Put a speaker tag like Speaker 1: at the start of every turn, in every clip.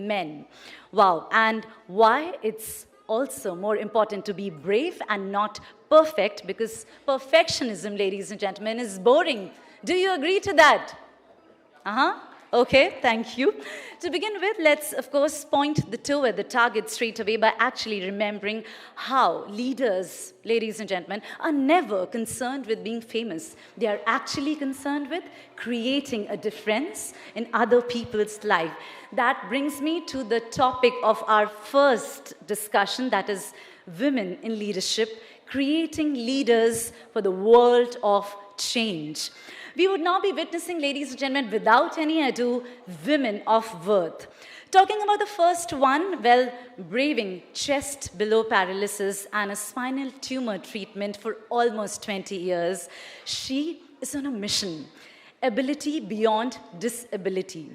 Speaker 1: men. Wow, and why it's also more important to be brave and not perfect, because perfectionism, ladies and gentlemen, is boring. Do you agree to that? Okay, thank you. To begin with, let's, of course, point the toe at the target straight away by actually remembering how leaders, ladies and gentlemen, are never concerned with being famous. They are actually concerned with creating a difference in other people's life. That brings me to the topic of our first discussion, that is women in leadership, creating leaders for the world of change. We would now be witnessing, ladies and gentlemen, without any ado, women of worth. Talking about the first one, well, braving chest below paralysis and a spinal tumor treatment for almost 20 years, she is on a mission, ability beyond disability.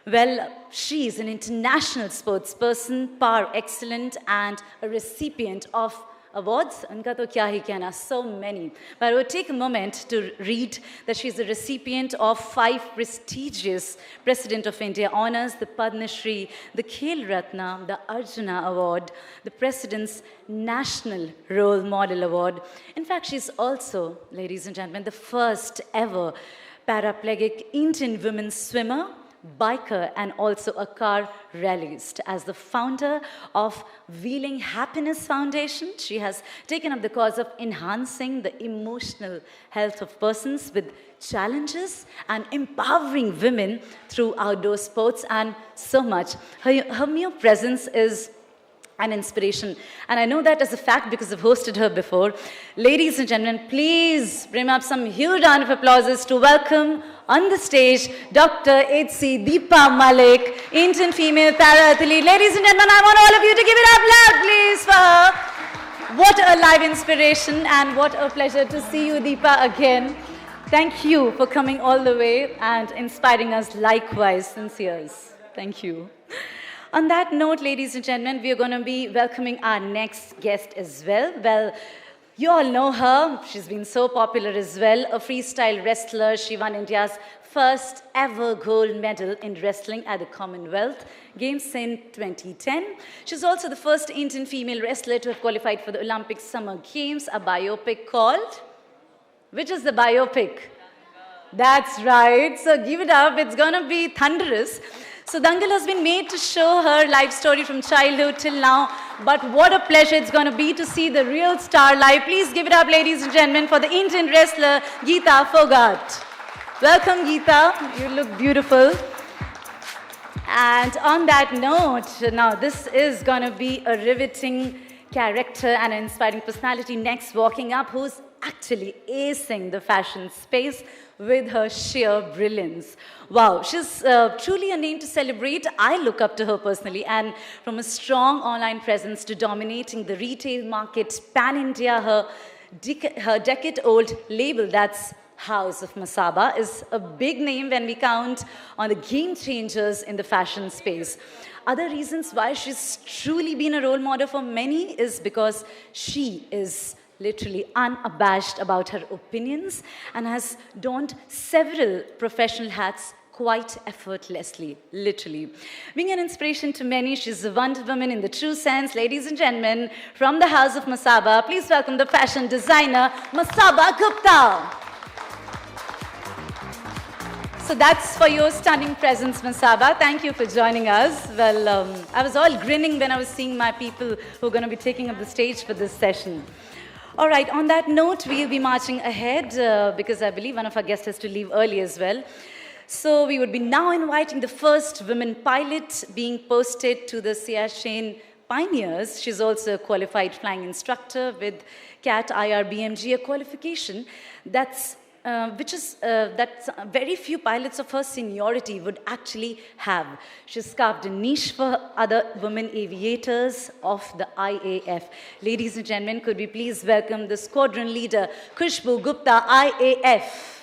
Speaker 1: Well, she is an international sportsperson, par excellence, and a recipient of awards, unka to kya hi kehna, so many. But I will take a moment to read that she is a recipient of 5 prestigious President of India honors, the Padma Shri, the Khel Ratna, the Arjuna Award, the President's National Role Model Award. In fact, she is also, ladies and gentlemen, the first ever paraplegic Indian women swimmer, biker, and also a car rallyist. As the founder of Wheeling Happiness Foundation, she has taken up the cause of enhancing the emotional health of persons with challenges and empowering women through outdoor sports and so much. Her mere presence is an inspiration. And I know that as a fact because I've hosted her before. Ladies and gentlemen, please bring up some huge round of applauses to welcome on the stage Dr. H.C. Deepa Malik, Indian female para-athlete. Ladies and gentlemen, I want all of you to give it up loud, please, for her. What a live inspiration and what a pleasure to see you, Deepa, again. Thank you for coming all the way and inspiring us likewise, since years. Thank you. On that note, ladies and gentlemen, we are going to be welcoming our next guest as well. Well, you all know her. She's been so popular as well. A freestyle wrestler. She won India's first ever gold medal in wrestling at the Commonwealth Games in 2010. She's also the first Indian female wrestler to have qualified for the Olympic Summer Games, a biopic called... Which is the biopic? That's right. So give it up. It's going to be thunderous. So Dangal has been made to show her life story from childhood till now. But what a pleasure it's going to be to see the real star live. Please give it up, ladies and gentlemen, for the Indian wrestler, Geeta Phogat. Welcome, Geeta. You look beautiful. And on that note, now this is going to be a riveting character and an inspiring personality next walking up, who's actually acing the fashion space with her sheer brilliance. Wow, she's truly a name to celebrate. I look up to her personally, and from a strong online presence to dominating the retail market pan-India, her decade-old label, that's House of Masaba, is a big name when we count on the game changers in the fashion space. Other reasons why she's truly been a role model for many is because she is literally unabashed about her opinions and has donned several professional hats quite effortlessly, literally. Being an inspiration to many, she's a Wonder Woman in the true sense. Ladies and gentlemen, from the House of Masaba, please welcome the fashion designer, Masaba Gupta. So that's for your stunning presence, Masaba. Thank you for joining us. Well, I was all grinning when I was seeing my people who are going to be taking up the stage for this session. All right, on that note, we'll be marching ahead because I believe one of our guests has to leave early as well. So we would be now inviting the first women pilot being posted to the Suyash Pioneers. She's also a qualified flying instructor with CAT IRBMG, a qualification that's very few pilots of her seniority would actually have. She's carved a niche for other women aviators of the IAF. Ladies and gentlemen, could we please welcome the squadron leader, Kushbu Gupta, IAF.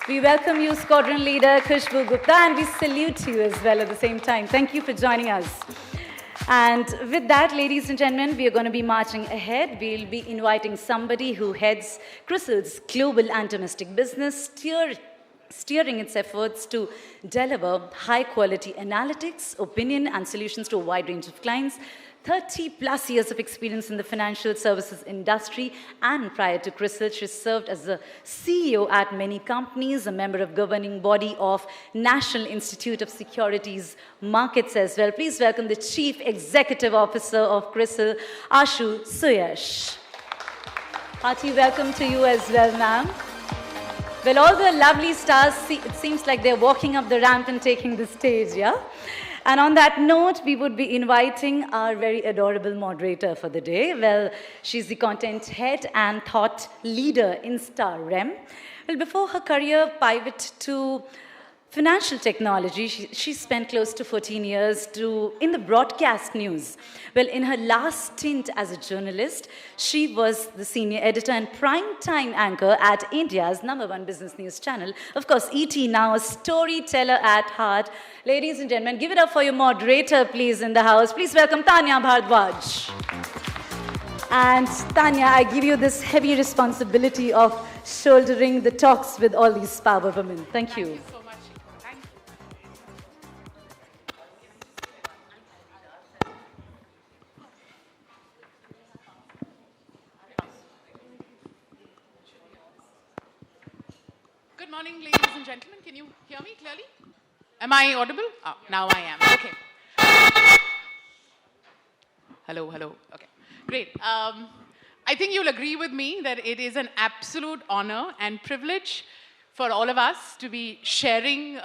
Speaker 1: We welcome you, squadron leader, Kushbu Gupta, and we salute you as well at the same time. Thank you for joining us. And with that, ladies and gentlemen, we are going to be marching ahead. We'll be inviting somebody who heads CRISIL's global and domestic business, steering its efforts to deliver high-quality analytics, opinion, and solutions to a wide range of clients. 30 plus years of experience in the financial services industry, and prior to CRISIL, she served as a CEO at many companies, a member of governing body of National Institute of Securities Markets as well. Please welcome the Chief Executive Officer of CRISIL, Ashu Suyash. Hearty welcome to you as well, ma'am. Well, all the lovely stars, it seems like they're walking up the ramp and taking the stage, yeah? And on that note, we would be inviting our very adorable moderator for the day. Well, she's the content head and thought leader in StarRem. Well, before her career pivot to financial technology, she spent close to 14 years in the broadcast news. Well, in her last stint as a journalist, she was the senior editor and prime-time anchor at India's #1 business news channel. Of course, ET, now a storyteller at heart. Ladies and gentlemen, give it up for your moderator, please, in the house. Please welcome Tanya Bhardwaj. And Tanya, I give you this heavy responsibility of shouldering the talks with all these power women. Thank you.
Speaker 2: Good morning, ladies and gentlemen. Can you hear me clearly? Am I audible? Oh, now I am. Okay. Hello. Okay, great. I think you'll agree with me that it is an absolute honor and privilege for all of us to be sharing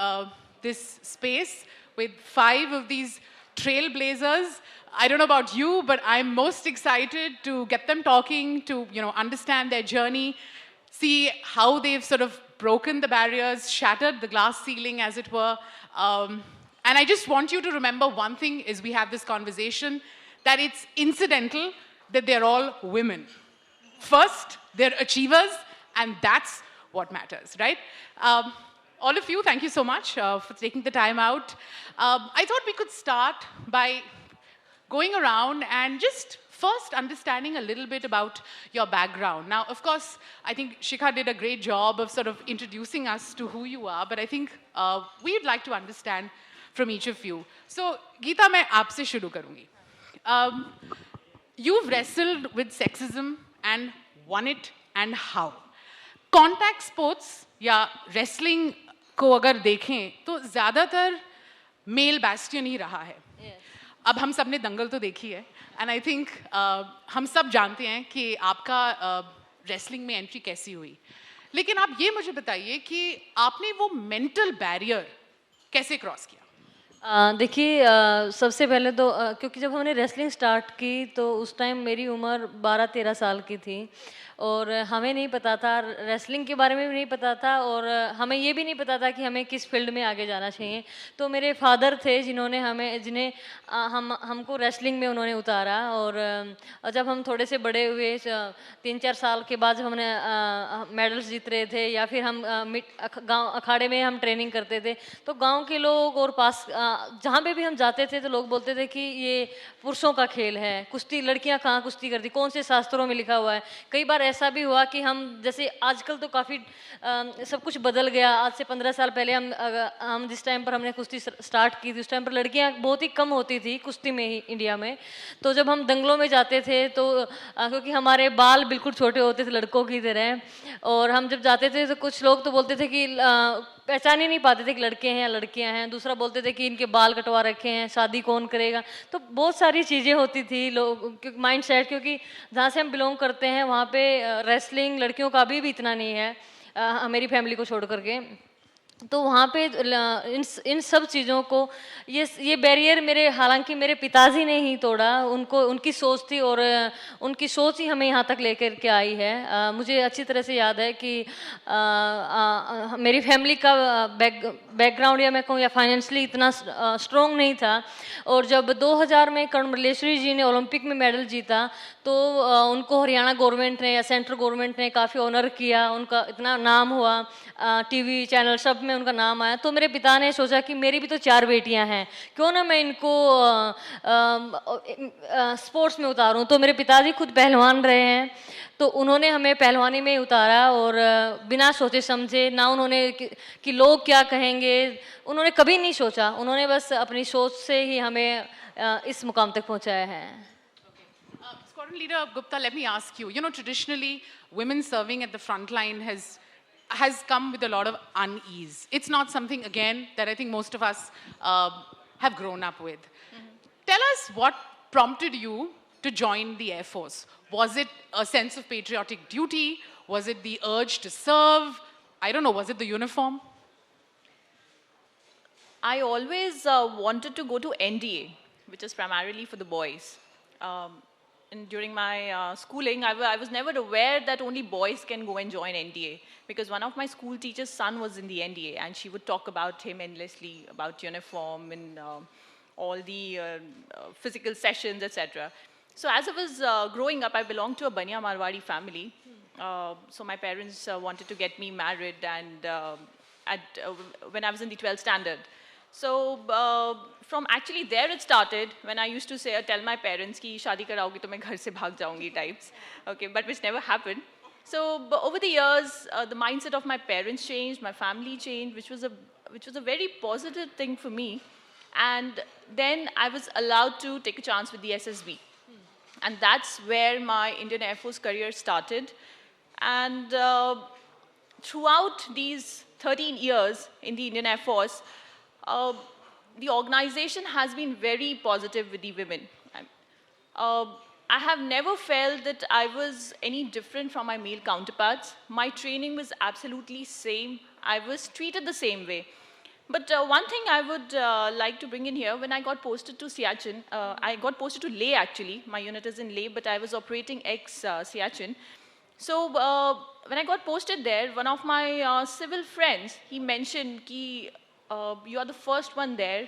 Speaker 2: this space with 5 of these trailblazers. I don't know about you, but I'm most excited to get them talking, to understand their journey, see how they've sort of broken the barriers, shattered the glass ceiling, as it were. And I just want you to remember one thing as we have this conversation, that it's incidental that they're all women. First, they're achievers, and that's what matters, right? All of you, thank you so much for taking the time out. I thought we could start by going around and just first understanding a little bit about your background. Now, of course, I think Shikha did a great job of sort of introducing us to who you are, but I think we'd like to understand from each of you. So, Geeta, मैं आपसे शुरू करूँगी. You've wrestled with sexism and won it, and how? Contact sports या wrestling को अगर देखें तो ज़्यादातर male bastion ही रहा है. अब हम सब ने दंगल तो देखी है, एंड आई थिंक हम सब जानते हैं कि आपका रेसलिंग में एंट्री कैसी हुई. लेकिन आप ये मुझे बताइए कि आपने वो मेंटल बैरियर कैसे क्रॉस किया?
Speaker 3: देखिए, सबसे पहले तो क्योंकि जब हमने रेसलिंग स्टार्ट की तो उस टाइम मेरी उम्र 12-13 साल की थी, और हमें नहीं पता था, रेसलिंग के बारे में भी नहीं पता था, और हमें ये भी नहीं पता था कि हमें किस फील्ड में आगे जाना चाहिए. तो मेरे फादर थे जिन्हें हमको रेसलिंग में उन्होंने उतारा. और जब हम थोड़े से बड़े हुए, 3-4 साल के बाद जब हमने मेडल्स जीत रहे थे, या फिर हम गांव अखाड़े में हम ट्रेनिंग करते थे, तो गांव के लोग और पास जहाँ पे भी हम जाते थे तो लोग बोलते थे कि ये पुरुषों का खेल है, कुश्ती लड़कियाँ कहाँ कुश्ती करती, कौन से शास्त्रों में लिखा हुआ है. कई बार ऐसा भी हुआ कि हम, जैसे आजकल तो काफ़ी सब कुछ बदल गया. आज से 15 साल पहले हम जिस टाइम पर हमने कुश्ती स्टार्ट की थी, उस टाइम पर लड़कियां बहुत ही कम होती थी कुश्ती में ही इंडिया में. तो जब हम दंगलों में जाते थे तो क्योंकि हमारे बाल बिल्कुल छोटे होते थे लड़कों की तरह, और हम जब जाते थे तो कुछ लोग तो बोलते थे कि पहचान ही नहीं पाते थे कि लड़के हैं या लड़कियां हैं. दूसरा बोलते थे कि इनके बाल कटवा रखे हैं, शादी कौन करेगा. तो बहुत सारी चीज़ें होती थी लोग माइंड सेट, क्योंकि जहाँ से हम बिलोंग करते हैं वहाँ पे रेसलिंग लड़कियों का भी इतना नहीं है, मेरी फैमिली को छोड़ करके. तो वहाँ पे इन सब चीज़ों को ये बैरियर हालांकि मेरे पिताजी ने ही तोड़ा. उनकी सोच थी, और उनकी सोच ही हमें यहाँ तक लेकर के आई है. मुझे अच्छी तरह से याद है कि मेरी फैमिली का बैकग्राउंड, या मैं कहूँ या फाइनेंशियली इतना स्ट्रॉन्ग नहीं था. और जब 2000 में कर्ण मल्लेश्वरी जी ने ओलंपिक में मेडल जीता तो उनको हरियाणा गवर्नमेंट ने या सेंट्रल गवर्नमेंट ने काफ़ी ऑनर किया. उनका इतना नाम हुआ, टीवी चैनल सब में में उनका नाम आया तो मेरे पिता ने सोचा कि मेरी भी तो 4 बेटियां हैं, क्यों ना मैं इनको स्पोर्ट्स में उतारूं। तो मेरे पिताजी खुद पहलवान रहे हैं, तो उन्होंने हमें पहलवानी में ही उतारा, और बिना सोचे समझे ना उन्होंने कि लोग क्या कहेंगे, उन्होंने कभी नहीं सोचा। उन्होंने बस अपनी सोच से ही हमें इस मुकाम तक पहुंचाया है।
Speaker 2: Squadron Leader Gupta, let me ask you, traditionally women serving at the front line has come with a lot of unease. It's not something, again, that I think most of us have grown up with. Tell us what prompted you to join the Air Force. Was it a sense of patriotic duty? Was it the urge to serve? I don't know, was it the uniform?
Speaker 4: I always wanted to go to NDA, which is primarily for the boys. And during my schooling, I was never aware that only boys can go and join NDA, because one of my school teachers' son was in the NDA, and she would talk about him endlessly, about uniform and all the physical sessions, etc. So as I was growing up, I belonged to a Baniya Marwadi family. So my parents wanted to get me married, and when I was in the 12th standard. So from actually there it started, when I used to say, tell my parents ki shaadi karaogi to main ghar se bhag jaungi types, okay, but which never happened. So over the years, the mindset of my parents changed, my family changed, which was a very positive thing for me. And then I was allowed to take a chance with the SSB. And that's where my Indian Air Force career started. And throughout these 13 years in the Indian Air Force, the organization has been very positive with the women. I have never felt that I was any different from my male counterparts. My training was absolutely same. I was treated the same way. But one thing I would like to bring in here, when I got posted to Siachen, I got posted to Leh actually. My unit is in Leh, but I was operating ex-Siachen. So when I got posted there, one of my civil friends, he mentioned ki, you are the first one there.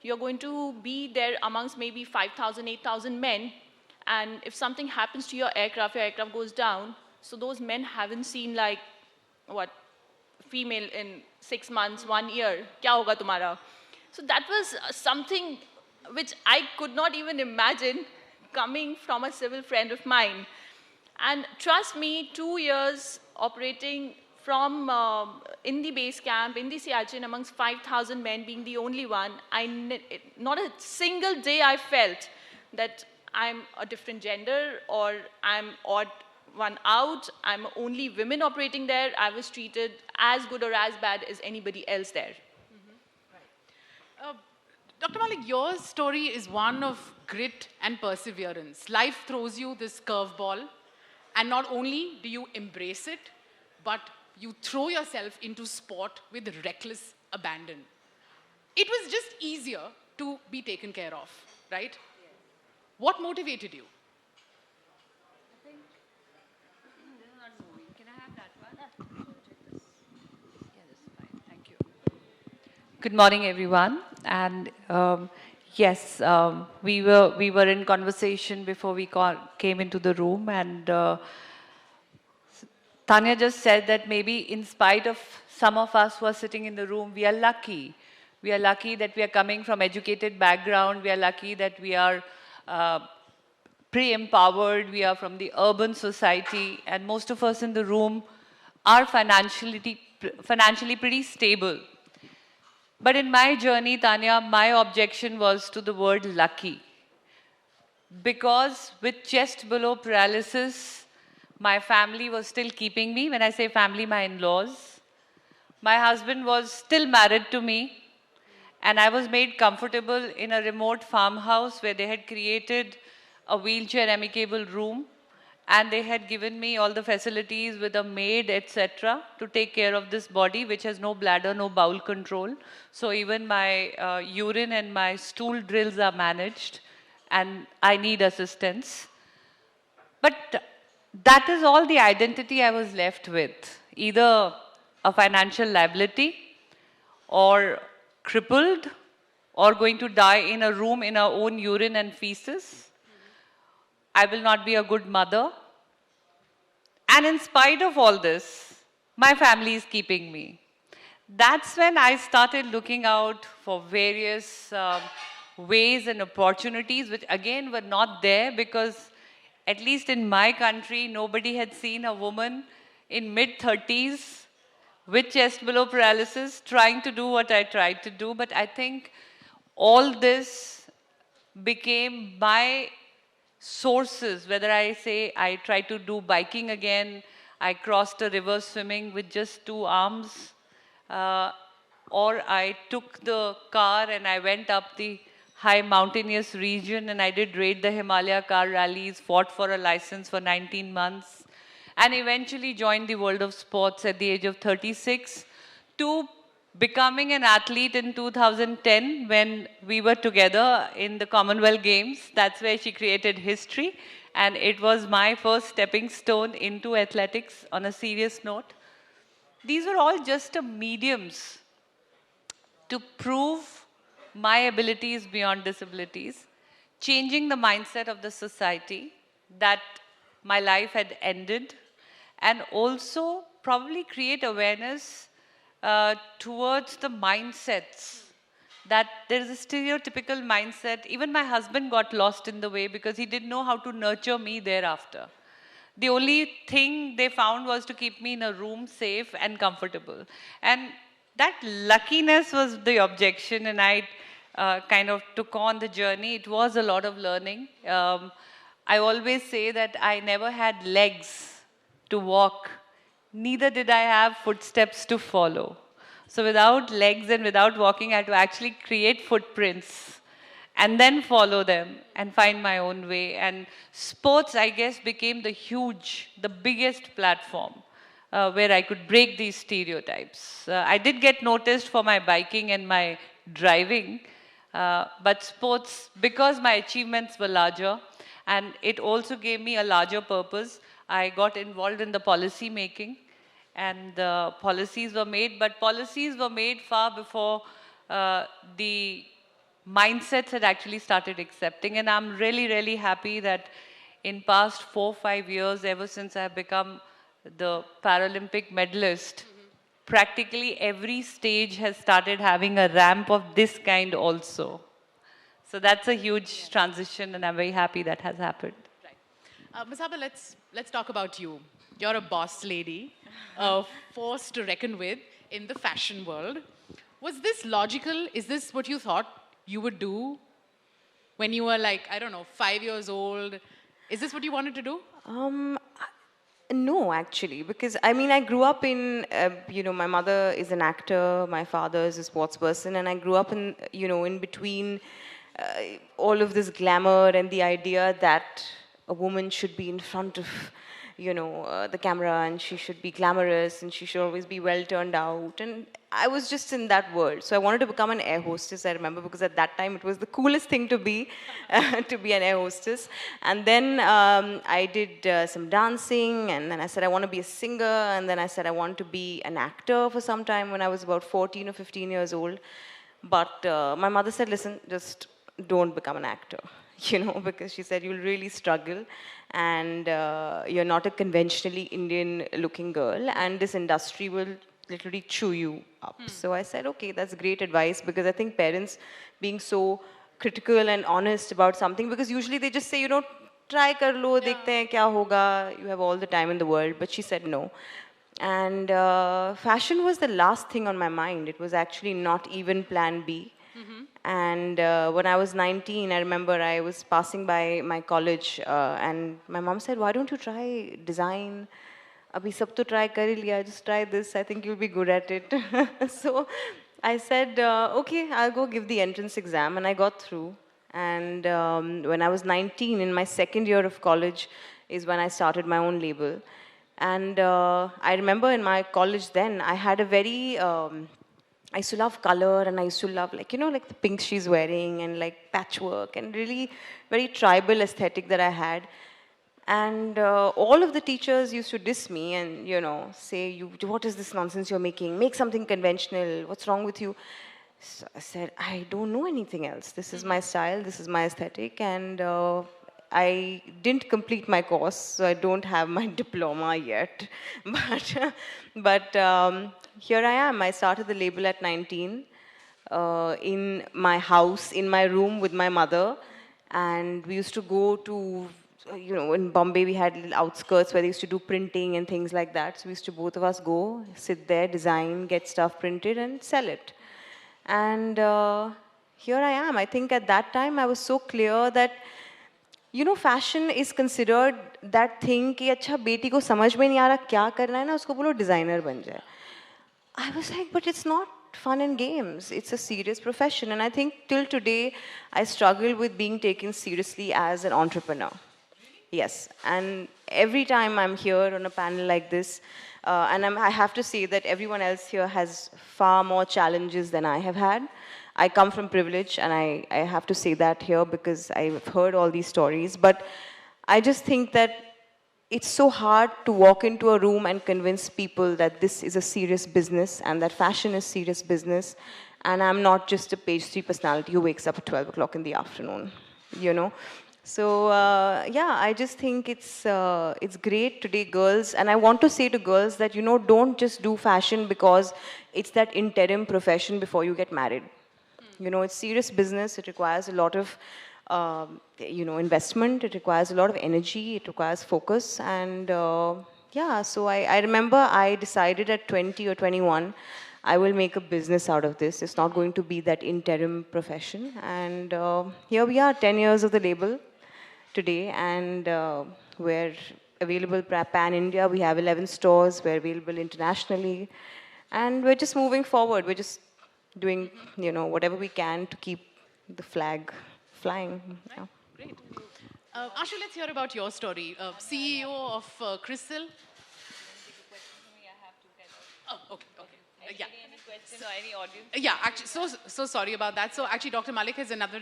Speaker 4: You're going to be there amongst maybe 5,000, 8,000 men. And if something happens to your aircraft goes down. So those men haven't seen like, what, female in 6 months, 1 year. Kya hoga tumhara? So that was something which I could not even imagine coming from a civil friend of mine. And trust me, 2 years operating from in the base camp, in the Siachen, amongst 5,000 men, being the only one, not a single day I felt that I'm a different gender or I'm odd one out. I'm only women operating there. I was treated as good or as bad as anybody else there.
Speaker 2: Right. Dr. Malik, your story is one of grit and perseverance. Life throws you this curveball, and not only do you embrace it, but you throw yourself into sport with reckless abandon. It was just easier to be taken care of, right? Yes. What motivated you?
Speaker 5: I think this is not moving. Can I have that one? Yeah, this is fine. Thank you. Good morning, everyone. And yes, we were in conversation before we came into the room, and Tanya just said that maybe in spite of some of us who are sitting in the room, we are lucky. We are lucky that we are coming from educated background. We are lucky that we are pre-empowered. We are from the urban society. And most of us in the room are financially pretty stable. But in my journey, Tanya, my objection was to the word lucky. Because with chest below paralysis, my family was still keeping me. When I say family, my in-laws. My husband was still married to me. And I was made comfortable in a remote farmhouse where they had created a wheelchair amicable room. And they had given me all the facilities with a maid, etc. to take care of this body, which has no bladder, no bowel control. So even my urine and my stool drills are managed. And I need assistance. But that is all the identity I was left with. Either a financial liability, or crippled, or going to die in a room in our own urine and feces. I will not be a good mother. And in spite of all this, my family is keeping me. that's when I started looking out for various ways and opportunities, which again were not there because, at least in my country, nobody had seen a woman in mid-30s with chest below paralysis trying to do what I tried to do. But I think all this became my sources, whether I say I tried to do biking again, I crossed a river swimming with just 2 arms, uh, or I took the car and I went up the high mountainous region and I did raid the Himalaya car rallies, fought for a license for 19 months, and eventually joined the world of sports at the age of 36 to becoming an athlete in 2010 when we were together in the Commonwealth Games. That's where she created history. And it was my first stepping stone into athletics on a serious note. These were all just mediums to prove my abilities beyond disabilities, changing the mindset of the society that my life had ended, and also probably create awareness towards the mindsets that there is a stereotypical mindset. Even my husband got lost in the way because he didn't know how to nurture me thereafter. The only thing they found was to keep me in a room safe and comfortable. And that luckiness was the objection, and I kind of took on the journey. It was a lot of learning. I always say that I never had legs to walk, neither did I have footsteps to follow. So without legs and without walking, I had to actually create footprints and then follow them and find my own way. And sports, I guess, became the biggest platform where I could break these stereotypes. I did get noticed for my biking and my driving, but sports, because my achievements were larger, and it also gave me a larger purpose, I got involved in the policy making, and the policies were made, but policies were made far before the mindsets had actually started accepting. And I'm really, really happy that in past 4-5 years, ever since I've become the Paralympic medalist, practically every stage has started having a ramp of this kind also. So that's a huge transition, and I'm very happy that has happened.
Speaker 2: Masaba, let's talk about you. You're a boss lady, a force to reckon with in the fashion world. Was this logical? Is this what you thought you would do when you were like, I don't know, 5 years old? Is this what you wanted to do?
Speaker 6: No, actually, because I mean, I grew up in, my mother is an actor, my father is a sports person, and I grew up in, in between all of this glamour and the idea that a woman should be in front of, the camera, and she should be glamorous and she should always be well turned out. And I was just in that world. So I wanted to become an air hostess, I remember, because at that time it was the coolest thing to be, to be an air hostess. And then I did some dancing, and then I said I want to be a singer, and then I said I want to be an actor for some time when I was about 14 or 15 years old. But my mother said, listen, just don't become an actor, because she said you'll really struggle, and you're not a conventionally Indian looking girl, and this industry will literally chew you up. So I said, okay, that's great advice, because I think parents being so critical and honest about something, because usually they just say, try kar lo, dekhte hain kya hoga, you have all the time in the world. But she said no. And fashion was the last thing on my mind. It was actually not even plan B. And when I was 19, I remember I was passing by my college, and my mom said, why don't you try design? Abhi sab to try kar hi liya, just try this, I think you'll be good at it. So I said, okay, I'll go give the entrance exam, and I got through. And when I was 19, in my second year of college, is when I started my own label. And I remember in my college then, I had a very, I used to love color, and I used to love like the pink she's wearing, and like patchwork, and really very tribal aesthetic that I had. And all of the teachers used to diss me and, say, what is this nonsense you're making? Make something conventional. What's wrong with you? So I said, I don't know anything else. This is my style. This is my aesthetic. And I didn't complete my course, so I don't have my diploma yet. But here I am. I started the label at 19 in my house, in my room with my mother. And we used to go to, in Bombay we had little outskirts where they used to do printing and things like that. So we used to both of us go, sit there, design, get stuff printed and sell it. And here I am. I think at that time I was so clear that, fashion is considered that thing कि अच्छा बेटी को समझ में नहीं आ रहा क्या करना है ना उसको बोलो designer बन जाए. I was like, but it's not fun and games. It's a serious profession. And I think till today, I struggle with being taken seriously as an entrepreneur. Yes. And every time I'm here on a panel like this, I have to say that everyone else here has far more challenges than I have had. I come from privilege, and I have to say that here because I've heard all these stories. But I just think that it's so hard to walk into a room and convince people that this is a serious business and that fashion is serious business. And I'm not just a page 3 personality who wakes up at 12 o'clock in the afternoon, So, I just think it's great today, girls. And I want to say to girls that, don't just do fashion because it's that interim profession before you get married. It's serious business. It requires a lot of investment. It requires a lot of energy. It requires focus. And so I remember I decided at 20 or 21, I will make a business out of this. It's not going to be that interim profession. And here we are, 10 years of the label today. And we're available pan-India. We have 11 stores. We're available internationally. And we're just moving forward. We're just doing, whatever we can to keep the flag flying.
Speaker 2: Right. Great. Ashu, let's hear about your story. CEO of Crystal. Oh, okay. Yeah.
Speaker 5: Any question or any audience?
Speaker 2: Yeah, actually, so sorry about that. So actually, Dr. Malik has another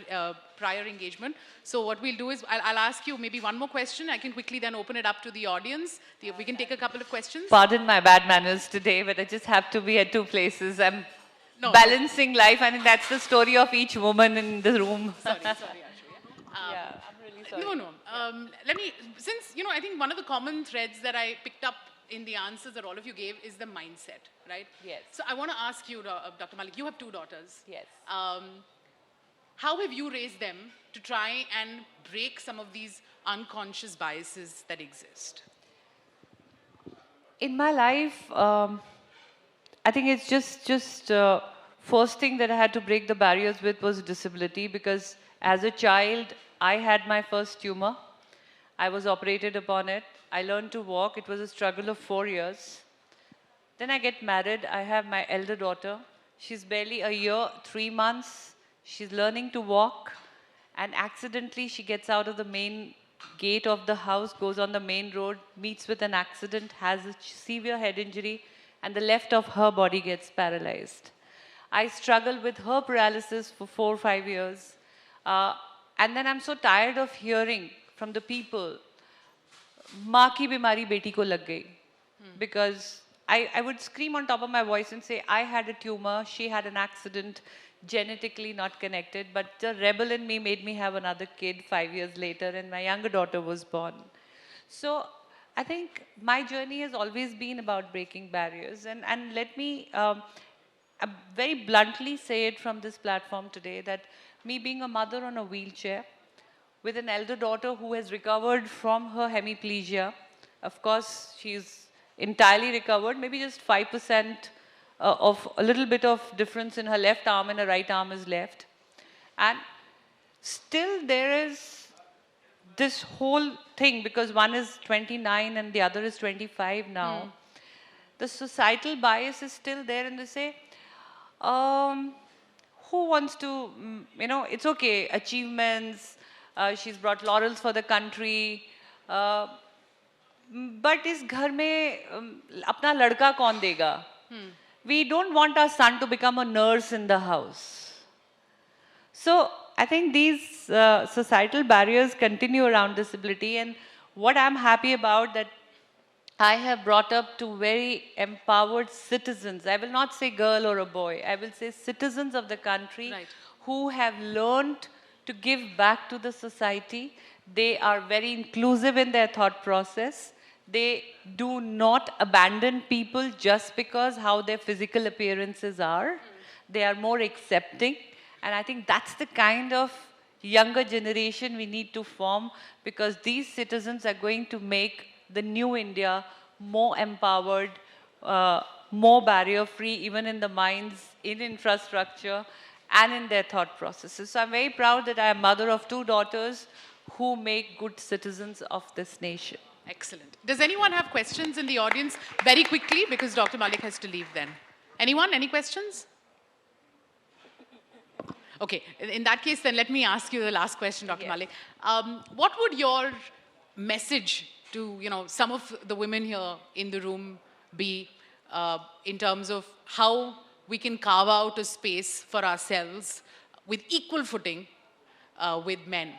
Speaker 2: prior engagement. So what we'll do is, I'll ask you maybe one more question. I can quickly then open it up to the audience. We can take a couple of questions.
Speaker 5: Pardon my bad manners today, but I just have to be at 2 places. I'm balancing life. I think that's the story of each woman in the room.
Speaker 2: Sorry, Ashu.
Speaker 5: Yeah, I'm really sorry.
Speaker 2: No. Let me, since, I think one of the common threads that I picked up in the answers that all of you gave is the mindset, right?
Speaker 5: Yes.
Speaker 2: So I want to ask you, Dr. Malik, you have 2 daughters.
Speaker 5: Yes.
Speaker 2: How have you raised them to try and break some of these unconscious biases that exist?
Speaker 5: In my life, I think it's just first thing that I had to break the barriers with was disability, because as a child, I had my first tumor. I was operated upon it. I learned to walk. It was a struggle of 4 years. Then I get married. I have my elder daughter. She's barely a year, 3 months. She's learning to walk. And accidentally, she gets out of the main gate of the house, goes on the main road, meets with an accident, has a severe head injury, and the left of her body gets paralyzed. I struggled with her paralysis for 4 or 5 years. And then I'm so tired of hearing from the people, "Maa ki bimari beti ko lag gayi." Because I would scream on top of my voice and say, I had a tumor, she had an accident, genetically not connected, but the rebel in me made me have another kid 5 years later, and my younger daughter was born. So I think my journey has always been about breaking barriers. And let me very bluntly say it from this platform today, that me being a mother on a wheelchair, with an elder daughter who has recovered from her hemiplegia. Of course, she's entirely recovered, maybe just 5% of a little bit of difference in her left arm and her right arm is left. And still there is this whole thing, because one is 29 and the other is 25 now. The societal bias is still there, and they say, who wants to, it's okay, achievements, she's brought laurels for the country, but is ghar mein apna ladka kaun dega? We don't want our son to become a nurse in the house. So I think these societal barriers continue around disability, and what I'm happy about that I have brought up to very empowered citizens. I will not say girl or a boy. I will say citizens of the country who have learned to give back to the society. They are very inclusive in their thought process. They do not abandon people just because how their physical appearances are. They are more accepting. And I think that's the kind of younger generation we need to form, because these citizens are going to make the new India more empowered, more barrier-free, even in the minds, in infrastructure, and in their thought processes. So I'm very proud that I am mother of 2 daughters who make good citizens of this nation.
Speaker 2: Excellent. Does anyone have questions in the audience? Very quickly, because Dr. Malik has to leave then. Anyone? Any questions? Okay, in that case, then let me ask you the last question, Dr. Malik. What would your message to some of the women here in the room be in terms of how we can carve out a space for ourselves with equal footing with men?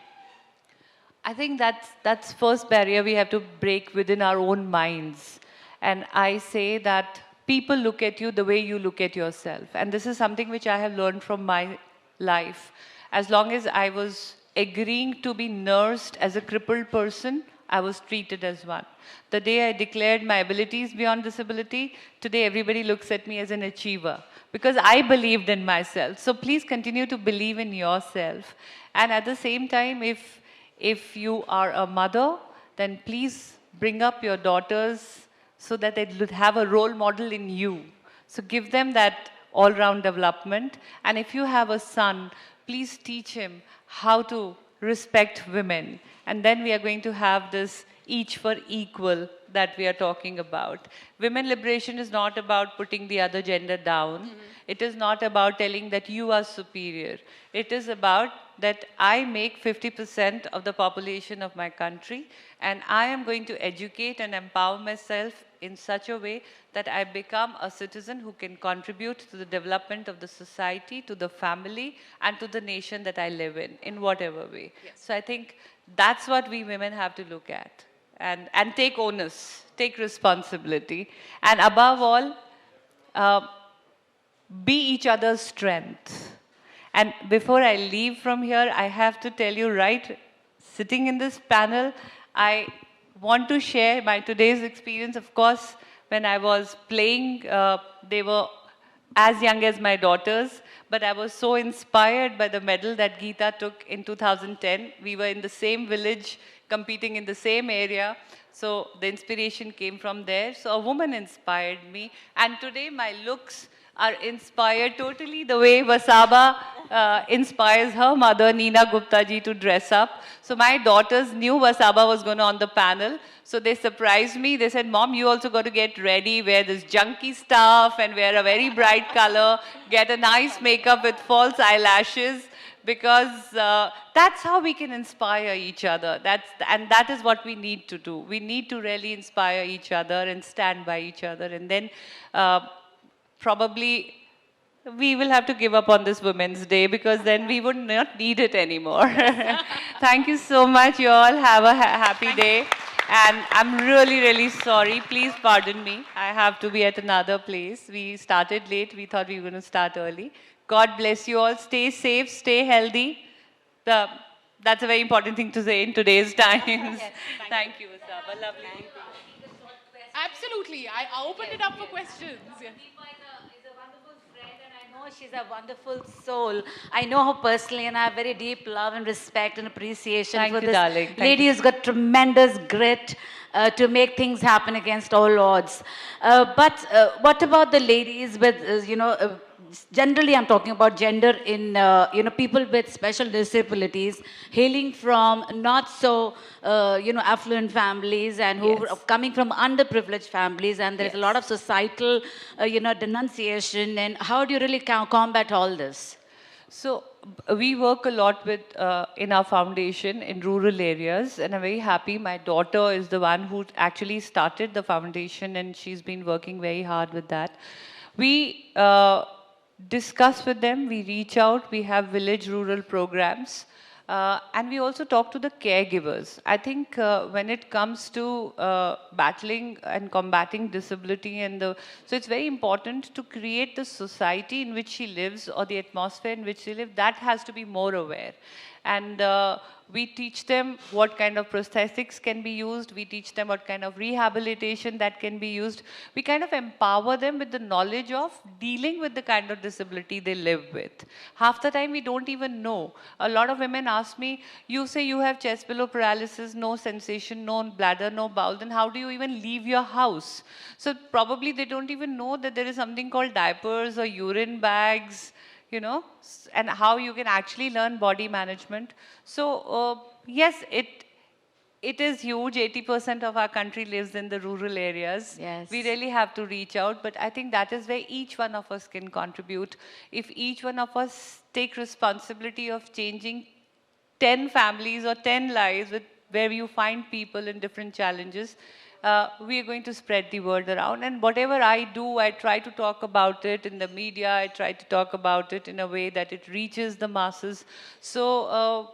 Speaker 5: I think that's first barrier we have to break within our own minds. And I say that people look at you the way you look at yourself. And this is something which I have learned from my life. As long as I was agreeing to be nursed as a crippled person, I was treated as one. The day I declared my abilities beyond disability, today everybody looks at me as an achiever, because I believed in myself. So please continue to believe in yourself. And at the same time, if you are a mother, then please bring up your daughters so that they would have a role model in you. So give them that all-round development. And if you have a son, please teach him how to respect women. And then we are going to have this each for equal that we are talking about. Women liberation is not about putting the other gender down. It is not about telling that you are superior. It is about that I make 50% of the population of my country, and I am going to educate and empower myself in such a way that I become a citizen who can contribute to the development of the society, to the family, and to the nation that I live in whatever way. Yes. So I think that's what we women have to look at, and take onus, take responsibility, and above all, be each other's strength. And before I leave from here, I have to tell you, right, sitting in this panel, I want to share my today's experience. Of course, when I was playing, they were as young as my daughters, but I was so inspired by the medal that Geeta took in 2010. We were in the same village, competing in the same area. So the inspiration came from there. So a woman inspired me. And today my looks are inspired totally the way Masaba inspires her mother, Neena Gupta ji, to dress up. So my daughters knew Masaba was going to on the panel. So they surprised me. They said, Mom, you also got to get ready, wear this junky stuff and wear a very bright color, get a nice makeup with false eyelashes, because that's how we can inspire each other. And that is what we need to do. We need to really inspire each other and stand by each other. And then probably we will have to give up on this Women's Day, because then we would not need it anymore. Thank you so much. You all have a happy day. And I'm really, really sorry. Please pardon me. I have to be at another place. We started late. We thought we were going to start early. God bless you all. Stay safe. Stay healthy. That's a very important thing to say in today's times. Yes, thank you, Masaba. Lovely.
Speaker 2: Absolutely. I opened it up for questions. Yeah.
Speaker 1: She's a wonderful soul. I know her personally, and I have very deep love and respect and appreciation for this
Speaker 5: darling.
Speaker 1: lady who's got tremendous grit to make things happen against all odds. But what about the ladies with, generally I'm talking about gender in, people with special disabilities, hailing from not so, affluent families, and who are coming from underprivileged families, and there's a lot of societal, denunciation. And how do you really combat all this?
Speaker 5: So we work a lot with, in our foundation in rural areas, and I'm very happy. My daughter is the one who actually started the foundation, and she's been working very hard with that. We discuss with them, we reach out, we have village rural programs. And we also talk to the caregivers. I think when it comes to battling and combating disability so it's very important to create the society in which she lives or the atmosphere in which she lives, that has to be more aware. And we teach them what kind of prosthetics can be used. We teach them what kind of rehabilitation that can be used. We kind of empower them with the knowledge of dealing with the kind of disability they live with. Half the time we don't even know. A lot of women ask me, you say you have chest below paralysis, no sensation, no bladder, no bowel, then how do you even leave your house? So probably they don't even know that there is something called diapers or urine bags, you know, and how you can actually learn body management. So yes, it is huge. 80% of our country lives in the rural areas.
Speaker 1: Yes.
Speaker 5: We really have to reach out, but I think that is where each one of us can contribute. If each one of us take responsibility of changing 10 families or 10 lives where you find people in different challenges, we are going to spread the word around. And whatever I do, I try to talk about it in the media. I try to talk about it in a way that it reaches the masses. So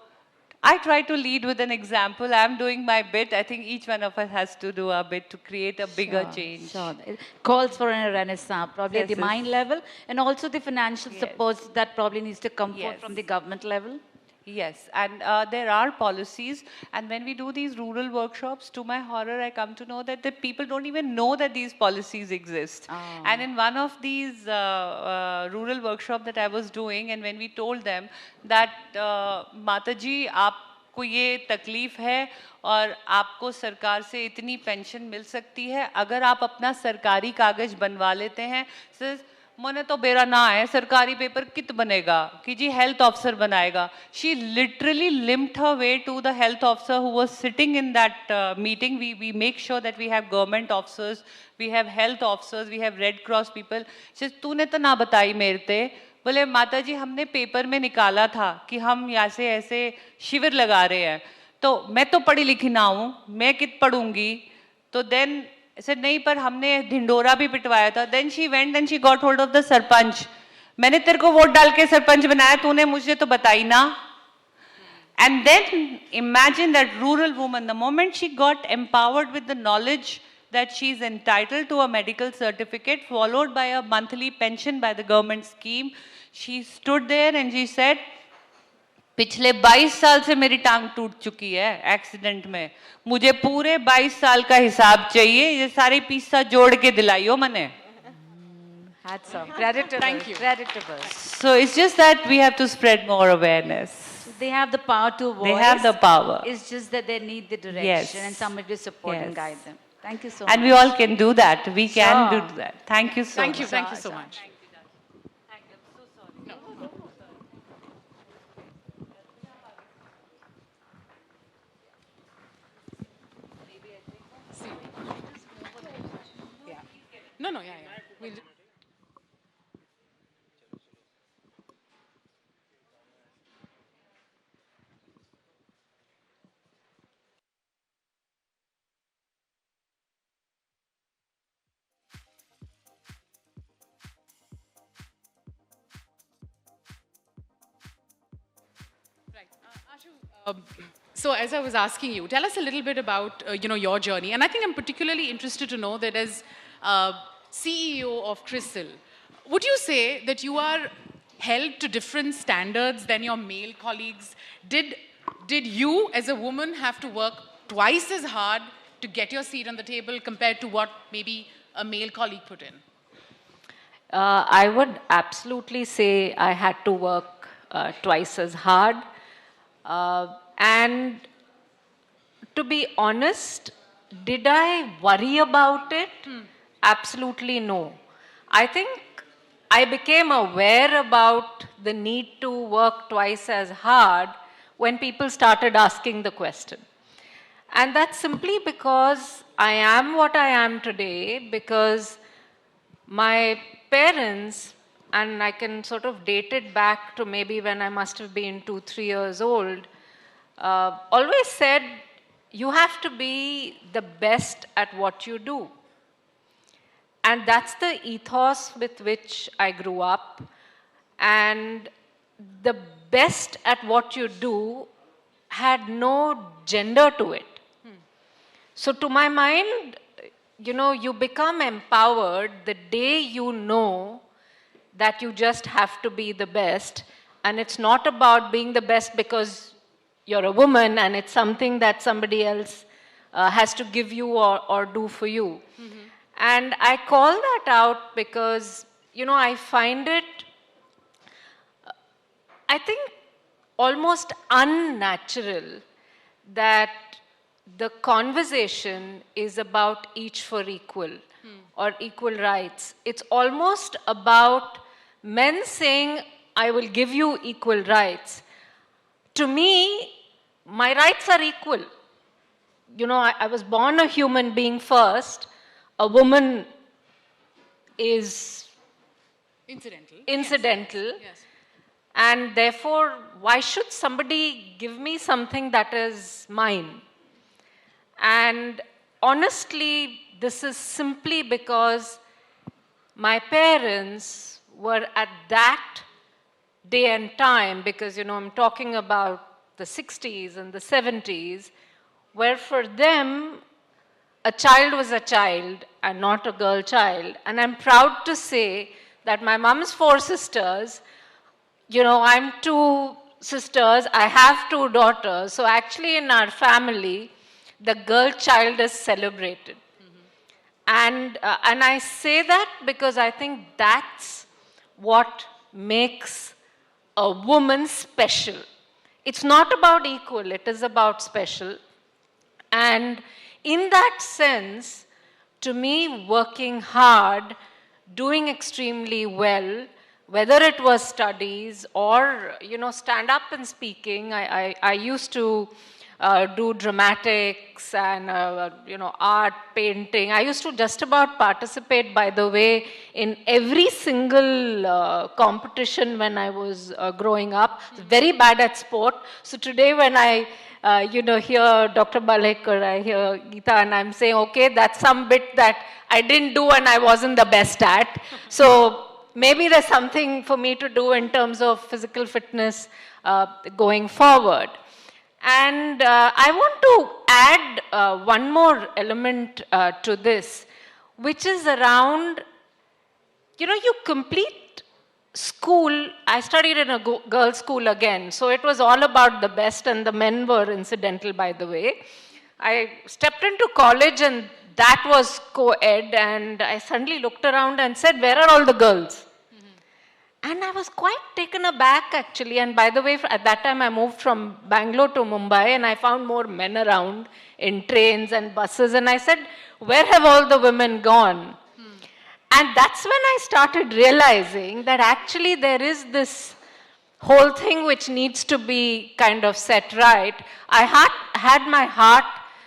Speaker 5: I try to lead with an example. I'm doing my bit. I think each one of us has to do our bit to create a bigger change.
Speaker 1: Sure. It calls for a renaissance, probably
Speaker 5: Yes,
Speaker 1: at the
Speaker 5: yes.
Speaker 1: mind level, and also the financial
Speaker 5: Yes.
Speaker 1: support that probably needs to come forth
Speaker 5: Yes.
Speaker 1: from the government level.
Speaker 5: Yes, and there are policies, and when we do these rural workshops, to my horror, I come to know that the people don't even know that these policies exist. And in one of these rural workshops that I was doing, and when we told them that, Mataji, आपको ये तकलीफ है और आपको सरकार से इतनी pension मिल सकती है अगर आप अपना सरकारी कागज बनवा लेते हैं, मैंने तो बेरा ना है सरकारी पेपर कित बनेगा कि जी हेल्थ ऑफिसर बनाएगा. She literally limped her way to the health officer who was sitting in that meeting. We make sure that we have government officers, we have health officers, we have Red Cross people. She says, तूने तो ना बताई मेरे ते. बोले माता जी हमने paper में निकाला था कि हम यहाँ से ऐसे शिविर लगा रहे हैं, तो मैं तो पढ़ी लिखी ना हूँ, मैं कित पढ़ूंगी. तो then said नहीं पर हमने ढिंडोरा भी पिटवाया था. Then she went and she got hold of the sarpanch. मैंने तेरे को वोट डाल के सरपंच बनाया, तूने मुझे तो बताई ना. And then imagine that rural woman, the moment she got empowered with the knowledge that she is entitled to a medical certificate followed by a monthly pension by the government scheme, she stood there and she said, पिछले 22 साल से मेरी टांग टूट चुकी है accident में, मुझे पूरे 22 साल का हिसाब चाहिए, ये सारे पिस्सा जोड़ के दिलाइयो मने.
Speaker 1: Hats off. Creditable.
Speaker 2: Thank you.
Speaker 1: Creditable.
Speaker 5: So it's just that we have to spread more awareness.
Speaker 1: They have the power to voice.
Speaker 5: They have the power.
Speaker 1: It's just that they need the direction
Speaker 5: Yes.
Speaker 1: and somebody to support and
Speaker 5: Yes.
Speaker 1: guide them. Thank you so
Speaker 5: And
Speaker 1: much.
Speaker 5: we all can do that. We can
Speaker 1: Sure.
Speaker 5: do that. Thank you so much.
Speaker 2: Thank you so much. No, yeah. We'll Right. Ashu, so as I was asking you, tell us a little bit about your journey. And I think I'm particularly interested to know that as CEO of CRISIL, would you say that you are held to different standards than your male colleagues? Did you, as a woman, have to work twice as hard to get your seat on the table compared to what maybe a male colleague put in?
Speaker 7: I would absolutely say I had to work twice as hard. And to be honest, did I worry about it? Absolutely no. I think I became aware about the need to work twice as hard when people started asking the question. And that's simply because I am what I am today, because my parents, and I can sort of date it back to maybe when I must have been 2-3 years old, always said, you have to be the best at what you do. And that's the ethos with which I grew up. And the best at what you do had no gender to it. So to my mind, you know, you become empowered the day you know that you just have to be the best. And it's not about being the best because you're a woman and it's something that somebody else has to give you or do for you. And I call that out because, you know, I find it, I think, almost unnatural that the conversation is about each for equal or equal rights. It's almost about men saying, I will give you equal rights. To me, my rights are equal. You know, I was born a human being first. A woman is incidental.
Speaker 2: Yes.
Speaker 7: And therefore, why should somebody give me something that is mine? And honestly, this is simply because my parents were at that day and time, because, you know, I'm talking about the 60s and the 70s, where for them, a child was a child and not a girl child. And I'm proud to say that my mom's 4 sisters, you know, I'm 2 sisters, I have 2 daughters. So actually in our family, the girl child is celebrated. And I say that because I think that's what makes a woman special. It's not about equal, it is about special. And in that sense, to me, working hard, doing extremely well, whether it was studies or, you know, stand up and speaking, I used to do dramatics and, you know, art, painting. I used to just about participate, by the way, in every single competition when I was growing up. Very bad at sport. So today when I, you know, hear Dr. Malik or I hear Geeta and I'm saying, okay, that's some bit that I didn't do and I wasn't the best at. So maybe there's something for me to do in terms of physical fitness going forward. And I want to add one more element to this, which is around, you know, you complete school. I studied in a girls' school again, so it was all about the best, and the men were incidental, by the way. I stepped into college, and that was co-ed, and I suddenly looked around and said, where are all the girls? And I was quite taken aback, actually. And by the way, at that time, I moved from Bangalore to Mumbai, and I found more men around in trains and buses. And I said, where have all the women gone? And that's when I started realizing that actually there is this whole thing which needs to be kind of set right. I had my heart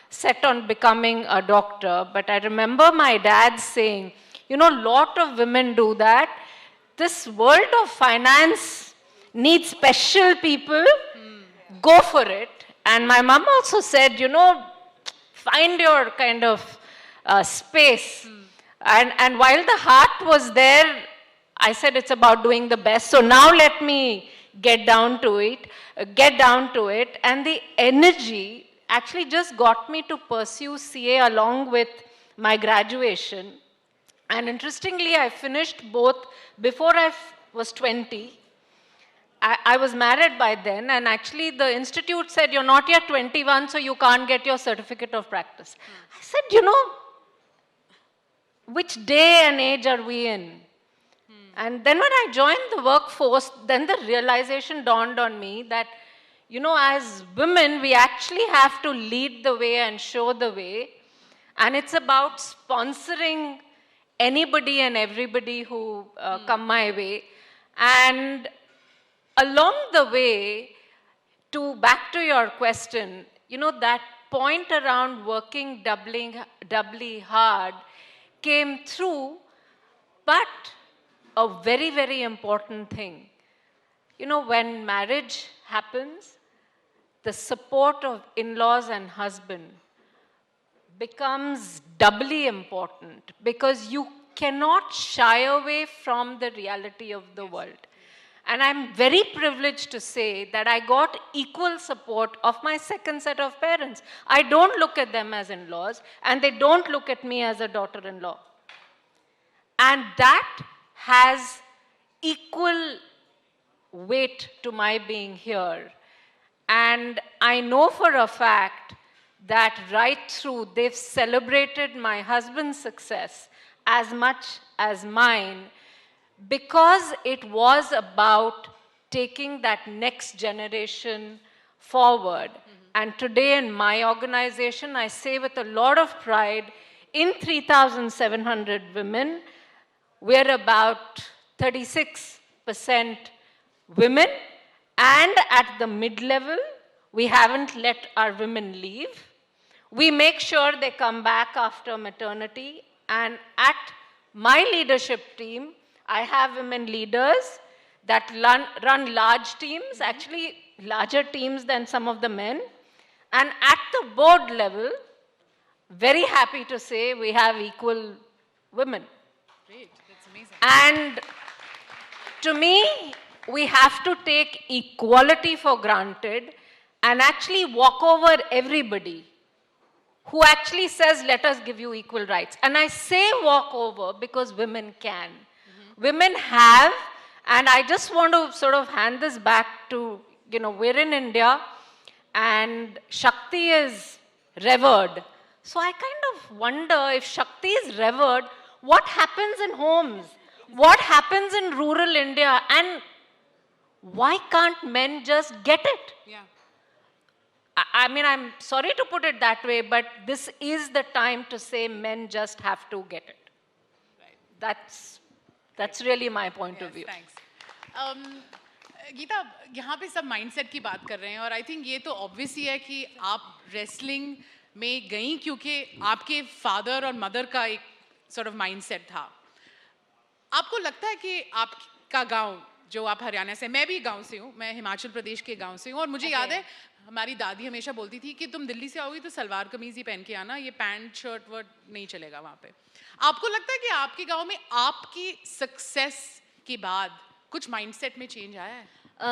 Speaker 7: set on becoming a doctor, but I remember my dad saying, you know, a lot of women do that. This world of finance needs special people. Go for it. And my mom also said, you know, find your kind of space. And while the heart was there, I said it's about doing the best. So now let me get down to it. And the energy actually just got me to pursue CA along with my graduation. And interestingly, I finished both before I was 20. I was married by then, and actually the institute said, you're not yet 21, so you can't get your certificate of practice. I said, you know, which day and age are we in? And then when I joined the workforce, then the realization dawned on me that, you know, as women, we actually have to lead the way and show the way. And it's about sponsoring anybody and everybody who come my way. And along the way, back to your question, you know, that point around working doubly hard came through, but a very, very important thing. You know, when marriage happens, the support of in-laws and husband becomes doubly important because you cannot shy away from the reality of the world. And I'm very privileged to say that I got equal support of my second set of parents. I don't look at them as in-laws, and they don't look at me as a daughter-in-law. And that has equal weight to my being here. And I know for a fact that right through, they've celebrated my husband's success as much as mine, because it was about taking that next generation forward. And today in my organization, I say with a lot of pride, in 3,700 women, we're about 36% women, and at the mid-level, we haven't let our women leave. We make sure they come back after maternity, and at my leadership team, I have women leaders that run large teams, actually larger teams than some of the men. And at the board level, very happy to say we have equal women.
Speaker 2: Great, that's amazing.
Speaker 7: And to me, we have to take equality for granted and actually walk over everybody who actually says, let us give you equal rights. And I say walk over because women can. Women have, and I just want to sort of hand this back to, we're in India and Shakti is revered. So I kind of wonder, if Shakti is revered, what happens in homes? What happens in rural India? And why can't men just get it?
Speaker 2: Yeah.
Speaker 7: I mean, I'm sorry to put it that way, but this is the time to say men just have to get it.
Speaker 2: Right.
Speaker 7: That's really my point of view.
Speaker 2: Thanks. Gita, यहाँ पे सब mindset की बात कर रहे हैं और I think ये तो ऑब्वियस ही है कि आप रेसलिंग में गई क्योंकि आपके फादर और मदर का एक सॉर्ट ऑफ माइंडसेट था. आपको लगता है कि आपका गांव, जो आप हरियाणा से, मैं भी गांव से हूँ, मैं हिमाचल प्रदेश के गांव से हूँ, और मुझे याद है हमारी दादी हमेशा बोलती थी कि तुम दिल्ली से आओगी तो सलवार कमीज ही पहन के आना, ये पैंट शर्ट वर्ट नहीं चलेगा वहाँ पे. आपको लगता है कि आपके गांव में आपकी सक्सेस के बाद कुछ माइंडसेट में चेंज आया है?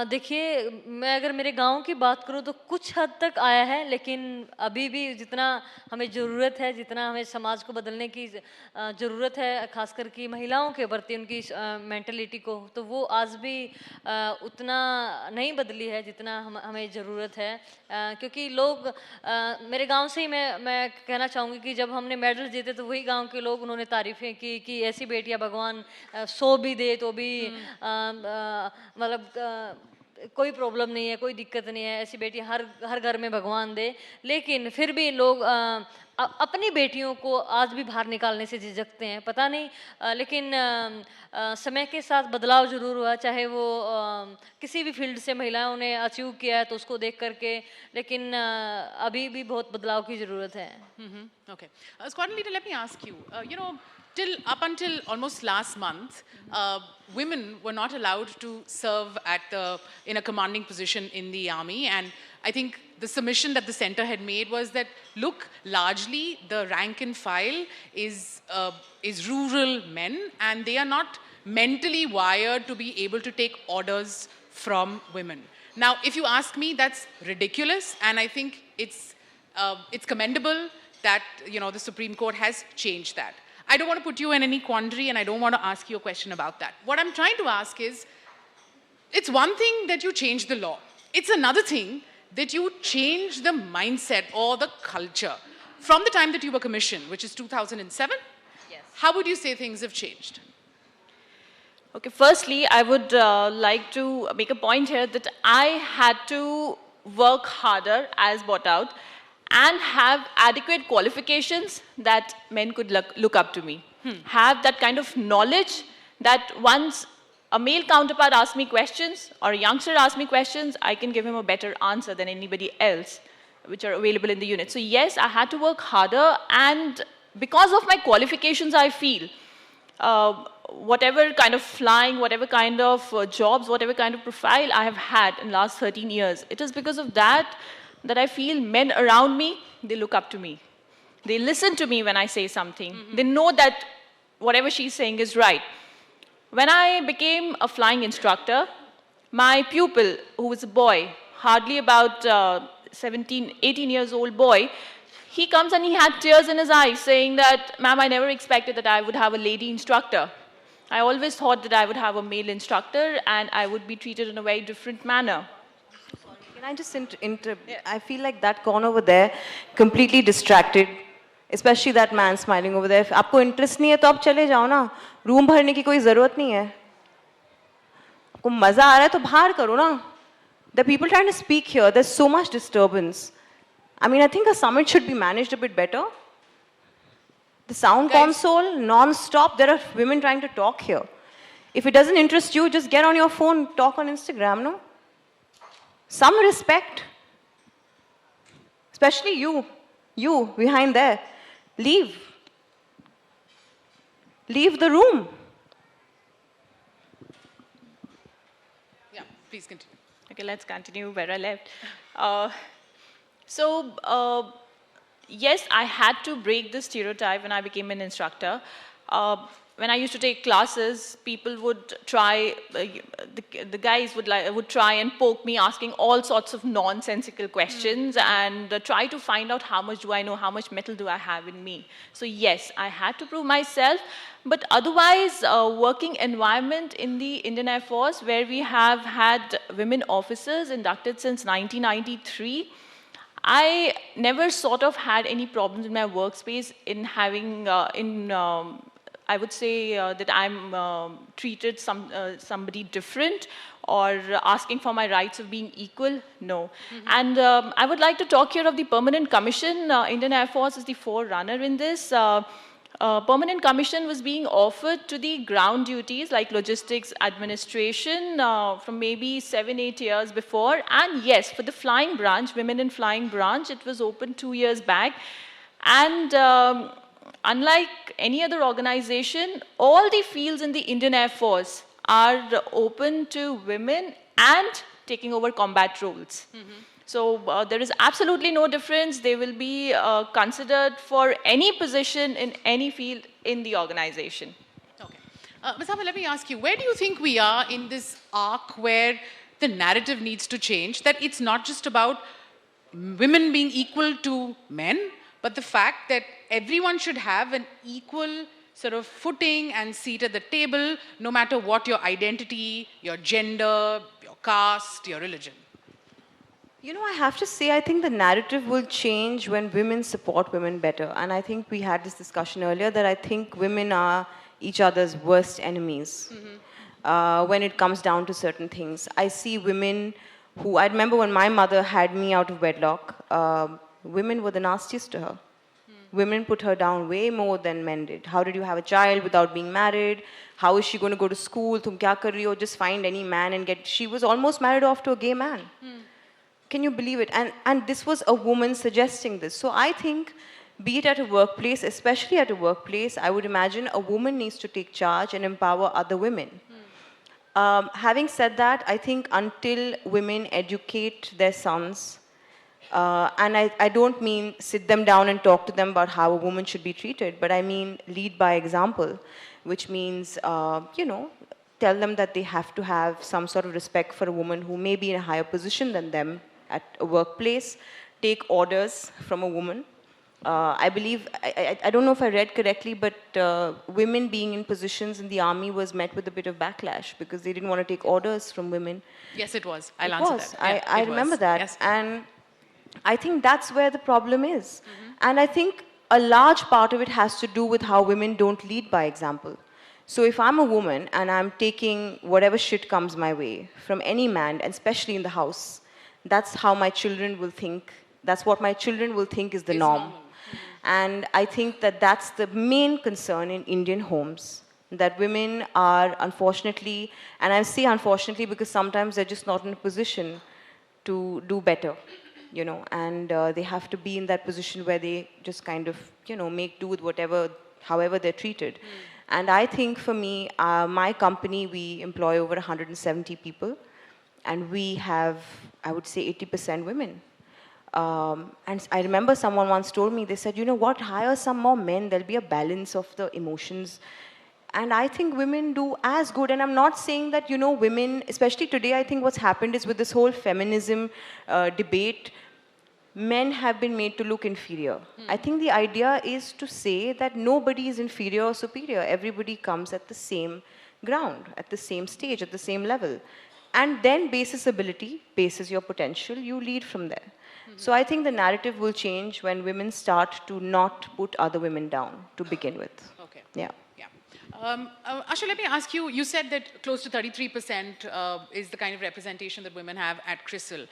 Speaker 3: देखिए, मैं अगर मेरे गांव की बात करूं तो कुछ हद तक आया है, लेकिन अभी भी जितना हमें ज़रूरत है, जितना हमें समाज को बदलने की ज़रूरत है, खासकर कि महिलाओं के प्रति उनकी मेंटलिटी को, तो वो आज भी उतना नहीं बदली है जितना हमें ज़रूरत है. क्योंकि लोग, मेरे गांव से ही मैं कहना चाहूँगी कि जब हमने मेडल जीते तो वही गांव के लोग, उन्होंने तारीफ़ें की कि ऐसी बेटियाँ भगवान 100 भी दे तो भी मतलब कोई प्रॉब्लम नहीं है, कोई दिक्कत नहीं है, ऐसी बेटियाँ हर घर में भगवान दे. लेकिन फिर भी लोग अपनी बेटियों को आज भी बाहर निकालने से झिझकते हैं, पता नहीं. लेकिन समय के साथ बदलाव ज़रूर हुआ, चाहे वो किसी भी फील्ड से महिलाओं ने अचीव किया है तो उसको देख करके, लेकिन अभी भी बहुत बदलाव की ज़रूरत है.
Speaker 2: Okay. Squadron leader, let me ask you, up until almost last month, women were not allowed to serve in a commanding position in the army, and I think the submission that the center had made was that, look, largely the rank and file is rural men, and they are not mentally wired to be able to take orders from women. Now, if you ask me, that's ridiculous, and I think it's commendable that the Supreme Court has changed that. I don't want to put you in any quandary, and I don't want to ask you a question about that. What I'm trying to ask is, it's one thing that you change the law. It's another thing that you change the mindset or the culture. From the time that you were commissioned, which is 2007,
Speaker 4: Yes.
Speaker 2: How would you say things have changed?
Speaker 4: Okay, firstly, I would like to make a point here that I had to work harder as brought out and have adequate qualifications that men could look up to me. Have that kind of knowledge that once a male counterpart asks me questions or a youngster asks me questions, I can give him a better answer than anybody else which are available in the unit. So yes, I had to work harder, and because of my qualifications, I feel whatever kind of flying, whatever kind of jobs, whatever kind of profile I have had in the last 13 years, it is because of that I feel men around me, they look up to me. They listen to me when I say something. They know that whatever she's saying is right. When I became a flying instructor, My pupil, who was a boy, hardly about 17, 18 years old boy, he comes and he had tears in his eyes saying that, ma'am, I never expected that I would have a lady instructor. I always thought that I would have a male instructor and I would be treated in a very different manner.
Speaker 6: Can I just I feel like that corner over there, completely distracted, especially that man smiling over there. If आपको interest नहीं है तो आप चले जाओ ना. Room भरने की कोई ज़रूरत नहीं है. आपको मज़ा आ रहा है तो बाहर करो ना. The people trying to speak here, there's so much disturbance. I mean, I think a summit should be managed a bit better. The sound console, non-stop, there are women trying to talk here. If it doesn't interest you, just get on your phone, talk on Instagram, no? Some respect. Especially you behind there. Leave. Leave the room.
Speaker 2: Yeah, please continue.
Speaker 4: Okay, let's continue where I left. Yes, I had to break the stereotype when I became an instructor. When I used to take classes, people would try, the guys would try and poke me, asking all sorts of nonsensical questions and try to find out how much do I know, how much metal do I have in me. So yes, I had to prove myself. But otherwise, working environment in the Indian Air Force, where we have had women officers inducted since 1993, I never sort of had any problems in my workspace in having, I would say that I'm treated somebody different or asking for my rights of being equal, no. And I would like to talk here of the Permanent Commission. Indian Air Force is the forerunner in this. Permanent Commission was being offered to the ground duties like logistics administration from maybe 7-8 years before. And yes, for the flying branch, women in flying branch, it was open 2 years back. And unlike any other organization, all the fields in the Indian Air Force are open to women and taking over combat roles. So there is absolutely no difference. They will be considered for any position in any field in the organization.
Speaker 2: Okay. Masaba, let me ask you, where do you think we are in this arc where the narrative needs to change? That it's not just about women being equal to men, but the fact that everyone should have an equal sort of footing and seat at the table, no matter what your identity, your gender, your caste, your religion.
Speaker 6: You know, I have to say, I think the narrative will change when women support women better. And I think we had this discussion earlier that I think women are each other's worst enemies when it comes down to certain things. I see women who, I remember when my mother had me out of wedlock, women were the nastiest to her. Women put her down way more than men did. How did you have a child without being married? How is she going to go to school? Tum kya kar rahi ho? Just find any man and get... She was almost married off to a gay man. Can you believe it? And this was a woman suggesting this. So I think, be it at a workplace, especially at a workplace, I would imagine a woman needs to take charge and empower other women. Having said that, I think until women educate their sons, and I don't mean sit them down and talk to them about how a woman should be treated, but I mean lead by example, which means, you know, tell them that they have to have some sort of respect for a woman who may be in a higher position than them at a workplace, take orders from a woman. I believe, I don't know if I read correctly, but women being in positions in the army was met with a bit of backlash because they didn't want to take orders from women.
Speaker 2: Yes, it was. I'll answer that.
Speaker 6: I remember that.
Speaker 2: Yes.
Speaker 6: And I think that's where the problem is. And I think a large part of it has to do with how women don't lead by example. So if I'm a woman and I'm taking whatever shit comes my way from any man, and especially in the house, that's how my children will think. That's what my children will think is the norm. And I think that that's the main concern in Indian homes, that women are unfortunately, and I say unfortunately because sometimes they're just not in a position to do better, you know, and they have to be in that position where they just kind of, you know, make do with whatever, however they're treated. And I think for me, my company, we employ over 170 people, and we have, I would say, 80% women. And I remember someone once told me, they said, you know what, hire some more men, there'll be a balance of the emotions. And I think women do as good. And I'm not saying that, you know, women, especially today, I think what's happened is with this whole feminism debate, men have been made to look inferior. I think the idea is to say that nobody is inferior or superior. Everybody comes at the same ground, at the same stage, at the same level. And then basis ability, basis your potential, you lead from there. So I think the narrative will change when women start to not put other women down to begin with.
Speaker 2: Okay.
Speaker 6: Yeah.
Speaker 2: Ashu, let me ask you, you said that close to 33% is the kind of representation that women have at CRISIL.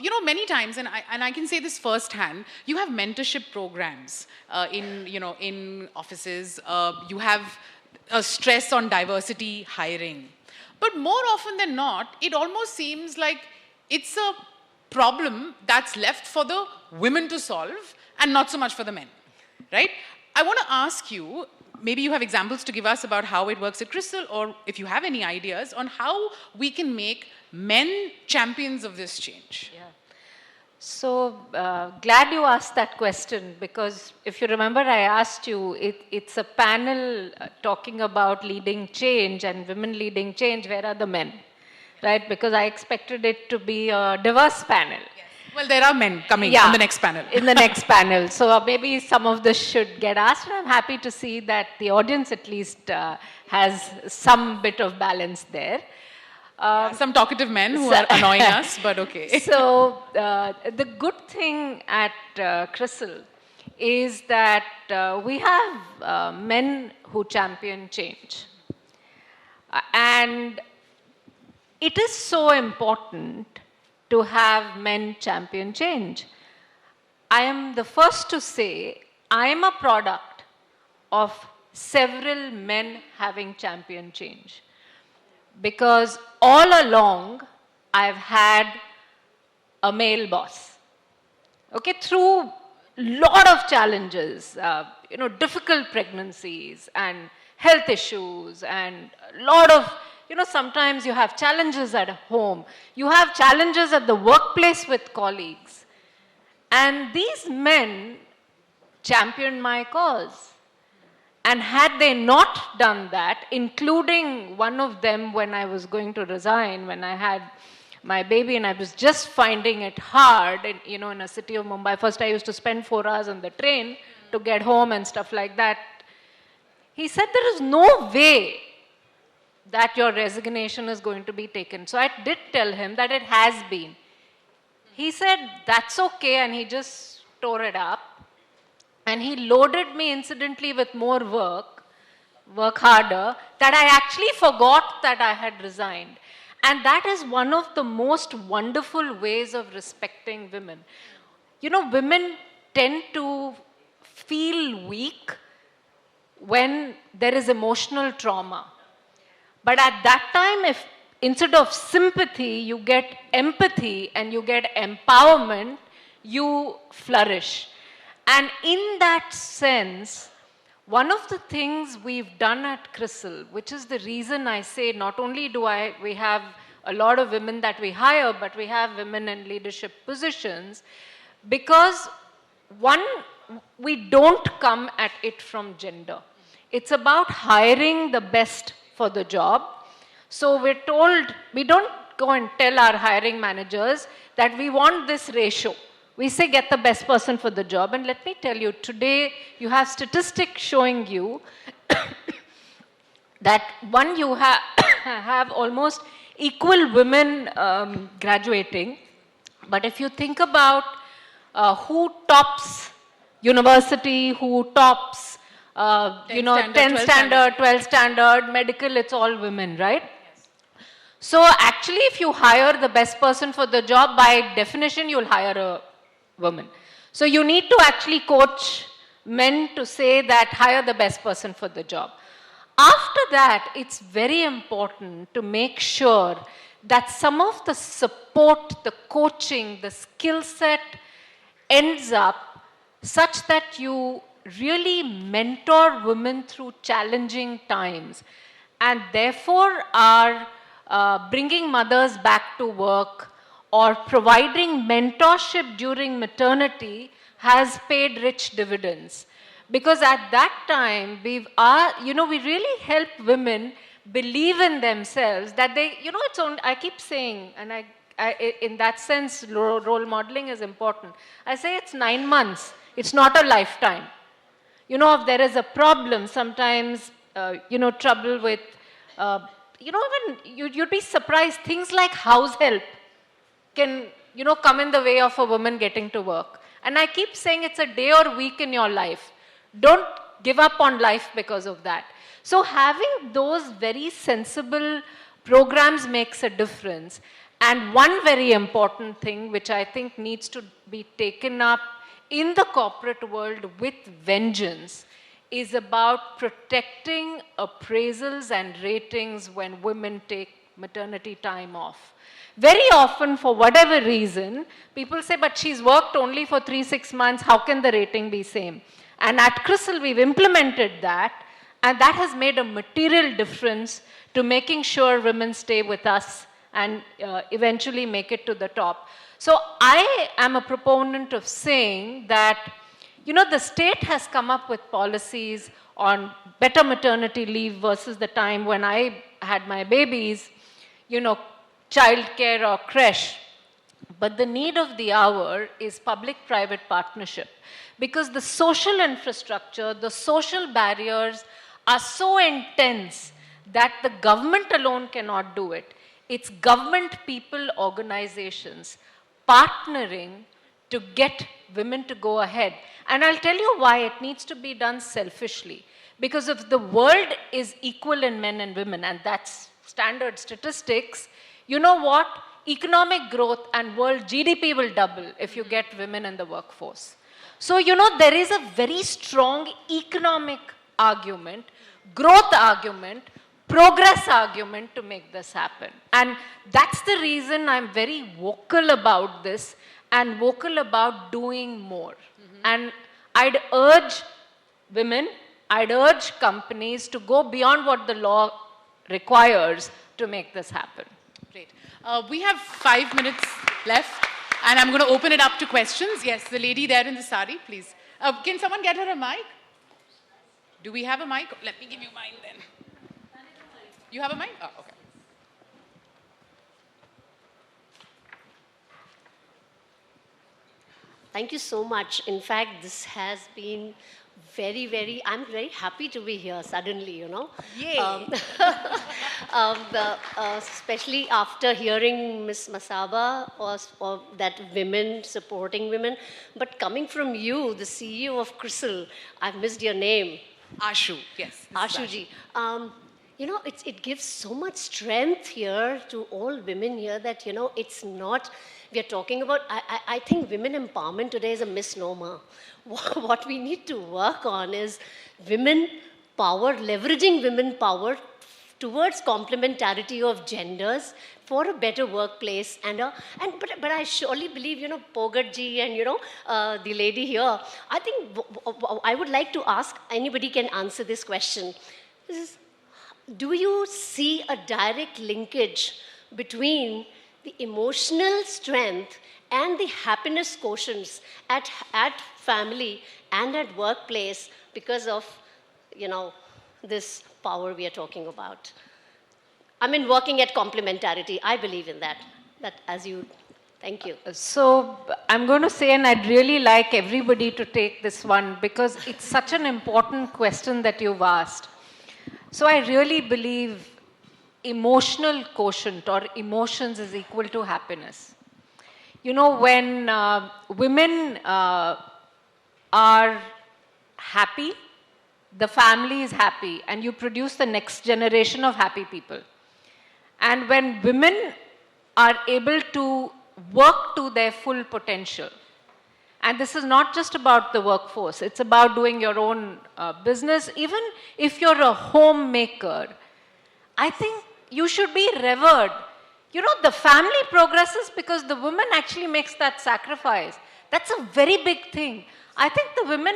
Speaker 2: You know, many times, and I can say this firsthand, you have mentorship programs in offices. You have a stress on diversity hiring. But more often than not, it almost seems like it's a problem that's left for the women to solve and not so much for the men, right? I want to ask you, maybe you have examples to give us about how it works at CRISIL, or if you have any ideas on how we can make men champions of this change.
Speaker 7: Yeah. So glad you asked that question, because if you remember, I asked you, it's a panel talking about leading change and women leading change. Where are the men? Right? Because I expected it to be a diverse panel.
Speaker 2: Yes. Well, there are men coming on the next panel.
Speaker 7: In the next panel. So maybe some of this should get asked. And I'm happy to see that the audience at least has some bit of balance there.
Speaker 2: Some talkative men who are annoying us, but okay.
Speaker 7: So the good thing at CRISIL is that we have men who champion change. And it is so important to have men champion change. I am the first to say I am a product of several men having championed change. Because all along, I've had a male boss. Okay, through lot of challenges, difficult pregnancies and health issues and a lot of, sometimes you have challenges at home. You have challenges at the workplace with colleagues. And these men championed my cause. And had they not done that, including one of them when I was going to resign, when I had my baby and I was just finding it hard, in a city of Mumbai. First I used to spend 4 hours on the train to get home and stuff like that. He said, there is no way that your resignation is going to be taken. So I did tell him that it has been. He said, that's okay, and he just tore it up. And he loaded me incidentally with more work harder, that I actually forgot that I had resigned. And that is one of the most wonderful ways of respecting women. Women tend to feel weak when there is emotional trauma. But at that time, if instead of sympathy, you get empathy and you get empowerment, you flourish. And in that sense, one of the things we've done at CRISIL, which is the reason I say not only do we have a lot of women that we hire, but we have women in leadership positions, because one, we don't come at it from gender. It's about hiring the best for the job. So we're told, we don't go and tell our hiring managers that we want this ratio. We say get the best person for the job. And let me tell you, today you have statistics showing you that one, you have almost equal women graduating. But if you think about who tops university, who tops 10 standard, 12 standard, medical, it's all women, right? Yes. So actually, if you hire the best person for the job, by definition, you'll hire a woman. So you need to actually coach men to say that hire the best person for the job. After that, it's very important to make sure that some of the support, the coaching, the skill set ends up such that you really mentor women through challenging times, and therefore are bringing mothers back to work or providing mentorship during maternity has paid rich dividends. Because at that time, we really help women believe in themselves that they, it's on, I keep saying, and in that sense, role modeling is important. I say it's 9 months. It's not a lifetime. If there is a problem, sometimes, trouble with, even you'd be surprised, things like house help can, come in the way of a woman getting to work. And I keep saying it's a day or week in your life. Don't give up on life because of that. So having those very sensible programs makes a difference. And one very important thing which I think needs to be taken up in the corporate world with vengeance is about protecting appraisals and ratings when women take maternity time off. Very often, for whatever reason, people say, but she's worked only for 3-6 months, how can the rating be same? And at CRISIL, we've implemented that, and that has made a material difference to making sure women stay with us and eventually make it to the top. So I am a proponent of saying that, the state has come up with policies on better maternity leave versus the time when I had my babies, childcare or creche. But the need of the hour is public-private partnership, because the social infrastructure, the social barriers are so intense that the government alone cannot do it. It's government, people, organizations partnering to get women to go ahead. And I'll tell you why it needs to be done selfishly. Because if the world is equal in men and women, and that's standard statistics, you know what? Economic growth and world GDP will double if you get women in the workforce. So, there is a very strong economic argument, growth argument, progress argument to make this happen. And that's the reason I'm very vocal about this and vocal about doing more. And I'd urge women, I'd urge companies to go beyond what the law requires to make this happen.
Speaker 2: Great. We have 5 minutes left, and I'm going to open it up to questions. Yes, the lady there in the sari, please. Can someone get her a mic? Do we have a mic? Let me give you mine then. You have a mic? Oh, okay.
Speaker 8: Thank you so much. In fact, this has been very, I'm very happy to be here suddenly,
Speaker 2: Yay.
Speaker 8: Especially after hearing Ms. Masaba or that women supporting women. But coming from you, the CEO of CRISIL, I've missed your name.
Speaker 2: Ashu, yes.
Speaker 8: Ashu ji. It gives so much strength here to all women here that, it's not, we are talking about, I think women empowerment today is a misnomer. What we need to work on is women power, leveraging women power towards complementarity of genders for a better workplace. But I surely believe, Phogat ji and, the lady here, I think I would like to ask, anybody can answer this question. Do you see a direct linkage between the emotional strength and the happiness quotients at family and at workplace because of, this power we are talking about? I mean, working at complementarity, I believe in that. Thank you.
Speaker 7: So I'm going to say, and I'd really like everybody to take this one because it's such an important question that you've asked. So I really believe emotional quotient or emotions is equal to happiness. When women are happy, the family is happy, and you produce the next generation of happy people. And when women are able to work to their full potential, and this is not just about the workforce, it's about doing your own business. Even if you're a homemaker, I think you should be revered. The family progresses because the woman actually makes that sacrifice. That's a very big thing. I think the women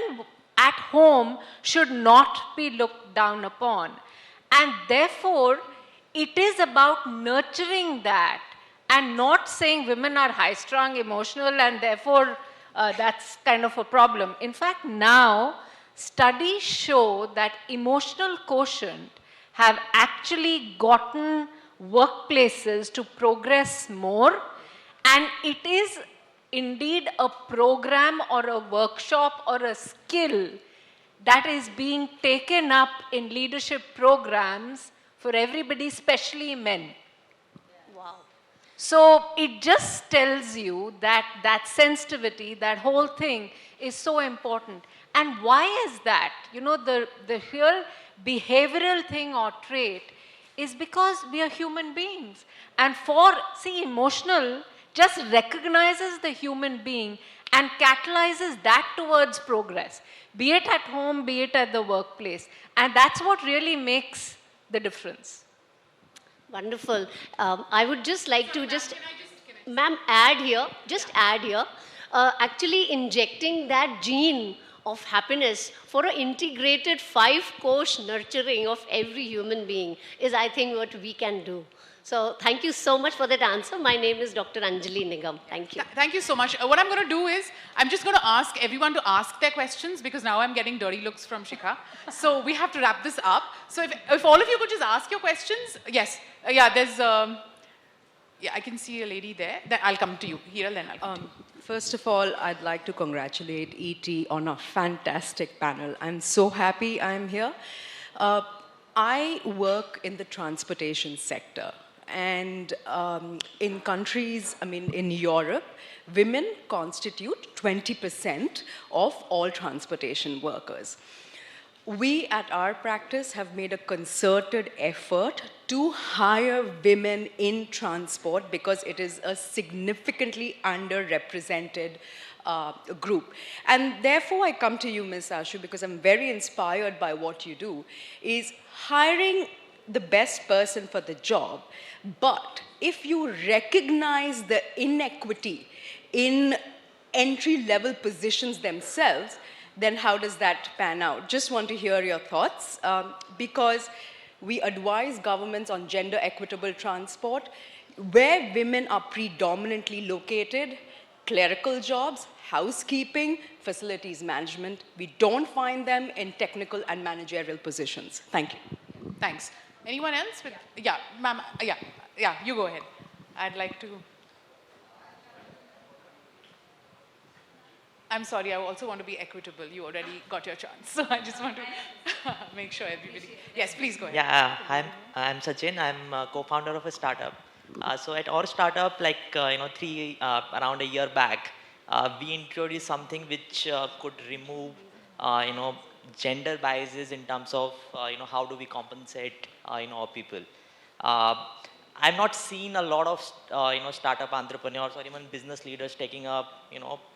Speaker 7: at home should not be looked down upon. And therefore, it is about nurturing that and not saying women are high-strung, emotional, and therefore that's kind of a problem. In fact, now, studies show that emotional quotient have actually gotten workplaces to progress more, and it is indeed a program or a workshop or a skill that is being taken up in leadership programs for everybody, especially men.
Speaker 8: Wow.
Speaker 7: So it just tells you that that sensitivity, that whole thing is so important. And why is that? You know, the real behavioral thing or trait is because we are human beings. And see, emotional just recognizes the human being and catalyzes that towards progress, be it at home, be it at the workplace. And that's what really makes the difference.
Speaker 8: Wonderful. I would just like to ma'am, add here, add here, actually injecting that gene of happiness for an integrated 5-course nurturing of every human being is, I think, what we can do. So thank you so much for that answer. My name is Dr. Anjali Nigam. Thank you.
Speaker 2: Thank you so much. What I'm going to do is, I'm just going to ask everyone to ask their questions because now I'm getting dirty looks from Shikha. So we have to wrap this up. So if all of you could just ask your questions. Yes. Yeah, there's, yeah, I can see a lady there. Then I'll come to you. Here, then I'll come to you.
Speaker 9: First of all, I'd like to congratulate ET on a fantastic panel. I'm so happy I'm here. I work in the transportation sector. And in countries, I mean, in Europe, women constitute 20% of all transportation workers. We at our practice have made a concerted effort to hire women in transport because it is a significantly underrepresented group. And therefore, I come to you, Ms. Ashu, because I'm very inspired by what you do, is hiring the best person for the job. But if you recognize the inequity in entry-level positions themselves, then how does that pan out? Just want to hear your thoughts, because we advise governments on gender equitable transport. Where women are predominantly located, clerical jobs, housekeeping, facilities management, we don't find them in technical and managerial positions. Thank you.
Speaker 2: Thanks. Anyone else? Yeah, ma'am. Yeah, you go ahead. I'd like to. I'm sorry, I also want to be equitable. You already got your chance. So I just want to make sure everybody. Yes, please go ahead.
Speaker 10: Yeah, I'm Sachin. I'm a co-founder of a startup. So at our startup, like, around a year back, we introduced something which could remove, gender biases in terms of, how do we compensate, our people. I've not seen a lot of, startup entrepreneurs or even business leaders taking up,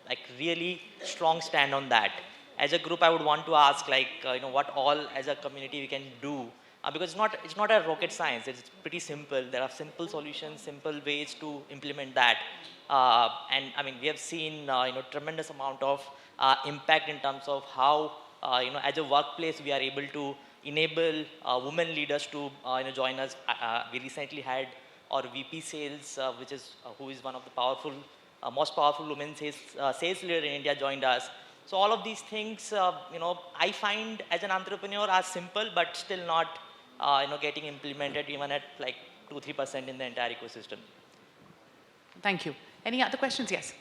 Speaker 10: like really strong stand on that. As a group, I would want to ask, like, what all as a community we can do, because it's not a rocket science. It's pretty simple. There are simple solutions, simple ways to implement that. And I mean, we have seen, tremendous amount of impact in terms of how, as a workplace, we are able to enable women leaders to join us. We recently had our VP sales, which is who is one of the most powerful women sales leader in India, joined us. So all of these things, I find as an entrepreneur are simple, but still not, getting implemented even at like 2-3% in the entire ecosystem.
Speaker 2: Thank you. Any other questions? Yes.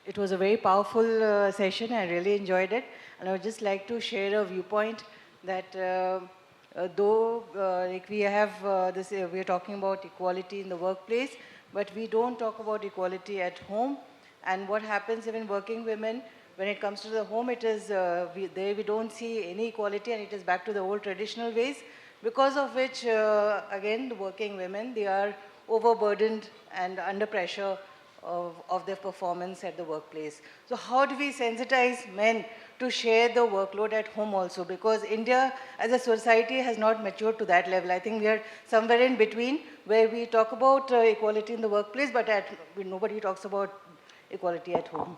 Speaker 11: It was a very powerful session. I really enjoyed it. And I would just like to share a viewpoint that though like we have we are talking about equality in the workplace, but we don't talk about equality at home. And what happens even working women, when it comes to the home, it is we don't see any equality, and it is back to the old traditional ways, because of which, again, the working women, they are overburdened and under pressure of their performance at the workplace. So how do we sensitize men to share the workload at home also? Because India as a society has not matured to that level. I think we are somewhere in between, where we talk about equality in the workplace, but nobody talks about equality at home.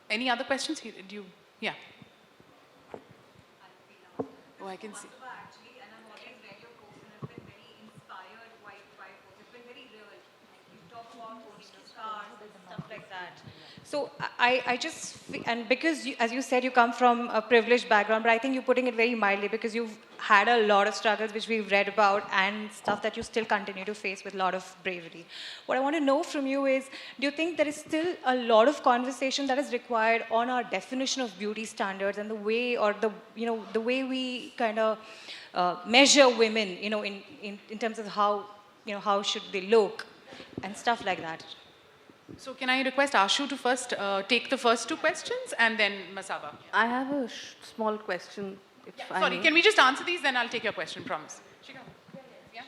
Speaker 2: Any other questions? Yeah. Oh, I can see.
Speaker 12: Stuff like that. So I just, and because you, as you said, you come from a privileged background, but I think you're putting it very mildly because you've had a lot of struggles which we've read about and stuff that you still continue to face with a lot of bravery. What I want to know from you is, do you think there is still a lot of conversation that is required on our definition of beauty standards and the way, or the, you know, the way we kind of measure women, you know, in terms of how, you know, how should they look and stuff like that?
Speaker 2: So can I request Ashu to first take the first two questions and then Masaba?
Speaker 13: I have a small question. If I
Speaker 2: Sorry,
Speaker 13: may.
Speaker 2: can we just answer these, then I'll take your question, promise. Yeah.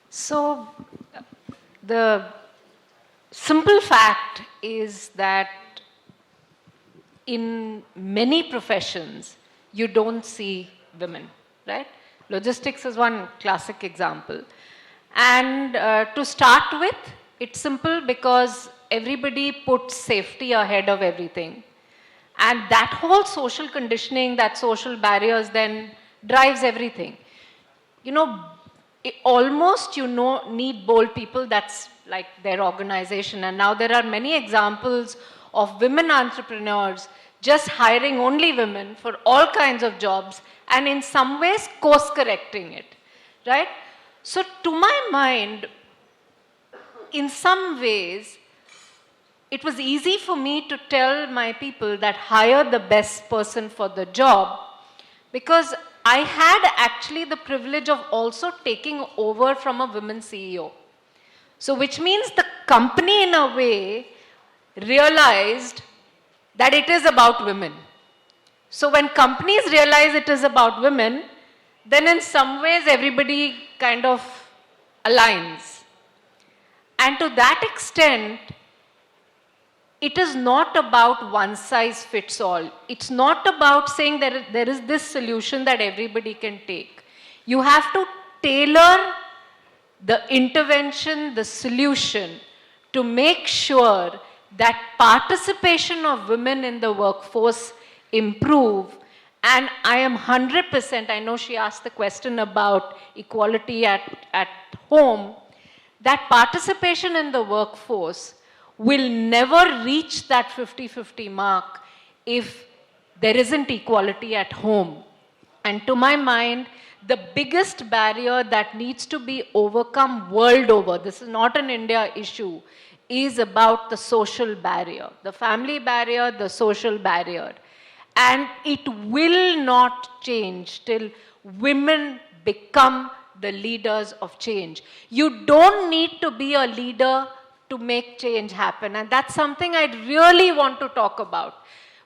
Speaker 7: So, the simple fact is that in many professions, you don't see women, right? Logistics is one classic example. And to start with, it's simple because everybody puts safety ahead of everything. And that whole social conditioning, that social barriers then drives everything. You know, almost you know need bold people, that's like their organization. And now there are many examples of women entrepreneurs just hiring only women for all kinds of jobs and in some ways course correcting it, right? So to my mind, in some ways, it was easy for me to tell my people that hire the best person for the job because I had actually the privilege of also taking over from a women CEO. So which means the company in a way realized that it is about women. So when companies realize it is about women, then in some ways everybody kind of aligns. And to that extent, it is not about one size fits all. It's not about saying there is this solution that everybody can take. You have to tailor the intervention, the solution, to make sure that participation of women in the workforce improve. And I am 100%, I know she asked the question about equality at home, that participation in the workforce will never reach that 50-50 mark if there isn't equality at home. And to my mind, the biggest barrier that needs to be overcome world over, this is not an India issue, is about the social barrier, the family barrier, the social barrier. And it will not change till women become the leaders of change. You don't need to be a leader to make change happen. And that's something I really want to talk about.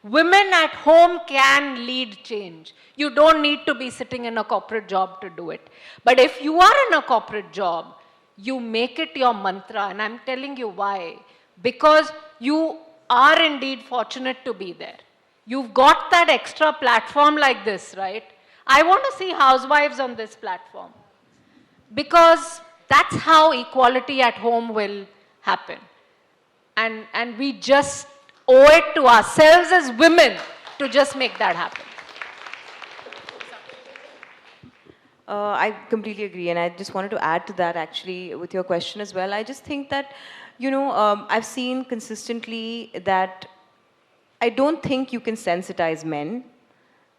Speaker 7: Women at home can lead change. You don't need to be sitting in a corporate job to do it. But if you are in a corporate job, you make it your mantra. And I'm telling you why. Because you are indeed fortunate to be there. You've got that extra platform like this, right? I want to see housewives on this platform. Because that's how equality at home will happen. And we just owe it to ourselves as women to just make that happen.
Speaker 6: I completely agree, and I just wanted to add to that actually with your question as well. I just think that, you know, I've seen consistently that I don't think you can sensitize men.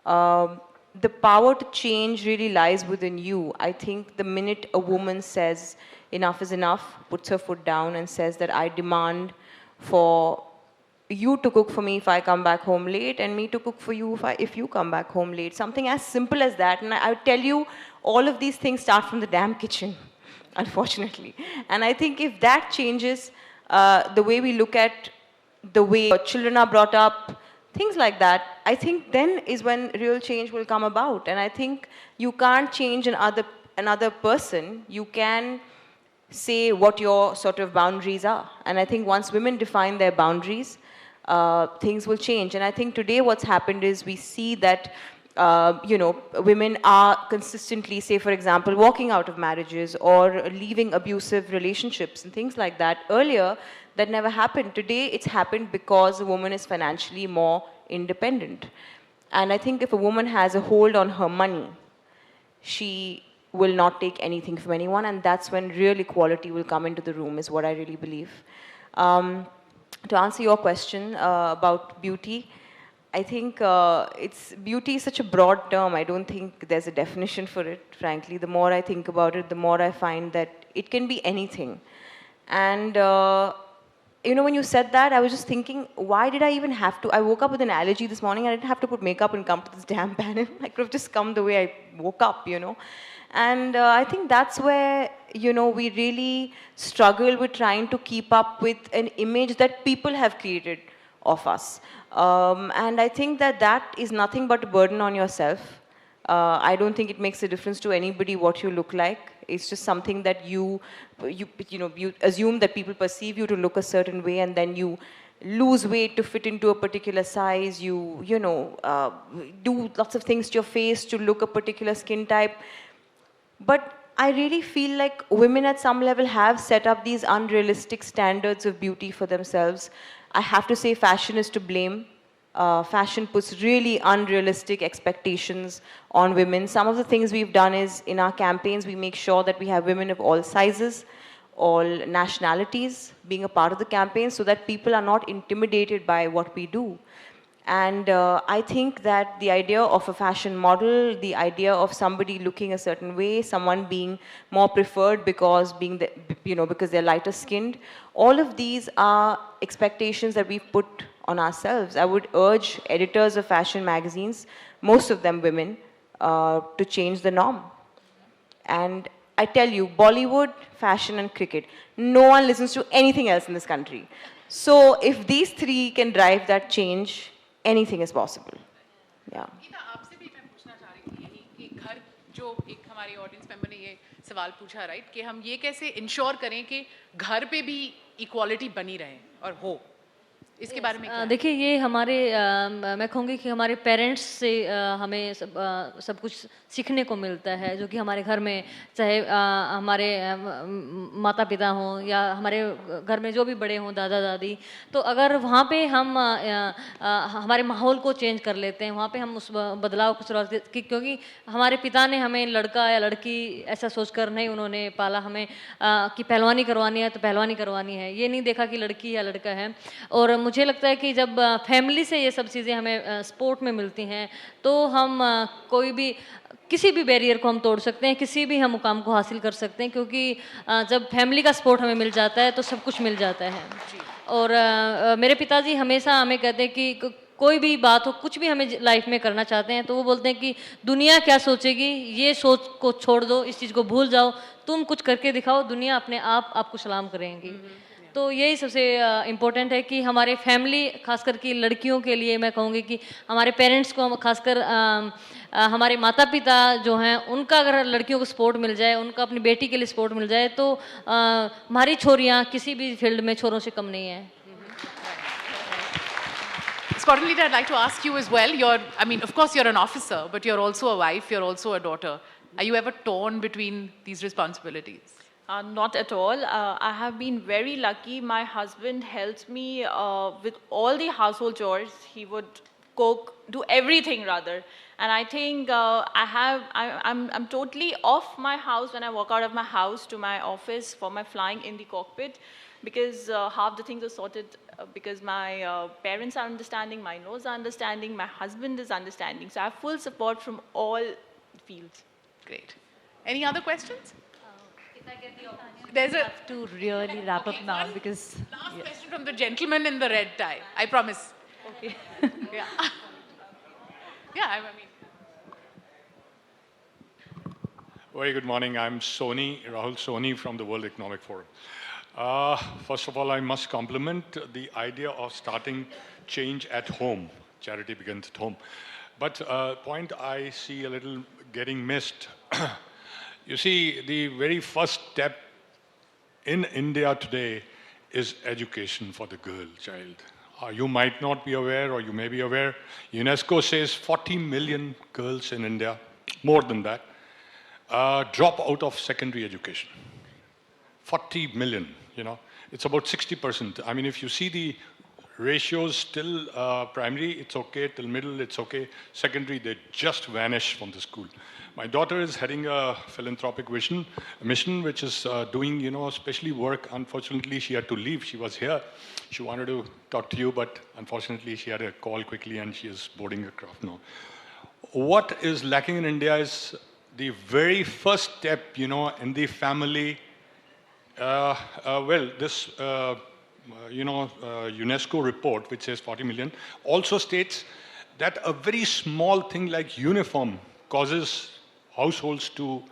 Speaker 6: The power to change really lies within you. I think the minute a woman says enough is enough, puts her foot down and says that I demand for you to cook for me if I come back home late and me to cook for you if you come back home late. Something as simple as that. And I would tell you, all of these things start from the damn kitchen, unfortunately. And I think if that changes the way we look at the way children are brought up, things like that, I think then is when real change will come about. And I think you can't change another person. You can say what your sort of boundaries are. And I think once women define their boundaries, things will change. And I think today what's happened is we see that, you know, women are consistently, say for example, walking out of marriages or leaving abusive relationships and things like that. Earlier, that never happened. Today, it's happened because a woman is financially more independent. And I think if a woman has a hold on her money, she will not take anything from anyone, and that's when real equality will come into the room, is what I really believe. to answer your question about beauty, I think beauty is such a broad term. I don't think there's a definition for it, frankly. The more I think about it, the more I find that it can be anything. And, when you said that, I was just thinking, why did I even have to? I woke up with an allergy this morning. I didn't have to put makeup and come to this damn panel. I could have just come the way I woke up, And I think that's where, we really struggle with trying to keep up with an image that people have created of us. And I think that is nothing but a burden on yourself. I don't think it makes a difference to anybody what you look like. It's just something that you assume that people perceive you to look a certain way, and then you lose weight to fit into a particular size. You do lots of things to your face to look a particular skin type. But I really feel like women at some level have set up these unrealistic standards of beauty for themselves. I have to say fashion is to blame. Fashion puts really unrealistic expectations on women. Some of the things we've done is, in our campaigns, we make sure that we have women of all sizes, all nationalities being a part of the campaign, so that people are not intimidated by what we do. And I think that the idea of a fashion model, the idea of somebody looking a certain way, someone being more preferred because because they're lighter skinned, all of these are expectations that we've put on ourselves. I would urge editors of fashion magazines, most of them women, to change the norm. And I tell you, Bollywood, fashion and cricket, no one listens to anything else in this country. So if these three can drive that change, anything is possible. Yeah.
Speaker 2: Gita, आपसे भी मैं पूछना चाह रही थी यही कि घर जो एक हमारे ऑडियंस मेंबर ने ये सवाल पूछा, राइट, कि हम ये कैसे इंश्योर करें कि घर पे भी इक्वालिटी बनी रहे और हो, इसके बारे में क्या?
Speaker 3: देखिए, ये हमारे मैं कहूँगी कि हमारे पेरेंट्स से हमें सब कुछ सीखने को मिलता है, जो कि हमारे घर में चाहे हमारे माता पिता हों या हमारे घर में जो भी बड़े हों, दादा दादी, तो अगर वहाँ पे हम हमारे माहौल को चेंज कर लेते हैं, वहाँ पे हम उस बदलाव को शुरुआत क्योंकि हमारे पिता ने हमें लड़का या लड़की ऐसा सोचकर नहीं उन्होंने पाला हमें कि पहलवानी करवानी है तो पहलवानी करवानी है, ये नहीं देखा कि लड़की या लड़का है। और मुझे लगता है कि जब फैमिली से ये सब चीज़ें हमें स्पोर्ट में मिलती हैं तो हम कोई भी किसी भी बैरियर को हम तोड़ सकते हैं, किसी भी हम मुकाम को हासिल कर सकते हैं, क्योंकि जब फैमिली का सपोर्ट हमें मिल जाता है तो सब कुछ मिल जाता है। और मेरे पिताजी हमेशा हमें कहते हैं कि कोई भी बात हो, कुछ भी हमें लाइफ में करना चाहते हैं तो वो बोलते हैं कि दुनिया क्या सोचेगी, ये सोच को छोड़ दो, इस चीज़ को भूल जाओ, तुम कुछ करके दिखाओ, दुनिया अपने आप आपको सलाम करेंगी। तो यही सबसे इम्पोर्टेंट है कि हमारे फैमिली, खासकर की लड़कियों के लिए मैं कहूँगी कि हमारे पेरेंट्स को, खासकर हमारे माता पिता जो हैं, उनका अगर लड़कियों को सपोर्ट मिल जाए, उनका अपनी बेटी के लिए सपोर्ट मिल जाए, तो हमारी छोरियाँ किसी भी फील्ड में छोरों से कम नहीं हैं।
Speaker 2: Scotland, I'd like to ask you as well. Of course, you're an officer, but you're also a wife, you're also a daughter. Are you ever torn between these responsibilities?
Speaker 4: Not at all. I have been very lucky. My husband helps me with all the household chores. He would cook, do everything rather. And I think I'm totally off my house when I walk out of my house to my office for my flying in the cockpit, because half the things are sorted because my parents are understanding, my in-laws are understanding, my husband is understanding. So I have full support from all fields.
Speaker 2: Great. Any other questions?
Speaker 14: There's have to really wrap up now because
Speaker 2: last question from the gentleman in the red tie. I promise.
Speaker 14: Okay.
Speaker 2: Yeah. Yeah.
Speaker 15: Very good morning. I'm Rahul Soni from the World Economic Forum. First of all, I must compliment the idea of starting change at home. Charity begins at home. But point I see a little getting missed. You see, the very first step in India today is education for the girl child. You might not be aware, or you may be aware, UNESCO says 40 million girls in India, more than that, drop out of secondary education. 40 million, It's about 60%. If you see the ratios till primary, it's okay, till middle, it's okay. Secondary, they just vanish from the school. My daughter is heading a philanthropic mission, which is doing, especially work. Unfortunately, she had to leave. She was here. She wanted to talk to you, but unfortunately, she had a call quickly, and she is boarding a craft now. What is lacking in India is the very first step, in the family. This UNESCO report, which says 40 million, also states that a very small thing like uniform causes households to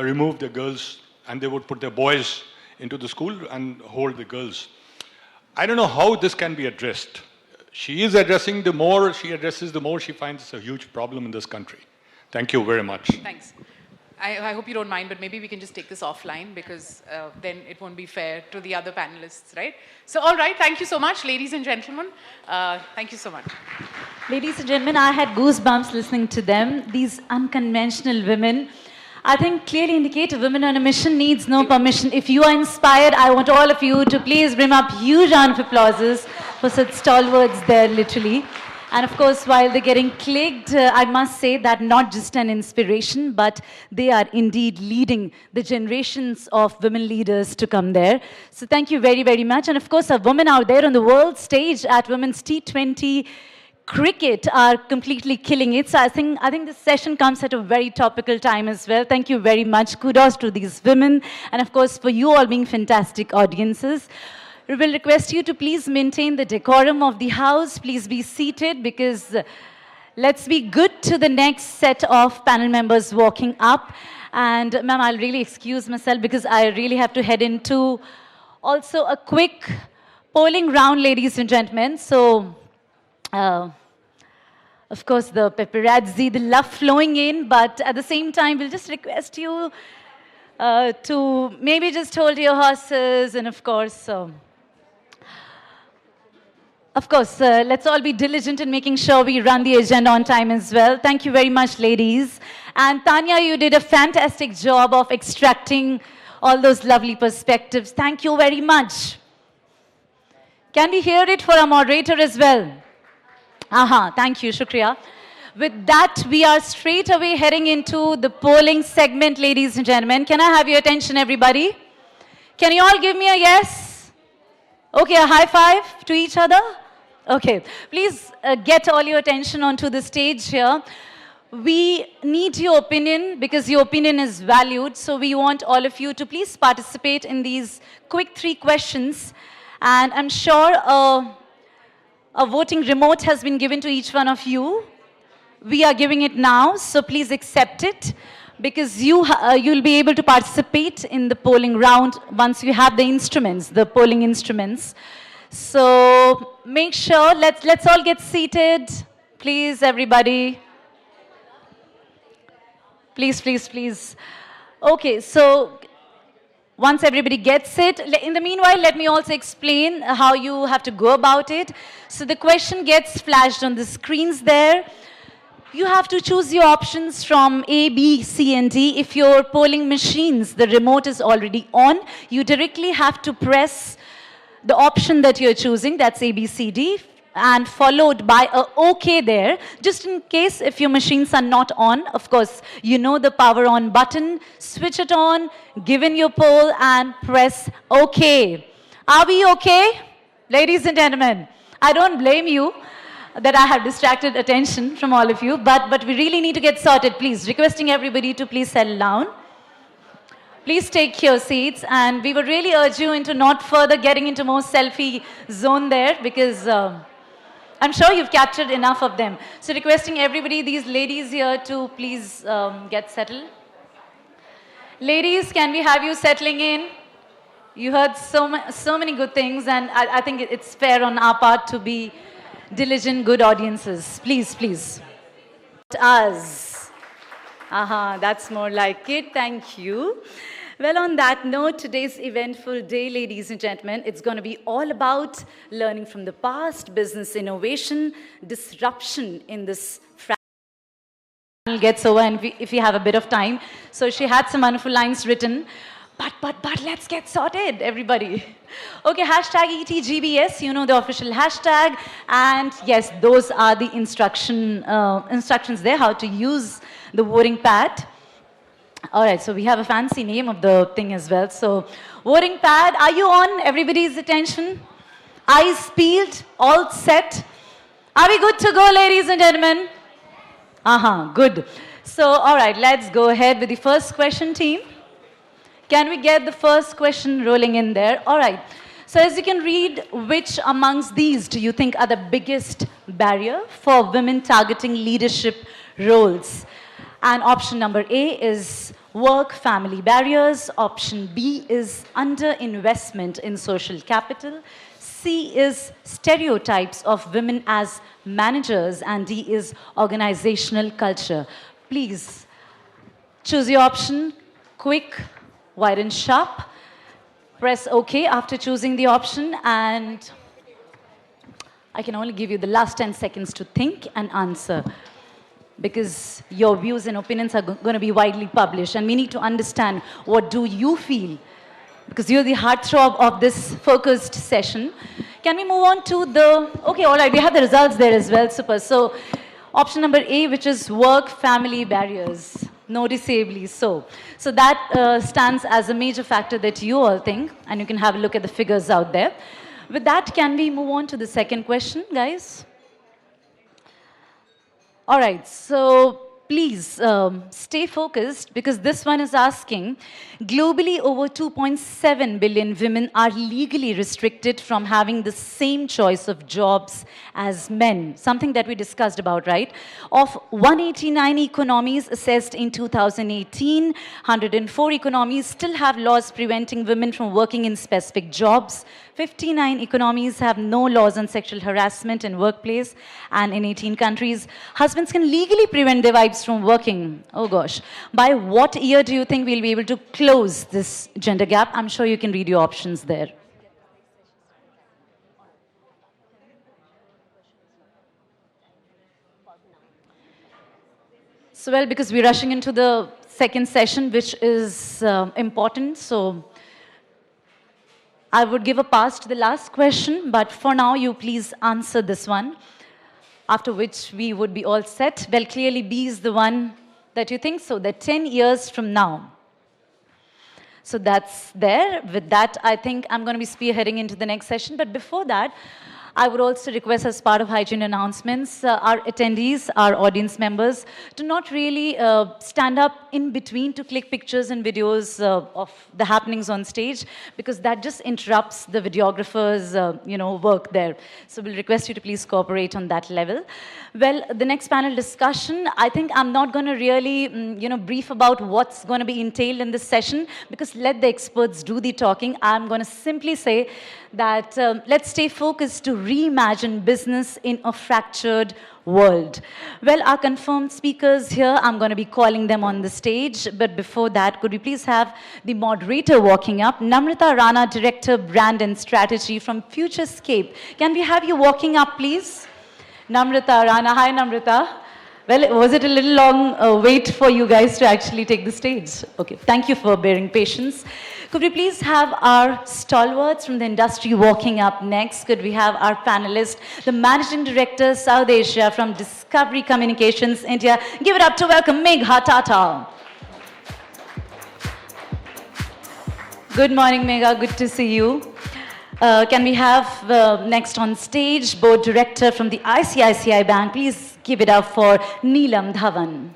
Speaker 15: remove the girls, and they would put their boys into the school and hold the girls. I don't know how this can be addressed. She is addressing, the more she addresses, the more she finds it's a huge problem in this country. Thank you very much.
Speaker 2: Thanks. I hope you don't mind, but maybe we can just take this offline because then it won't be fair to the other panelists, right? So, all right, thank you so much, ladies and gentlemen. Thank you so much.
Speaker 1: Ladies and gentlemen, I had goosebumps listening to them. These unconventional women, I think clearly indicate a woman on a mission needs no permission. If you are inspired, I want all of you to please bring up huge round of applauses for such stalwarts there, literally. And of course, while they're getting clicked, I must say that not just an inspiration, but they are indeed leading the generations of women leaders to come there. So thank you very, very much. And of course, our women out there on the world stage at Women's T20 Cricket are completely killing it. So I think this session comes at a very topical time as well. Thank you very much. Kudos to these women. And of course, for you all being fantastic audiences. We will request you to please maintain the decorum of the house. Please be seated because let's be good to the next set of panel members walking up. And ma'am, I'll really excuse myself because I really have to head into also a quick polling round, ladies and gentlemen. So, of course, the paparazzi, the love flowing in, but at the same time, we'll just request you to maybe just hold your horses and of course, let's all be diligent in making sure we run the agenda on time as well. Thank you very much, ladies. And Tanya, you did a fantastic job of extracting all those lovely perspectives. Thank you very much. Can we hear it for our moderator as well? Thank you, Shukriya. With that, we are straight away heading into the polling segment, ladies and gentlemen. Can I have your attention, everybody? Can you all give me a yes? Okay, a high five to each other? Okay, please get all your attention onto the stage here. We need your opinion because your opinion is valued. So we want all of you to please participate in these quick 3 questions. And I'm sure a voting remote has been given to each one of you. We are giving it now, so please accept it because you'll be able to participate in the polling round once you have the instruments, the polling instruments. So make sure, let's all get seated. Please, everybody. Please, please, please. Okay, so once everybody gets it, in the meanwhile, let me also explain how you have to go about it. So the question gets flashed on the screens there. You have to choose your options from A, B, C, and D. If your polling machines, the remote is already on, you directly have to press the option that you're choosing, that's A, B, C, D, and followed by a OK there. Just in case if your machines are not on, of course, you know the power on button, switch it on, give in your poll, and press OK. Are we okay? Ladies and gentlemen, I don't blame you that I have distracted attention from all of you, but we really need to get sorted, please. Requesting everybody to please settle down. Please take your seats, and we would really urge you into not further getting into more selfie zone there because I'm sure you've captured enough of them. So requesting everybody, these ladies here to please get settled. Ladies, can we have you settling in? You heard so many good things, and I think it's fair on our part to be diligent, good audiences. Please, please. Us. That's more like it. Thank you. Well, on that note, today's eventful day, ladies and gentlemen, it's going to be all about learning from the past, business innovation, disruption in this gets over, and if we have a bit of time. So she had some wonderful lines written. But let's get sorted, everybody. Okay, hashtag ETGBS, you know the official hashtag. And yes, those are the instructions there, how to use the voting pad. All right, so we have a fancy name of the thing as well. So, voting pad, are you on? Everybody's attention? Eyes peeled, all set. Are we good to go, ladies and gentlemen? Good. So, all right, let's go ahead with the first question, team. Can we get the first question rolling in there? All right. So as you can read, which amongst these do you think are the biggest barrier for women targeting leadership roles? And option number A is work-family barriers. Option B is underinvestment in social capital. C is stereotypes of women as managers. And D is organizational culture. Please choose your option. Quick, wide and sharp. Press OK after choosing the option, and I can only give you the last 10 seconds to think and answer, because your views and opinions are going to be widely published, and we need to understand what do you feel, because you're the heartthrob of this focused session. Can we move on to the, okay, all right, we have the results there as well, super. So option number A, which is work-family barriers. Noticeably so. So that stands as a major factor that you all think, and you can have a look at the figures out there. With that, can we move on to the second question, guys? All right, so please stay focused, because this one is asking, globally over 2.7 billion women are legally restricted from having the same choice of jobs as men, something that we discussed about, right? Of 189 economies assessed in 2018, 104 economies still have laws preventing women from working in specific jobs. 59 economies have no laws on sexual harassment in workplace, and in 18 countries, husbands can legally prevent their wives from working. Oh gosh. By what year do you think we'll be able to close this gender gap? I'm sure you can read your options there. So, well, because we're rushing into the second session, which is important, so I would give a pass to the last question, but for now, you please answer this one, after which we would be all set. Well, clearly B is the one that you think so, that 10 years from now. So that's there. With that, I think I'm going to be spearheading into the next session. But before that, I would also request, as part of hygiene announcements, our attendees, our audience members, to not really stand up in between to click pictures and videos of the happenings on stage, because that just interrupts the videographer's work there. So we'll request you to please cooperate on that level. Well, the next panel discussion, I think I'm not going to really brief about what's going to be entailed in this session, because let the experts do the talking. I'm going to simply say that let's stay focused to reimagine business in a fractured world. Well, our confirmed speakers here, I'm going to be calling them on the stage. But before that, could we please have the moderator walking up? Namrata Rana, Director, Brand and Strategy from Futurescape. Can we have you walking up, please? Namrata Rana. Hi, Namrata. Well, was it a little long wait for you guys to actually take the stage? Okay, thank you for bearing patience. Could we please have our stalwarts from the industry walking up next? Could we have our panelist, the Managing Director, South Asia from Discovery Communications, India. Give it up to welcome Megha Tata. Good morning, Megha. Good to see you. Can we have next on stage, Board Director from the ICICI Bank. Please give it up for Neelam Dhawan.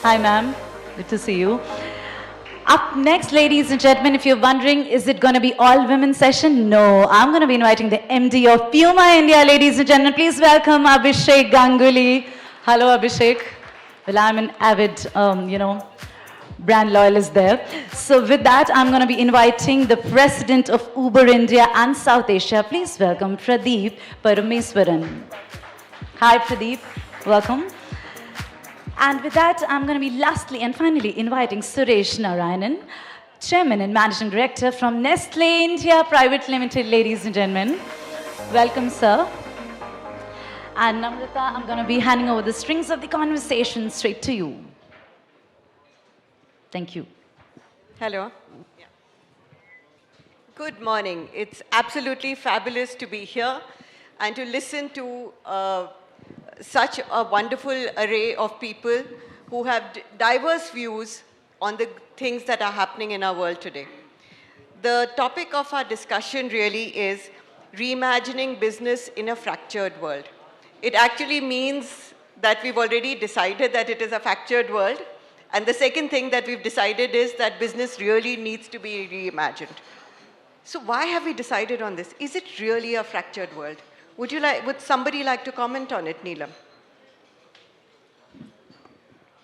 Speaker 1: Hi, ma'am. Good to see you. Up next, ladies and gentlemen, if you're wondering, is it going to be all women session? No, I'm going to be inviting the MD of Puma India, ladies and gentlemen. Please welcome Abhishek Ganguly. Hello, Abhishek. Well, I'm an avid, brand loyalist there. So with that, I'm going to be inviting the President of Uber India and South Asia. Please welcome Pradeep Parameswaran. Hi, Pradeep. Welcome. And with that, I'm going to be lastly and finally inviting Suresh Narayanan, Chairman and Managing Director from Nestle India Private Limited, ladies and gentlemen. Welcome, sir. And Namrata, I'm going to be handing over the strings of the conversation straight to you. Thank you.
Speaker 16: Hello. Yeah. Good morning. It's absolutely fabulous to be here and to listen to such a wonderful array of people who have diverse views on the things that are happening in our world today. The topic of our discussion really is reimagining business in a fractured world. It actually means that we've already decided that it is a fractured world. And the second thing that we've decided is that business really needs to be reimagined. So why have we decided on this? Is it really a fractured world? Would somebody like to comment on it, Neelam?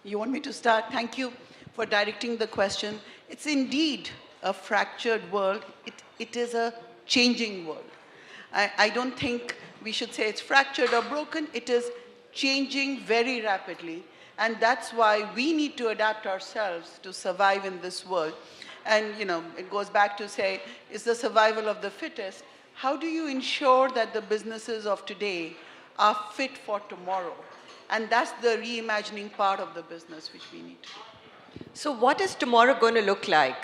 Speaker 17: You want me to start? Thank you for directing the question. It's indeed a fractured world. It is a changing world. I don't think we should say it's fractured or broken. It is changing very rapidly. And that's why we need to adapt ourselves to survive in this world. And, you know, it goes back to say, is the survival of the fittest. How do you ensure that the businesses of today are fit for tomorrow? And that's the reimagining part of the business which we need to do.
Speaker 16: So what is tomorrow going to look like?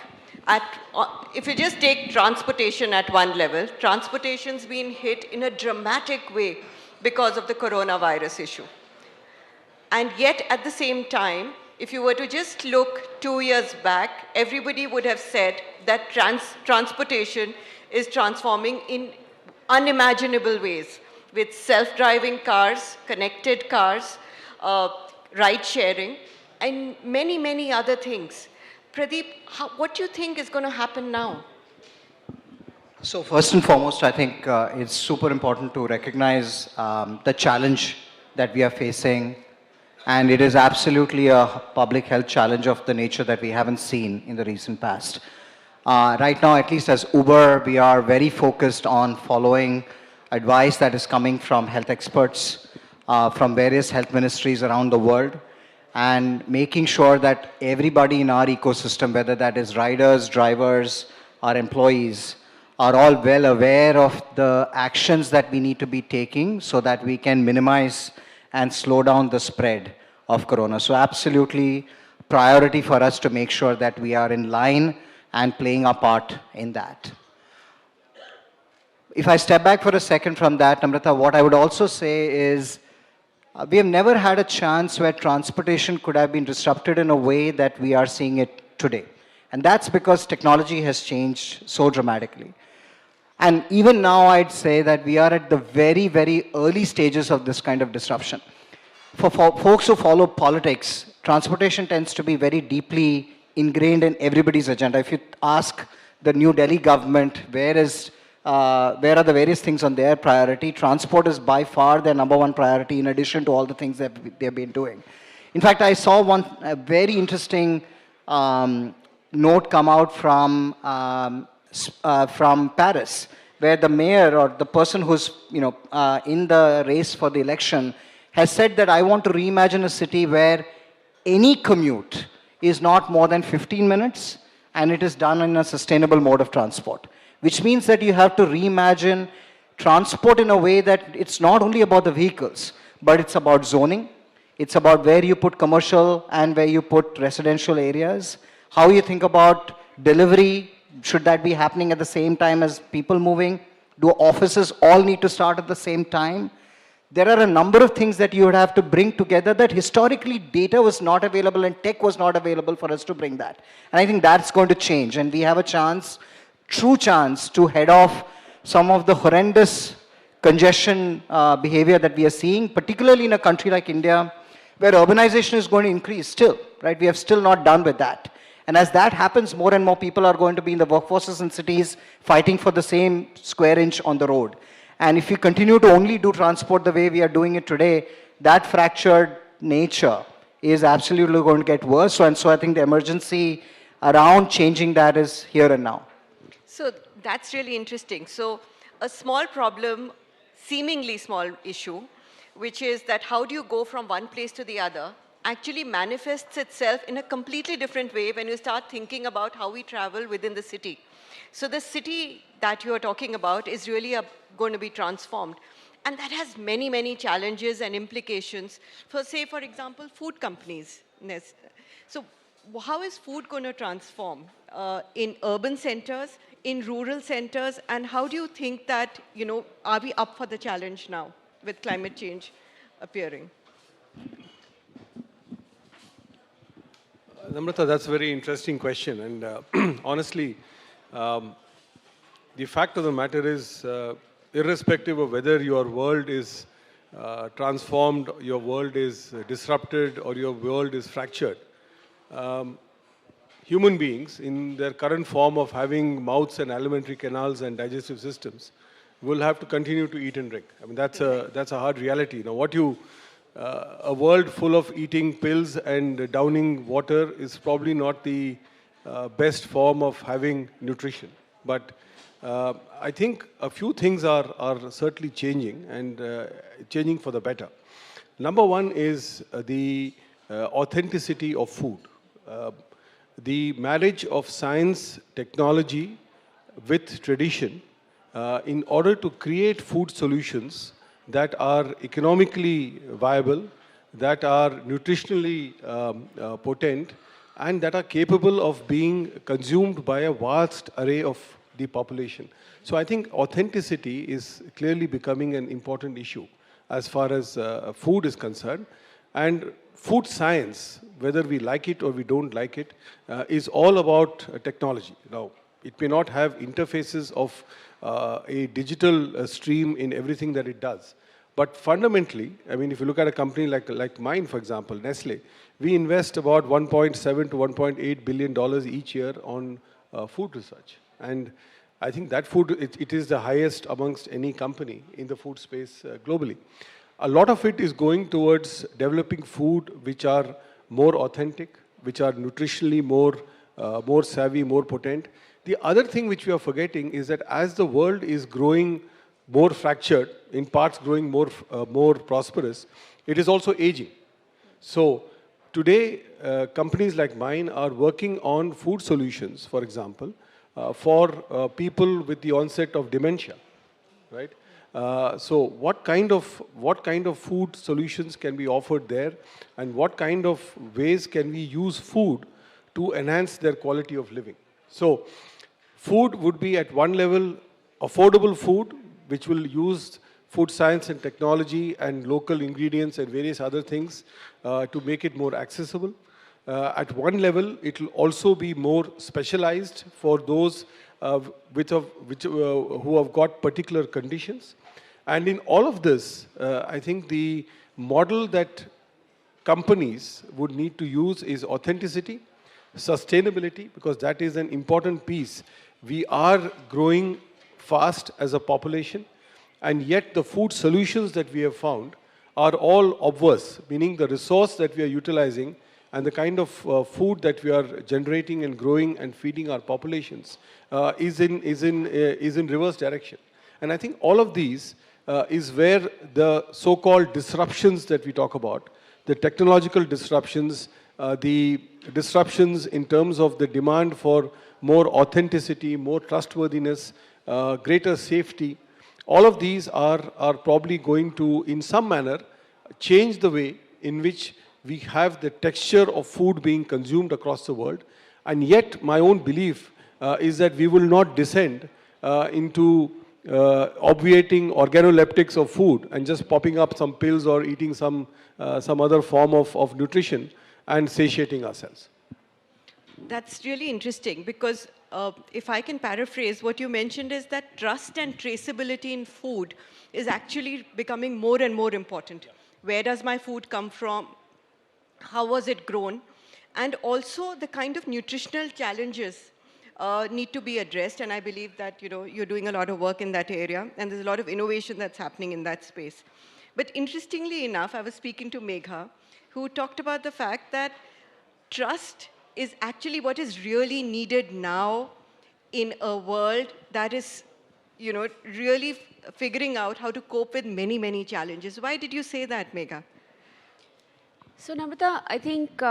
Speaker 16: If you just take transportation at one level, transportation's been hit in a dramatic way because of the coronavirus issue. And yet, at the same time, if you were to just look 2 years back, everybody would have said that transportation is transforming in unimaginable ways with self-driving cars, connected cars, ride-sharing, and many, many other things. Pradeep, what do you think is going to happen now?
Speaker 18: So first and foremost, I think it's super important to recognize the challenge that we are facing. And it is absolutely a public health challenge of the nature that we haven't seen in the recent past. Right now, at least as Uber, we are very focused on following advice that is coming from health experts, from various health ministries around the world, and making sure that everybody in our ecosystem, whether that is riders, drivers, our employees, are all well aware of the actions that we need to be taking so that we can minimize and slow down the spread of corona. So absolutely priority for us to make sure that we are in line and playing our part in that. If I step back for a second from that, Namrata, what I would also say is we have never had a chance where transportation could have been disrupted in a way that we are seeing it today. And that's because technology has changed so dramatically. And even now, I'd say that we are at the very, very early stages of this kind of disruption. For folks who follow politics, transportation tends to be very deeply ingrained in everybody's agenda. If you ask the New Delhi government, where are the various things on their priority, transport is by far their number one priority in addition to all the things that they've been doing. In fact, I saw one very interesting note come out from Paris, where the mayor or the person who's in the race for the election has said that I want to reimagine a city where any commute is not more than 15 minutes and it is done in a sustainable mode of transport, which means that you have to reimagine transport in a way that it's not only about the vehicles, but it's about zoning, it's about where you put commercial and where you put residential areas, how you think about delivery. Should that be happening at the same time as people moving? Do offices all need to start at the same time? There are a number of things that you would have to bring together that historically data was not available and tech was not available for us to bring that. And I think that's going to change. And we have a chance, true chance, to head off some of the horrendous congestion behavior that we are seeing, particularly in a country like India, where urbanization is going to increase still, right? We have still not done with that. And as that happens, more and more people are going to be in the workforces in cities fighting for the same square inch on the road. And if we continue to only do transport the way we are doing it today, that fractured nature is absolutely going to get worse. And so I think the emergency around changing that is here and now.
Speaker 16: So that's really interesting. So a small problem, seemingly small issue, which is that how do you go from one place to the other, actually manifests itself in a completely different way when you start thinking about how we travel within the city. So the city that you are talking about is really going to be transformed. And that has many, many challenges and implications for, say, for example, food companies. So how is food going to transform in urban centers, in rural centers, and how do you think that, are we up for the challenge now with climate change appearing?
Speaker 19: Namrata, that's a very interesting question. And honestly, the fact of the matter is, irrespective of whether your world is transformed, your world is disrupted, or your world is fractured, human beings in their current form of having mouths and alimentary canals and digestive systems will have to continue to eat and drink. I mean, that's a hard reality. Now, a world full of eating pills and downing water is probably not the best form of having nutrition. But I think a few things are certainly changing, and changing for the better. Number one is the authenticity of food. The marriage of science, technology with tradition in order to create food solutions that are economically viable, that are nutritionally potent, and that are capable of being consumed by a vast array of the population. So I think authenticity is clearly becoming an important issue as far as food is concerned. And food science, whether we like it or we don't like it, is all about technology. Now, it may not have interfaces of a digital stream in everything that it does. But fundamentally, I mean, if you look at a company like mine, for example, Nestle, we invest about $1.7 to $1.8 billion each year on food research. And I think that it is the highest amongst any company in the food space globally. A lot of it is going towards developing food which are more authentic, which are nutritionally more savvy, more potent. The other thing which we are forgetting is that as the world is growing more fractured, in parts growing more prosperous, it is also aging. So today, companies like mine are working on food solutions, for example, for people with the onset of dementia, right? So what kind of food solutions can be offered there, and what kind of ways can we use food to enhance their quality of living? So food would be at one level affordable food, which will use food science and technology and local ingredients and various other things to make it more accessible. At one level, it will also be more specialized for those who have got particular conditions. And in all of this, I think the model that companies would need to use is authenticity, sustainability, because that is an important piece. We are growing fast as a population, and yet the food solutions that we have found are all obverse, meaning the resource that we are utilizing and the kind of food that we are generating and growing and feeding our populations is in reverse direction. And I think all of these is where the so-called disruptions that we talk about, the technological disruptions, the disruptions in terms of the demand for more authenticity, more trustworthiness, greater safety, all of these are probably going to, in some manner, change the way in which we have the texture of food being consumed across the world. And yet, my own belief is that we will not descend into obviating organoleptics of food and just popping up some pills or eating some other form of nutrition and satiating ourselves.
Speaker 16: That's really interesting because if I can paraphrase, what you mentioned is that trust and traceability in food is actually becoming more and more important. Where does my food come from? How was it grown? And also the kind of nutritional challenges need to be addressed. And I believe that you're doing a lot of work in that area, and there's a lot of innovation that's happening in that space. But interestingly enough, I was speaking to Megha, who talked about the fact that trust is actually what is really needed now in a world that is, really figuring out how to cope with many, many challenges. Why did you say that, Megha?
Speaker 20: So, Namrata, I think,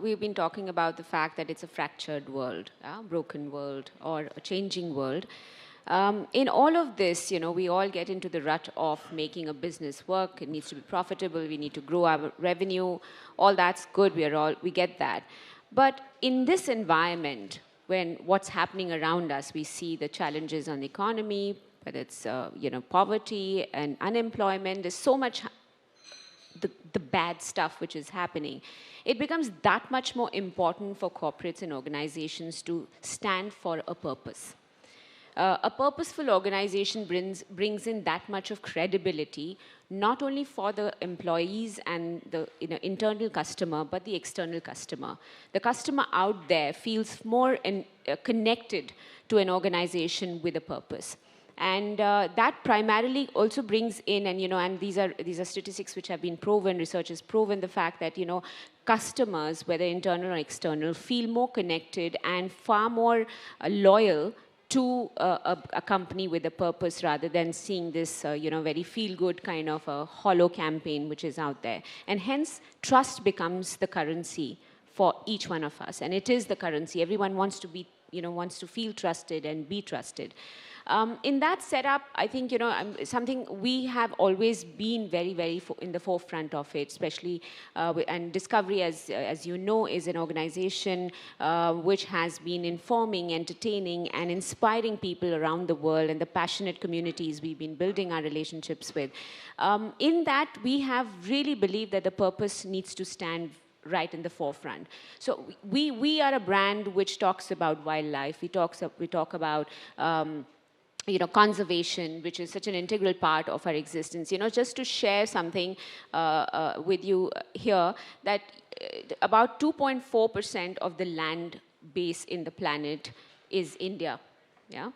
Speaker 20: we've been talking about the fact that it's a fractured world, broken world, or a changing world. In all of this, we all get into the rut of making a business work. It needs to be profitable. We need to grow our revenue. All that's good. We get that. But in this environment, when what's happening around us, we see the challenges on the economy, whether it's poverty and unemployment. There's so much the bad stuff which is happening. It becomes that much more important for corporates and organizations to stand for a purpose. A purposeful organization brings in that much of credibility, not only for the employees and the internal customer, but the external customer. The customer out there feels more connected to an organization with a purpose. And that primarily also brings in, and these are statistics which have been proven, research has proven the fact that, customers, whether internal or external, feel more connected and far more loyal to a company with a purpose rather than seeing this, very feel-good kind of a hollow campaign which is out there. And hence, trust becomes the currency for each one of us. And it is the currency. Everyone wants to be, wants to feel trusted and be trusted. In that setup, I think, something we have always been very, very in the forefront of it, especially, and Discovery, as you know, is an organization which has been informing, entertaining, and inspiring people around the world and the passionate communities we've been building our relationships with. In that, we have really believed that the purpose needs to stand right in the forefront. So we are a brand which talks about wildlife. We talk about conservation, which is such an integral part of our existence. Just to share something with you here, that about 2.4% of the land base in the planet is India, yeah?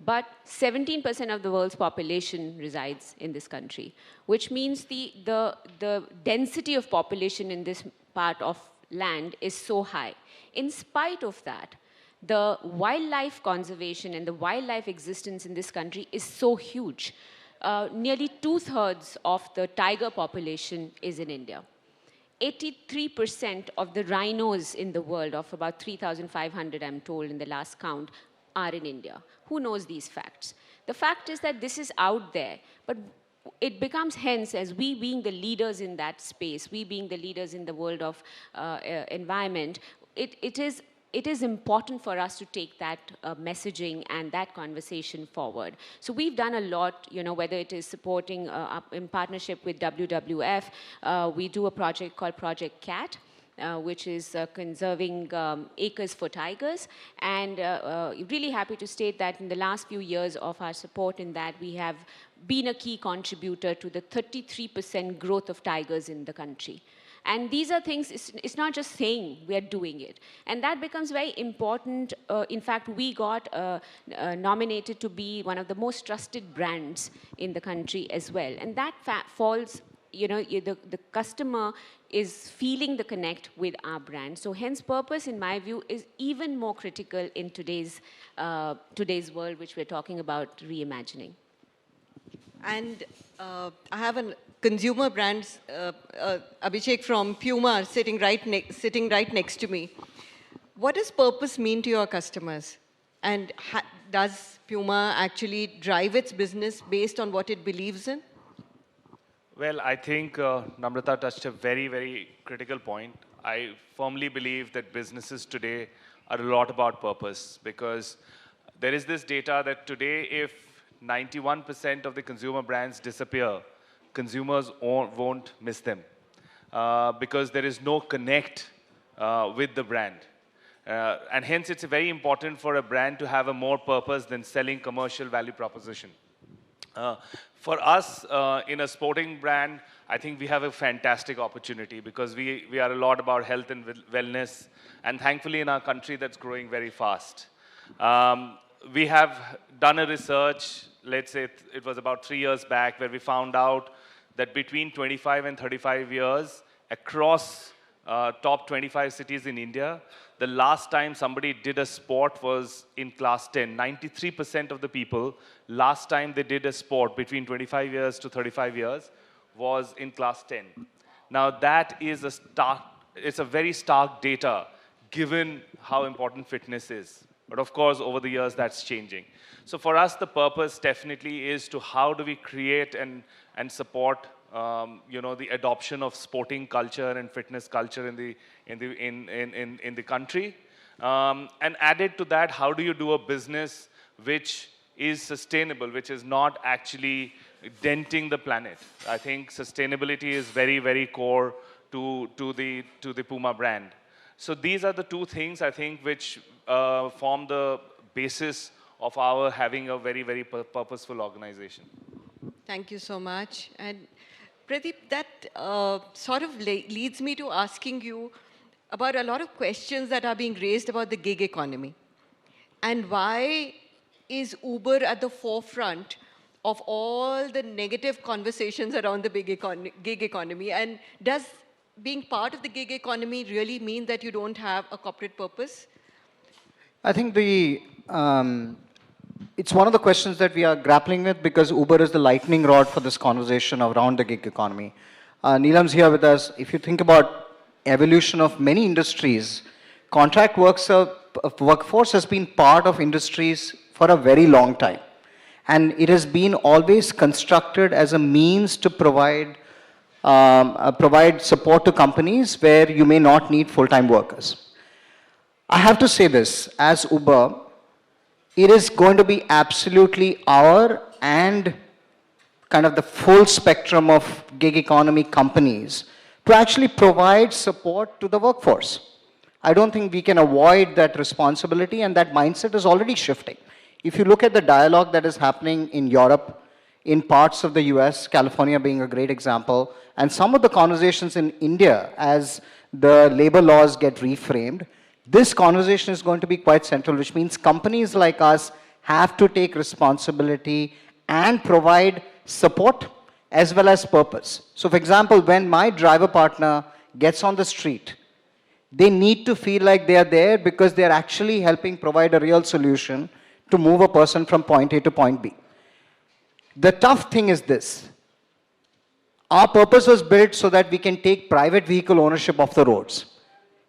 Speaker 20: But 17% of the world's population resides in this country, which means the density of population in this part of land is so high. In spite of that, the wildlife conservation and the wildlife existence in this country is so huge. Nearly 2/3 of the tiger population is in India. 83% of the rhinos in the world, of about 3,500, I'm told, in the last count, are in India. Who knows these facts? The fact is that this is out there, but it becomes, hence, as we being the leaders in that space, we being the leaders in the world of environment, it is important for us to take that messaging and that conversation forward. So we've done a lot, whether it is supporting in partnership with WWF. We do a project called Project Cat, which is conserving acres for tigers. And really happy to state that in the last few years of our support in that, we have been a key contributor to the 33% growth of tigers in the country. And these are things, it's not just saying, we are doing it. And that becomes very important. In fact, we got nominated to be one of the most trusted brands in the country as well. And that falls, the customer is feeling the connect with our brand. So hence purpose, in my view, is even more critical in today's world, which we're talking about reimagining.
Speaker 16: And I have a consumer brands, Abhishek from Puma, sitting right next to me. What does purpose mean to your customers? And does Puma actually drive its business based on what it believes in?
Speaker 21: Well, I think Namrata touched a very, very critical point. I firmly believe that businesses today are a lot about purpose, because there is this data that today, if 91% of the consumer brands disappear, consumers won't miss them because there is no connect with the brand. And hence, it's very important for a brand to have a more purpose than selling commercial value proposition. For us, in a sporting brand, I think we have a fantastic opportunity because we are a lot about health and wellness, and thankfully in our country that's growing very fast. We have done a research, let's say it was about 3 years back, where we found out that between 25 and 35 years, across top 25 cities in India, the last time somebody did a sport was in class 10. 93% of the people, last time they did a sport between 25 years to 35 years, was in class 10. Now that is it's a very stark data, given how important fitness is. But of course, over the years, that's changing. So for us, the purpose definitely is to how do we create and support the adoption of sporting culture and fitness culture in the country. And added to that, how do you do a business which is sustainable, which is not actually denting the planet? I think sustainability is very, very core to the Puma brand. So these are the two things I think which form the basis of our having a very, very purposeful organization.
Speaker 16: Thank you so much. And Pradeep, that sort of leads me to asking you about a lot of questions that are being raised about the gig economy. And why is Uber at the forefront of all the negative conversations around the gig economy? And does being part of the gig economy really mean that you don't have a corporate purpose?
Speaker 18: I think it's one of the questions that we are grappling with because Uber is the lightning rod for this conversation around the gig economy. Neelam's here with us. If you think about evolution of many industries, contract workforce has been part of industries for a very long time. And it has been always constructed as a means to provide support to companies where you may not need full-time workers. I have to say this, as Uber, it is going to be absolutely our and kind of the full spectrum of gig economy companies to actually provide support to the workforce. I don't think we can avoid that responsibility, and that mindset is already shifting. If you look at the dialogue that is happening in Europe, in parts of the US, California being a great example, and some of the conversations in India as the labor laws get reframed, this conversation is going to be quite central, which means companies like us have to take responsibility and provide support as well as purpose. So for example, when my driver partner gets on the street, they need to feel like they are there because they are actually helping provide a real solution to move a person from point A to point B. The tough thing is this. Our purpose was built so that we can take private vehicle ownership off the roads.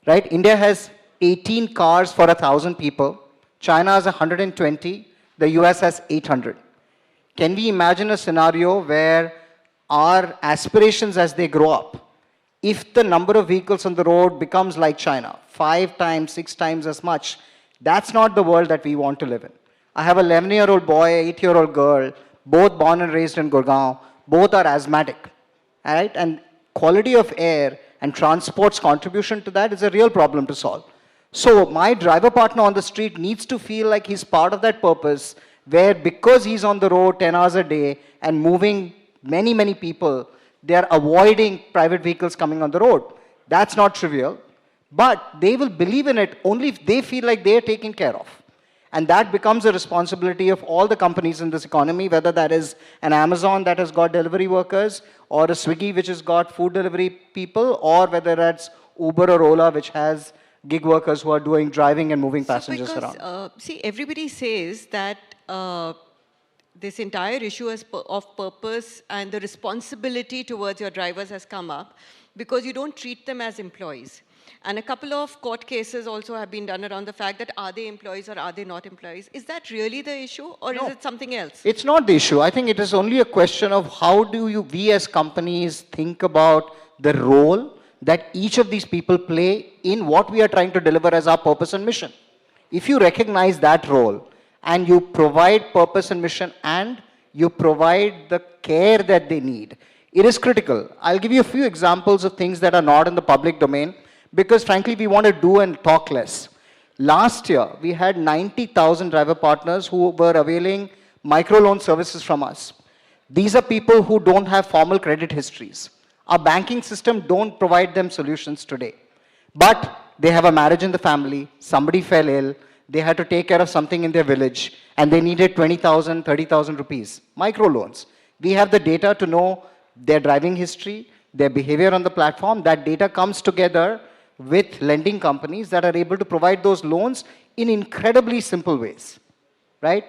Speaker 18: Right? India has 18 cars for 1,000 people. China has 120. The US has 800. Can we imagine a scenario where our aspirations as they grow up, if the number of vehicles on the road becomes like China, 5 times, 6 times as much, that's not the world that we want to live in. I have an 11-year-old boy, an 8-year-old girl, both born and raised in Gurgaon, both are asthmatic, right? And quality of air and transport's contribution to that is a real problem to solve. So my driver partner on the street needs to feel like he's part of that purpose where because he's on the road 10 hours a day and moving many, many people, they are avoiding private vehicles coming on the road. That's not trivial, but they will believe in it only if they feel like they are taken care of. And that becomes a responsibility of all the companies in this economy, whether that is an Amazon that has got delivery workers, or a Swiggy which has got food delivery people, or whether that's Uber or Ola which has gig workers who are doing driving and moving passengers around.
Speaker 16: See, everybody says that this entire issue of purpose and the responsibility towards your drivers has come up because you don't treat them as employees. And a couple of court cases also have been done around the fact that are they employees or are they not employees? Is that really the issue or is it something else?
Speaker 18: It's not the issue. I think it is only a question of how do we as companies think about the role that each of these people play in what we are trying to deliver as our purpose and mission. If you recognize that role and you provide purpose and mission and you provide the care that they need, it is critical. I'll give you a few examples of things that are not in the public domain because frankly we want to do and talk less. Last year we had 90,000 driver partners who were availing microloan services from us. These are people who don't have formal credit histories. Our banking system don't provide them solutions today. But they have a marriage in the family, somebody fell ill, they had to take care of something in their village, and they needed 20,000, 30,000 rupees, microloans. We have the data to know their driving history, their behavior on the platform. That data comes together with lending companies that are able to provide those loans in incredibly simple ways, right?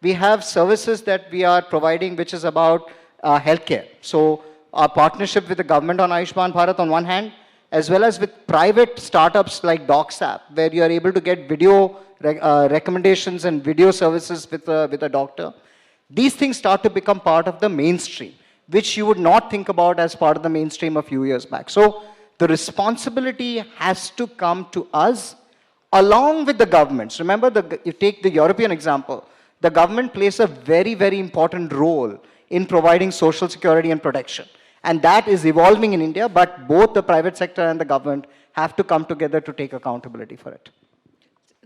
Speaker 18: We have services that we are providing which is about healthcare. So our partnership with the government on Ayushman Bharat on one hand, as well as with private startups like DocsApp, where you are able to get video recommendations and video services with a doctor. These things start to become part of the mainstream, which you would not think about as part of the mainstream a few years back. So the responsibility has to come to us along with the governments. Remember, you take the European example. The government plays a very, very important role in providing social security and protection. And that is evolving in India, but both the private sector and the government have to come together to take accountability for it.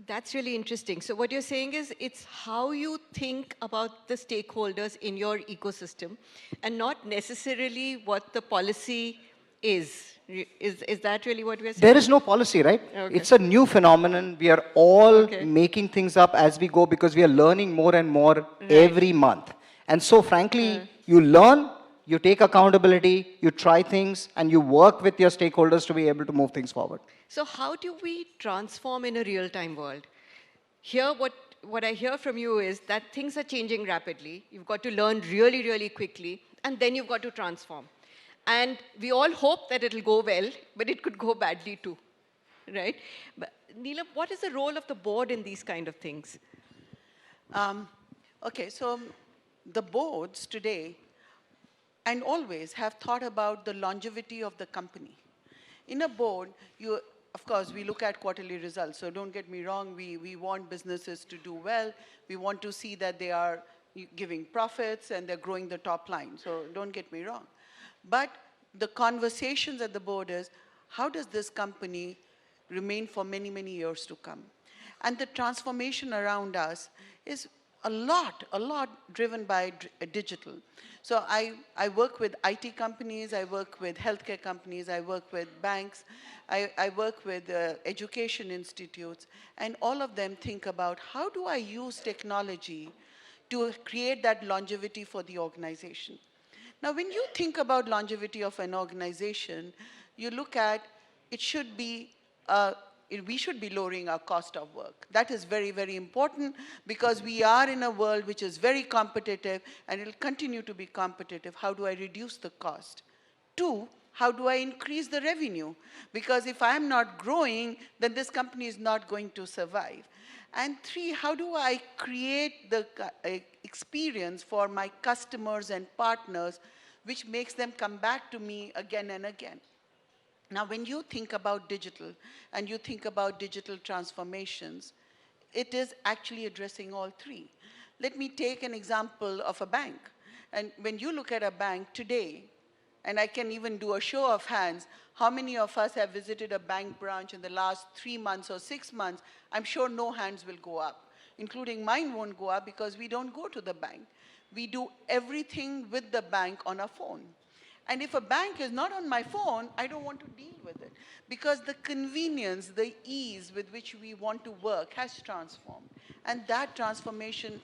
Speaker 16: That's really interesting. So what you're saying is it's how you think about the stakeholders in your ecosystem and not necessarily what the policy is. Is that really what we're saying?
Speaker 18: There is no policy, right?
Speaker 16: Okay.
Speaker 18: It's a new phenomenon. We are all making things up as we go because we are learning more and more every month. And so frankly, you learn, you take accountability, you try things, and you work with your stakeholders to be able to move things forward.
Speaker 16: So how do we transform in a real-time world? Here, what I hear from you is that things are changing rapidly. You've got to learn really, really quickly, and then you've got to transform. And we all hope that it'll go well, but it could go badly too, right? But Neelam, what is the role of the board in these kind of things?
Speaker 17: Okay, so the boards today and always have thought about the longevity of the company. In a board, of course, we look at quarterly results. So don't get me wrong, we want businesses to do well. We want to see that they are giving profits and they're growing the top line. So don't get me wrong. But the conversations at the board is, how does this company remain for many, many years to come? And the transformation around us is a lot driven by digital. So I work with IT companies, I work with healthcare companies, I work with banks, I work with education institutes, and all of them think about how do I use technology to create that longevity for the organization. Now, when you think about longevity of an organization, you look at it should be we should be lowering our cost of work. That is very, very important because we are in a world which is very competitive and it will continue to be competitive. How do I reduce the cost? 2, how do I increase the revenue? Because if I'm not growing, then this company is not going to survive. And 3, how do I create the experience for my customers and partners which makes them come back to me again and again? Now, when you think about digital and you think about digital transformations, it is actually addressing all 3. Let me take an example of a bank. And when you look at a bank today, and I can even do a show of hands, how many of us have visited a bank branch in the last 3 months or 6 months? I'm sure no hands will go up, including mine won't go up because we don't go to the bank. We do everything with the bank on our phone. And if a bank is not on my phone, I don't want to deal with it because the convenience, the ease with which we want to work has transformed. And that transformation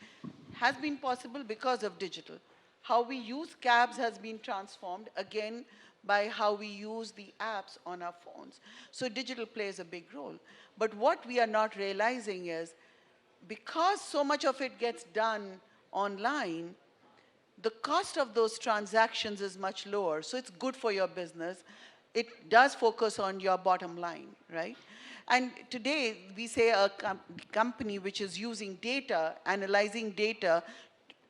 Speaker 17: has been possible because of digital. How we use cabs has been transformed, again, by how we use the apps on our phones. So digital plays a big role. But what we are not realizing is, because so much of it gets done online, the cost of those transactions is much lower. So it's good for your business. It does focus on your bottom line, right? And today, we say a company which is using data, analyzing data,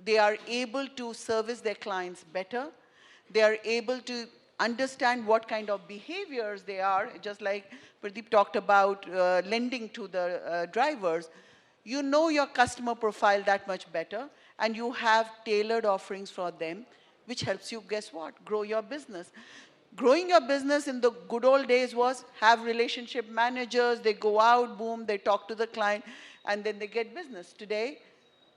Speaker 17: they are able to service their clients better. They are able to understand what kind of behaviors they are, just like Pradeep talked about lending to the drivers. You know your customer profile that much better, and you have tailored offerings for them, which helps you, guess what, grow your business. Growing your business in the good old days was have relationship managers, they go out, boom, they talk to the client, and then they get business. Today,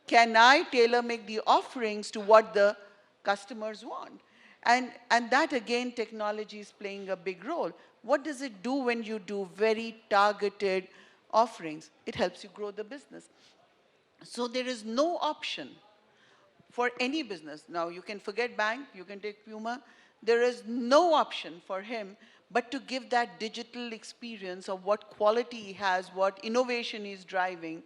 Speaker 17: can I tailor make the offerings to what the customers want? And that, again, technology is playing a big role. What does it do when you do very targeted offerings? It helps you grow the business. So there is no option for any business. Now, you can forget bank, you can take Puma. There is no option for him but to give that digital experience of what quality he has, what innovation he's driving,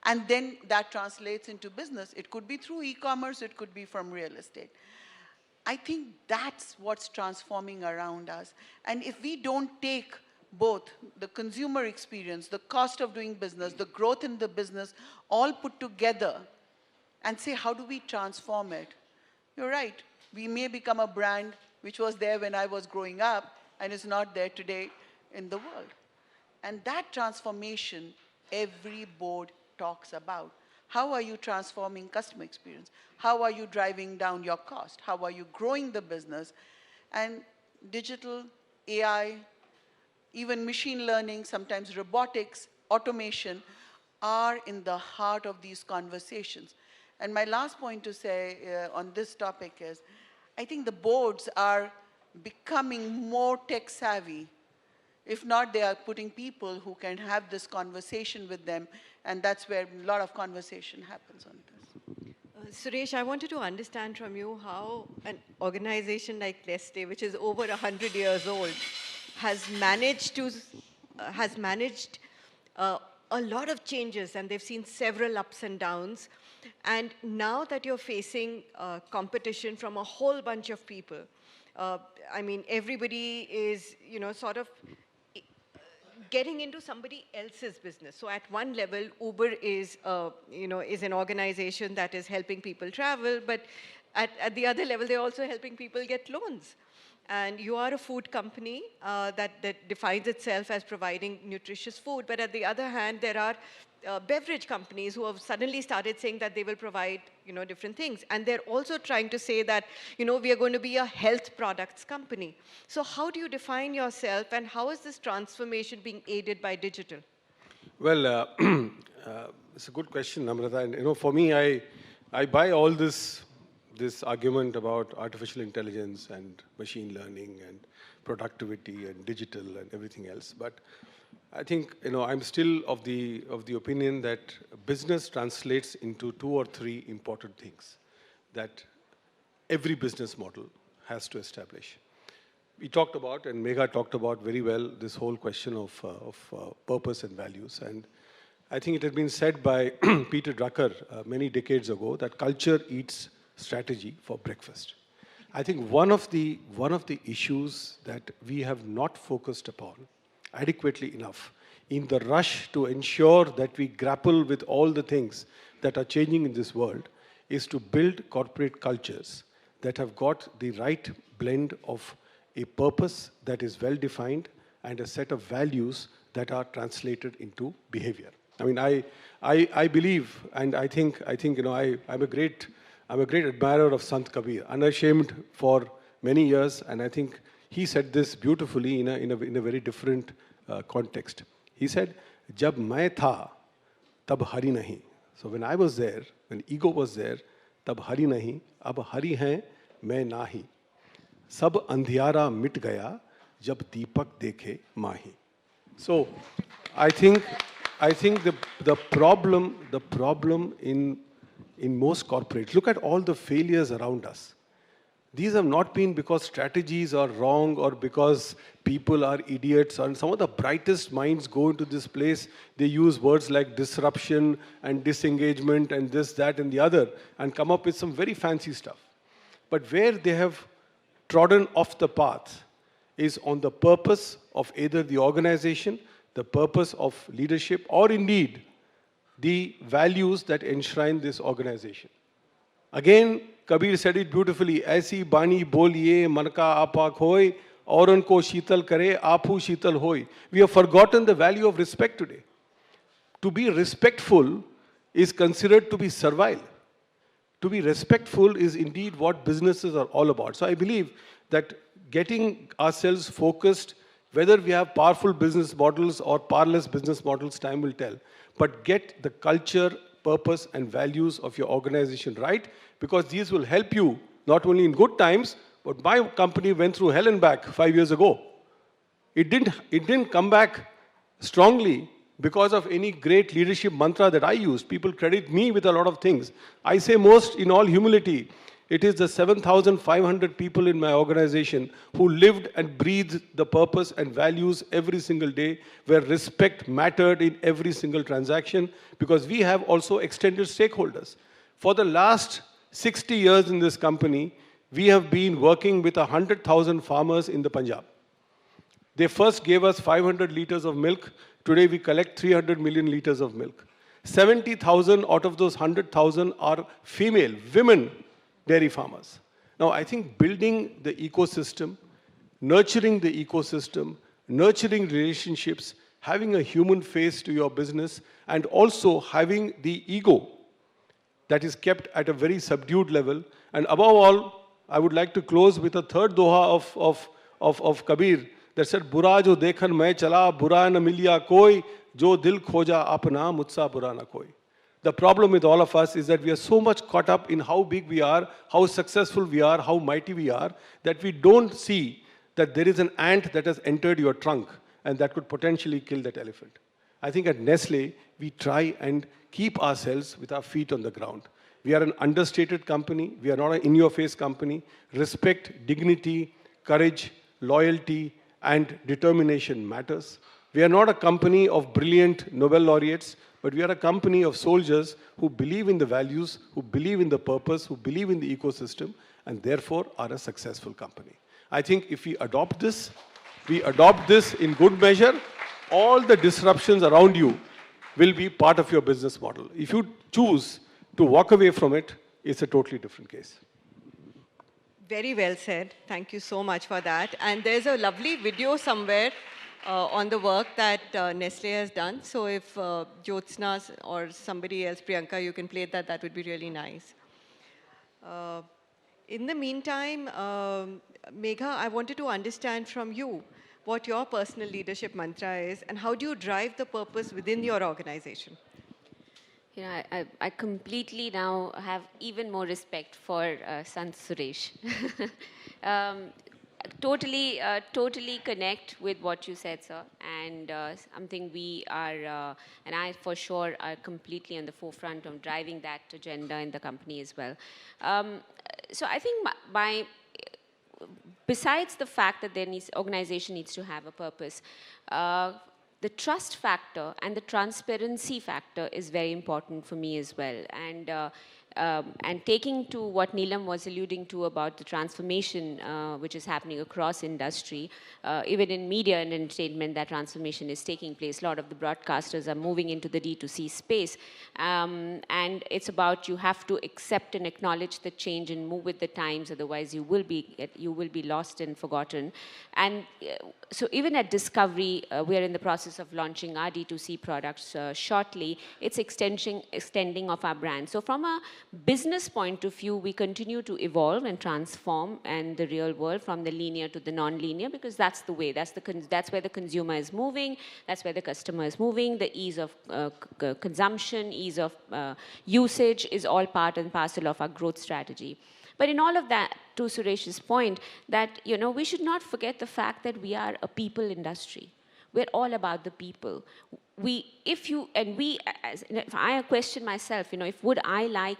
Speaker 17: and then that translates into business. It could be through e-commerce, it could be from real estate. I think that's what's transforming around us. And if we don't take both the consumer experience, the cost of doing business, the growth in the business, all put together and say, how do we transform it? You're right. We may become a brand which was there when I was growing up and is not there today in the world. And that transformation, every board talks about. How are you transforming customer experience? How are you driving down your cost? How are you growing the business? And digital, AI, even machine learning, sometimes robotics, automation, are in the heart of these conversations. And my last point to say on this topic is, I think the boards are becoming more tech savvy. If not, they are putting people who can have this conversation with them, and that's where a lot of conversation happens on this.
Speaker 16: Suresh, I wanted to understand from you how an organization like Nestle, which is over 100 years old, has managed a lot of changes, and they've seen several ups and downs. And now that you're facing competition from a whole bunch of people, I mean, everybody is, sort of getting into somebody else's business. So at one level, Uber is, is an organization that is helping people travel, but at the other level, they're also helping people get loans. And you are a food company that defines itself as providing nutritious food. But at the other hand, there are beverage companies who have suddenly started saying that they will provide, different things. And they're also trying to say that, we are going to be a health products company. So how do you define yourself, and how is this transformation being aided by digital?
Speaker 19: Well, it's a good question, Namrata. And, for me, I buy all this argument about artificial intelligence and machine learning and productivity and digital and everything else. But I think, I'm still of the opinion that business translates into 2 or 3 important things that every business model has to establish. We talked about, and Megha talked about very well, this whole question of purpose and values. And I think it had been said by Peter Drucker many decades ago that culture eats strategy for breakfast. I think one of the issues that we have not focused upon adequately enough in the rush to ensure that we grapple with all the things that are changing in this world is to build corporate cultures that have got the right blend of a purpose that is well defined and a set of values that are translated into behavior. I mean, I believe, and I think I'm a great admirer of Sant Kabir, unashamed for many years, and I think he said this beautifully in a very different context. He said, "Jab main tha, tab hari nahi." So when I was there, when ego was there, tab hari nahi, ab hari hai, main nahi. Sab andhyara mit gaya, jab deepak dekhe mahi. So I think the problem in most corporates, look at all the failures around us. These have not been because strategies are wrong or because people are idiots. And some of the brightest minds go into this place. They use words like disruption and disengagement and this, that, and the other and come up with some very fancy stuff. But where they have trodden off the path is on the purpose of either the organization, the purpose of leadership, or indeed the values that enshrine this organization. Again, Kabir said it beautifully, "Aisi bani boliye, man ka apak hoy, auran ko sheetal kare, apu sheetal hoy." We have forgotten the value of respect today. To be respectful is considered to be servile. To be respectful is indeed what businesses are all about. So I believe that getting ourselves focused, whether we have powerful business models or powerless business models, time will tell. But get the culture, purpose, and values of your organization right, because these will help you not only in good times, but my company went through hell and back 5 years ago. It didn't come back strongly because of any great leadership mantra that I used. People credit me with a lot of things. I say most in all humility, it is the 7,500 people in my organization who lived and breathed the purpose and values every single day, where respect mattered in every single transaction, because we have also extended stakeholders. For the last 60 years in this company, we have been working with 100,000 farmers in the Punjab. They first gave us 500 liters of milk. Today we collect 300 million liters of milk. 70,000 out of those 100,000 are female, women dairy farmers. Now, I think building the ecosystem, nurturing the ecosystem, nurturing relationships, having a human face to your business, and also having the ego that is kept at a very subdued level. And above all, I would like to close with a third doha of Kabir that said, Bura jo dekhan main chala, bura na milya koi, jo dil khoja apna, mujhsa bura na koi. The problem with all of us is that we are so much caught up in how big we are, how successful we are, how mighty we are, that we don't see that there is an ant that has entered your trunk and that could potentially kill that elephant. I think at Nestle, we try and keep ourselves with our feet on the ground. We are an understated company. We are not an in-your-face company. Respect, dignity, courage, loyalty, and determination matters. We are not a company of brilliant Nobel laureates, but we are a company of soldiers who believe in the values, who believe in the purpose, who believe in the ecosystem, and therefore are a successful company. I think if we adopt this in good measure, all the disruptions around you will be part of your business model. If you choose to walk away from it, it's a totally different case.
Speaker 16: Very well said. Thank you so much for that. And there's a lovely video somewhere on the work that Nestle has done. So if Jyotsna or somebody else, Priyanka, you can play that, that would be really nice. In the meantime, Megha, I wanted to understand from you what your personal leadership mantra is and how do you drive the purpose within your organization?
Speaker 20: You know, I completely now have even more respect for Sant Suresh. Totally connect with what you said, sir, and something we are, and I for sure are completely on the forefront of driving that agenda in the company as well. So I think besides the fact that organization needs to have a purpose, the trust factor and the transparency factor is very important for me as well. And taking to what Neelam was alluding to about the transformation which is happening across industry, even in media and entertainment, that transformation is taking place. A lot of the broadcasters are moving into the D2C space. And it's about you have to accept and acknowledge the change and move with the times, otherwise you will be lost and forgotten. And so even at Discovery, we are in the process of launching our D2C products shortly. It's extending of our brand. So from a business point of view, we continue to evolve and transform and the real world from the linear to the non-linear, because that's the way, that's where the consumer is moving, that's where the customer is moving. The ease of consumption, ease of usage is all part and parcel of our growth strategy. But in all of that, to Suresh's point, that we should not forget the fact that we are a people industry. We're all about the people. If I question myself, would I like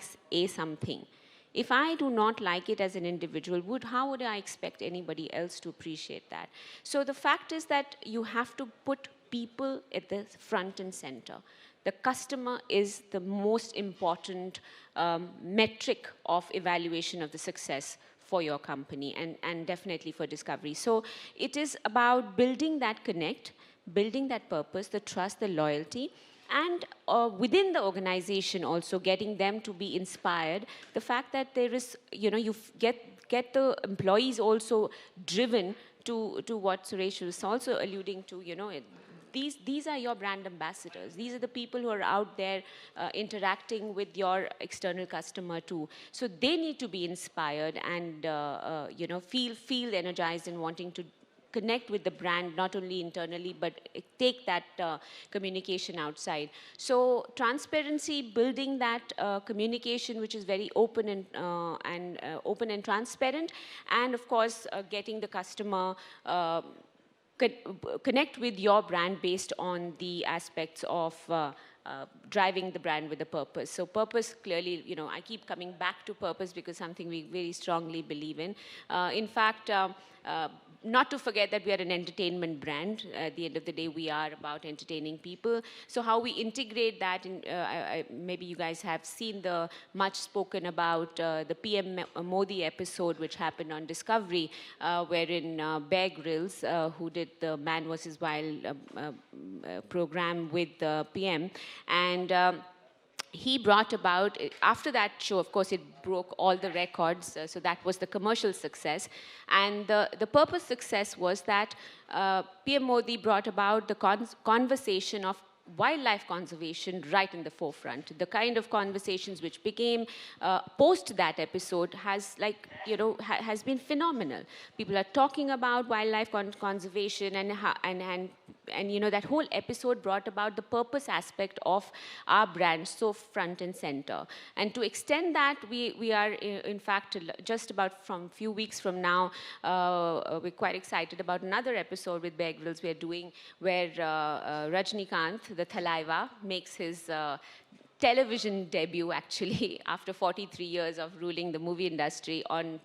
Speaker 20: something? If I do not like it as an individual, how would I expect anybody else to appreciate that? So the fact is that you have to put people at the front and center. The customer is the most important metric of evaluation of the success for your company and definitely for Discovery. So it is about building that connect, building that purpose, the trust, the loyalty, and within the organization also getting them to be inspired. The fact that there is, you get the employees also driven to what Suresh was also alluding to, these are your brand ambassadors. These are the people who are out there interacting with your external customer too. So they need to be inspired and feel energized and wanting to connect with the brand, not only internally, but take that communication outside. So transparency, building that communication, which is very open and open and transparent, and of course getting the customer connect with your brand based on the aspects of driving the brand with a purpose. So purpose, clearly, I keep coming back to purpose because something we very strongly believe in. In fact, not to forget that we are an entertainment brand. At the end of the day, we are about entertaining people. So how we integrate that, in, maybe you guys have seen the much spoken about the PM Modi episode, which happened on Discovery, wherein Bear Grylls, who did the Man vs. Wild program with the PM, and he brought about, after that show, of course, it broke all the records, so that was the commercial success. And the purpose success was that PM Modi brought about the conversation of wildlife conservation right in the forefront. The kind of conversations which became post that episode has, like, you know, has been phenomenal. People are talking about wildlife conservation, and you know, that whole episode brought about the purpose aspect of our brand so front and center. And to extend that, we are in fact just about from few weeks from now, we're quite excited about another episode with Bear Grylls we're doing, where Rajnikant, the Thalaiva, makes his television debut, actually, after 43 years of ruling the movie industry on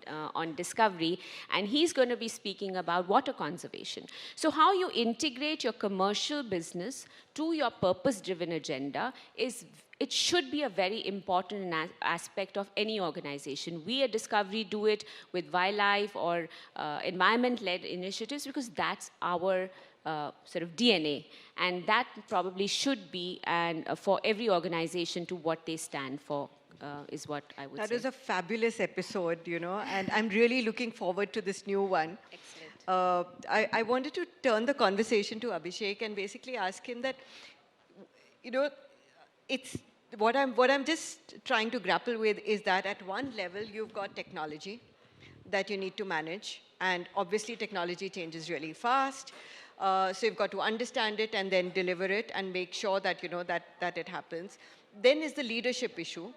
Speaker 20: Discovery, and he's going to be speaking about water conservation. So how you integrate your commercial business to your purpose-driven agenda it should be a very important aspect of any organization. We at Discovery do it with wildlife or environment-led initiatives because that's our sort of DNA, and that probably should be for every organization to what they stand for, is what I would say.
Speaker 16: That was a fabulous episode, you know, and I'm really looking forward to this new one.
Speaker 20: Excellent.
Speaker 16: I wanted to turn the conversation to Abhishek and basically ask him that, you know, it's what I'm just trying to grapple with is that at one level you've got technology that you need to manage, and obviously technology changes really fast. So you've got to understand it and then deliver it and make sure that, you know, that it happens. Then is the leadership issue.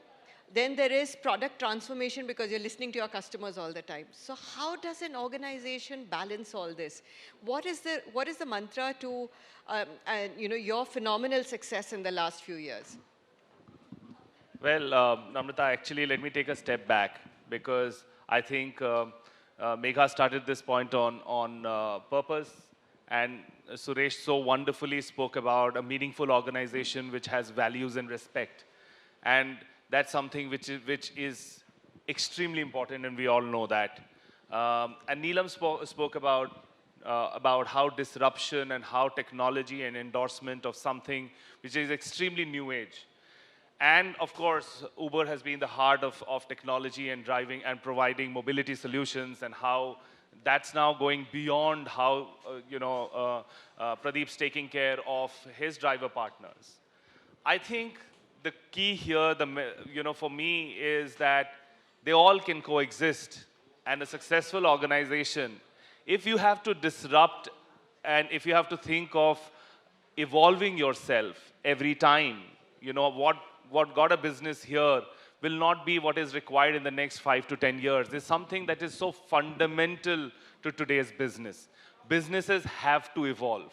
Speaker 16: Then there is product transformation because you're listening to your customers all the time. So how does an organization balance all this? What is the mantra to, you know, your phenomenal success in the last few years?
Speaker 21: Well, Namrata, actually, let me take a step back because I think Megha started this point on purpose, and Suresh so wonderfully spoke about a meaningful organization which has values and respect. And that's something which is extremely important, and we all know that. And Neelam spoke about how disruption and how technology and endorsement of something which is extremely new age. And of course, Uber has been the heart of technology and driving and providing mobility solutions, and how that's now going beyond how, Pradeep's taking care of his driver partners. I think the key here, for me, is that they all can coexist. And a successful organization, if you have to disrupt and if you have to think of evolving yourself every time, what got a business here will not be what is required in the next 5 to 10 years. It's something that is so fundamental to today's business. Businesses have to evolve.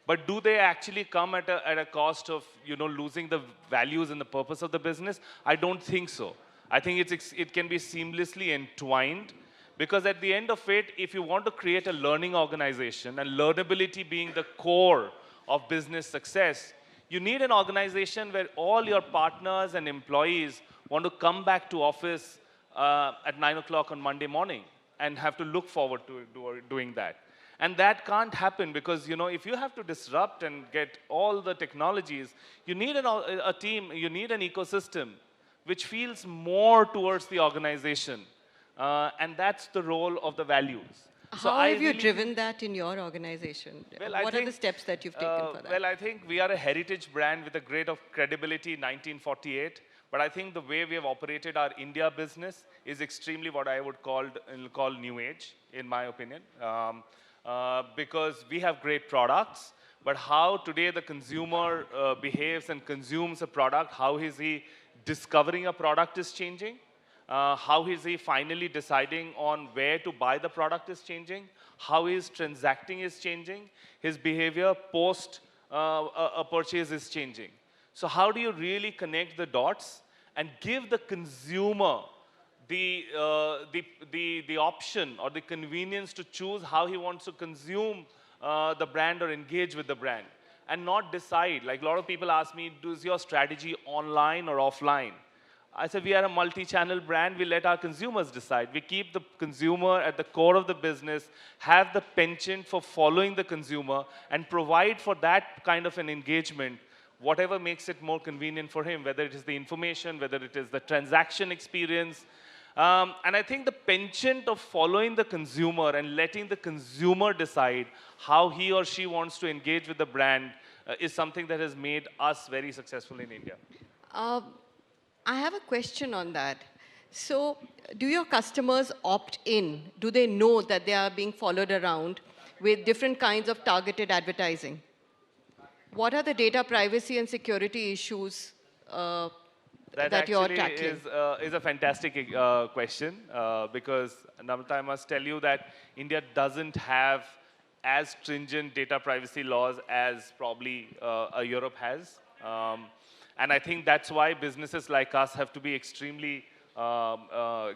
Speaker 21: But do they actually come at a cost of, losing the values and the purpose of the business? I don't think so. I think it can be seamlessly entwined, because at the end of it, if you want to create a learning organization, and learnability being the core of business success, you need an organization where all your partners and employees want to come back to office at 9 o'clock on Monday morning and have to look forward to doing that. And that can't happen because, if you have to disrupt and get all the technologies, you need a team, you need an ecosystem which feels more towards the organization. And that's the role of the values.
Speaker 16: How have you driven that in your organization?
Speaker 21: Well,
Speaker 16: what are the steps that you've taken for that?
Speaker 21: Well, I think we are a heritage brand with a grade of credibility in 1948. But I think the way we have operated our India business is extremely what I would call new age, in my opinion. Because we have great products, but how today the consumer behaves and consumes a product, how is he discovering a product is changing. How is he finally deciding on where to buy the product is changing. How his transacting is changing. His behavior post a purchase is changing. So how do you really connect the dots and give the consumer the option or the convenience to choose how he wants to consume the brand or engage with the brand, and not decide. Like a lot of people ask me, is your strategy online or offline? I said, we are a multi-channel brand. We let our consumers decide. We keep the consumer at the core of the business, have the penchant for following the consumer, and provide for that kind of an engagement, whatever makes it more convenient for him, whether it is the information, whether it is the transaction experience. And I think the penchant of following the consumer and letting the consumer decide how he or she wants to engage with the brand is something that has made us very successful in India.
Speaker 16: I have a question on that. So, do your customers opt in? Do they know that they are being followed around with different kinds of targeted advertising? What are the data privacy and security issues that you're tackling?
Speaker 21: Is a fantastic question because, Namrata, I must tell you that India doesn't have as stringent data privacy laws as probably Europe has. And I think that's why businesses like us have to be extremely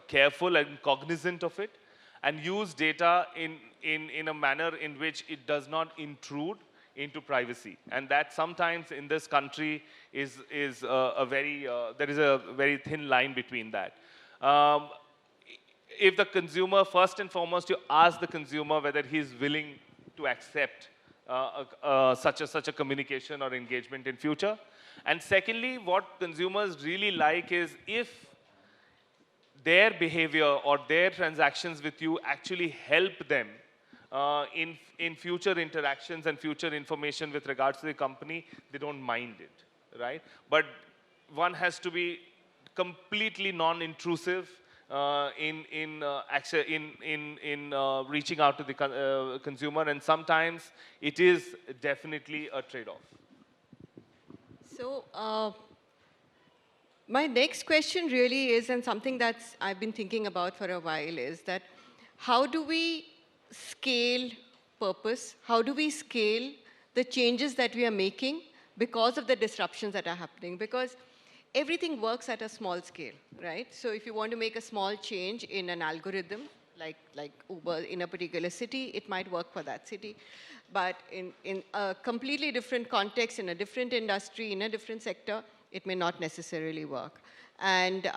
Speaker 21: careful and cognizant of it and use data in a manner in which it does not intrude into privacy. And that sometimes in this country is there is a very thin line between that. If the consumer, first and foremost, you ask the consumer whether he's willing to accept such a communication or engagement in future. And secondly, what consumers really like is if their behavior or their transactions with you actually help them in future interactions and future information with regards to the company, they don't mind it, right? But one has to be completely non-intrusive in reaching out to the consumer, and sometimes it is definitely a trade-off.
Speaker 16: So, my next question really is, and something that's I've been thinking about for a while, is that how do we scale purpose? How do we scale the changes that we are making because of the disruptions that are happening? Because everything works at a small scale, right? So if you want to make a small change in an algorithm, like Uber in a particular city, it might work for that city. But in a completely different context, in a different industry, in a different sector, it may not necessarily work. And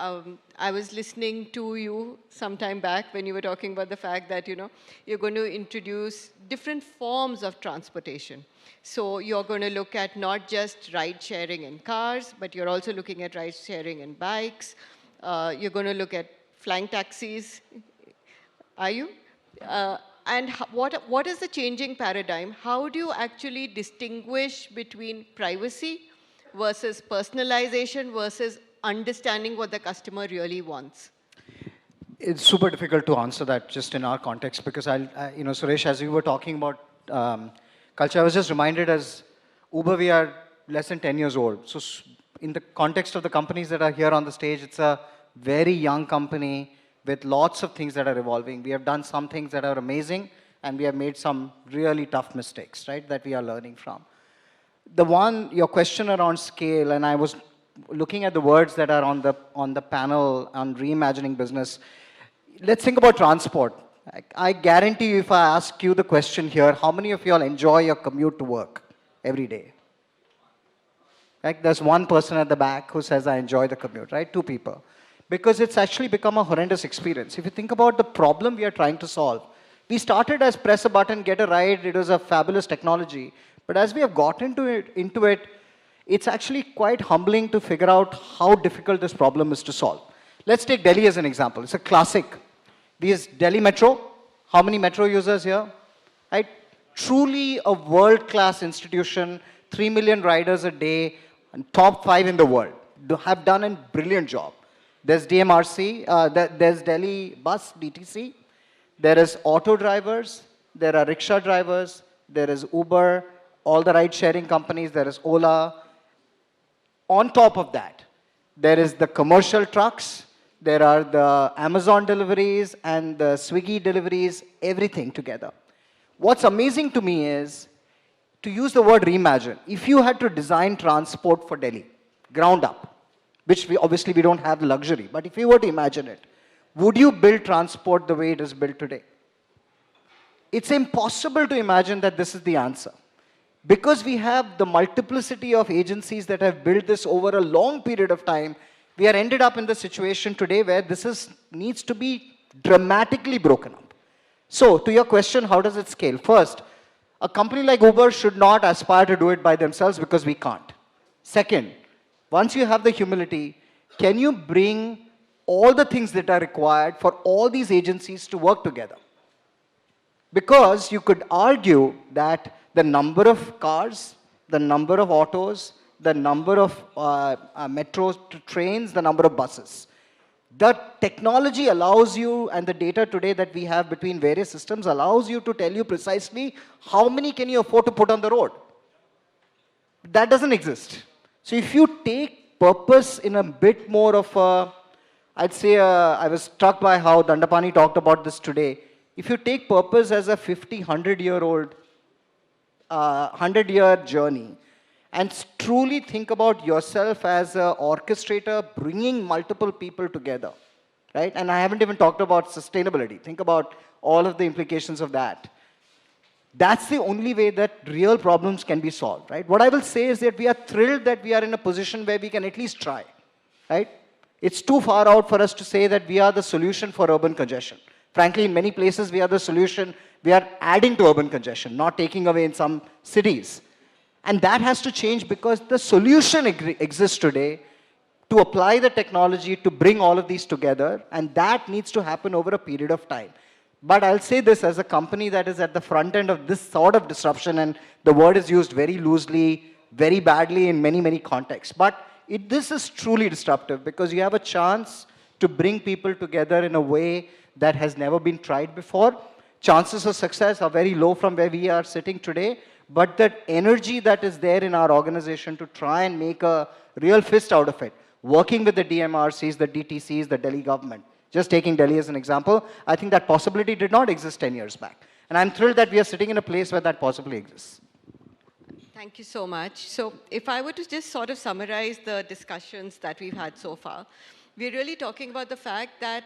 Speaker 16: I was listening to you some time back when you were talking about the fact that, you're going to introduce different forms of transportation. So you're going to look at not just ride sharing in cars, but you're also looking at ride sharing in bikes. You're going to look at flying taxis. Are you? And what is the changing paradigm? How do you actually distinguish between privacy versus personalization versus understanding what the customer really wants?
Speaker 18: It's super difficult to answer that just in our context because Suresh, as you were talking about culture, I was just reminded as Uber, we are less than 10 years old. So in the context of the companies that are here on the stage, it's a very young company with lots of things that are evolving. We have done some things that are amazing, and we have made some really tough mistakes, right, that we are learning from. Your question around scale, and I was looking at the words that are on the panel on reimagining business. Let's think about transport. I guarantee you, if I ask you the question here, how many of you all enjoy your commute to work every day? Like, there's one person at the back who says, I enjoy the commute, right? 2 people. Because it's actually become a horrendous experience. If you think about the problem we are trying to solve, we started as press a button, get a ride. It was a fabulous technology. But as we have got into it, it's actually quite humbling to figure out how difficult this problem is to solve. Let's take Delhi as an example. It's a classic. This Delhi Metro. How many metro users here? Right? Truly a world-class institution, 3 million riders a day, and top 5 in the world. Have done a brilliant job. There's DMRC, there's Delhi Bus, DTC. There is auto drivers, there are rickshaw drivers, there is Uber, all the ride-sharing companies, there is Ola. On top of that, there is the commercial trucks, there are the Amazon deliveries and the Swiggy deliveries, everything together. What's amazing to me is, to use the word reimagine, if you had to design transport for Delhi, ground up, which we don't have the luxury, but if you were to imagine it, would you build transport the way it is built today? It's impossible to imagine that this is the answer. Because we have the multiplicity of agencies that have built this over a long period of time, we are ended up in the situation today where needs to be dramatically broken up. So, to your question, how does it scale? First, a company like Uber should not aspire to do it by themselves because we can't. Second, once you have the humility, can you bring all the things that are required for all these agencies to work together? Because you could argue that the number of cars, the number of autos, the number of metro trains, the number of buses. The technology allows you, and the data today that we have between various systems allows you to tell you precisely how many can you afford to put on the road. That doesn't exist. So if you take purpose in a bit more of a, I'd say, I was struck by how Dandapani talked about this today. If you take purpose as a 50, 100-year-old, 100-year journey, and truly think about yourself as an orchestrator bringing multiple people together, right? And I haven't even talked about sustainability. Think about all of the implications of that. That's the only way that real problems can be solved, right? What I will say is that we are thrilled that we are in a position where we can at least try, right? It's too far out for us to say that we are the solution for urban congestion. Frankly, in many places, we are the solution. We are adding to urban congestion, not taking away in some cities. And that has to change because the solution exists today to apply the technology to bring all of these together, and that needs to happen over a period of time. But I'll say this as a company that is at the front end of this sort of disruption, and the word is used very loosely, very badly in many, many contexts. But this is truly disruptive because you have a chance to bring people together in a way that has never been tried before. Chances of success are very low from where we are sitting today, but that energy that is there in our organization to try and make a real fist out of it, working with the DMRCs, the DTCs, the Delhi government, just taking Delhi as an example, I think that possibility did not exist 10 years back. And I'm thrilled that we are sitting in a place where that possibly exists.
Speaker 16: Thank you so much. So if I were to just sort of summarize the discussions that we've had so far, we're really talking about the fact that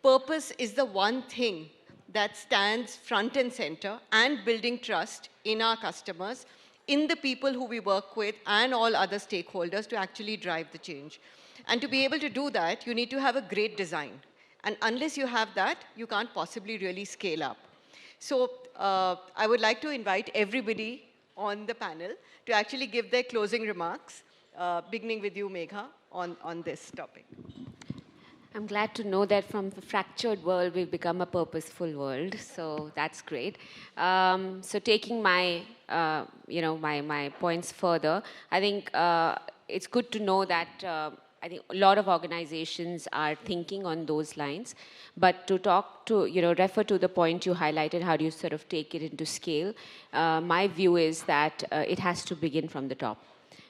Speaker 16: purpose is the one thing that stands front and center and building trust in our customers, in the people who we work with, and all other stakeholders to actually drive the change. And to be able to do that, you need to have a great design. And unless you have that, you can't possibly really scale up. So I would like to invite everybody on the panel to actually give their closing remarks, beginning with you, Megha, on this topic.
Speaker 20: I'm glad to know that from the fractured world, we've become a purposeful world. So that's great. So taking my, my points further, I think it's good to know that I think a lot of organizations are thinking on those lines. But to talk to, refer to the point you highlighted, how do you sort of take it into scale? My view is that it has to begin from the top.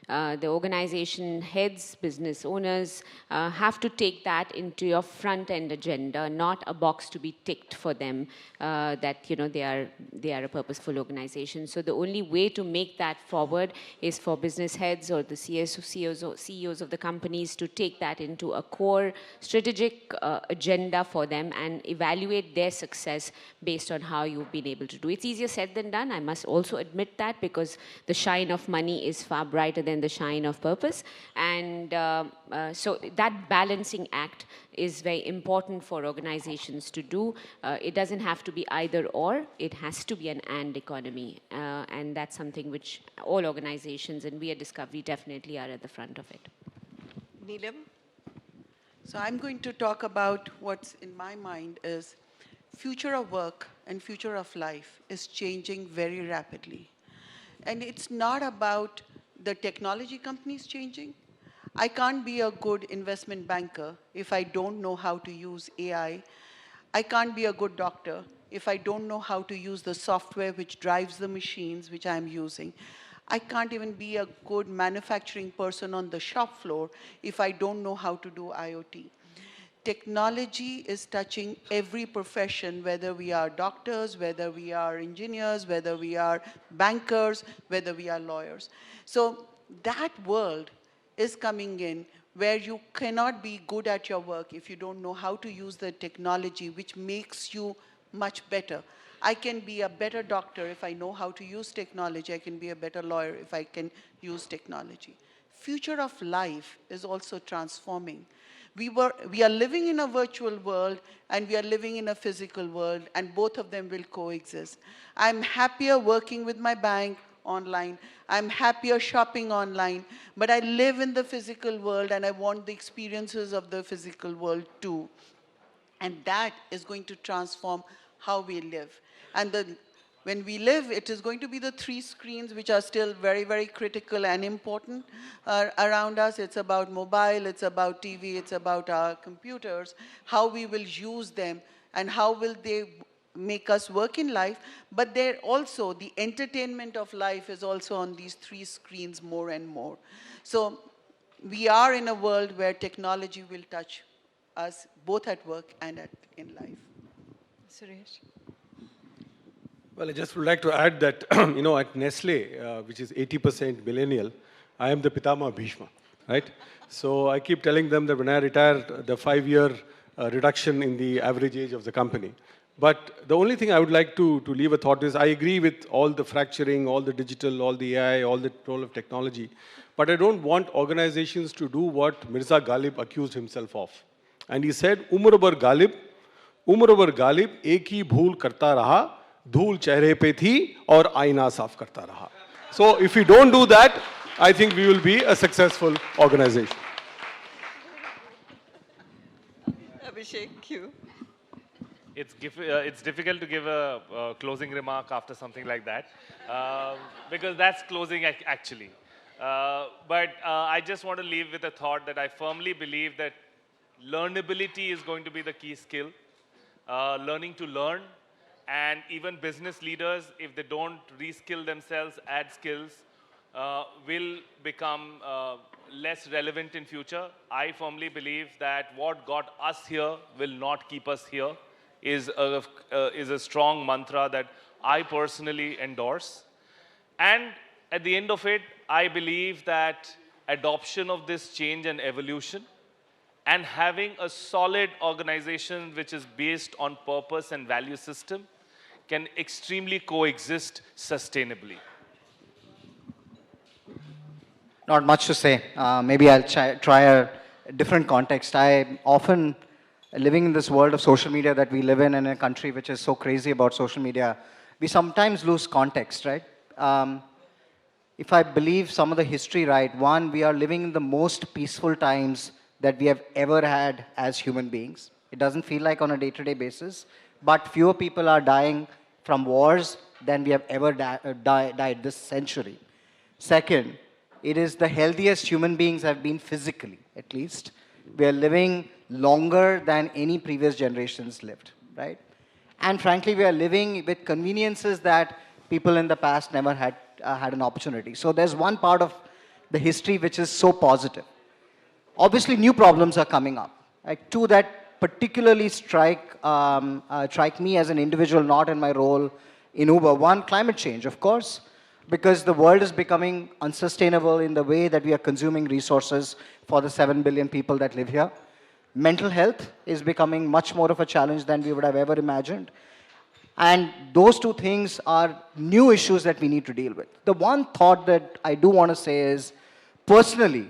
Speaker 20: The organization heads, business owners have to take that into your front-end agenda, not a box to be ticked for them that they are a purposeful organization. So the only way to make that forward is for business heads or the CEOs of the companies to take that into a core strategic agenda for them and evaluate their success based on how you've been able to do. It's easier said than done. I must also admit that because the shine of money is far brighter than the shine of purpose. And so that balancing act is very important for organizations to do. It doesn't have to be either or, it has to be an and economy. And that's something which all organizations, and we at Discovery definitely are at the front of it.
Speaker 16: Neelam?
Speaker 17: So I'm going to talk about what's in my mind is future of work and future of life is changing very rapidly. And it's not about the technology companies changing. I can't be a good investment banker if I don't know how to use AI. I can't be a good doctor if I don't know how to use the software which drives the machines which I'm using. I can't even be a good manufacturing person on the shop floor if I don't know how to do IoT. Technology is touching every profession, whether we are doctors, whether we are engineers, whether we are bankers, whether we are lawyers. So that world is coming in where you cannot be good at your work if you don't know how to use the technology, which makes you much better. I can be a better doctor if I know how to use technology. I can be a better lawyer if I can use technology. Future of life is also transforming. We are living in a virtual world and we are living in a physical world, and both of them will coexist. I'm happier working with my bank online. I'm happier shopping online, but I live in the physical world and I want the experiences of the physical world too. And that is going to transform how we live. And when we live, it is going to be the three screens which are still very, very critical and important around us. It's about mobile, it's about TV, it's about our computers, how we will use them and how will they make us work in life. But they're also, the entertainment of life is also on these three screens more and more. So we are in a world where technology will touch us both at work and in life.
Speaker 3: Suresh?
Speaker 19: Well, I just would like to add that, at Nestle, which is 80% millennial, I am the Pitama Bhishma, right? So I keep telling them that when I retire, the 5-year reduction in the average age of the company. But the only thing I would like to leave a thought is, I agree with all the fracturing, all the digital, all the AI, all the role of technology. But I don't want organizations to do what Mirza Ghalib accused himself of. And he said, Umr bar Ghalib, ek hi bhool karta raha, धूल चेहरे पे थी और आईना साफ करता रहा. So if we don't do that, I think we will be a successful organization.
Speaker 16: Abhishek, you.
Speaker 21: It's difficult to give a closing remark after something like that, because that's closing actually. But I just want to leave with a thought that I firmly believe that learnability is going to be the key skill. Learning to learn. And even business leaders, if they don't reskill themselves, add skills, will become less relevant in future. I firmly believe that what got us here will not keep us here is a strong mantra that I personally endorse. And at the end of it, I believe that adoption of this change and evolution and having a solid organization which is based on purpose and value system can extremely coexist sustainably.
Speaker 18: Not much to say. Maybe I'll try a different context. I'm often living in this world of social media that we live in a country which is so crazy about social media. We sometimes lose context, right? If I believe some of the history right, one, we are living in the most peaceful times that we have ever had as human beings. It doesn't feel like on a day-to-day basis, but fewer people are dying from wars than we have ever died this century. Second, it is the healthiest human beings have been physically, at least. We are living longer than any previous generations lived, right? And frankly, we are living with conveniences that people in the past never had an opportunity. So there's one part of the history which is so positive. Obviously, new problems are coming up. Like two that particularly strike me as an individual, not in my role in Uber. One, climate change, of course, because the world is becoming unsustainable in the way that we are consuming resources for the 7 billion people that live here. Mental health is becoming much more of a challenge than we would have ever imagined. And those two things are new issues that we need to deal with. The one thought that I do want to say is, personally,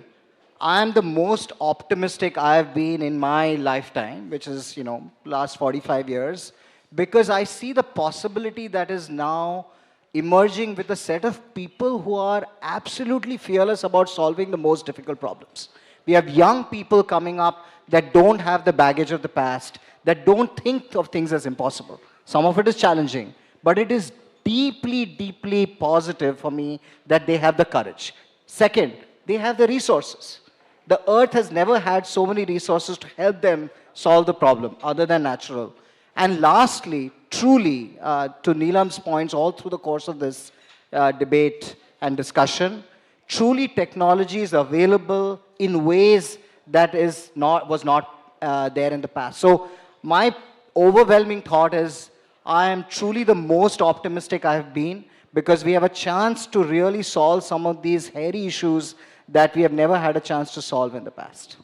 Speaker 18: I am the most optimistic I have been in my lifetime, which is, last 45 years, because I see the possibility that is now emerging with a set of people who are absolutely fearless about solving the most difficult problems. We have young people coming up that don't have the baggage of the past, that don't think of things as impossible. Some of it is challenging, but it is deeply, deeply positive for me that they have the courage. Second, they have the resources. The earth has never had so many resources to help them solve the problem, other than natural. And lastly, truly, to Neelam's points all through the course of this debate and discussion, truly technology is available in ways that was not there in the past. So my overwhelming thought is, I am truly the most optimistic I have been, because we have a chance to really solve some of these hairy issues that we have never had a chance to solve in the past.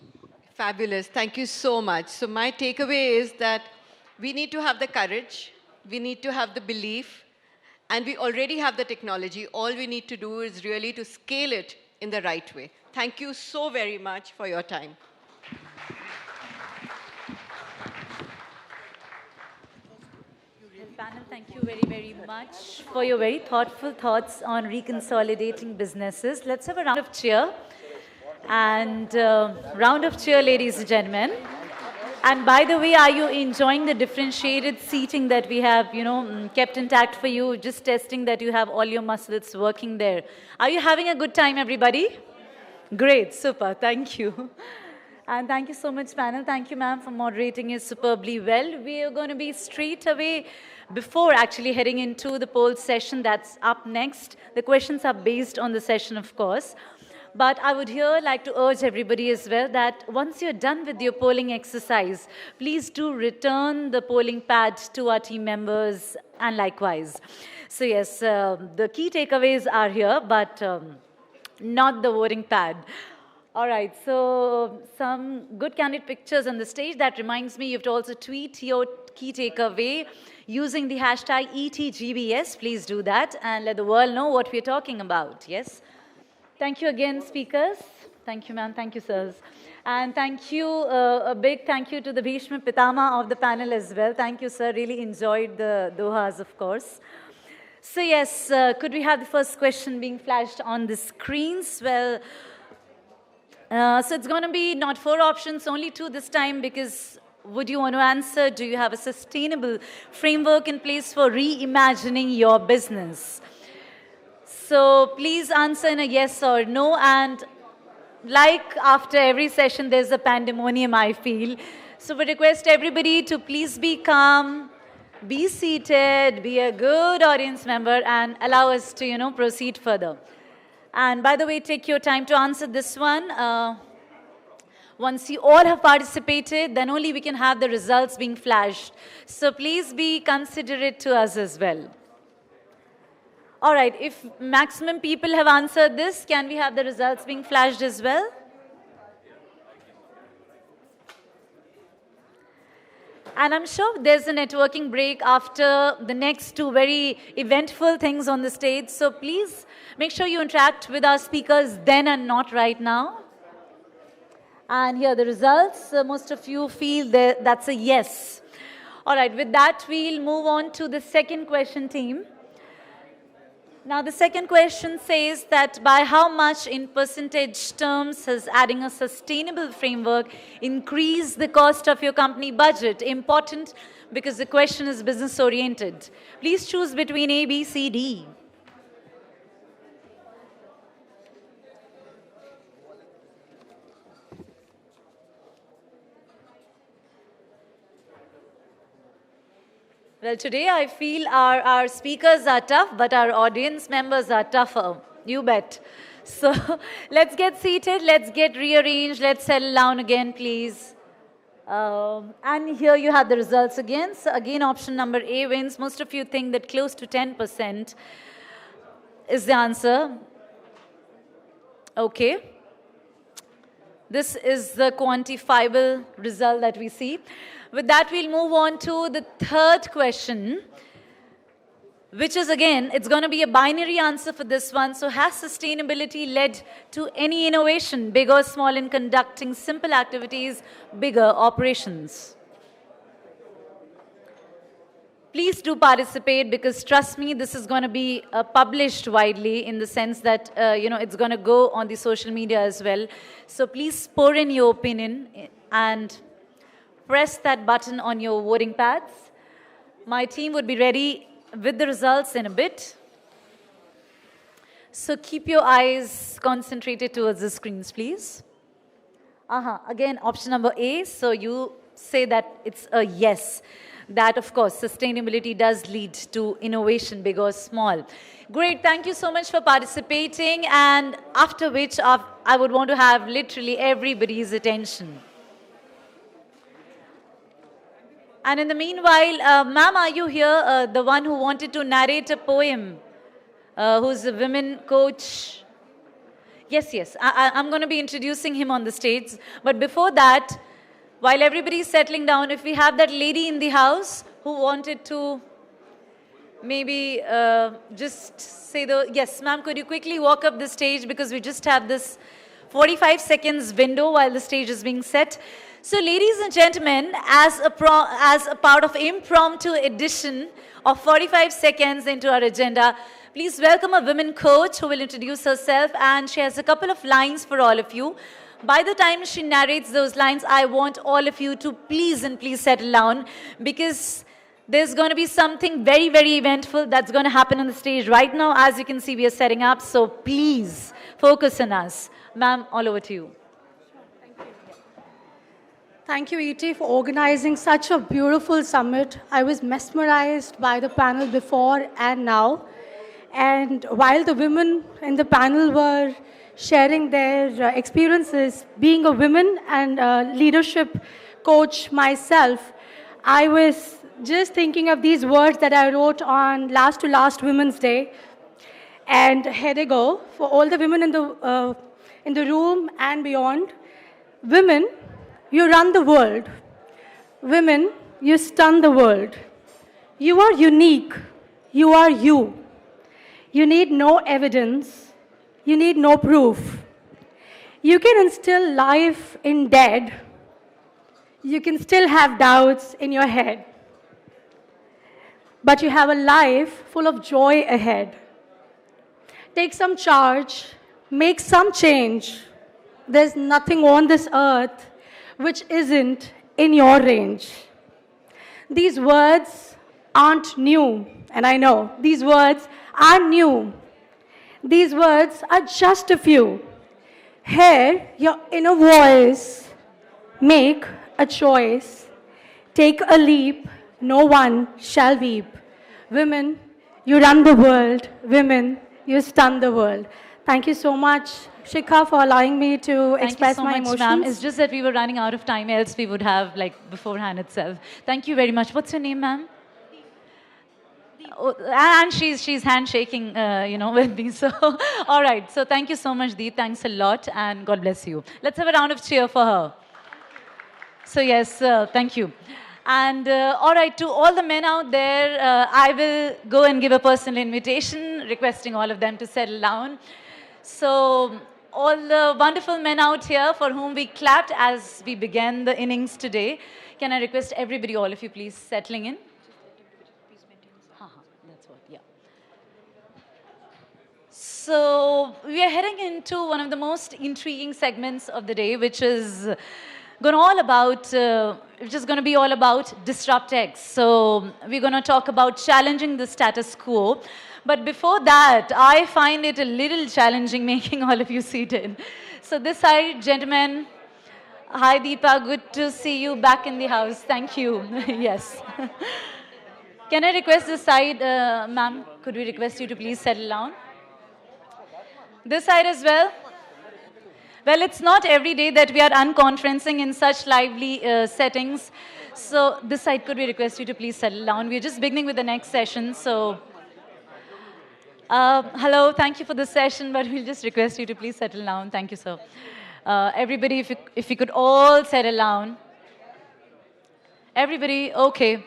Speaker 5: Fabulous. Thank you so much. So my takeaway is that we need to have the courage, we need to have the belief, and we already have the technology. All we need to do is really to scale it in the right way. Thank you so very much for your time.
Speaker 1: Panel, thank you very, very much for your very thoughtful thoughts on reconsolidating businesses. Let's have a round of cheer. And round of cheer, ladies and gentlemen. And by the way, are you enjoying the differentiated seating that we have, kept intact for you? Just testing that you have all your muscles working there. Are you having a good time, everybody? Great, super, thank you. And thank you so much, panel. Thank you, ma'am, for moderating it superbly well. We are going to be straight away, before actually heading into the poll session that's up next. The questions are based on the session, of course. But I would here like to urge everybody as well that once you're done with your polling exercise, please do return the polling pad to our team members and likewise. So yes, the key takeaways are here, but not the voting pad. All right, so some good candid pictures on the stage. That reminds me, you have to also tweet your key takeaway using the hashtag ETGBS. Please do that and let the world know what we're talking about, yes? Thank you again, speakers. Thank you, ma'am. Thank you, sirs. And thank you, a big thank you to the Bhishma Pitama of the panel as well. Thank you, sir. Really enjoyed the Dohas, of course. So yes, could we have the first question being flashed on the screens? Well, so it's going to be not 4 options, only 2 this time, because would you want to answer, do you have a sustainable framework in place for reimagining your business? So please answer in a yes or no, and like after every session, there's a pandemonium, I feel. So we request everybody to please be calm, be seated, be a good audience member, and allow us to, proceed further. And by the way, take your time to answer this one. Once you all have participated, then only we can have the results being flashed. So please be considerate to us as well. All right, if maximum people have answered this, can we have the results being flashed as well? And I'm sure there's a networking break after the next 2 very eventful things on the stage. So please make sure you interact with our speakers then and not right now. And here are the results. Most of you feel that that's a yes. All right, with that, we'll move on to the second question, team. Now, the second question says that by how much in percentage terms has adding a sustainable framework increased the cost of your company budget? Important because the question is business oriented. Please choose between A, B, C, D. Well, today I feel our speakers are tough, but our audience members are tougher. You bet. So let's get seated, let's get rearranged, let's settle down again, please. And here you have the results again. So again, option number A wins. Most of you think that close to 10% is the answer. Okay. This is the quantifiable result that we see. With that, we'll move on to the third question, which is again, it's going to be a binary answer for this one. So has sustainability led to any innovation, big or small, in conducting simple activities, bigger operations? Please do participate, because trust me, this is going to be published widely in the sense that, it's going to go on the social media as well. So please pour in your opinion and press that button on your voting pads. My team would be ready with the results in a bit. So keep your eyes concentrated towards the screens, please. Again, option number A. So you say that it's a yes. That, of course, sustainability does lead to innovation, big or small. Great. Thank you so much for participating. And after which, I would want to have literally everybody's attention. And in the meanwhile, ma'am, are you here? The one who wanted to narrate a poem, who's a women coach? Yes, yes. I'm going to be introducing him on the stage. But before that, while everybody is settling down, if we have that lady in the house who wanted to maybe just say the... Yes, ma'am, could you quickly walk up the stage because we just have this 45 seconds window while the stage is being set. So ladies and gentlemen, as a part of impromptu edition of 45 seconds into our agenda, please welcome a women coach who will introduce herself, and she has a couple of lines for all of you. By the time she narrates those lines, I want all of you to please and please settle down because there's going to be something very, very eventful that's going to happen on the stage right now. As you can see, we are setting up, so please focus on us. Ma'am, all over to you.
Speaker 8: Thank you, E.T., for organizing such a beautiful summit. I was mesmerized by the panel before and now. And while the women in the panel were sharing their experiences, being a woman and a leadership coach myself, I was just thinking of these words that I wrote on last to last Women's Day. And here they go. For all the women in the room and beyond, women, you run the world. Women, you stun the world. You are unique. You are you. You need no evidence. You need no proof. You can instill life in dead. You can still have doubts in your head. But you have a life full of joy ahead. Take some charge. Make some change. There's nothing on this earth which isn't in your range. These words aren't new, and I know these words are new. These words are just a few. Hear your inner voice. Make a choice. Take a leap. No one shall weep. Women, you run the world. Women, you stun the world. Thank you so much, Shikha, for allowing me to express my emotions.
Speaker 1: Ma'am. It's just that we were running out of time, else we would have, like, beforehand itself. Thank you very much. What's your name, ma'am? Oh, and she's handshaking, with me. So, all right. So, thank you so much, Deep. Thanks a lot, and God bless you. Let's have a round of cheer for her. So, yes, thank you. And all right, to all the men out there, I will go and give a personal invitation, requesting all of them to settle down. So, all the wonderful men out here for whom we clapped as we began the innings today, can I request everybody, all of you, please settling in? That's what, yeah. So, we are heading into one of the most intriguing segments of the day, which is going to be all about Disrupt X. So we're going to talk about challenging the status quo. But before that, I find it a little challenging making all of you seated. So this side, gentlemen. Hi, Deepa. Good to see you back in the house. Thank you. Yes. Can I request this side, ma'am? Could we request you to please settle down? This side as well. Well, it's not every day that we are unconferencing in such lively settings. So this side, could we request you to please settle down? We're just beginning with the next session. So, hello, thank you for the session, but we'll just request you to please settle down. Thank you, sir. Everybody, if you could all settle down. Everybody, okay.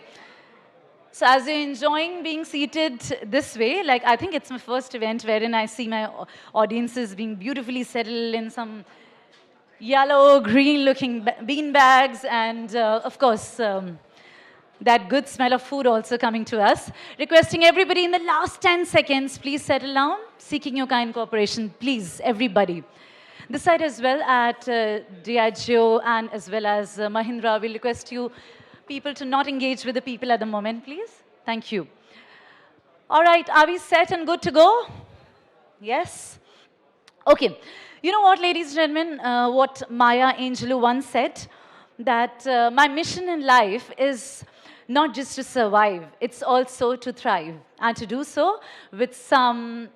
Speaker 1: So as you're enjoying being seated this way, like I think it's my first event wherein I see my audiences being beautifully settled in some yellow, green-looking bean bags, and of course, that good smell of food also coming to us. Requesting everybody in the last 10 seconds, please settle down. Seeking your kind cooperation, please, everybody. This side as well at Diageo and as well as Mahindra, we'll request you people to not engage with the people at the moment, please. Thank you. All right, are we set and good to go? Yes? Okay. You know what, ladies and gentlemen, what Maya Angelou once said, that my mission in life is not just to survive, it's also to thrive. And to do so with some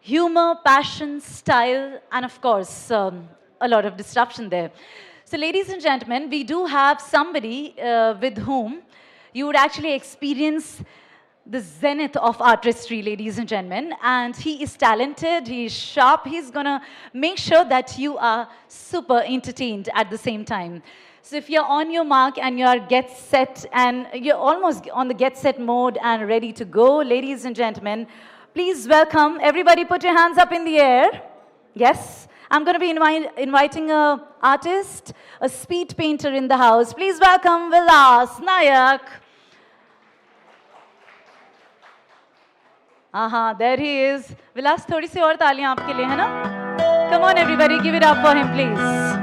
Speaker 1: humor, passion, style, and of course, a lot of disruption there. So ladies and gentlemen, we do have somebody with whom you would actually experience the zenith of artistry, ladies and gentlemen. And he is talented, he is sharp, he's gonna make sure that you are super entertained at the same time. So if you're on your mark and you're get set and you're almost on the get set mode and ready to go, ladies and gentlemen, please welcome, everybody put your hands up in the air. Yes, I'm going to be inviting an artist, a speed painter in the house. Please welcome Vilas Nayak. There he is. Vilas, थोड़ी सी और तालियां आपके लिए है ना? Come on everybody, give it up for him please.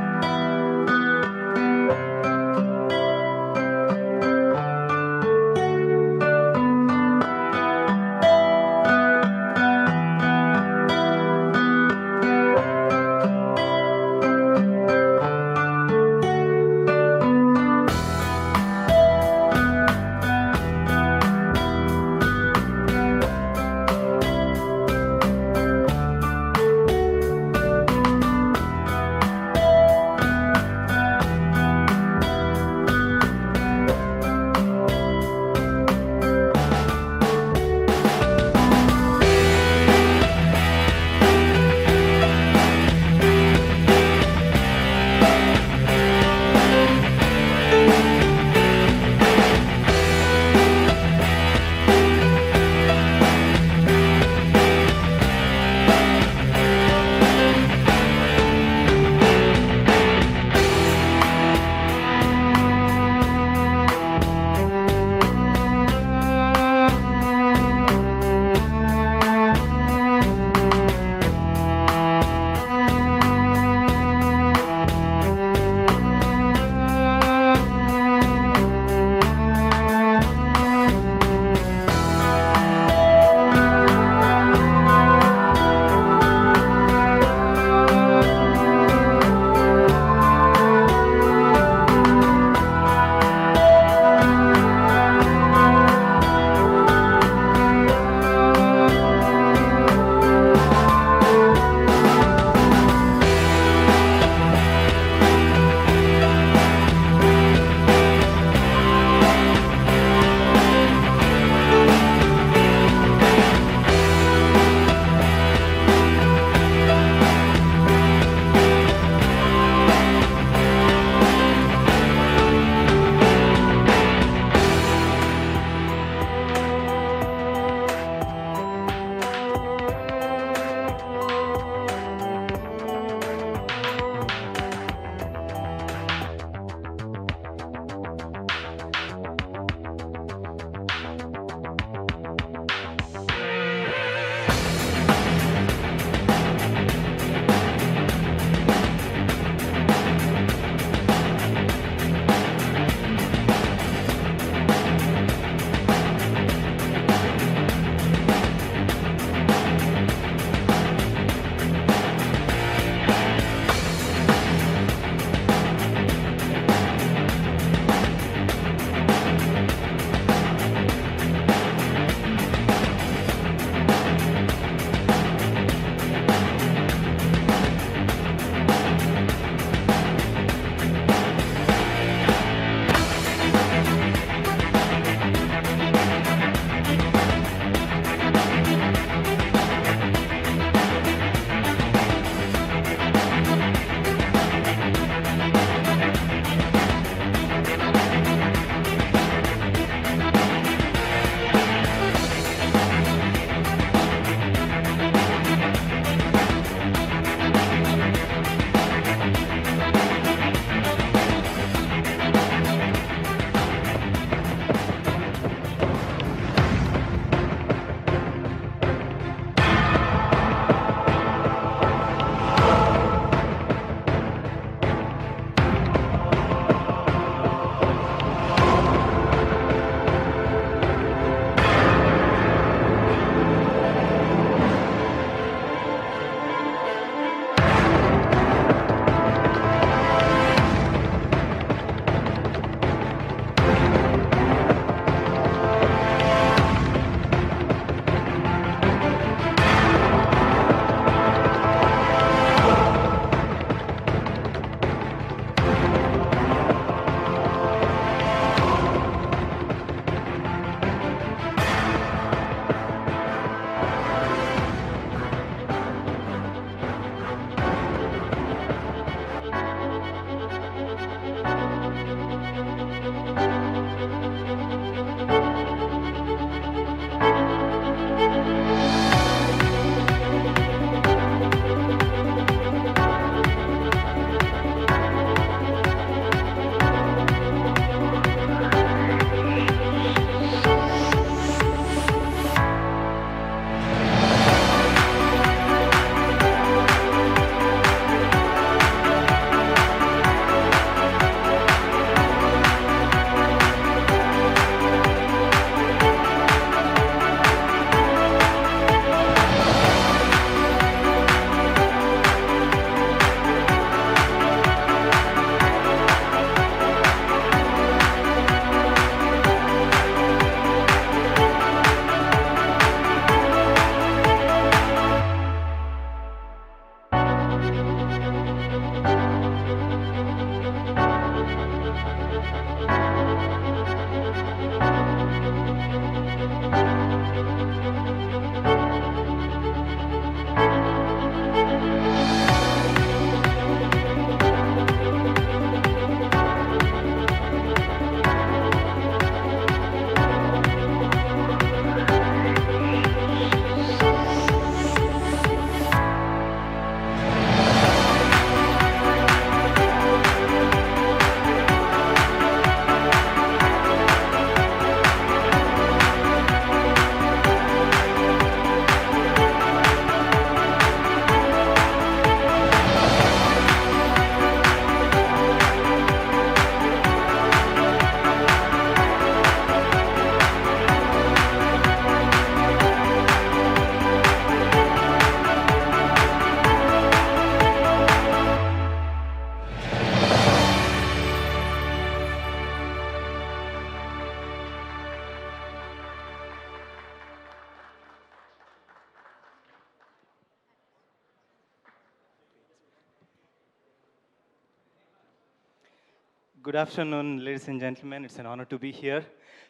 Speaker 9: Good afternoon, ladies and gentlemen. It's an honor to be here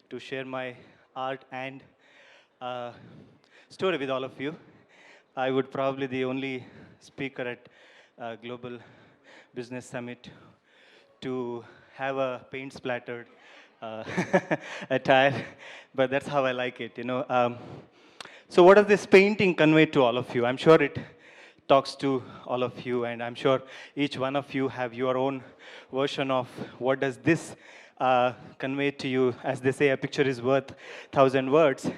Speaker 9: to share my art and story with all of you. I would probably the only speaker at Global Business Summit to have a paint splattered attire, but that's how I like it, you know. So what does this painting convey to all of you? I'm sure it talks to all of you, and I'm sure each one of you have your own version of what does this convey to you. As they say, a picture is worth 1,000 words.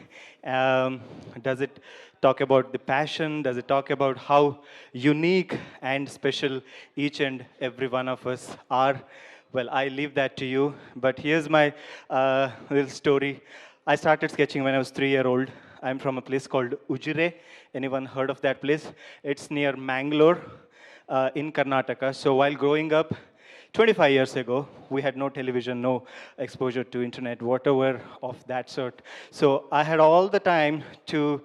Speaker 9: Does it talk about the passion? Does it talk about how unique and special each and every one of us are? Well, I leave that to you, but here's my little story. I started sketching when I was 3 years old. I'm from a place called Ujire. Anyone heard of that place? It's near Mangalore in Karnataka. So while growing up, 25 years ago, we had no television, no exposure to internet, whatever of that sort. So I had all the time to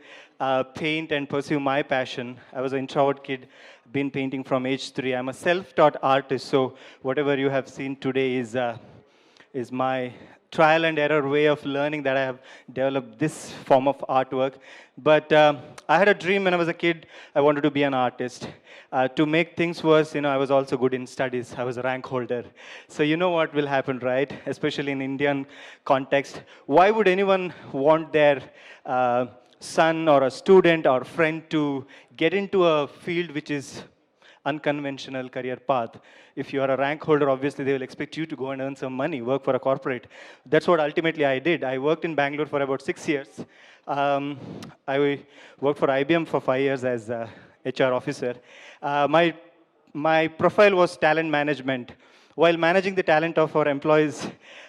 Speaker 9: paint and pursue my passion. I was an introvert kid, been painting from age 3. I'm a self-taught artist, so whatever you have seen today is my trial and error way of learning that I have developed this form of artwork. But I had a dream when I was a kid. I wanted to be an artist. To make things worse, you know, I was also good in studies. I was a rank holder. So you know what will happen, right? Especially in Indian context. Why would anyone want their son or a student or friend to get into a field which is unconventional career path? If you are a rank holder, obviously they will expect you to go and earn some money, work for a corporate. That's what ultimately I did. I worked in Bangalore for about 6 years. I worked for IBM for 5 years as a HR officer. My profile was talent management. While managing the talent of our employees,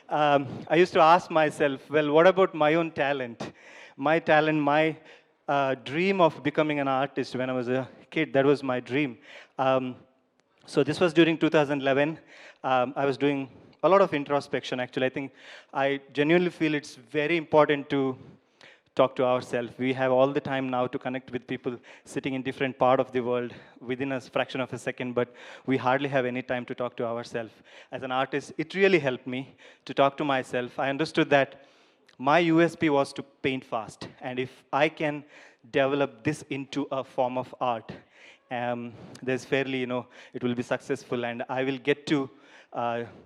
Speaker 9: I used to ask myself, well, what about my own talent? My talent, my dream of becoming an artist when I was a kid, that was my dream. So this was during 2011. I was doing a lot of introspection, actually. I think I genuinely feel it's very important to talk to ourselves. We have all the time now to connect with people sitting in different part of the world within a fraction of a second, but we hardly have any time to talk to ourselves. As an artist, it really helped me to talk to myself. I understood that my USP was to paint fast, and if I can develop this into a form of art, there's fairly, you know, it will be successful, and I will get to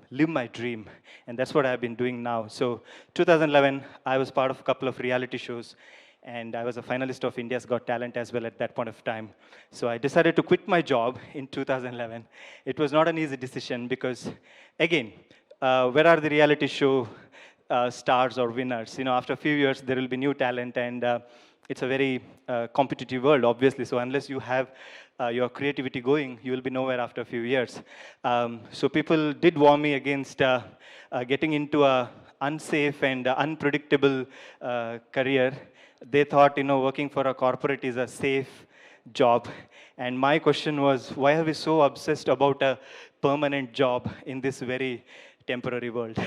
Speaker 9: live my dream. And that's what I've been doing now. So 2011, I was part of a couple of reality shows, and I was a finalist of India's Got Talent as well at that point of time. So I decided to quit my job in 2011. It was not an easy decision because, again, where are the reality show stars or winners? You know, after a few years, there will be new talent, and it's a very competitive world, obviously. So unless you have your creativity going, you will be nowhere after a few years. So people did warn me against getting into a unsafe and unpredictable career. They thought, you know, working for a corporate is a safe job. And my question was, why are we so obsessed about a permanent job in this very temporary world?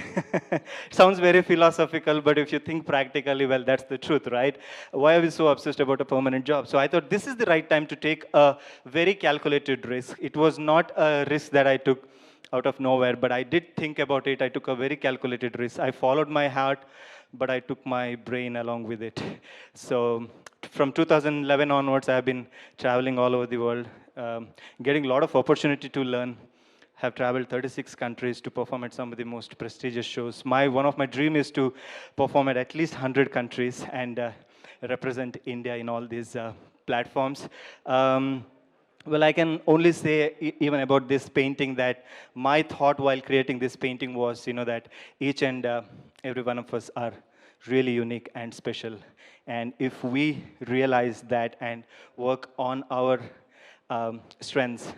Speaker 9: Sounds very philosophical, but if you think practically, well, that's the truth, right? Why are we so obsessed about a permanent job? So I thought this is the right time to take a very calculated risk. It was not a risk that I took out of nowhere, but I did think about it. I took a very calculated risk. I followed my heart, but I took my brain along with it. So from 2011 onwards, I have been traveling all over the world, getting a lot of opportunity to learn. Have traveled 36 countries to perform at some of the most prestigious shows. One of my dream is to perform at least 100 countries and represent India in all these platforms. Well, I can only say even about this painting that my thought while creating this painting was, you know, that each and every one of us are really unique and special. And if we realize that and work on our strengths,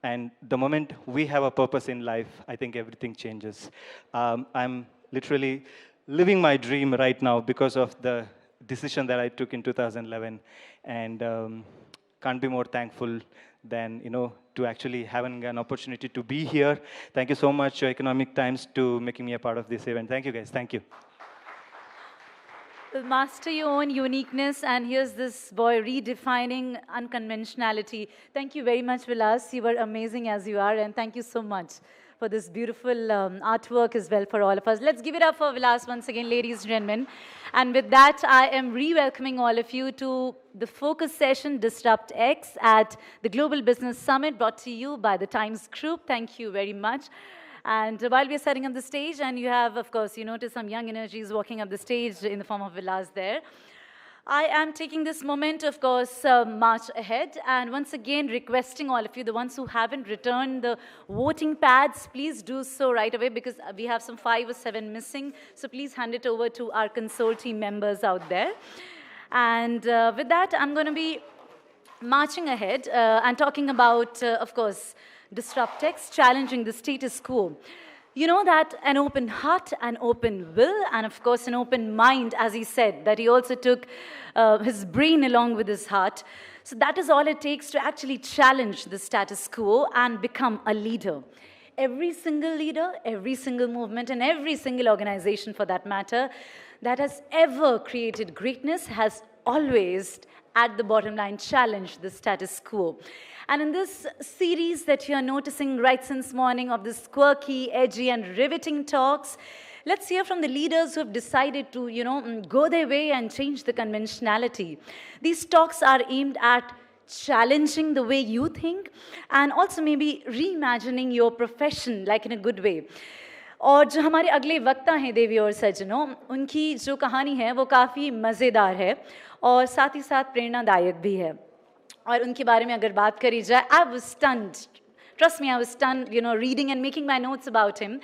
Speaker 9: and the moment we have a purpose in life, I think everything changes. I'm literally living my dream right now because of the decision that I took in 2011. And can't be more thankful than, you know, to actually having an opportunity to be here. Thank you so much, Economic Times, to making me a part of this event. Thank you, guys. Thank you.
Speaker 1: Well, master your own uniqueness, and here's this boy redefining unconventionality. Thank you very much, Vilas. You were amazing as you are, and thank you so much for this beautiful artwork as well for all of us. Let's give it up for Vilas once again, ladies and gentlemen. And with that, I am re-welcoming all of you to the focus session, Disrupt X, at the Global Business Summit, brought to you by the Times Group. Thank you very much. And while we're setting up the stage, and you have, of course, you notice some young energies walking up the stage in the form of Vilas there. I am taking this moment, of course, march ahead, and once again requesting all of you, the ones who haven't returned the voting pads, please do so right away, because we have some 5 or 7 missing. So please hand it over to our console team members out there. And with that, I'm going to be marching ahead and talking about, of course, Disrupt X, challenging the status quo. You know that an open heart, an open will, and of course an open mind, as he said, that he also took his brain along with his heart. So that is all it takes to actually challenge the status quo and become a leader. Every single leader, every single movement, and every single organization for that matter, that has ever created greatness has always, at the bottom line, challenged the status quo. And in this series that you're noticing right since morning of this quirky, edgy, and riveting talks, let's hear from the leaders who have decided to, go their way and change the conventionality. These talks are aimed at challenging the way you think and also maybe reimagining your profession, like in a good way. और जो हमारे अगले वक्ता हैं देवी और सज्जनों, उनकी जो कहानी है वो काफ़ी मज़ेदार है और साथ ही साथ प्रेरणादायक भी है. और उनके बारे में अगर बात करी जाए, I was stunned. Trust me, I was stunned, reading and making my notes about him.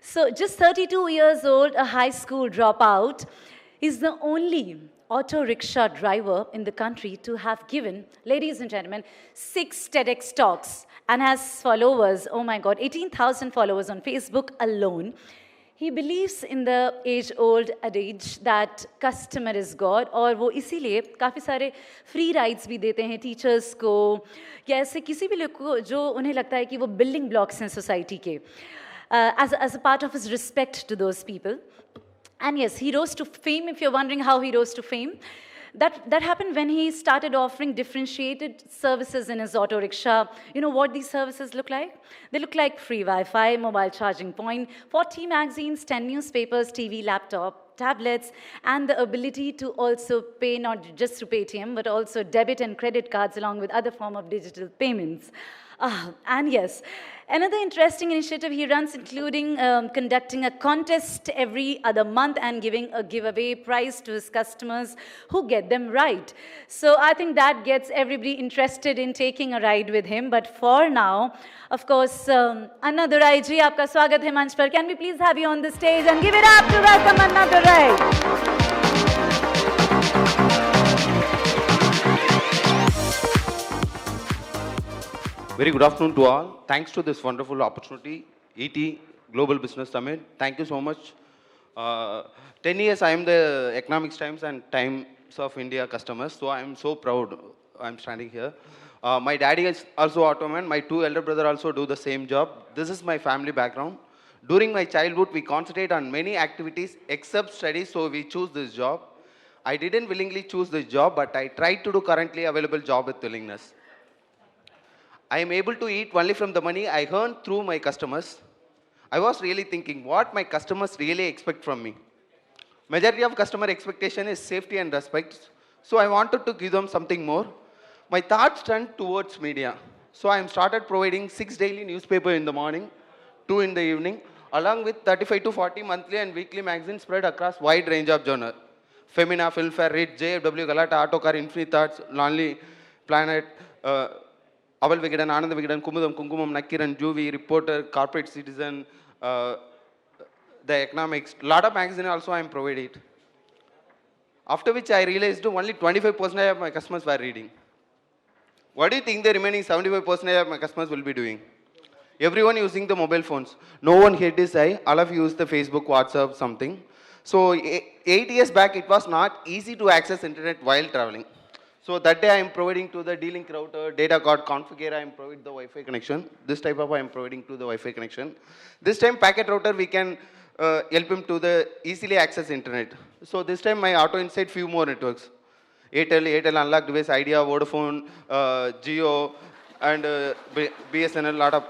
Speaker 1: So just 32 years old, a high school dropout, is the only auto rickshaw driver in the country to have given, ladies and gentlemen, 6 TEDx talks and has followers, oh my God, 18,000 followers on Facebook alone. He believes in the age-old adage that customer is God, और वो इसीलिए काफ़ी सारे free rides भी देते हैं teachers को या ऐसे किसी भी लोग को जो उन्हें लगता है कि वो building blocks हैं society के, as a part of his respect to those people. And yes, he rose to fame. If you're wondering how he rose to fame, that happened when he started offering differentiated services in his auto rickshaw. You know what these services look like? They look like free Wi-Fi, mobile charging point, 40 magazines, 10 newspapers, TV, laptop, tablets, and the ability to also pay not just through Paytm, but also debit and credit cards along with other form of digital payments. And yes, another interesting initiative he runs, including conducting a contest every other month and giving a giveaway prize to his customers who get them right. So I think that gets everybody interested in taking a ride with him. But for now, of course, Ananda Durai ji, aapka swagat hai manch par. Can we please have you on the stage and give it up to welcome Ananda Durai.
Speaker 10: Very good afternoon to all. Thanks to this wonderful opportunity, ET Global Business Summit. Thank you so much. 10 years I am the Economics Times and Times of India customers, so I am so proud I am standing here. My daddy is also automan. My 2 elder brothers also do the same job. This is my family background. During my childhood, we concentrate on many activities except studies, so we choose this job. I didn't willingly choose this job, but I tried to do currently available job with willingness. I am able to eat only from the money I earn through my customers. I was really thinking what my customers really expect from me. Majority of customer expectation is safety and respect. So I wanted to give them something more. My thoughts turned towards media. So I started providing 6 daily newspaper in the morning, 2 in the evening, along with 35 to 40 monthly and weekly magazines spread across wide range of genre. Femina, Filmfare, Read, JFW, Galata, Autocar, Infinite Thoughts, Lonely Planet, Aval Vigadan, Ananda Vigadan, Kumudam, Kungkumam, Nakiran, Juvi, Reporter, Corporate Citizen, the Economics. Lot of magazines also I am provided. After which I realized only 25% of my customers were reading. What do you think the remaining 75% of my customers will be doing? Everyone using the mobile phones. No one hit his eye. All of you use the Facebook, WhatsApp, something. So 8 years back, it was not easy to access internet while traveling. So that day I am providing to the D-Link router, data card, configure, I am providing the Wi-Fi connection. This type of I am providing to the Wi-Fi connection. This time packet router, we can help him to the easily access internet. So this time my auto inside few more networks. Airtel unlocked device, Idea, Vodafone, Jio, and BSNL, lot of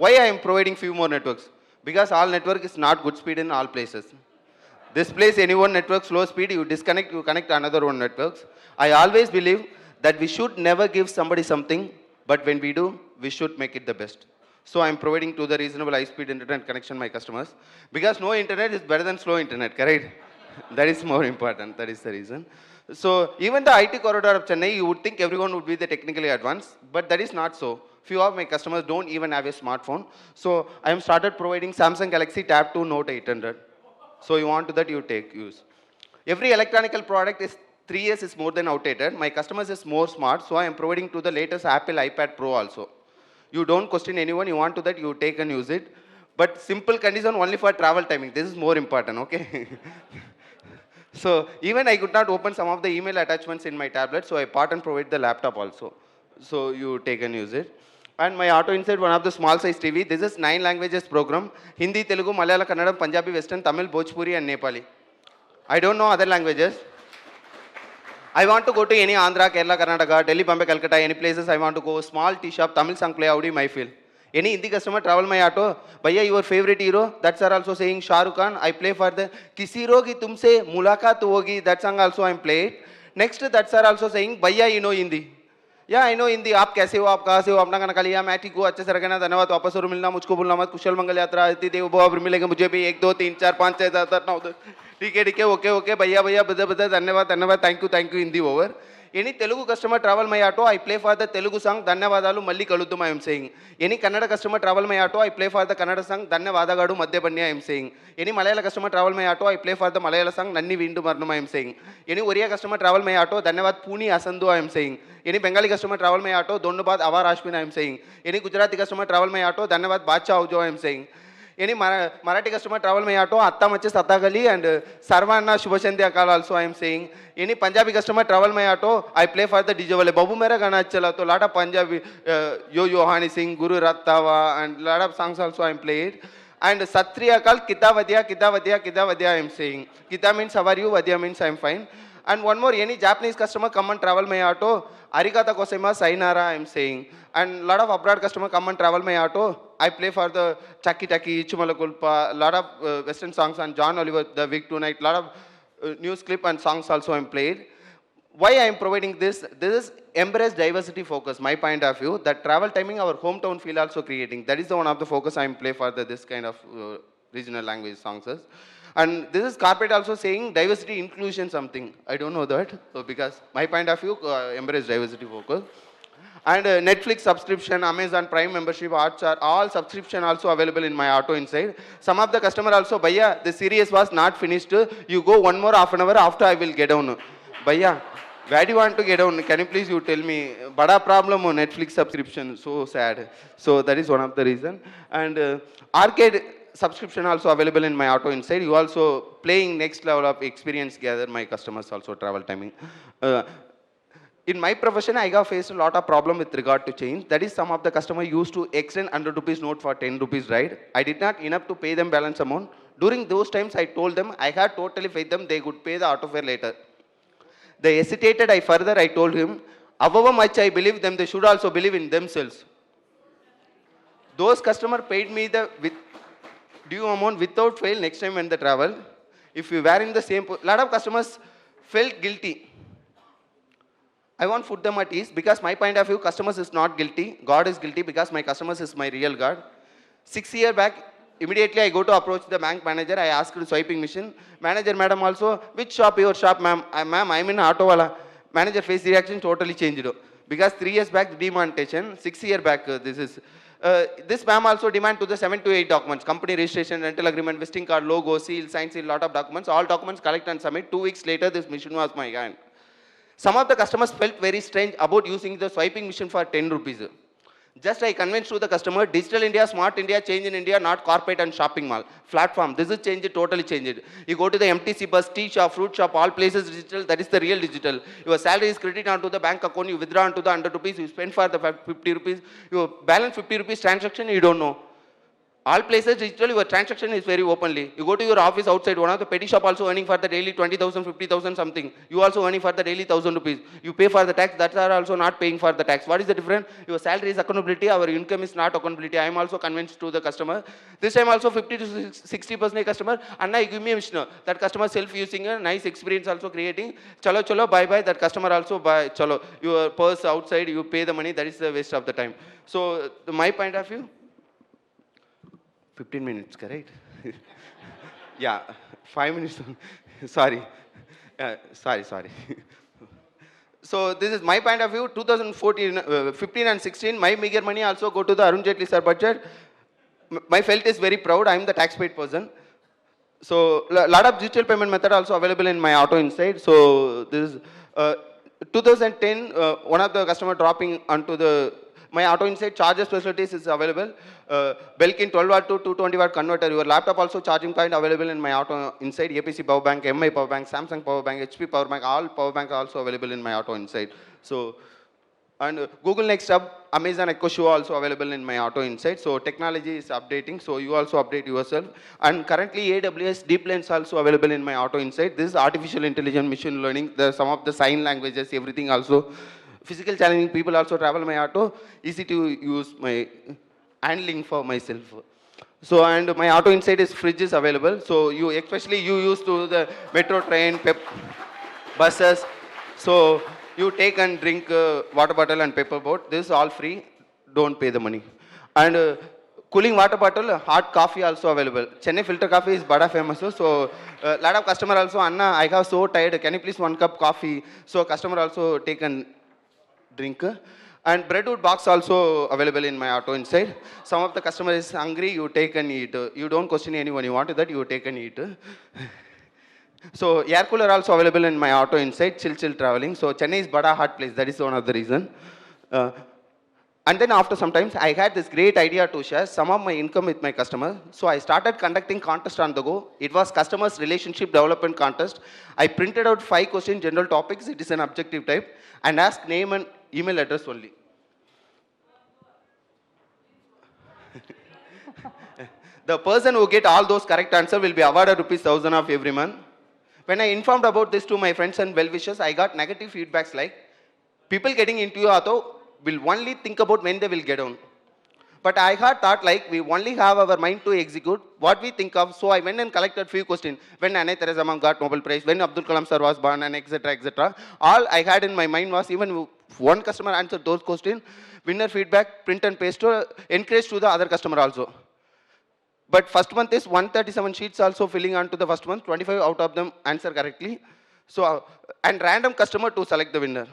Speaker 10: Why I am providing few more networks? Because all network is not good speed in all places. This place, any one network slow speed, you disconnect, you connect another one networks. I always believe that we should never give somebody something, but when we do, we should make it the best. So I'm providing to the reasonable high-speed internet connection my customers. Because no internet is better than slow internet, correct? That is more important, that is the reason. So even the IT corridor of Chennai, you would think everyone would be the technically advanced, but that is not so. Few of my customers don't even have a smartphone. So I am started providing Samsung Galaxy Tab 2 Note 800. So you want that, you take use. Every electronical product is 3 years is more than outdated. My customers is more smart, so I am providing to the latest Apple iPad Pro also. You don't question anyone, you want to that, you take and use it. But simple condition only for travel timing. This is more important, okay? So even I could not open some of the email attachments in my tablet, so I part and provide the laptop also. So you take and use it. And my auto inside one of the small size TV. This is 9 languages program. Hindi, Telugu, Malayalam, Kannada, Punjabi, Western, Tamil, Bhojpuri and Nepali. I don't know other languages. I want to go to any Andhra, Kerala, Karnataka, Delhi, Bombay, Calcutta, any places I want to go. Small tea shop, Tamil song play, Audi, my feel. Any Hindi customer travel my auto. Bhaiya, your favorite hero? That sir also saying Shah Rukh Khan. I play for the Kisi rogi tumse mulaqat hogi. That song also I play it. Next that sir also saying Bhaiya, you know Hindi. Yeah, I know Hindi. आप कैसे हो, आप कहाँ से हो, अपना खाना खा लिया, मैं ठीक हूँ, अच्छे से रखना, धन्यवाद, वापस और मिलना, मुझको भूलना मत, कुशल मंगल यात्रा, आती देव भव, फिर मिलेंगे मुझे भी 1 2 3 4 5 6 7 8 9 10. ठीक है, ओके ओके, भैया भैया, बदे बदे, धन्यवाद धन्यवाद, thank you, Hindi over. Any Telugu customer travel my auto, I play for the Telugu song, Dhanyavadalu Malli Kaludum, I am saying. Any Kannada customer travel my auto, I play for the Kannada song, Dhanyavadagadu Madhya Panya, I am saying. Any Malayalam customer travel my auto, I play for the Malayalam song, Nanni Vindu Marnum, I am saying. Any Oriya customer travel my auto, Dhanyavad Puni Asandu, I am saying. Any Bengali customer travel my auto, Dondubad Avar Ashwin, I am saying. Any Gujarati customer travel my auto, Dhanyavad Bacha Aujo, I am saying. Any Marathi customer travel my auto, Atta Mache Satagali and Sarvana Shubhashandya Akal also I am saying. Any Punjabi customer travel my auto, I play for the DJ Wale. Babu Mera Gana Chala, to lot of Punjabi, Yo Yohani Singh, Guru Rattava and lot of songs also I am played. And Satri Akal, Kita Vadya I am saying. Kita means how are you, Vadya means I am fine. And one more, any Japanese customer come and travel my auto, Arigata Kosema, Sainara I am saying. And lot of abroad customer come and travel my auto, I play for the Chaki Taki, Chumalakulpa, lot of Western songs and John Oliver, The Week Tonight, lot of news clip and songs also I am played. Why I am providing this? This is embrace diversity focus, my point of view, that travel timing our hometown feel also creating. That is the one of the focus I am play for this kind of regional language songs. And this is corporate also saying diversity inclusion something. I don't know that, so because my point of view, embrace diversity focus. And Netflix subscription, Amazon Prime membership, Hotstar, all subscription also available in my auto inside. Some of the customer also, Bhaiya, the series was not finished. You go one more half an hour after I will get down. Bhaiya, where do you want to get down? Can you please you tell me? Bada problem on Netflix subscription, so sad. So that is one of the reason. And arcade subscription also available in my auto inside. You also playing next level of experience gather my customers also travel timing. In my profession, I have faced a lot of problem with regard to change. That is some of the customer used to extend 100 rupees note for 10 rupees ride. I did not enough to pay them balance amount. During those times, I told them, I had totally faith them, they could pay the auto fare later. They hesitated, I told him, however much I believe them, they should also believe in themselves. Those customers paid me the due amount without fail next time when they travel. If we were in the same, lot of customers felt guilty. I want to put them at ease because my point of view, customers is not guilty. God is guilty because my customers is my real God. 6 years back, immediately I go to approach the bank manager. I asked the swiping machine. Manager, madam also, which shop your shop, ma'am? Ma'am, I'm in auto wala. Manager face reaction totally changed. Because 3 years back, demonetization. 6 years back, this is. This ma'am also demand to the 7 to 8 documents. Company registration, rental agreement, visiting card, logo, seal, sign seal, lot of documents. All documents collect and submit. 2 weeks later, this machine was my hand. Some of the customers felt very strange about using the swiping machine for 10 rupees. Just I convinced to the customer, digital India, smart India, change in India, not corporate and shopping mall. Platform, this is changed, totally changed. You go to the MTC bus, tea shop, fruit shop, all places digital, that is the real digital. Your salary is credited onto the bank account, you withdraw onto the 100 rupees, you spend for the 50 rupees, you balance 50 rupees transaction, you don't know. All places digital, your transaction is very openly. You go to your office outside, one of the petty shop also earning for the daily 20,000, 50,000 something. You also earning for the daily 1,000 rupees. You pay for the tax, that are also not paying for the tax. What is the difference? Your salary is accountability, our income is not accountability. I am also convinced to the customer. This time also 50 to 60% customer, Anna, you give me a mission. That customer self-using a nice experience also creating. Chalo, chalo, bye bye. That customer also buy, chalo. Your purse outside, you pay the money, that is the waste of the time. So, my point of view, 15 minutes, correct? Yeah, 5 minutes. Sorry. Sorry. So this is my point of view. 2014, 15 and 16, my bigger money also go to the Arun Jaitley sir budget. My felt is very proud. I am the tax-paid person. So lot of digital payment method also available in my auto inside. So this is 2010, one of the customer dropping onto the my auto inside charges facilities is available. Belkin 12 watt to 220 watt converter. Your laptop also charging point available in my auto inside. APC power bank, MI power bank, Samsung power bank, HP power bank. All power bank are also available in my auto inside. So and Google Next Hub, Amazon Echo Show also available in my auto inside. So technology is updating. So you also update yourself. And currently AWS Deep Lens also available in my auto inside. This is artificial intelligence, machine learning. There are some of the sign languages, everything also. Physical challenging people also travel my auto. Easy to use my handling for myself. So and my auto inside is fridge is available. So you especially you use to the metro train, buses. So you take and drink water bottle and paper boat. This is all free. Don't pay the money. And cooling water bottle, hot coffee also available. Chennai filter coffee is bada famous. So lot of customer also, Anna, I have so tired. Can you please 1 cup coffee? So customer also take and drink. And breadwood box also available in my auto inside. Some of the customer is hungry, you take and eat. You don't question anyone, you want that, you take and eat. So air cooler also available in my auto inside, chill traveling. So Chennai is bada hot place, that is one of the reason. And then after some time, I had this great idea to share some of my income with my customer. So I started conducting contest on the go. It was customers relationship development contest. I printed out 5 question general topics. It is an objective type and ask name and email address only. The person who get all those correct answer will be awarded ₹1,000 of every month. When I informed about this to my friends and well-wishers, I got negative feedbacks like, people getting into your auto will only think about when they will get on. But I had thought like, we only have our mind to execute what we think of. So I went and collected few questions. When Anna Teresa Ma'am got Nobel Prize, when Abdul Kalam sir was born, and etc., etc. All I had in my mind was, even one customer answered those questions, winner feedback, print and paste to encourage to the other customer also. But first month is 137 sheets also filling on to the first month, 25 out of them answer correctly. So, and random customer to select the winner.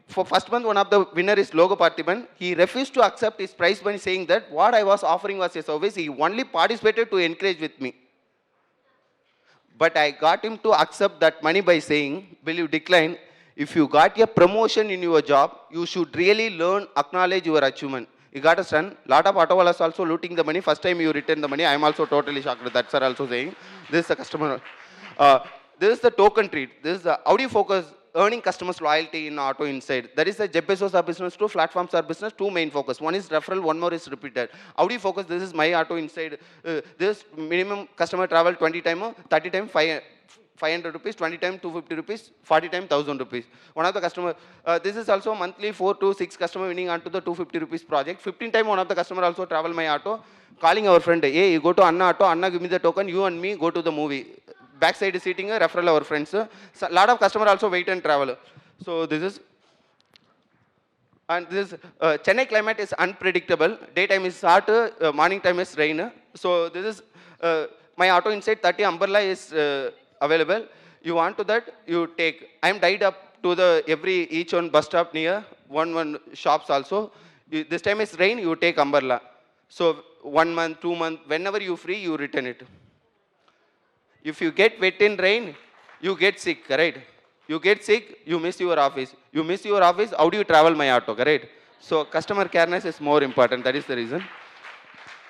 Speaker 10: For first month, one of the winner is Logo Parthiban. He refused to accept his prize money, saying that what I was offering was a service. He only participated to encourage with me. But I got him to accept that money by saying, will you decline? If you got a promotion in your job, you should really learn, acknowledge your achievement. You got a son. Lot of autowalas also looting the money. First time you return the money. I am also totally shocked with that, sir, also saying. This is the customer. This is the token treat. This is the, how do you focus earning customers loyalty in auto inside? That is the Jebbesos are business, 2 platforms are business, 2 main focus. One is referral, one more is repeated. How do you focus? This is my auto inside. This minimum customer travel 20 time, 30 time, 500 rupees, 20 time 250 rupees, 40 time 1000 rupees. One of the customer, this is also monthly 4 to 6 customer winning onto the 250 rupees project. 15 time one of the customer also travel my auto, calling our friend, hey, you go to Anna auto, Anna give me the token, you and me go to the movie. Backside is seating, referral our friends. So a lot of customer also wait and travel. So this is, and this Chennai climate is unpredictable. Daytime is hot, morning time is rain. So this is, my auto inside 30 umbrella is available. You want to that, you take. I am tied up to the each one bus stop near, one shops also. This time is rain, you take umbrella. So 1 month, 2 months, whenever you free, you return it. If you get wet in rain, you get sick, correct? You get sick, you miss your office. You miss your office, how do you travel my auto, correct? So customer careness is more important, that is the reason.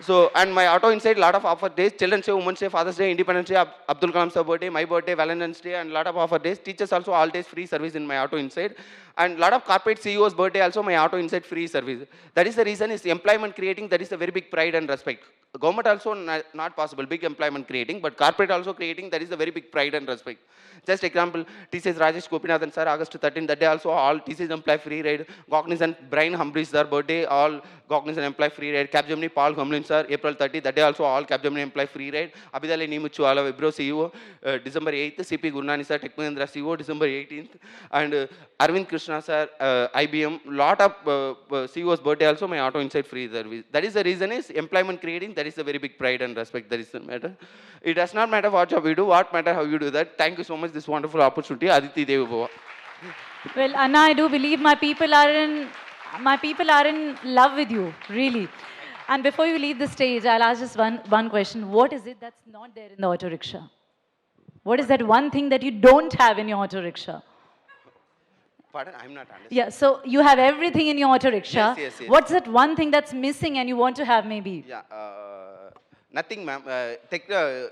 Speaker 10: So, and my auto inside, lot of offer days, Children's Day, Women's Day, Father's Day, Independence Day, Abdul Kalam's birthday, my birthday, Valentine's Day, and lot of offer days. Teachers also all days free service in my auto inside. And lot of corporate CEOs birthday also my auto inside free service. That is the reason is employment creating, that is a very big pride and respect. Government also not possible, big employment creating, but corporate also creating, that is a very big pride and respect. Just example, TCS Rajesh Gopinathan sir, August 13, that day also all TCS employee free ride. Cognizant Brian Humphries sir, birthday, all Cognizant employee free ride. Capgemini Paul Humlin sir, April 30, that day also all Capgemini employee free ride. Abhidale Nimuchu, all Wipro CEO, December 8th, CP Gurnani sir, Tech Mahindra CEO, December 18th. And Arvind Krishna sir, IBM, lot of CEO's birthday also my auto inside free service. That is the reason is employment creating, that is a very big pride and respect, that is the matter. It does not matter what job you do, what matter how you do that. Thank you so much, this wonderful opportunity. Aditi Devi Bhava.
Speaker 1: Well, Anna, I do believe my people are in love with you, really. And before you leave the stage, I'll ask just one question. What is it that's not there in the auto rickshaw? What is that one thing that you don't have in your auto rickshaw?
Speaker 10: Pardon, I'm not understanding.
Speaker 1: Yeah, so you have everything in your auto rickshaw.
Speaker 10: Yes.
Speaker 1: What's that one thing that's missing and you want to have maybe?
Speaker 10: Yeah, nothing, ma'am.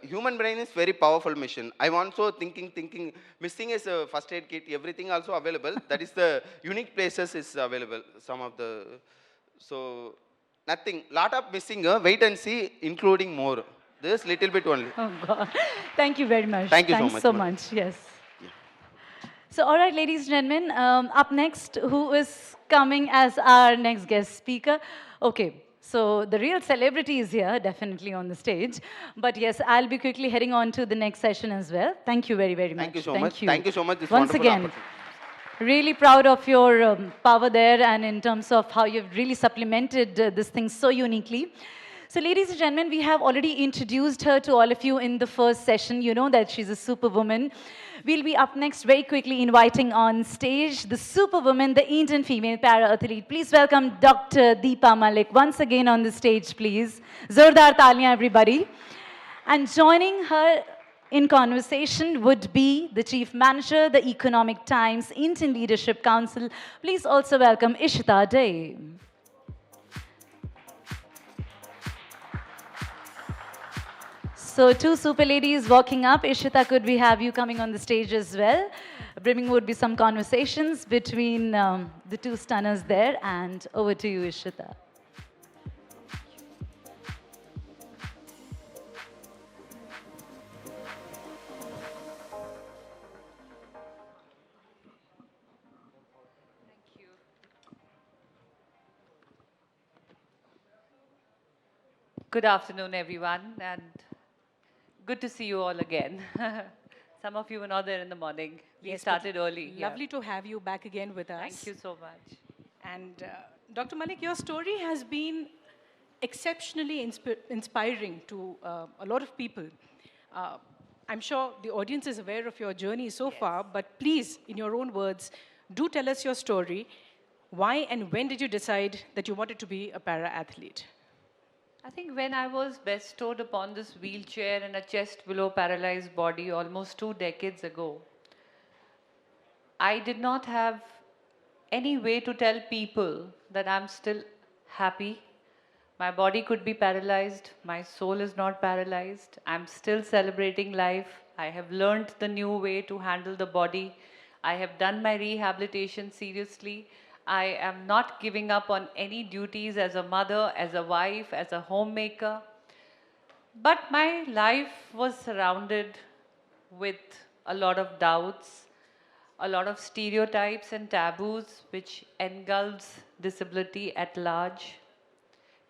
Speaker 10: Human brain is very powerful machine. I'm also thinking. Missing is a first aid kit. Everything also available. That is the unique places is available. Some of the, so nothing. Lot of missing. Wait and see, including more. This little bit only.
Speaker 1: Oh God. Thank you very much.
Speaker 10: Thank you
Speaker 1: Thanks
Speaker 10: so much.
Speaker 1: Yes. So, all right, ladies and gentlemen, up next, who is coming as our next guest speaker? Okay, so the real celebrity is here, definitely on the stage. But yes, I'll be quickly heading on to the next session as well. Thank you very, very much.
Speaker 10: Thank you so much. Thank you so much. This
Speaker 1: Once
Speaker 10: wonderful
Speaker 1: again,
Speaker 10: opportunity.
Speaker 1: really proud of your power there and in terms of how you've really supplemented this thing so uniquely. So ladies and gentlemen, we have already introduced her to all of you in the first session. You know that she's a superwoman. We'll be up next very quickly inviting on stage the superwoman, the Indian female para-athlete. Please welcome Dr. Deepa Malik once again on the stage, please. Zordar Taliyan, everybody. And joining her in conversation would be the Chief Manager, the Economic Times Indian Leadership Council. Please also welcome Ishita Dey. So two super ladies walking up. Ishita, could we have you coming on the stage as well? Brimming would be some conversations between the two stunners there. And over to you, Ishita.
Speaker 14: Good afternoon, everyone, and good to see you all again. Some of you were not there in the morning. We started early.
Speaker 11: Lovely to have you back again with us.
Speaker 14: Thank you so much.
Speaker 11: And Dr. Malik, your story has been exceptionally inspiring to a lot of people. I'm sure the audience is aware of your journey so far, but please, in your own words, do tell us your story. Why and when did you decide that you wanted to be a para-athlete?
Speaker 14: I think when I was bestowed upon this wheelchair and a chest below paralyzed body almost 2 decades ago, I did not have any way to tell people that I'm still happy. My body could be paralyzed. My soul is not paralyzed. I'm still celebrating life. I have learned the new way to handle the body. I have done my rehabilitation seriously. I am not giving up on any duties as a mother, as a wife, as a homemaker. But my life was surrounded with a lot of doubts, a lot of stereotypes and taboos which engulfs disability at large.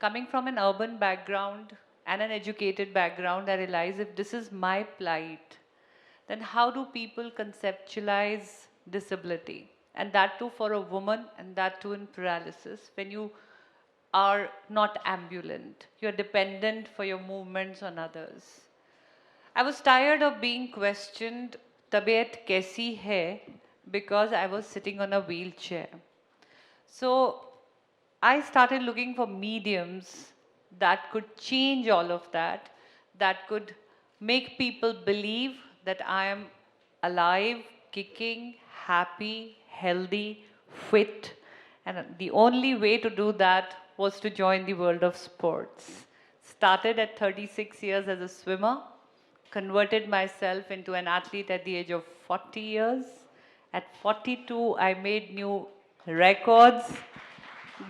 Speaker 14: Coming from an urban background and an educated background, I realize if this is my plight, then how do people conceptualize disability? And that too for a woman, and that too in paralysis, when you are not ambulant. You're dependent for your movements on others. I was tired of being questioned, tabiyat kaisi hai, because I was sitting on a wheelchair. So I started looking for mediums that could change all of that, that could make people believe that I am alive, kicking, happy, healthy, fit, and the only way to do that was to join the world of sports. Started at 36 years as a swimmer, converted myself into an athlete at the age of 40 years. At 42, I made new records,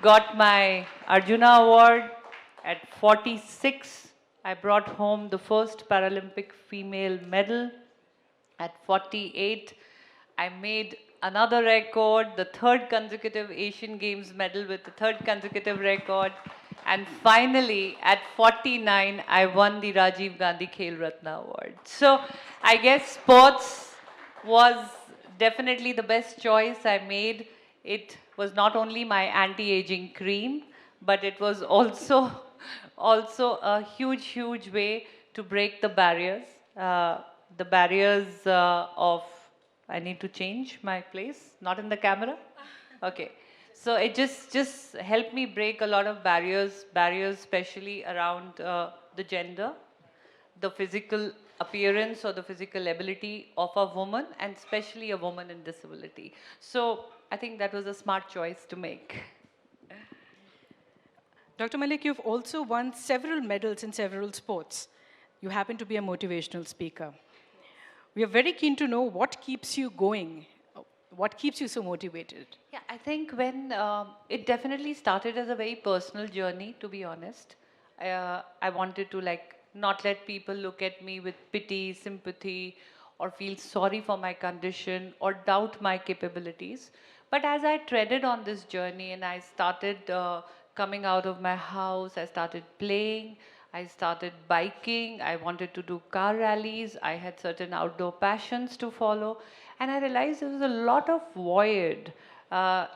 Speaker 14: got my Arjuna Award. At 46, I brought home the first Paralympic female medal. At 48, I made another record, the third consecutive Asian Games medal with the third consecutive record. And finally, at 49, I won the Rajiv Gandhi Khel Ratna Award. So I guess sports was definitely the best choice I made. It was not only my anti-aging cream, but it was also a huge, huge way to break the barriers. The barriers of, I need to change my place, not in the camera? Okay. So it just helped me break a lot of barriers especially around the gender, the physical appearance or the physical ability of a woman, and especially a woman in disability. So I think that was a smart choice to make.
Speaker 11: Dr. Malik, you've also won several medals in several sports. You happen to be a motivational speaker. We are very keen to know what keeps you going, what keeps you so motivated.
Speaker 14: Yeah, I think when it definitely started as a very personal journey, to be honest. I wanted to not let people look at me with pity, sympathy, or feel sorry for my condition or doubt my capabilities. But as I treaded on this journey and I started coming out of my house, I started playing, I started biking, I wanted to do car rallies, I had certain outdoor passions to follow, and I realized there was a lot of void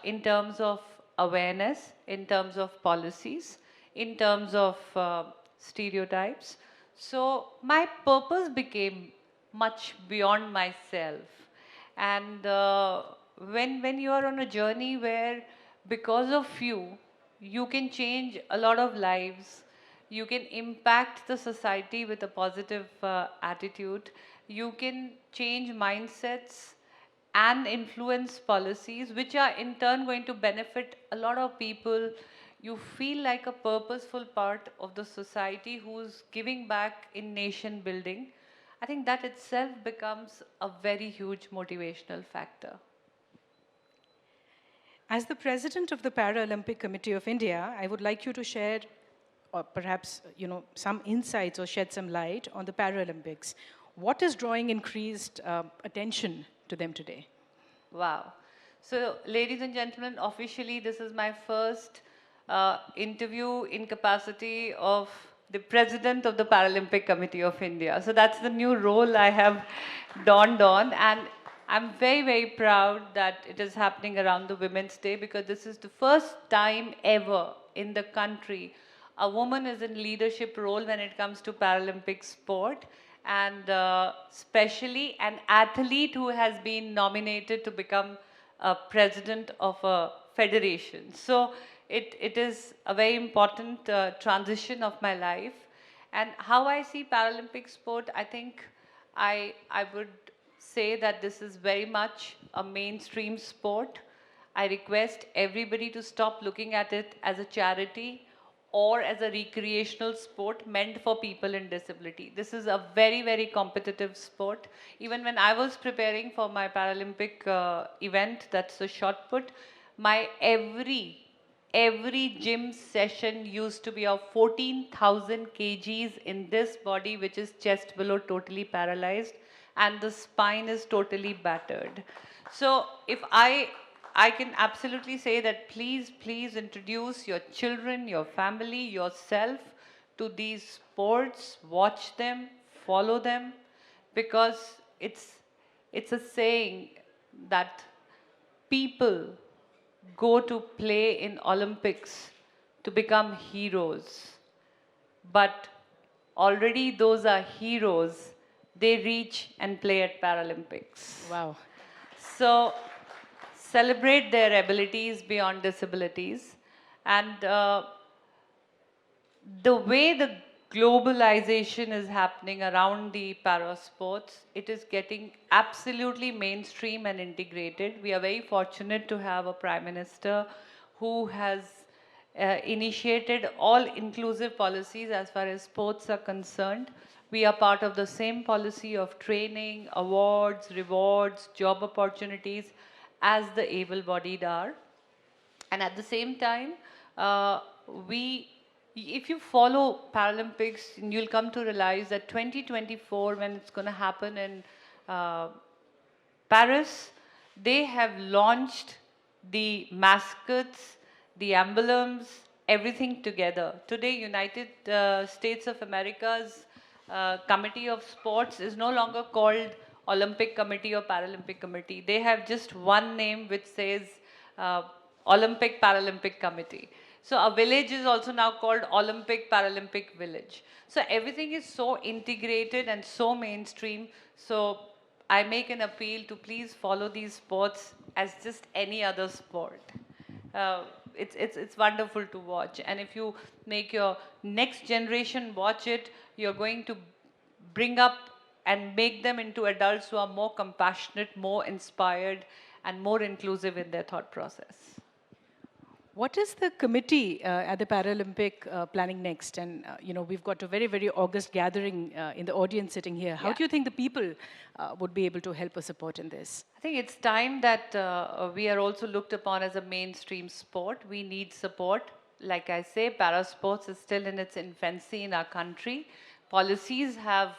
Speaker 14: in terms of awareness, in terms of policies, in terms of stereotypes. So my purpose became much beyond myself. And when you are on a journey where because of you can change a lot of lives, you can impact the society with a positive attitude, you can change mindsets and influence policies which are in turn going to benefit a lot of people. You feel like a purposeful part of the society who's giving back in nation building. I think that itself becomes a very huge motivational factor.
Speaker 11: As the president of the Paralympic Committee of India, I would like you to share or perhaps some insights or shed some light on the Paralympics. What is drawing increased attention to them today?
Speaker 14: Wow. So, ladies and gentlemen, officially this is my first interview in capacity of the president of the Paralympic Committee of India. So that's the new role I have dawned on, and I'm very, very proud that it is happening around the Women's Day, because this is the first time ever in the country a woman is in leadership role when it comes to Paralympic sport, and especially an athlete who has been nominated to become a president of a federation. So it is a very important transition of my life. And how I see Paralympic sport, I think I would say that this is very much a mainstream sport. I request everybody to stop looking at it as a charity or as a recreational sport meant for people in disability. This is a very, very competitive sport. Even when I was preparing for my Paralympic event, that's the shot put, my every gym session used to be of 14,000 kgs in this body, which is chest below totally paralyzed, and the spine is totally battered. So if I can absolutely say that please introduce your children, your family, yourself to these sports, watch them, follow them, because it's a saying that people go to play in Olympics to become heroes, but already those are heroes. They reach and play at Paralympics.
Speaker 11: Wow.
Speaker 14: So celebrate their abilities beyond disabilities. And the way the globalization is happening around the para sports, it is getting absolutely mainstream and integrated. We are very fortunate to have a Prime Minister who has initiated all inclusive policies as far as sports are concerned. We are part of the same policy of training, awards, rewards, job opportunities as the able-bodied are. And at the same time, if you follow Paralympics, you'll come to realize that 2024, when it's going to happen in Paris, they have launched the mascots, the emblems, everything together. Today, United States of America's Committee of Sports is no longer called Olympic Committee or Paralympic Committee. They have just one name which says Olympic Paralympic Committee. So a village is also now called Olympic Paralympic Village. So everything is so integrated and so mainstream. So I make an appeal to please follow these sports as just any other sport. It's wonderful to watch. And if you make your next generation watch it, you're going to bring up and make them into adults who are more compassionate, more inspired, and more inclusive in their thought process.
Speaker 11: What is the committee at the Paralympic planning next? And we've got a very, very august gathering in the audience sitting here. How do you think the people would be able to help or support in this?
Speaker 14: I think it's time that we are also looked upon as a mainstream sport. We need support. Like I say, parasports is still in its infancy in our country. Policies have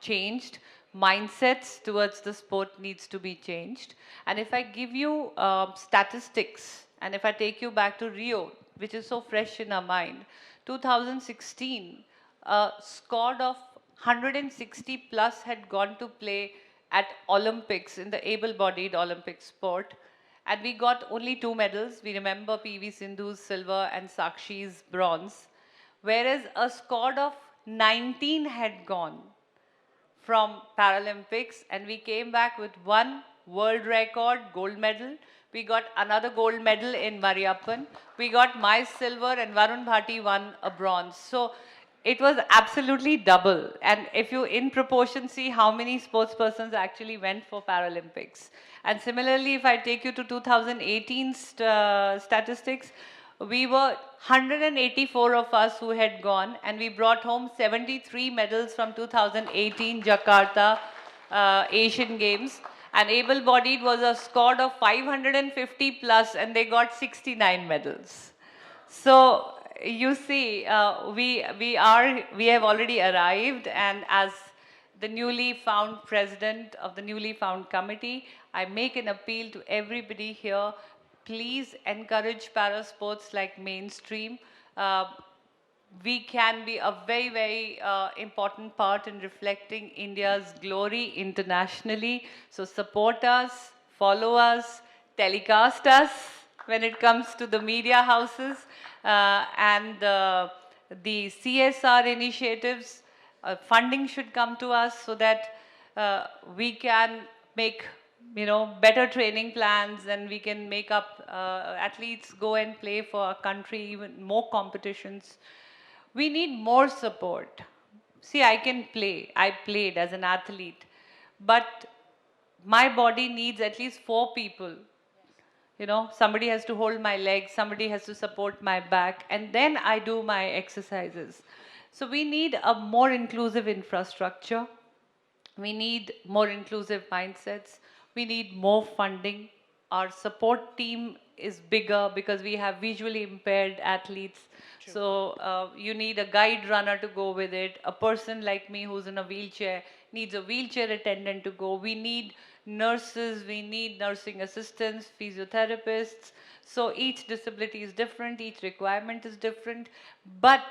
Speaker 14: changed. Mindsets towards the sport needs to be changed. And if I give you statistics, and if I take you back to Rio, which is so fresh in our mind, 2016, a squad of 160 plus had gone to play at Olympics in the able-bodied Olympic sport. And we got only 2 medals. We remember PV Sindhu's silver and Sakshi's bronze. Whereas a squad of 19 had gone from Paralympics, and we came back with 1 world record gold medal. We got another gold medal in Mariappan. We got my silver, and Varun Bhati won a bronze. So it was absolutely double. And if you in proportion see how many sports persons actually went for Paralympics. And similarly, if I take you to 2018 statistics, we were 184 of us who had gone, and we brought home 73 medals from 2018 Jakarta Asian Games. And able-bodied was a squad of 550 plus, and they got 69 medals. So you see, we have already arrived, and as the newly found president of the newly found committee, I make an appeal to everybody here. Please encourage parasports like mainstream. We can be a very, very important part in reflecting India's glory internationally. So support us, follow us, telecast us when it comes to the media houses, and the CSR initiatives. Funding should come to us so that we can make better training plans, and we can make up athletes go and play for our country, even more competitions. We need more support. See, I can play. I played as an athlete. But my body needs at least 4 people. Somebody has to hold my legs, somebody has to support my back, and then I do my exercises. So we need a more inclusive infrastructure. We need more inclusive mindsets. We need more funding. Our support team is bigger because we have visually impaired athletes. True. So you need a guide runner to go with it. A person like me who's in a wheelchair needs a wheelchair attendant to go. We need nurses, we need nursing assistants, physiotherapists. So each disability is different, each requirement is different. But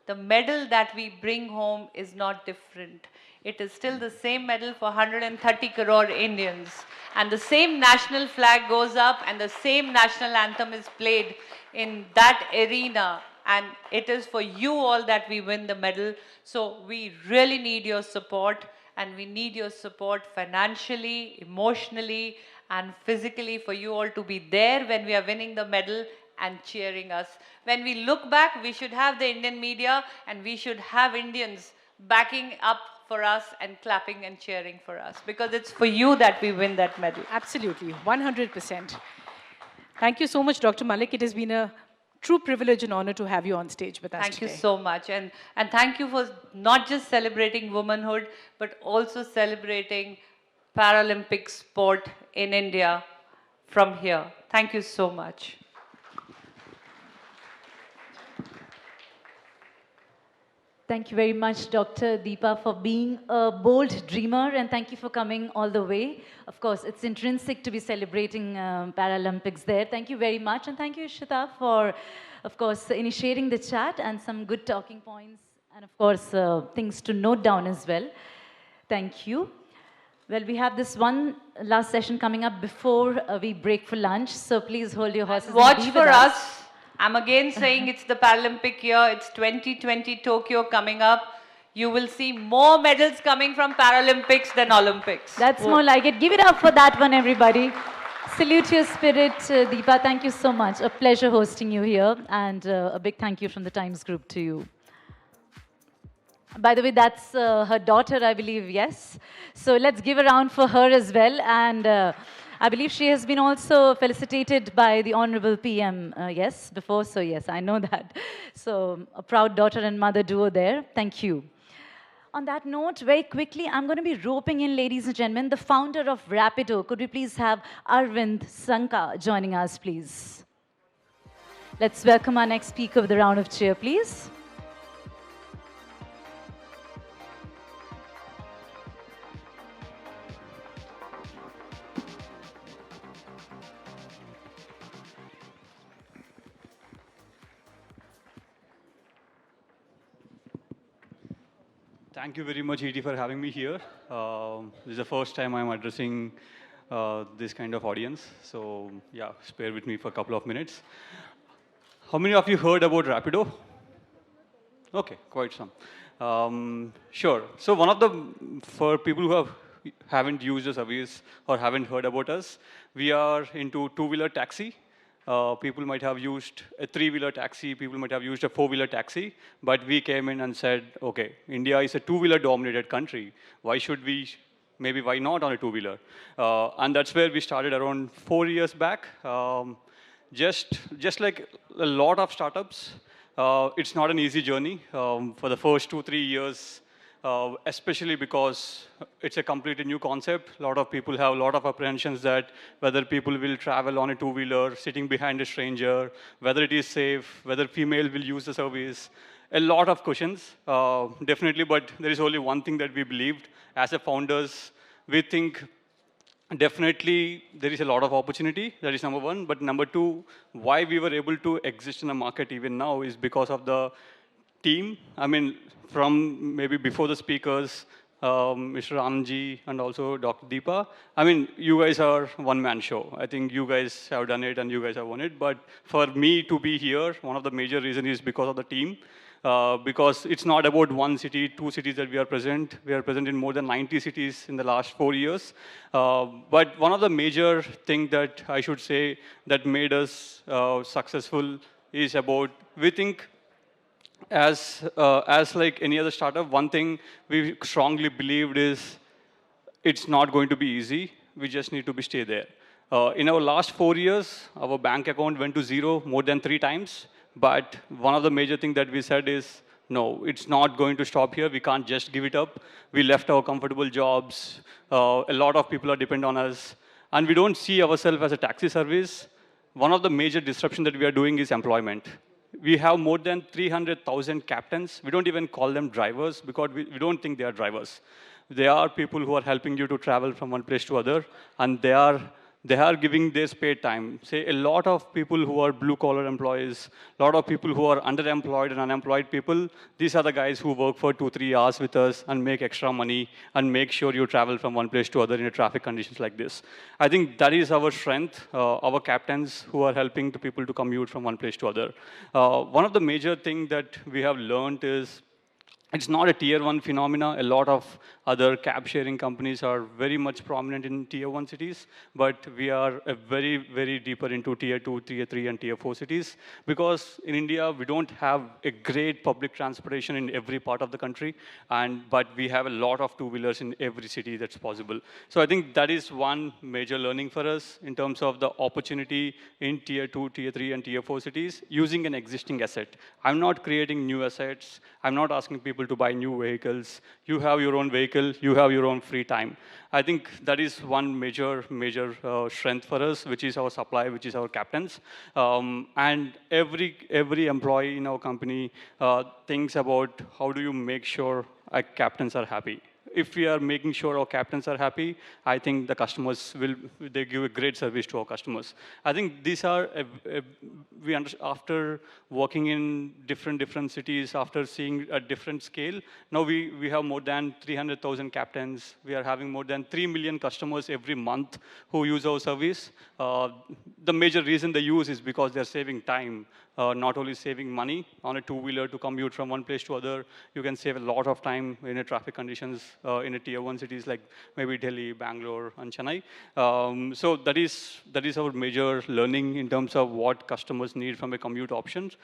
Speaker 14: the medal that we bring home is not different. It is still the same medal for 130 crore Indians. And the same national flag goes up and the same national anthem is played in that arena. And it is for you all that we win the medal. So we really need your support, and we need your support financially, emotionally, and physically for you all to be there when we are winning the medal and cheering us. When we look back, we should have the Indian media, and we should have Indians backing up for us and clapping and cheering for us, because it's for you that we win that medal.
Speaker 11: Absolutely, 100%. Thank you so much, Dr. Malik. It has been a true privilege and honor to have you on stage with us
Speaker 14: Thank
Speaker 11: today.
Speaker 14: you so much. And thank you for not just celebrating womanhood, but also celebrating Paralympic sport in India from here. Thank you so much.
Speaker 1: Thank you very much, Dr. Deepa, for being a bold dreamer, and thank you for coming all the way. Of course, it's intrinsic to be celebrating Paralympics there. Thank you very much, and thank you, Ishita, for, of course, initiating the chat and some good talking points, and of course, things to note down as well. Thank you. Well, we have this one last session coming up before we break for lunch, so please hold your horses.
Speaker 14: Watch
Speaker 1: and be
Speaker 14: for
Speaker 1: with
Speaker 14: us. I'm again saying it's the Paralympic year. It's 2020 Tokyo coming up. You will see more medals coming from Paralympics than Olympics.
Speaker 1: That's more like it. Give it up for that one, everybody. Salute your spirit, Deepa. Thank you so much. A pleasure hosting you here. And a big thank you from the Times Group to you. By the way, that's her daughter, I believe, yes. So let's give a round for her as well. And I believe she has been also felicitated by the Honorable PM, yes, before. So yes, I know that. So a proud daughter and mother duo there. Thank you. On that note, very quickly, I'm going to be roping in, ladies and gentlemen, the founder of Rapido. Could we please have Arvind Sanka joining us, please? Let's welcome our next speaker with a round of cheer, please.
Speaker 12: Thank you very much, Edie, for having me here. This is the first time I'm addressing this kind of audience. So, yeah, spare with me for a couple of minutes. How many of you heard about Rapido? Okay, quite some. Sure. So, for people who haven't used the service or haven't heard about us, we are into two-wheeler taxi. People might have used a three-wheeler taxi, people might have used a four-wheeler taxi, but we came in and said, okay, India is a two-wheeler dominated country. Why should we, maybe why not on a two-wheeler? And that's where we started around 4 years back. Just like a lot of startups, it's not an easy journey. For the first 2-3 years, especially because it's a completely new concept. A lot of people have a lot of apprehensions that whether people will travel on a two-wheeler, sitting behind a stranger, whether it is safe, whether female will use the service. A lot of questions, definitely, but there is only one thing that we believed. As a founders, we think definitely there is a lot of opportunity, that is number one. But number two, why we were able to exist in the market even now is because of the team. I mean, from maybe before the speakers, Mr. Anandji and also Dr. Deepa. I mean, you guys are one-man show. I think you guys have done it and you guys have won it. But for me to be here, one of the major reasons is because of the team. Because it's not about one city, 2 cities that we are present. We are present in more than 90 cities in the last 4 years. But one of the major things that I should say that made us successful is about, we think, as like any other startup, one thing we strongly believed is it's not going to be easy. We just need to stay there. In our last 4 years, our bank account went to zero more than 3 times. But one of the major things that we said is, no, it's not going to stop here. We can't just give it up. We left our comfortable jobs. A lot of people are dependent on us. And we don't see ourselves as a taxi service. One of the major disruptions that we are doing is employment. We have more than 300,000 captains. We don't even call them drivers because we don't think they are drivers. They are people who are helping you to travel from one place to other, and they are giving their spare time. Say a lot of people who are blue-collar employees, a lot of people who are underemployed and unemployed people, these are the guys who work for 2-3 hours with us and make extra money and make sure you travel from one place to other in a traffic conditions like this. I think that is our strength, our captains who are helping the people to commute from one place to other. One of the major things that we have learned is it's not a tier 1 phenomena. A lot of other cab sharing companies are very much prominent in tier 1 cities, but we are very, very deeper into tier 2, tier 3, and tier 4 cities, because in India, we don't have a great public transportation in every part of the country, but we have a lot of two-wheelers in every city that's possible. So I think that is one major learning for us in terms of the opportunity in tier 2, tier 3, and tier 4 cities using an existing asset. I'm not creating new assets. I'm not asking people to buy new vehicles. You have your own vehicle. You have your own free time. I think that is one major strength for us, which is our supply, which is our captains. And every employee in our company thinks about how do you make sure our captains are happy. If we are making sure our captains are happy, I think the customers they give a great service to our customers. I think these are, after working in different cities, after seeing a different scale, now we have more than 300,000 captains. We are having more than 3 million customers every month who use our service. The major reason they use is because they're saving time. Not only saving money on a two-wheeler to commute from one place to other, you can save a lot of time in a traffic conditions in a tier 1 cities like maybe Delhi, Bangalore, and Chennai. So that is our major learning in terms of what customers need from a commute options.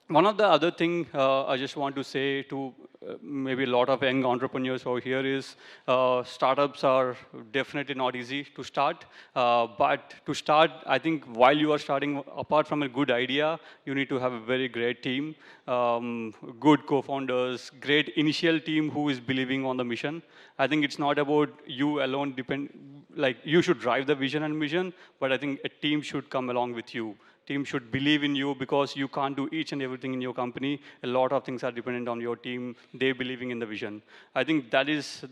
Speaker 12: One of the other thing I just want to say to maybe a lot of young entrepreneurs over here is startups are definitely not easy to start. But to start, I think while you are starting, apart from a good idea, you need to have a very great team, good co-founders, great initial team who is believing on the mission. I think it's not about you alone, like you should drive the vision and mission, but I think a team should come along with you. Team should believe in you, because you can't do each and everything in your company. A lot of things are dependent on your team, they believing in the vision. I think that is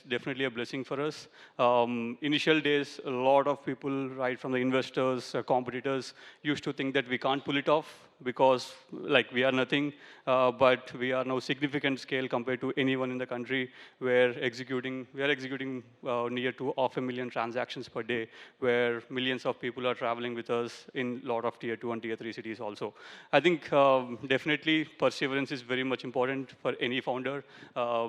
Speaker 12: definitely a blessing for us. Initial days, a lot of people, right from the investors, competitors, used to think that we can't pull it off because like we are nothing, but we are now significant scale compared to anyone in the country. We are executing near to 500,000 transactions per day, where millions of people are traveling with us in a lot of tier 2 and tier 3 cities also. I think definitely perseverance is very much important for any founder,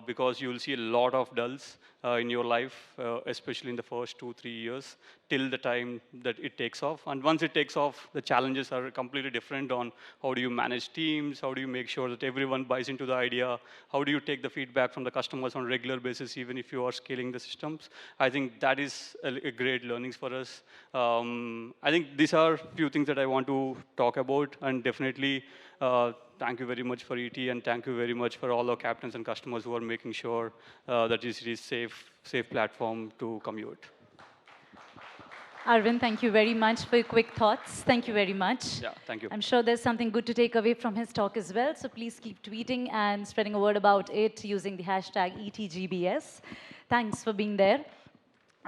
Speaker 12: because you will see a lot of dulls in your life, especially in the first 2-3 years, till the time that it takes off. And once it takes off, the challenges are completely different on how do you manage teams, how do you make sure that everyone buys into the idea, how do you take the feedback from the customers on a regular basis, even if you are scaling the systems. I think that is a great learnings for us. I think these are a few things that I want to talk about, and definitely thank you very much for ET, and thank you very much for all our captains and customers who are making sure that this is safe platform to commute.
Speaker 1: Arvind, thank you very much for your quick thoughts. Thank you very much.
Speaker 12: Yeah, thank you.
Speaker 1: I'm sure there's something good to take away from his talk as well. So please keep tweeting and spreading a word about it using the hashtag ETGBS. Thanks for being there.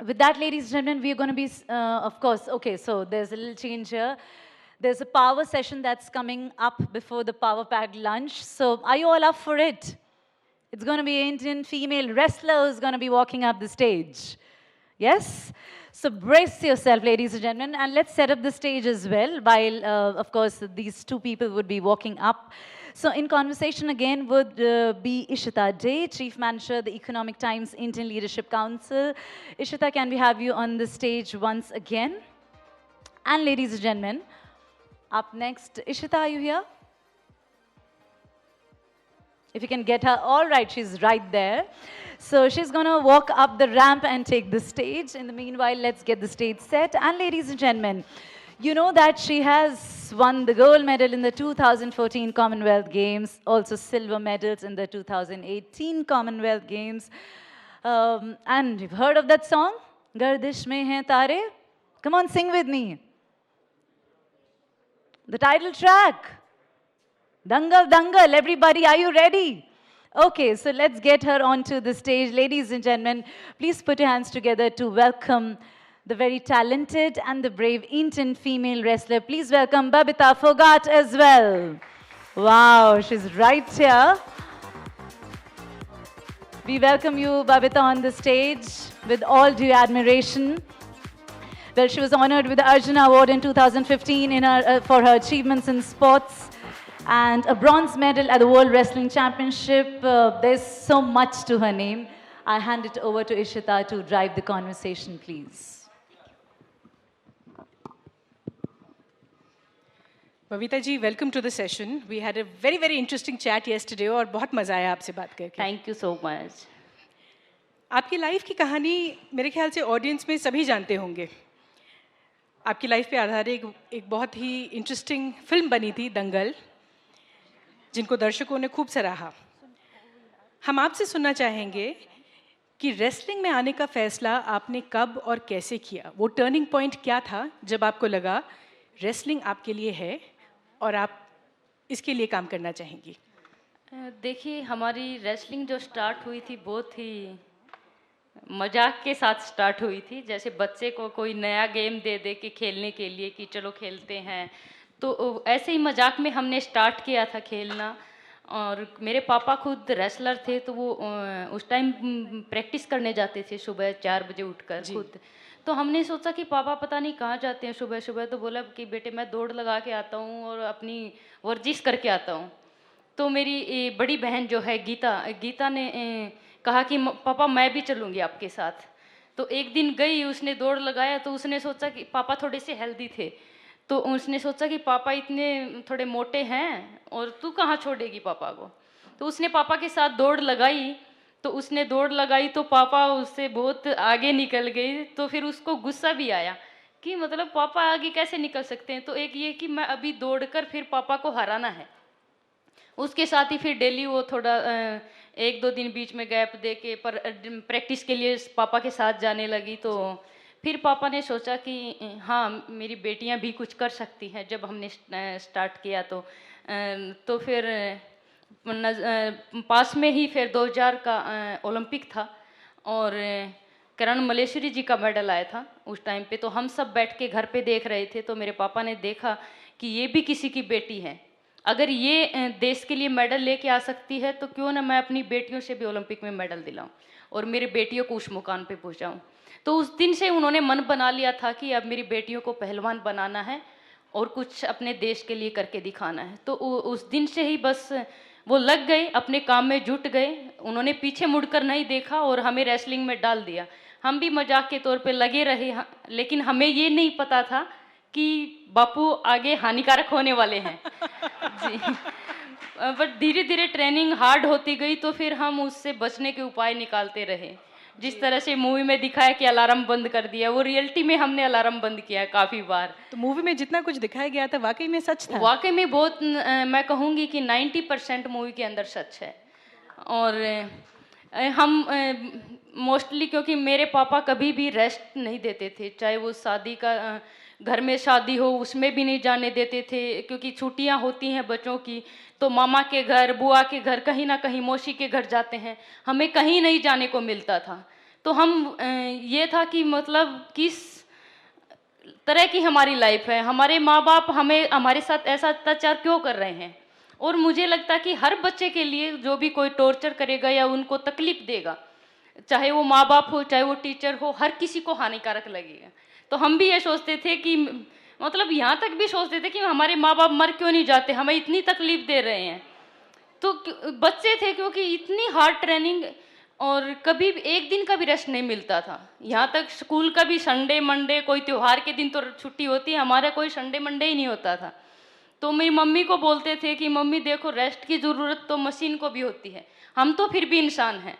Speaker 1: With that, ladies and gentlemen, we are going to be, of course, okay, so there's a little change here. There's a power session that's coming up before the power packed lunch. So are you all up for it? It's going to be an Indian female wrestler who's going to be walking up the stage. Yes? So brace yourself, ladies and gentlemen, and let's set up the stage as well, while, of course, these two people would be walking up. So in conversation again would be Ishita Day, Chief Manager, the Economic Times Indian Leadership Council. Ishita, can we have you on the stage once again? And ladies and gentlemen, up next, Ishita, are you here? If you can get her, all right, she's right there. So she's going to walk up the ramp and take the stage. In the meanwhile, let's get the stage set. And ladies and gentlemen, you know that she has won the gold medal in the 2014 Commonwealth Games, also silver medals in the 2018 Commonwealth Games. And you've heard of that song? Gardish mein hai tare? Come on, sing with me. The title track. Dangal, Dangal. Everybody, are you ready? Okay, so let's get her onto the stage. Ladies and gentlemen, please put your hands together to welcome the very talented and the brave Indian female wrestler. Please welcome Babita Phogat as well. Wow, she's right here. We welcome you, Babita, on the stage with all due admiration. Well, she was honored with the Arjuna Award in 2015 for her achievements in sports. and a bronze medal at the World Wrestling Championship. There's so much to her name. I hand it over to Ishita to drive the conversation, please.
Speaker 11: Babita ji, welcome to the session. We had a very, very interesting chat yesterday और बहुत मजा आया आपसे बात करके.
Speaker 13: Thank you so much.
Speaker 11: आपकी life की कहानी मेरे ख्याल से ऑडियंस में सभी जानते होंगे. आपकी लाइफ पे आधारित एक बहुत ही इंटरेस्टिंग फिल्म बनी थी दंगल, जिनको दर्शकों ने खूब सराहा. हम आपसे सुनना चाहेंगे कि रेसलिंग में आने का फैसला आपने कब और कैसे किया. वो टर्निंग पॉइंट क्या था जब आपको लगा रेसलिंग आपके लिए है और आप इसके लिए काम करना चाहेंगी.
Speaker 13: देखिए, हमारी रेसलिंग जो स्टार्ट हुई थी बहुत ही मजाक के साथ स्टार्ट हुई थी. जैसे बच्चे को कोई नया गेम दे दे के खेलने के लिए कि चलो खेलते हैं, तो ऐसे ही मजाक में हमने स्टार्ट किया था खेलना. और मेरे पापा खुद रेसलर थे, तो वो उस टाइम प्रैक्टिस करने जाते थे सुबह 4 बजे उठकर खुद. तो हमने सोचा कि पापा पता नहीं कहाँ जाते हैं सुबह सुबह, तो बोला कि बेटे मैं दौड़ लगा के आता हूँ और अपनी वर्जिश करके आता हूँ. तो मेरी बड़ी बहन जो है गीता ने कहा कि पापा मैं भी चलूँगी आपके साथ. तो एक दिन गई, उसने दौड़ लगाया, तो उसने सोचा कि पापा थोड़े से हेल्दी थे, तो उसने सोचा कि पापा इतने थोड़े मोटे हैं और तू कहाँ छोड़ेगी पापा को. तो उसने पापा के साथ दौड़ लगाई, तो उसने दौड़ लगाई तो पापा उससे बहुत आगे निकल गए. तो फिर उसको गुस्सा भी आया कि मतलब पापा आगे कैसे निकल सकते हैं. तो एक ये कि मैं अभी दौड़कर फिर पापा को हराना है. उसके साथ ही फिर डेली वो थोड़ा 1-2 दिन बीच में गैप दे के पर प्रैक्टिस के लिए पापा के साथ जाने लगी. तो फिर पापा ने सोचा कि हाँ मेरी बेटियां भी कुछ कर सकती हैं. जब हमने स्टार्ट किया तो फिर पास में ही फिर 2000 का ओलंपिक था और करण मलेश्वरी जी का मेडल आया था उस टाइम पे. तो हम सब बैठ के घर पे देख रहे थे. तो मेरे पापा ने देखा कि ये भी किसी की बेटी है, अगर ये देश के लिए मेडल लेके आ सकती है तो क्यों ना मैं अपनी बेटियों से भी ओलंपिक में मेडल दिलाऊं और मेरी बेटियों को उस मुकाम पे पहुंचाऊं. तो उस दिन से उन्होंने मन बना लिया था कि अब मेरी बेटियों को पहलवान बनाना है और कुछ अपने देश के लिए करके दिखाना है. तो उस दिन से ही बस वो लग गए, अपने काम में जुट गए. उन्होंने पीछे मुड़कर नहीं देखा और हमें रेसलिंग में डाल दिया. हम भी मजाक के तौर पे लगे रहे, लेकिन हमें ये नहीं पता था कि बापू आगे हानिकारक होने वाले हैं. जी. बट धीरे धीरे ट्रेनिंग हार्ड होती गई तो फिर हम उससे बचने के उपाय निकालते रहे. जिस तरह से मूवी में दिखाया कि अलार्म बंद कर दिया, वो रियलिटी में हमने अलार्म बंद किया काफ़ी बार.
Speaker 11: तो मूवी में जितना कुछ दिखाया गया था वाकई में सच था?
Speaker 13: वाकई में बहुत, मैं कहूँगी कि 90% मूवी के अंदर सच है. और हम मोस्टली, क्योंकि मेरे पापा कभी भी रेस्ट नहीं देते थे, चाहे वो शादी का घर में शादी हो उसमें भी नहीं जाने देते थे. क्योंकि छुट्टियां होती हैं बच्चों की तो मामा के घर, बुआ के घर, कहीं ना कहीं मौसी के घर जाते हैं, हमें कहीं नहीं जाने को मिलता था. तो हम ये था कि मतलब किस तरह की हमारी लाइफ है, हमारे माँ बाप हमारे साथ ऐसा अत्याचार क्यों कर रहे हैं. और मुझे लगता कि हर बच्चे के लिए जो भी कोई टॉर्चर करेगा या उनको तकलीफ देगा, चाहे वो माँ बाप हो चाहे वो टीचर हो, हर किसी को हानिकारक लगेगा. तो हम भी ये सोचते थे कि मतलब यहाँ तक भी सोचते थे कि हमारे माँ बाप मर क्यों नहीं जाते, हमें इतनी तकलीफ दे रहे हैं. तो बच्चे थे, क्योंकि इतनी हार्ड ट्रेनिंग और कभी एक दिन का भी रेस्ट नहीं मिलता था. यहाँ तक स्कूल का भी संडे मंडे, कोई त्यौहार के दिन तो छुट्टी होती है, हमारा कोई संडे मंडे ही नहीं होता था. तो मेरी मम्मी को बोलते थे कि मम्मी देखो रेस्ट की ज़रूरत तो मशीन को भी होती है, हम तो फिर भी इंसान हैं.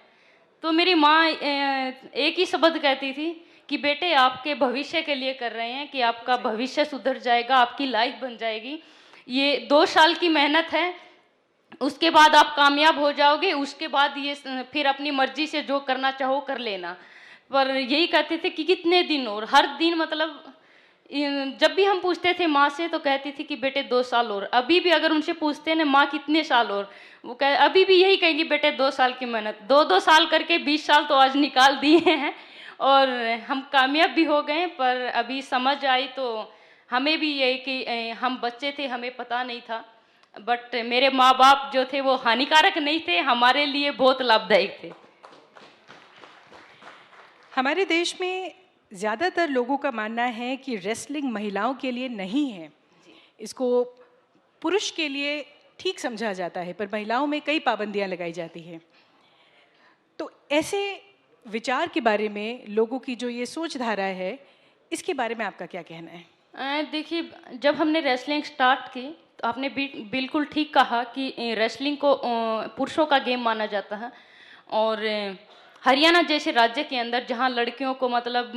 Speaker 13: तो मेरी माँ एक ही शब्द कहती थी कि बेटे आपके भविष्य के लिए कर रहे हैं, कि आपका भविष्य सुधर जाएगा, आपकी लाइफ बन जाएगी. ये 2 साल की मेहनत है, उसके बाद आप कामयाब हो जाओगे, उसके बाद ये फिर अपनी मर्जी से जो करना चाहो कर लेना. पर यही कहते थे कि कितने दिन, और हर दिन मतलब जब भी हम पूछते थे माँ से तो कहती थी कि बेटे 2 साल और. अभी भी अगर उनसे पूछते हैं ना माँ कितने साल और, वो अभी भी यही कहेंगी बेटे 2 साल की मेहनत. 2-2 साल करके 20 साल तो आज निकाल दिए हैं और हम कामयाब भी हो गए. पर अभी समझ आई तो हमें भी यही कि हम बच्चे थे, हमें पता नहीं था. बट मेरे माँ बाप जो थे वो हानिकारक नहीं थे, हमारे लिए बहुत लाभदायक थे.
Speaker 11: हमारे देश में ज़्यादातर लोगों का मानना है कि रेसलिंग महिलाओं के लिए नहीं है, इसको पुरुष के लिए ठीक समझा जाता है, पर महिलाओं में कई पाबंदियां लगाई जाती हैं। तो ऐसे विचार के बारे में लोगों की जो ये सोच धारा है, इसके बारे में आपका क्या कहना है?
Speaker 13: देखिए, जब हमने रेसलिंग स्टार्ट की तो आपने बिल्कुल ठीक कहा कि रेसलिंग को पुरुषों का गेम माना जाता है। और हरियाणा जैसे राज्य के अंदर जहाँ लड़कियों को मतलब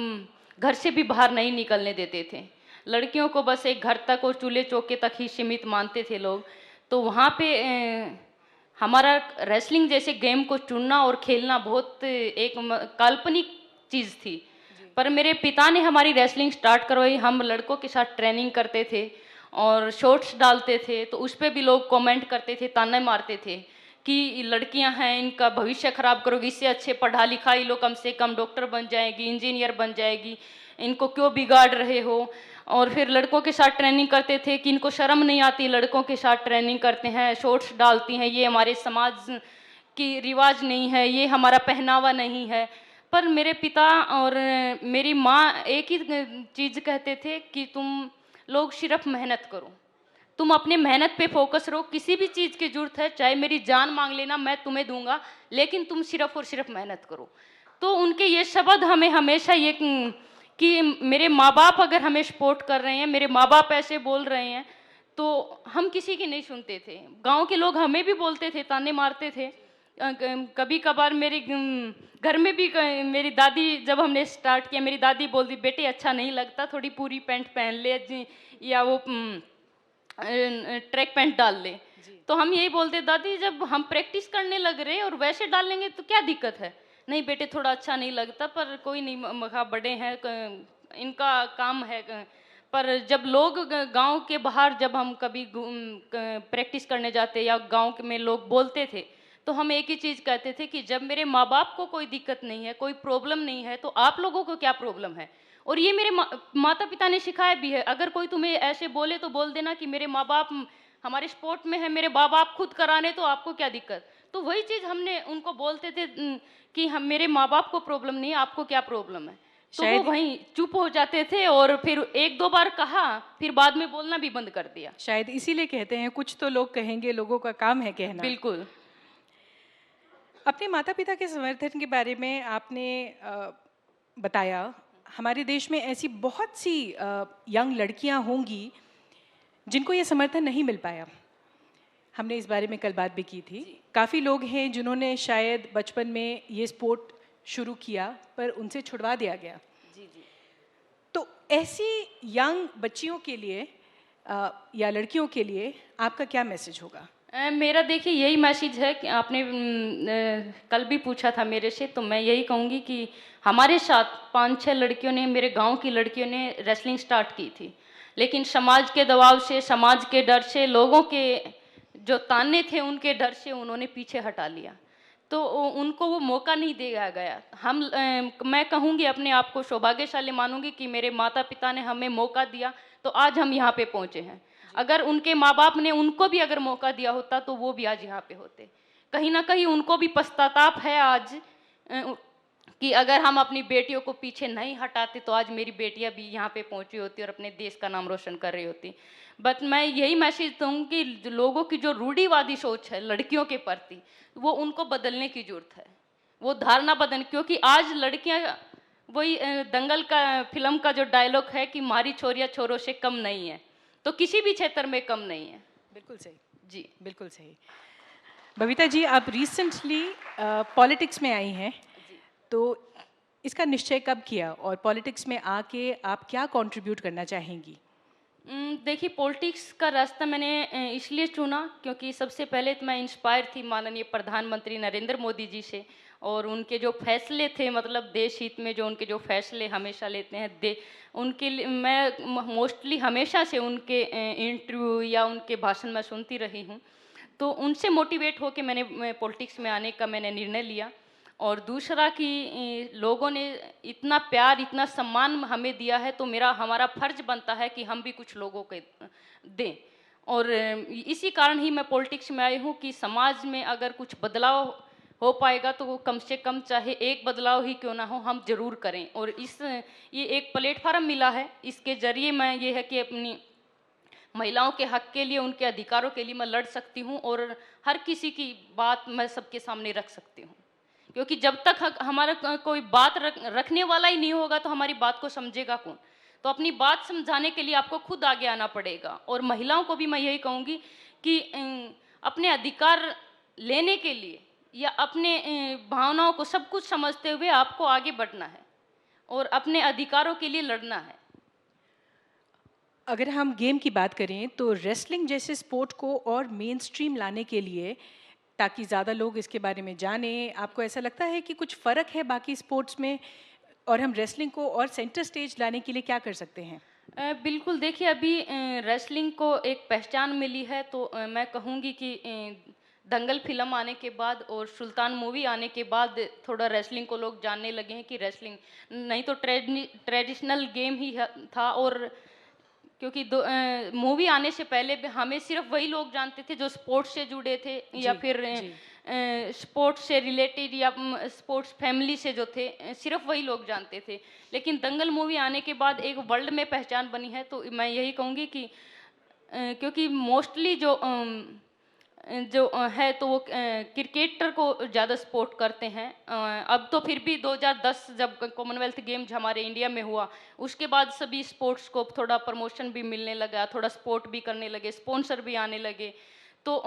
Speaker 13: घर से भी बाहर नहीं निकलने देते थे, लड़कियों को बस एक घर तक और चूल्हे चौके तक ही सीमित मानते थे लोग, तो वहाँ पे हमारा रेसलिंग जैसे गेम को चुनना और खेलना बहुत एक काल्पनिक चीज़ थी। पर मेरे पिता ने हमारी रेसलिंग स्टार्ट करवाई। हम लड़कों के साथ ट्रेनिंग करते थे और शॉर्ट्स डालते थे, तो उस पर भी लोग कमेंट करते थे, ताने मारते थे कि लड़कियां हैं, इनका भविष्य खराब करोगी, इससे अच्छे पढ़ा लिखा ही लो, कम से कम डॉक्टर बन जाएगी, इंजीनियर बन जाएगी, इनको क्यों बिगाड़ रहे हो। और फिर लड़कों के साथ ट्रेनिंग करते थे कि इनको शर्म नहीं आती, लड़कों के साथ ट्रेनिंग करते हैं, शॉर्ट्स डालती हैं, ये हमारे समाज की रिवाज नहीं है, ये हमारा पहनावा नहीं है। पर मेरे पिता और मेरी माँ एक ही चीज़ कहते थे कि तुम लोग सिर्फ मेहनत करो, तुम अपने मेहनत पे फोकस रहो, किसी भी चीज़ की जरूरत है चाहे मेरी जान मांग लेना, मैं तुम्हें दूंगा, लेकिन तुम सिर्फ और सिर्फ मेहनत करो। तो उनके ये शब्द हमें हमेशा ये कि मेरे माँ बाप अगर हमें सपोर्ट कर रहे हैं, मेरे माँ बाप ऐसे बोल रहे हैं, तो हम किसी की नहीं सुनते थे। गांव के लोग हमें भी बोलते थे, ताने मारते थे। कभी कभार मेरे घर में भी मेरी दादी, जब हमने स्टार्ट किया, मेरी दादी बोलती बेटे अच्छा नहीं लगता, थोड़ी पूरी पैंट पहन ले या वो ट्रैक पैंट डाल ले। तो हम यही बोलते दादी जब हम प्रैक्टिस करने लग रहे और वैसे डालेंगे तो क्या दिक्कत है। नहीं बेटे थोड़ा अच्छा नहीं लगता, पर कोई नहीं, मखा बड़े हैं, इनका काम है। पर जब लोग गांव के बाहर जब हम कभी प्रैक्टिस करने जाते या गांव में लोग बोलते थे, तो हम एक ही चीज़ कहते थे कि जब मेरे माँ बाप को कोई दिक्कत नहीं है, कोई प्रॉब्लम नहीं है, तो आप लोगों को क्या प्रॉब्लम है। और ये मेरे माता पिता ने सिखाया भी है, अगर कोई तुम्हें ऐसे बोले तो बोल देना कि मेरे माँ बाप हमारे स्पोर्ट में है, मेरे माँ बाप खुद कराने, तो आपको क्या दिक्कत। तो वही चीज़ हमने उनको बोलते थे कि हम मेरे माँ बाप को प्रॉब्लम नहीं है, आपको क्या प्रॉब्लम है। तो वो वहीं चुप हो जाते थे और फिर एक दो बार कहा, फिर बाद में बोलना भी बंद कर दिया।
Speaker 11: शायद इसीलिए कहते हैं कुछ तो लोग कहेंगे, लोगों का काम है कहना।
Speaker 13: बिल्कुल।
Speaker 11: अपने माता पिता के समर्थन के बारे में आपने बताया। हमारे देश में ऐसी बहुत सी यंग लड़कियां होंगी जिनको ये समर्थन नहीं मिल पाया। हमने इस बारे में कल बात भी की थी। काफ़ी लोग हैं जिन्होंने शायद बचपन में ये स्पोर्ट शुरू किया पर उनसे छुड़वा दिया गया। तो ऐसी यंग बच्चियों के लिए या लड़कियों के लिए आपका क्या मैसेज होगा?
Speaker 13: मेरा देखिए यही मैसेज है कि आपने कल भी पूछा था मेरे से, तो मैं यही कहूँगी कि हमारे साथ 5-6 लड़कियों ने, मेरे गांव की लड़कियों ने रेसलिंग स्टार्ट की थी, लेकिन समाज के दबाव से, समाज के डर से, लोगों के जो ताने थे उनके डर से उन्होंने पीछे हटा लिया, तो उनको वो मौका नहीं दिया गया। मैं कहूँगी अपने आप को सौभाग्यशाली मानूंगी कि मेरे माता पिता ने हमें मौका दिया, तो आज हम यहाँ पे पहुँचे हैं। अगर उनके माँ बाप ने उनको भी अगर मौका दिया होता तो वो भी आज यहाँ पे होते। कहीं ना कहीं उनको भी पश्चाताप है आज कि अगर हम अपनी बेटियों को पीछे नहीं हटाते तो आज मेरी बेटियाँ भी यहाँ पे पहुँची होती और अपने देश का नाम रोशन कर रही होती। बट मैं यही मैसेज दूँ कि लोगों की जो रूढ़िवादी सोच है लड़कियों के प्रति, वो उनको बदलने की जरूरत है, वो धारणा बदल। क्योंकि आज लड़कियाँ, वही दंगल का फिल्म का जो डायलॉग है कि हमारी छोरियाँ छोरों से कम नहीं है, तो किसी भी क्षेत्र में कम नहीं है।
Speaker 11: बिल्कुल सही
Speaker 13: जी,
Speaker 11: बिल्कुल सही। बबीता जी, आप रिसेंटली पॉलिटिक्स में आई हैं, तो इसका निश्चय कब किया और पॉलिटिक्स में आके आप क्या कंट्रीब्यूट करना चाहेंगी?
Speaker 13: देखिए, पॉलिटिक्स का रास्ता मैंने इसलिए चुना क्योंकि सबसे पहले तो मैं इंस्पायर थी माननीय प्रधानमंत्री नरेंद्र मोदी जी से, और उनके जो फैसले थे, मतलब देश हित में जो उनके जो फैसले हमेशा लेते हैं, उनके लिए मैं मोस्टली हमेशा से उनके इंटरव्यू या उनके भाषण में सुनती रही हूँ, तो उनसे मोटिवेट होकर मैंने पॉलिटिक्स में आने का मैंने निर्णय लिया। और दूसरा कि लोगों ने इतना प्यार, इतना सम्मान हमें दिया है, तो हमारा फर्ज बनता है कि हम भी कुछ लोगों को दें। और इसी कारण ही मैं पॉलिटिक्स में आई हूँ कि समाज में अगर कुछ बदलाव हो पाएगा तो वो कम से कम चाहे एक बदलाव ही क्यों ना हो, हम जरूर करें। और ये एक प्लेटफार्म मिला है, इसके जरिए मैं ये है कि अपनी महिलाओं के हक के लिए, उनके अधिकारों के लिए मैं लड़ सकती हूँ और हर किसी की बात मैं सबके सामने रख सकती हूँ। क्योंकि जब तक हमारा कोई बात रखने वाला ही नहीं होगा तो हमारी बात को समझेगा कौन। तो अपनी बात समझाने के लिए आपको खुद आगे आना पड़ेगा। और महिलाओं को भी मैं यही कहूँगी कि अपने अधिकार लेने के लिए या अपने भावनाओं को सब कुछ समझते हुए आपको आगे बढ़ना है और अपने अधिकारों के लिए लड़ना है।
Speaker 11: अगर हम गेम की बात करें तो रेसलिंग जैसे स्पोर्ट को और मेन स्ट्रीम लाने के लिए, ताकि ज़्यादा लोग इसके बारे में जानें, आपको ऐसा लगता है कि कुछ फ़र्क है बाकी स्पोर्ट्स में और हम रेसलिंग को और सेंटर स्टेज लाने के लिए क्या कर सकते हैं?
Speaker 13: बिल्कुल, देखिए अभी रेसलिंग को एक पहचान मिली है तो मैं कहूँगी कि दंगल फिल्म आने के बाद और सुल्तान मूवी आने के बाद थोड़ा रेसलिंग को लोग जानने लगे हैं कि रेसलिंग नहीं तो ट्रेडिशनल गेम ही था। और क्योंकि मूवी आने से पहले हमें सिर्फ वही लोग जानते थे जो स्पोर्ट्स से जुड़े थे या फिर स्पोर्ट्स से रिलेटेड या स्पोर्ट्स फैमिली से जो थे, सिर्फ वही लोग जानते थे। लेकिन दंगल मूवी आने के बाद एक वर्ल्ड में पहचान बनी है। तो मैं यही कहूँगी कि क्योंकि मोस्टली जो है तो वो क्रिकेटर को ज़्यादा सपोर्ट करते हैं। अब तो फिर भी 2010 जब कॉमनवेल्थ गेम्स हमारे इंडिया में हुआ उसके बाद सभी स्पोर्ट्स को थोड़ा प्रमोशन भी मिलने लगा, थोड़ा सपोर्ट भी करने लगे, स्पॉन्सर भी आने लगे। तो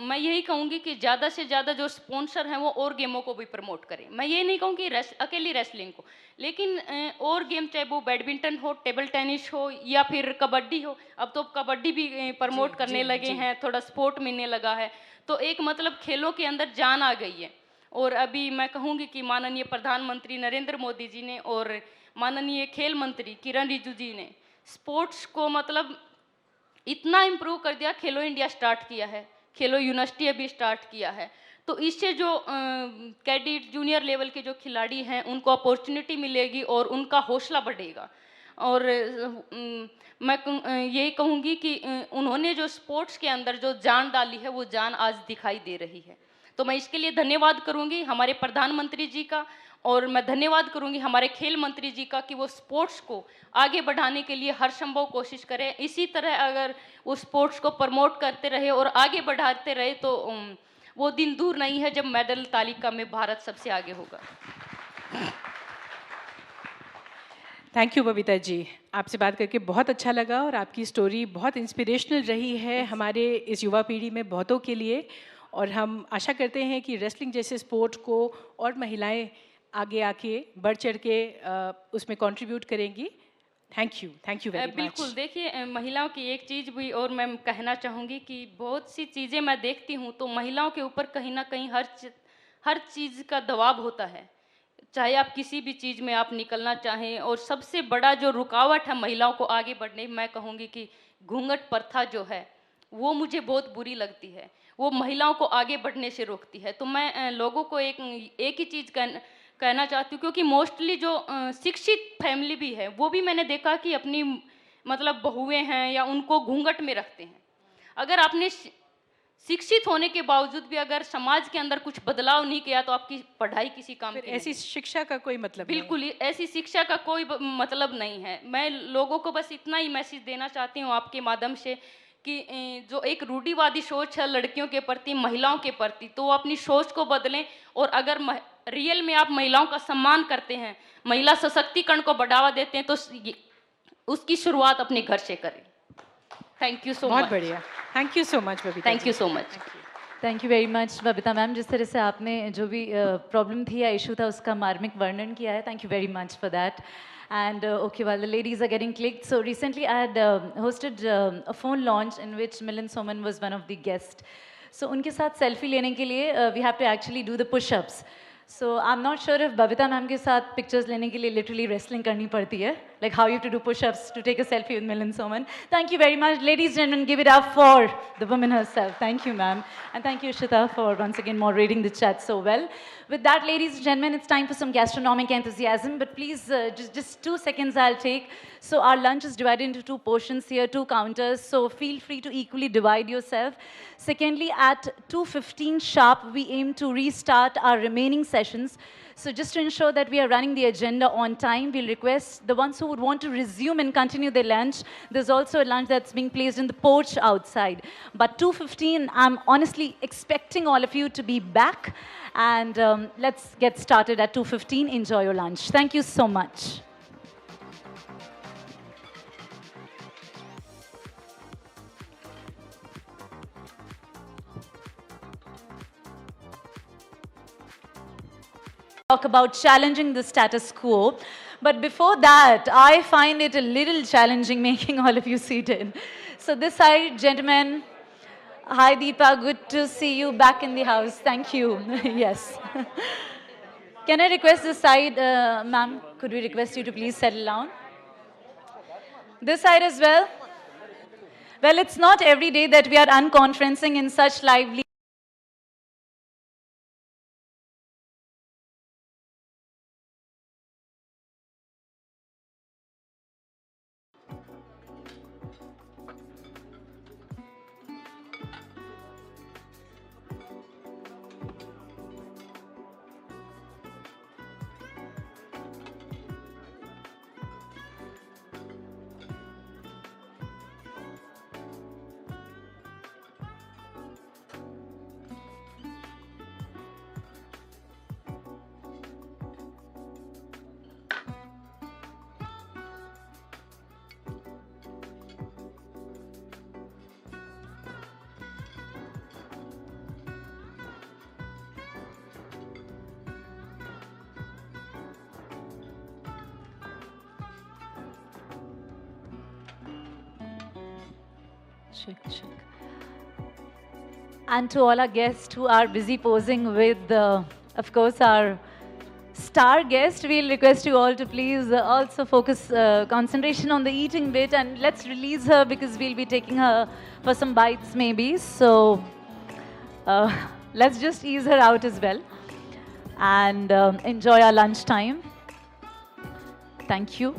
Speaker 13: मैं यही कहूँगी कि ज़्यादा से ज़्यादा जो स्पॉन्सर हैं वो और गेमों को भी प्रमोट करें। मैं ये नहीं कहूँगी अकेली रेसलिंग को, लेकिन और गेम चाहे वो बैडमिंटन हो, टेबल टेनिस हो या फिर कबड्डी हो। अब तो कबड्डी भी प्रमोट करने लगे हैं, थोड़ा सपोर्ट मिलने लगा है। तो एक मतलब खेलों के अंदर जान आ गई है। और अभी मैं कहूँगी कि माननीय प्रधानमंत्री नरेंद्र मोदी जी ने और माननीय खेल मंत्री किरण रिजिजू जी ने स्पोर्ट्स को मतलब इतना इम्प्रूव कर दिया। खेलो इंडिया स्टार्ट किया है, खेलो यूनिवर्सिटी अभी स्टार्ट किया है। तो इससे जो कैडेट जूनियर लेवल के जो खिलाड़ी हैं उनको अपॉर्चुनिटी मिलेगी और उनका हौसला बढ़ेगा। और मैं यही कहूँगी कि उन्होंने जो स्पोर्ट्स के अंदर जो जान डाली है वो जान आज दिखाई दे रही है। तो मैं इसके लिए धन्यवाद करूँगी हमारे प्रधानमंत्री जी का, और मैं धन्यवाद करूंगी हमारे खेल मंत्री जी का कि वो स्पोर्ट्स को आगे बढ़ाने के लिए हर संभव कोशिश करें। इसी तरह अगर वो स्पोर्ट्स को प्रमोट करते रहे और आगे बढ़ाते रहे तो वो दिन दूर नहीं है जब मेडल तालिका में भारत सबसे आगे होगा।
Speaker 11: थैंक यू बबीता जी, आपसे बात करके बहुत अच्छा लगा और आपकी स्टोरी बहुत इंस्पिरेशनल रही है हमारे इस युवा पीढ़ी में बहुतों के लिए। और हम आशा करते हैं कि रेसलिंग जैसे स्पोर्ट को और महिलाएं आगे आके बढ़ चढ़ के उसमें कंट्रीब्यूट करेंगी। Thank you very much.
Speaker 13: बिल्कुल, देखिए महिलाओं की एक चीज़ भी और मैं कहना चाहूँगी कि बहुत सी चीज़ें मैं देखती हूँ तो महिलाओं के ऊपर कहीं ना कहीं हर चीज़ का दबाव होता है, चाहे आप किसी भी चीज़ में आप निकलना चाहें। और सबसे बड़ा जो रुकावट है महिलाओं को आगे बढ़ने, मैं कहूँगी कि घूंघट प्रथा जो है वो मुझे बहुत बुरी लगती है, वो महिलाओं को आगे बढ़ने से रोकती है। तो मैं लोगों को एक ही चीज़ कहना चाहती हूँ, क्योंकि मोस्टली जो शिक्षित फैमिली भी है वो भी मैंने देखा कि अपनी मतलब बहुएं हैं या उनको घूंघट में रखते हैं। अगर आपने शिक्षित होने के बावजूद भी अगर समाज के अंदर कुछ बदलाव नहीं किया तो आपकी पढ़ाई किसी काम की
Speaker 11: ऐसी शिक्षा का कोई मतलब
Speaker 13: बिल्कुल ही ऐसी शिक्षा का कोई मतलब नहीं है। मैं लोगों को बस इतना ही मैसेज देना चाहती हूँ आपके माध्यम से कि जो एक रूढ़िवादी सोच है लड़कियों के प्रति, महिलाओं के प्रति, तो वो अपनी सोच को बदलें। और अगर रियल में आप महिलाओं का सम्मान करते हैं, महिला सशक्तिकरण को बढ़ावा देते हैं, तो उसकी शुरुआत अपने घर से करें। Thank you so much.
Speaker 11: बहुत बढ़िया, thank you so much Babita.
Speaker 13: Thank you so much.
Speaker 1: Thank you very much Babita ma'am, जिस तरह से आपने जो भी प्रॉब्लम थी या इशू था उसका मार्मिक वर्णन किया है। Thank you very much for that. And okay, while the ladies are getting clicked, so recently I had hosted a phone launch in which Milind Soman was one of the guests. So उनके साथ selfie लेने के लिए we have to actually do the push-ups. So I'm not sure if Babita ma'am के साथ pictures लेने के लिए literally wrestling करनी पड़ती है, like how you have to do push-ups to take a selfie with Milind Soman. Thank you very much, ladies and gentlemen. Give it up for the woman herself. Thank you, ma'am, and thank you, Ishita, for once again moderating the chat so well. With that, ladies and gentlemen, it's time for some gastronomic enthusiasm. But please, just 2 seconds I'll take. So our lunch is divided into 2 portions here, 2 counters. So feel free to equally divide yourself. Secondly, at 2:15 sharp, we aim to restart our remaining sessions. So just to ensure that we are running the agenda on time, we'll request the ones who would want to resume and continue their lunch. There's also a lunch that's being placed in the porch outside. But 2:15, I'm honestly expecting all of you to be back. And let's get started at 2:15. Enjoy your lunch. Thank you so much. Talk about challenging the status quo. But before that, I find it a little challenging making all of you seated. So this side, gentlemen. Hi, Deepa. Good to see you back in the house. Thank you. Yes. Can I request this side, ma'am? Could we request you to please settle down? This side as well? Well, it's not every day that we are unconferencing in such lively And to all our guests who are busy posing with, of course, our star guest, we'll request you all to please also focus concentration on the eating bit, and let's release her because we'll be taking her for some bites maybe. So let's just ease her out as well and enjoy our lunch time. Thank you.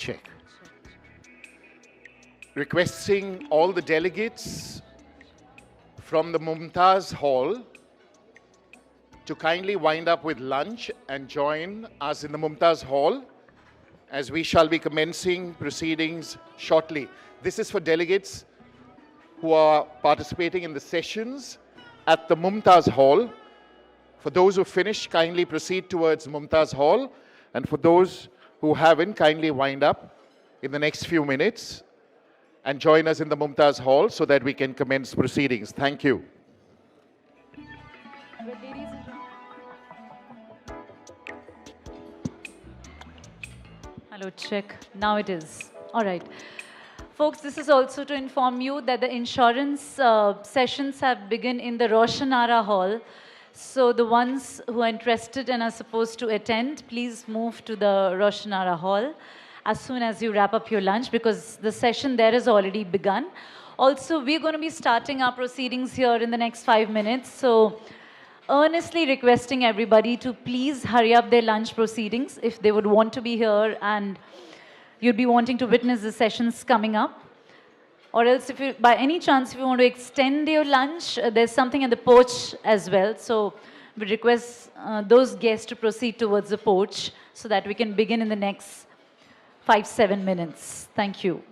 Speaker 7: check. Requesting all the delegates from the Mumtaz Hall to kindly wind up with lunch and join us in the Mumtaz Hall as we shall be commencing proceedings shortly. This is for delegates who are participating in the sessions at the Mumtaz Hall. For those who finished, kindly proceed towards Mumtaz Hall. And for those who haven't, kindly wind up in the next few minutes and join us in the Mumtaz Hall so that we can commence proceedings. Thank you.
Speaker 1: Hello, check. Now it is. All right. Folks, this is also to inform you that the insurance sessions have begun in the Roshanara Hall. So the ones who are interested and are supposed to attend, please move to the Roshanara Hall as soon as you wrap up your lunch, because the session there has already begun. Also, we're going to be starting our proceedings here in the next 5 minutes. So earnestly requesting everybody to please hurry up their lunch proceedings if they would want to be here and you'd be wanting to witness the sessions coming up. Or else, if you, by any chance, if you want to extend your lunch, there's something at the porch as well. So we request those guests to proceed towards the porch so that we can begin in the next 5-7 minutes. Thank you.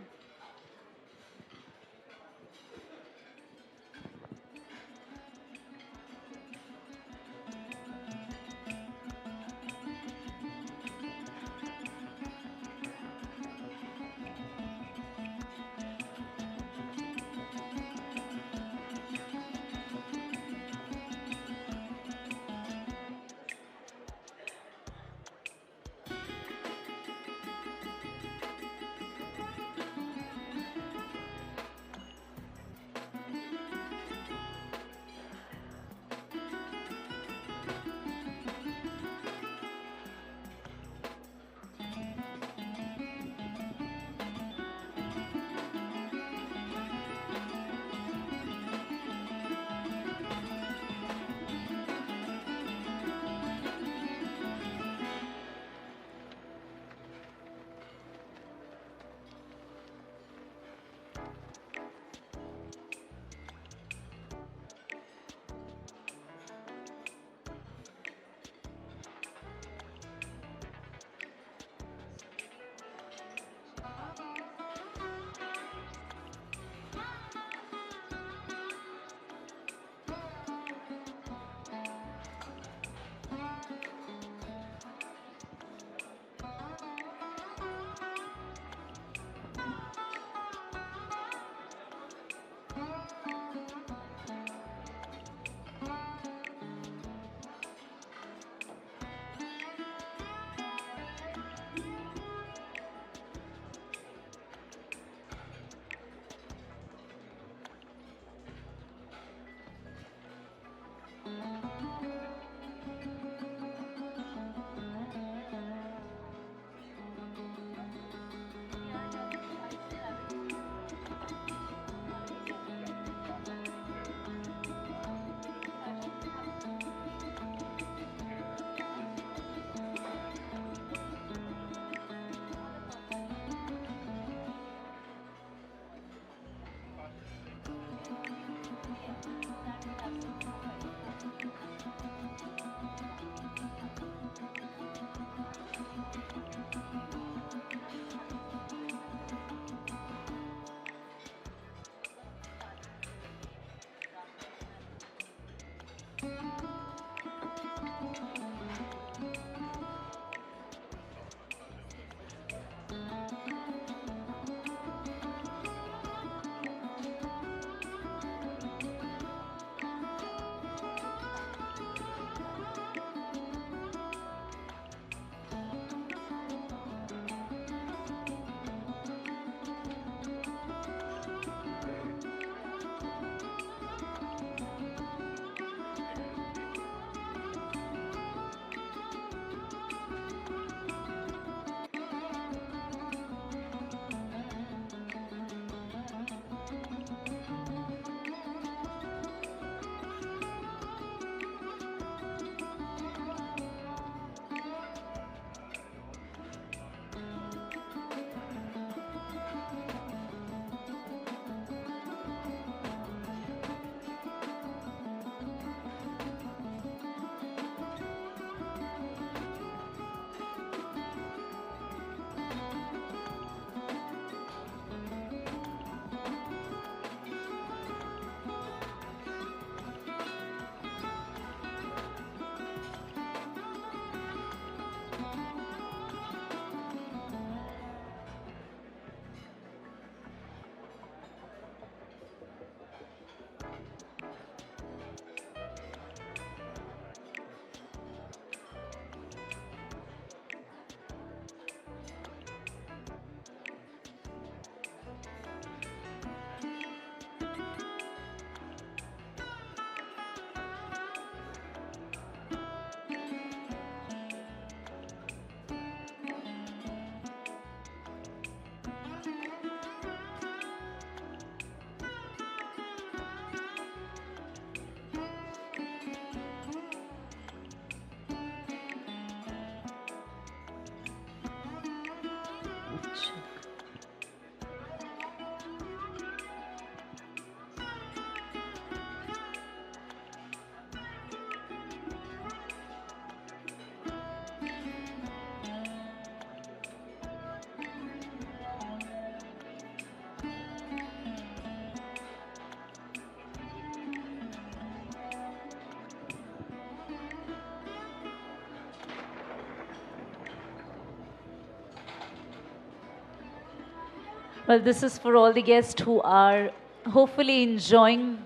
Speaker 1: Well, this is for all the guests who are hopefully enjoying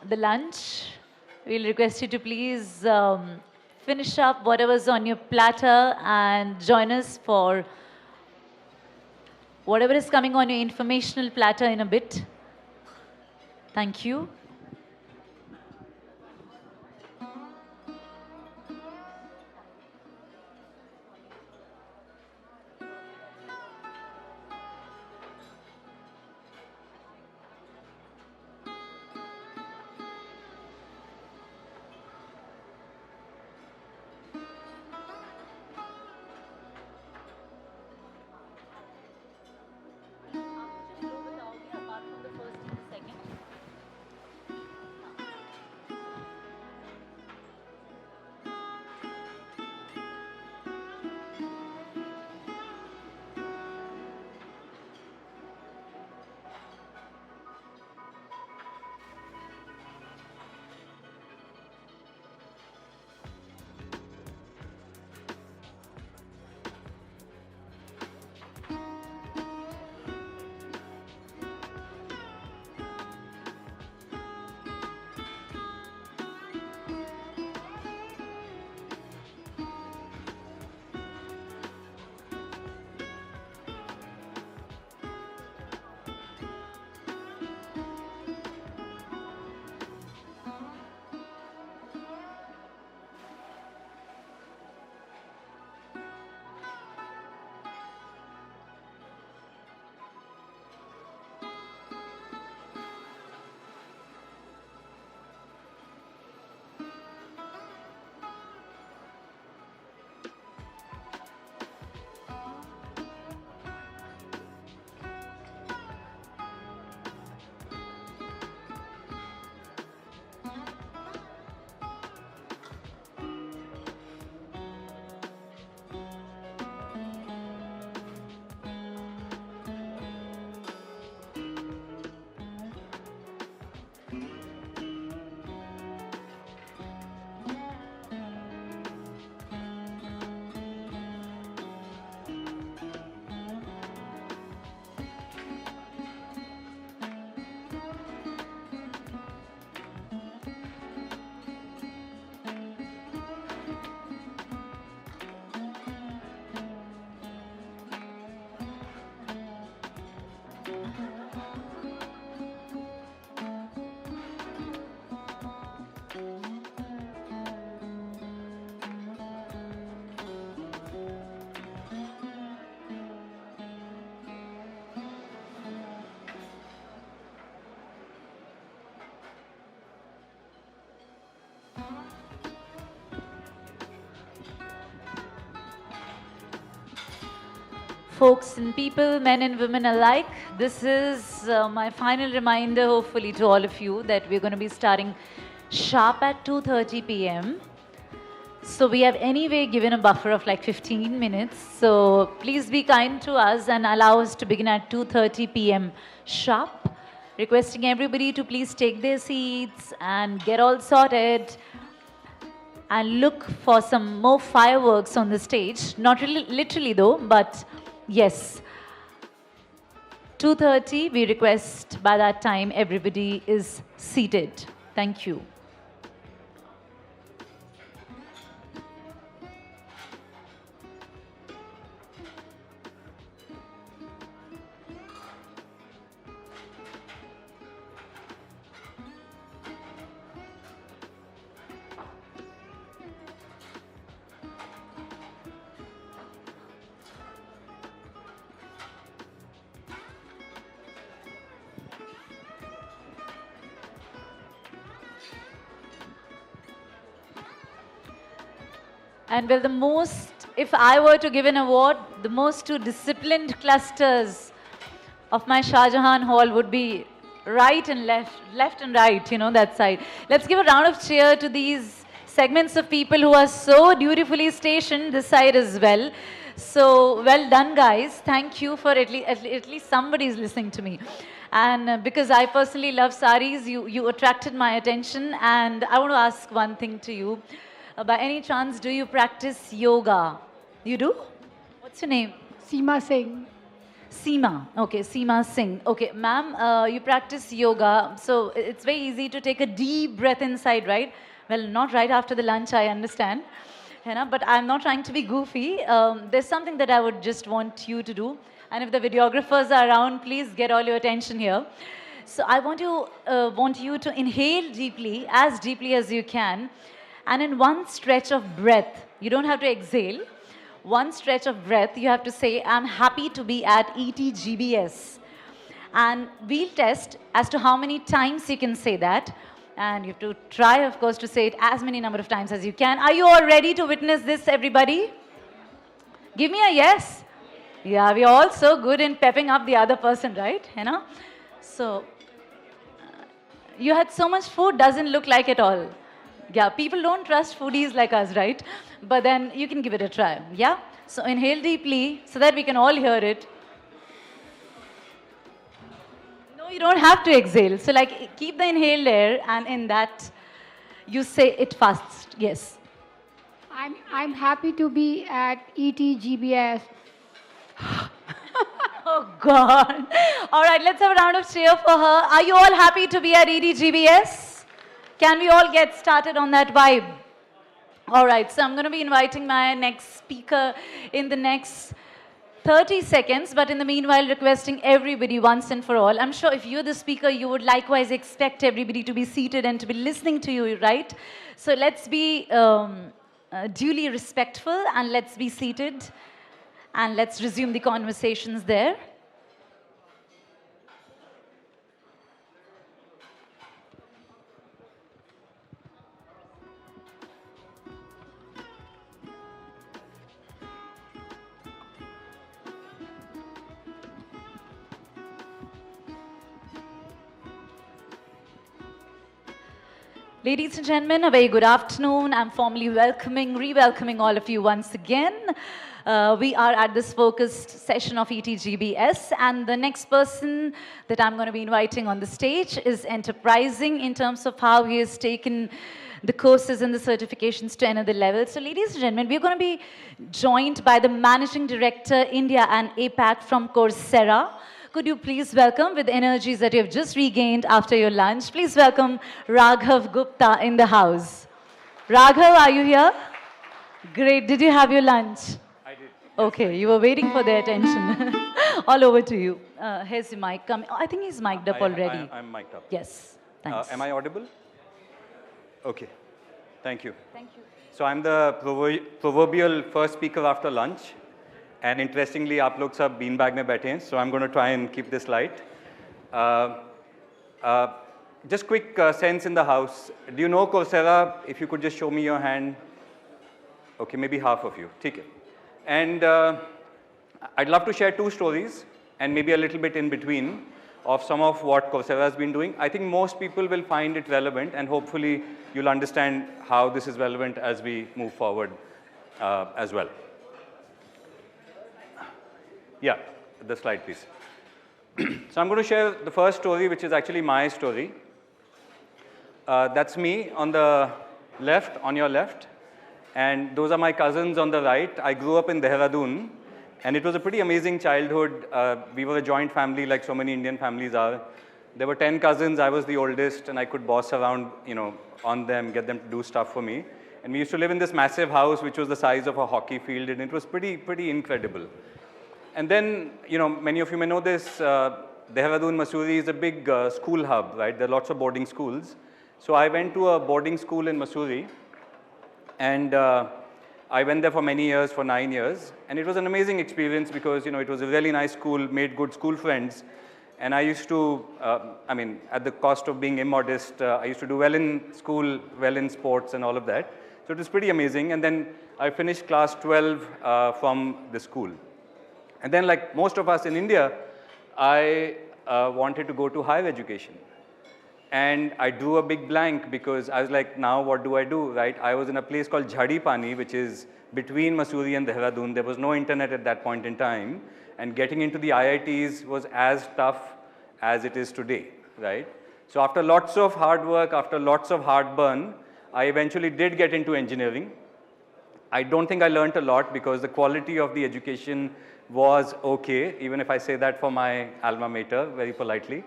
Speaker 1: the lunch. We'll request you to please finish up whatever's on your platter and join us for whatever is coming on your informational platter in a bit. Thank you. Folks and people, men and women alike, this is my final reminder, hopefully, to all of you that we're going to be starting sharp at 2:30 p.m. So we have anyway given a buffer of like 15 minutes. So please be kind to us and allow us to begin at 2:30 p.m. sharp. Requesting everybody to please take their seats and get all sorted and look for some more fireworks on the stage. Not really, literally though, but yes. 2:30, we request by that time everybody is seated. Thank you. And well, the most, if I were to give an award, the most two disciplined clusters of my Shah Jahan Hall would be right and left and right, you know, that side. Let's give a round of cheer to these segments of people who are so dutifully stationed this side as well. So, well done, guys. Thank you for at least somebody is listening to me. And because I personally love saris, you attracted my attention. And I want to ask one thing to you. By any chance, do you practice yoga? You do? What's your name?
Speaker 8: Seema Singh.
Speaker 1: Seema. Okay, Seema Singh. Okay, ma'am, you practice yoga, so it's very easy to take a deep breath inside, right? Well, not right after the lunch, I understand. You know, but I'm not trying to be goofy. There's something that I would just want you to do. And if the videographers are around, please get all your attention here. So I want you to inhale deeply as you can. And in one stretch of breath, you don't have to exhale. One stretch of breath, you have to say, I'm happy to be at ETGBS. And we'll test as to how many times you can say that. And you have to try, of course, to say it as many number of times as you can. Are you all ready to witness this, everybody? Give me a yes. Yeah, we're all so good in pepping up the other person, right? You know? So, you had so much food, doesn't look like it all. Yeah, people don't trust foodies like us, right? But then you can give it a try, yeah? So inhale deeply so that we can all hear it. No, you don't have to exhale. So like, keep the inhaled air and in that, you say it fast, yes.
Speaker 6: I'm happy to be at ETGBS.
Speaker 1: Oh God. All right, let's have a round of cheer for her. Are you all happy to be at ETGBS? Can we all get started on that vibe? All right, so I'm going to be inviting my next speaker in the next 30 seconds, but in the meanwhile, requesting everybody once and for all. I'm sure if you're the speaker, you would likewise expect everybody to be seated and to be listening to you, right? So let's be duly respectful and let's be seated and let's resume the conversations there. Ladies and gentlemen, a very good afternoon. I'm formally re-welcoming all of you once again. We are at this focused session of ETGBS, and the next person that I'm going to be inviting on the stage is enterprising in terms of how he has taken the courses and the certifications to another level. So ladies and gentlemen, we're going to be joined by the Managing Director, India and APAC from Coursera. Could you please welcome, with energies that you have just regained after your lunch, please welcome Raghav Gupta in the house. Raghav, are you here? Great. Did you have your lunch?
Speaker 22: I did.
Speaker 1: Okay, you were waiting for their attention. All over to you. Here's the mic coming. Oh, I think he's mic'd up already.
Speaker 22: I'm mic'd up.
Speaker 1: Yes. Thanks.
Speaker 22: Am I audible? Okay. Thank you.
Speaker 1: Thank you.
Speaker 22: So I'm the proverbial first speaker after lunch. And interestingly, आप लोग सब beanbag में बैठे हैं, so I'm going to try and keep this light. Just quick sense in the house. Do you know Coursera? If you could just show me your hand. Okay, maybe half of you. ठीक है. And I'd love to share two stories and maybe a little bit in between of some of what Coursera has been doing. I think most people will find it relevant, and hopefully you'll understand how this is relevant as we move forward as well. Yeah, the slide, please. So I'm going to share the first story, which is actually my story. That's me on the left, on your left. And those are my cousins on the right. I grew up in Dehradun. And it was a pretty amazing childhood. We were a joint family, like so many Indian families are. There were 10 cousins. I was the oldest. And I could boss around, on them, get them to do stuff for me. And we used to live in this massive house, which was the size of a hockey field. And it was pretty incredible. And then, many of you may know this, Dehradun, Mussoorie is a big school hub, right? There are lots of boarding schools. So I went to a boarding school in Mussoorie, and I went there for many years, for 9 years. And it was an amazing experience because, it was a really nice school, made good school friends. And I used to, at the cost of being immodest, I used to do well in school, well in sports and all of that. So it was pretty amazing. And then I finished class 12 from the school. And then, like most of us in India, I wanted to go to higher education. And I drew a big blank because I was like, now what do I do, right? I was in a place called Jhadi Pani, which is between Mussoorie and Dehradun. There was no internet at that point in time. And getting into the IITs was as tough as it is today, right? So after lots of hard work, after lots of heartburn, I eventually did get into engineering. I don't think I learned a lot because the quality of the education was okay, even if I say that for my alma mater very politely.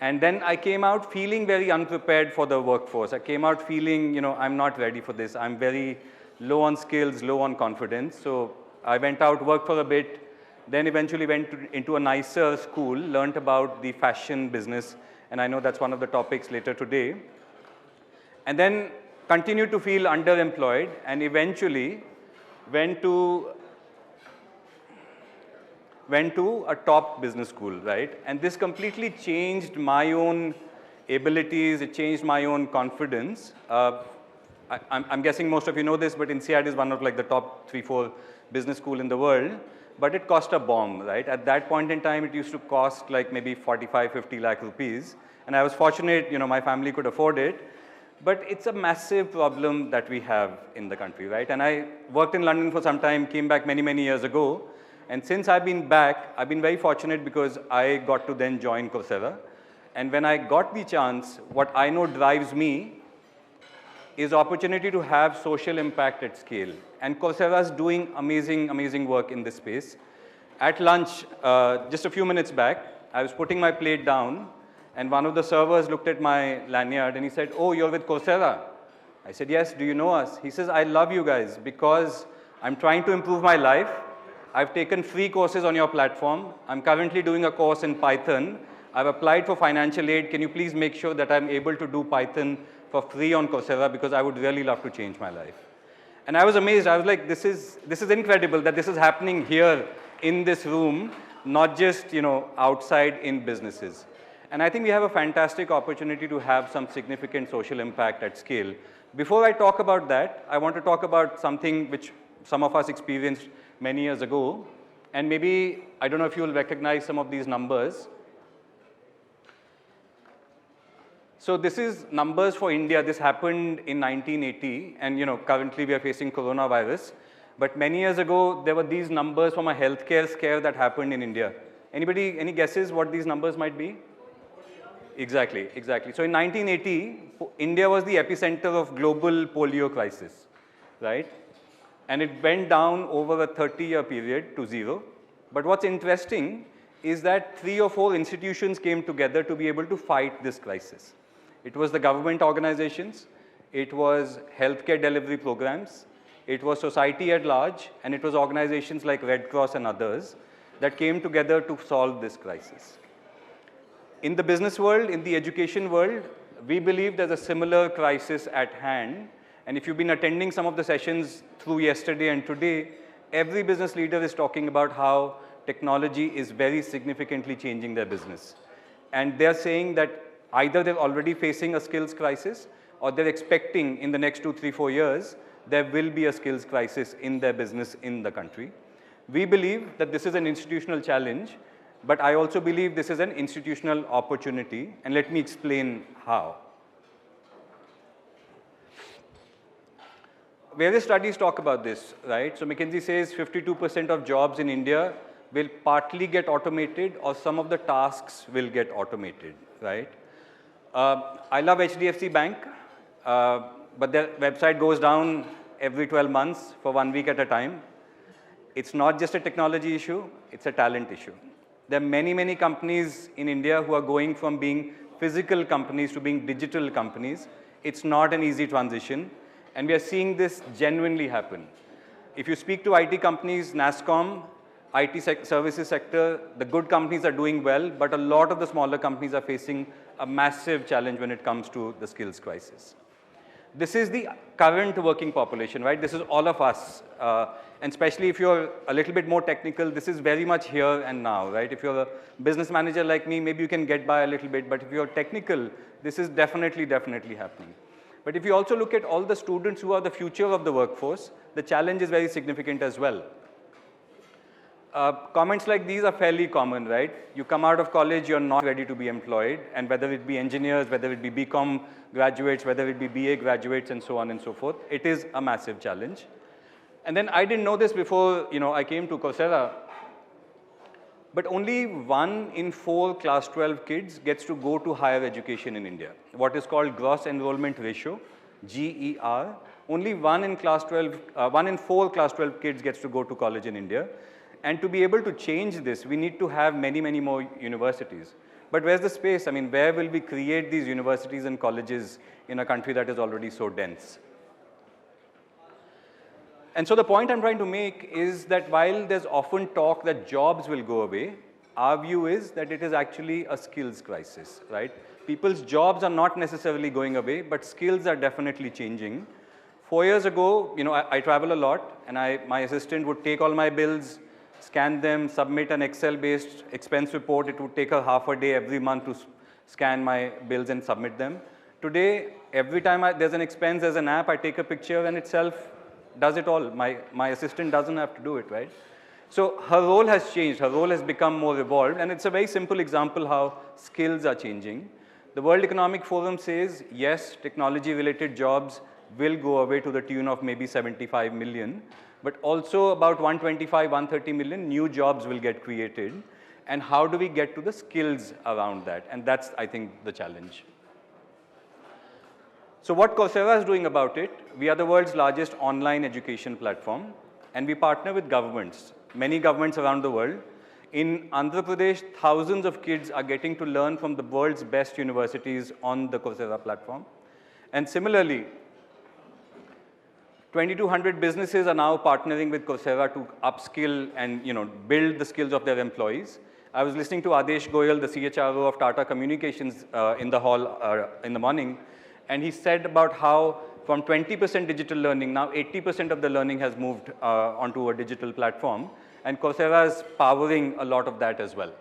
Speaker 22: And then I came out feeling very unprepared for the workforce. I came out feeling, you know, I'm not ready for this. I'm very low on skills, low on confidence. So I went out, worked for a bit, then eventually went into a nicer school, learned about the fashion business, and I know that's one of the topics later today. And then continued to feel underemployed and eventually went to a top business school, right? And this completely changed my own abilities, it changed my own confidence. I'm guessing most of you know this, but INSEAD is one of like the top 3-4 business school in the world, but it cost a bomb, right? At that point in time, it used to cost like maybe 45-50 lakh rupees. And I was fortunate, you know, my family could afford it. But it's a massive problem that we have in the country, right? And I worked in London for some time, came back many, many years ago. And since I've been back, I've been very fortunate because I got to then join Coursera. And when I got the chance, what I know drives me is opportunity to have social impact at scale. And Coursera is doing amazing, amazing work in this space. At lunch, just a few minutes back, I was putting my plate down, and one of the servers looked at my lanyard and he said, "Oh, you're with Coursera?" I said, "Yes, do you know us?" He says, "I love you guys because I'm trying to improve my life. I've taken free courses on your platform. I'm currently doing a course in Python. I've applied for financial aid. Can you please make sure that I'm able to do Python for free on Coursera because I would really love to change my life." And I was amazed. I was like, this is incredible that this is happening here in this room, not just, you know, outside in businesses. And I think we have a fantastic opportunity to have some significant social impact at scale. Before I talk about that, I want to talk about something which some of us experienced many years ago. And maybe, I don't know if you'll recognize some of these numbers. So this is numbers for India. This happened in 1980. And, you know, currently we are facing coronavirus. But many years ago, there were these numbers from a healthcare scare that happened in India. Anybody, any guesses what these numbers might be? Exactly, exactly. So in 1980, India was the epicenter of global polio crisis, right? And it went down over a 30-year period to 0. But what's interesting is that 3 or 4 institutions came together to be able to fight this crisis. It was the government organizations, it was healthcare delivery programs, it was society at large, and it was organizations like Red Cross and others that came together to solve this crisis. In the business world, in the education world, we believe there's a similar crisis at hand. And if you've been attending some of the sessions through yesterday and today, every business leader is talking about how technology is very significantly changing their business. And they're saying that either they're already facing a skills crisis or they're expecting in the next 2, 3, 4 years, there will be a skills crisis in their business in the country. We believe that this is an institutional challenge, but I also believe this is an institutional opportunity, and let me explain how. Various studies talk about this, right? So McKinsey says 52% of jobs in India will partly get automated or some of the tasks will get automated, right? I love HDFC Bank, but their website goes down every 12 months for 1 week at a time. It's not just a technology issue, it's a talent issue. There are many, many companies in India who are going from being physical companies to being digital companies. It's not an easy transition, and we are seeing this genuinely happen. If you speak to IT companies, NASSCOM, IT services sector, the good companies are doing well, but a lot of the smaller companies are facing a massive challenge when it comes to the skills crisis. This is the current working population, right? This is all of us. And especially if you're a little bit more technical, this is very much here and now, right? If you're a business manager like me, maybe you can get by a little bit, but if you're technical, this is definitely happening. But if you also look at all the students who are the future of the workforce, the challenge is very significant as well. Comments like these are fairly common, right? You come out of college, you're not ready to be employed, and whether it be engineers, whether it be BCom graduates, whether it be BA graduates, and so on and so forth, it is a massive challenge. And then I didn't know this before, I came to Coursera, but only 1 in 4 class 12 kids gets to go to higher education in India. What is called gross enrollment ratio, GER, only 1 in 4 class 12 kids gets to go to college in India. And to be able to change this, we need to have many, many more universities. But where's the space? I mean, where will we create these universities and colleges in a country that is already so dense? And so the point I'm trying to make is that while there's often talk that jobs will go away, our view is that it is actually a skills crisis, right? People's jobs are not necessarily going away, but skills are definitely changing. 4 years ago, you know, I travel a lot, and my assistant would take all my bills, scan them, submit an Excel-based expense report. It would take her half a day every month to scan my bills and submit them. Today, every time there's an expense, there's an app, I take a picture and itself does it all. My assistant doesn't have to do it, right? So her role has changed. Her role has become more evolved, and it's a very simple example how skills are changing. The World Economic Forum says, yes, technology-related jobs will go away to the tune of maybe 75 million, but also about 125, 130 million new jobs will get created. And how do we get to the skills around that? And that's, I think, the challenge. So what Coursera is doing about it, we are the world's largest online education platform, and we partner with governments, many governments around the world. In Andhra Pradesh, thousands of kids are getting to learn from the world's best universities on the Coursera platform. And similarly, 2,200 businesses are now partnering with Coursera to upskill and build the skills of their employees. I was listening to Adesh Goyal, the CHRO of Tata Communications in the hall in the morning, and he said about how from 20% digital learning, now 80% of the learning has moved onto a digital platform, and Coursera is powering a lot of that as well.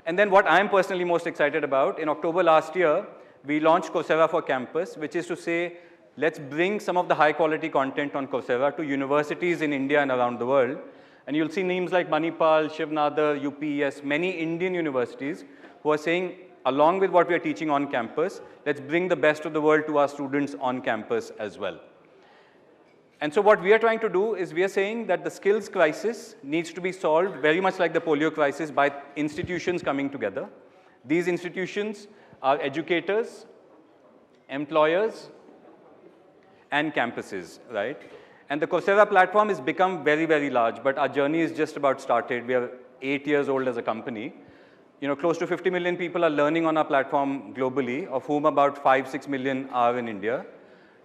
Speaker 22: And then what I'm personally most excited about, in October last year, we launched Coursera for Campus, which is to say, let's bring some of the high quality content on Coursera to universities in India and around the world. And you'll see names like Manipal, Shiv Nadar, UPES, many Indian universities who are saying, along with what we are teaching on campus, let's bring the best of the world to our students on campus as well. And so what we are trying to do is we are saying that the skills crisis needs to be solved very much like the polio crisis by institutions coming together. These institutions are educators, employers, and campuses, right? And the Coursera platform has become very, very large, but our journey is just about started. We are 8 years old as a company. Close to 50 million people are learning on our platform globally, of whom about 5-6 million are in India.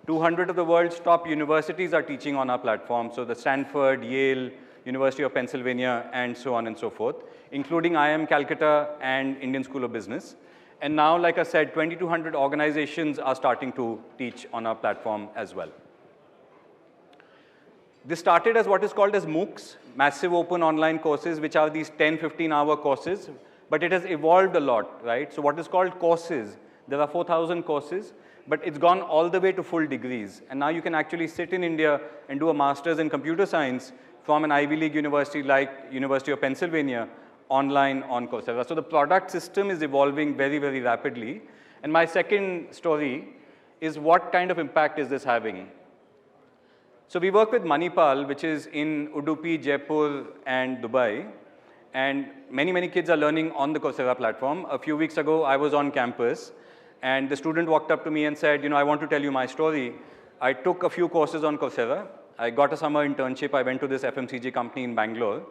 Speaker 22: 200 of the world's top universities are teaching on our platform, so the Stanford, Yale, University of Pennsylvania, and so on and so forth, including IIM Calcutta and Indian School of Business. And now, like I said, 2,200 organizations are starting to teach on our platform as well. This started as what is called as MOOCs, massive open online courses, which are these 10, 15-hour courses, but it has evolved a lot, right? So what is called courses, there are 4,000 courses, but it's gone all the way to full degrees. And now you can actually sit in India and do a master's in computer science from an Ivy League university like University of Pennsylvania, online on Coursera. So the product system is evolving very, very rapidly. And my second story is what kind of impact is this having? So we work with Manipal, which is in Udupi, Jaipur, and Dubai. And many, many kids are learning on the Coursera platform. A few weeks ago, I was on campus, and the student walked up to me and said, I want to tell you my story. I took a few courses on Coursera. I got a summer internship. I went to this FMCG company in Bangalore.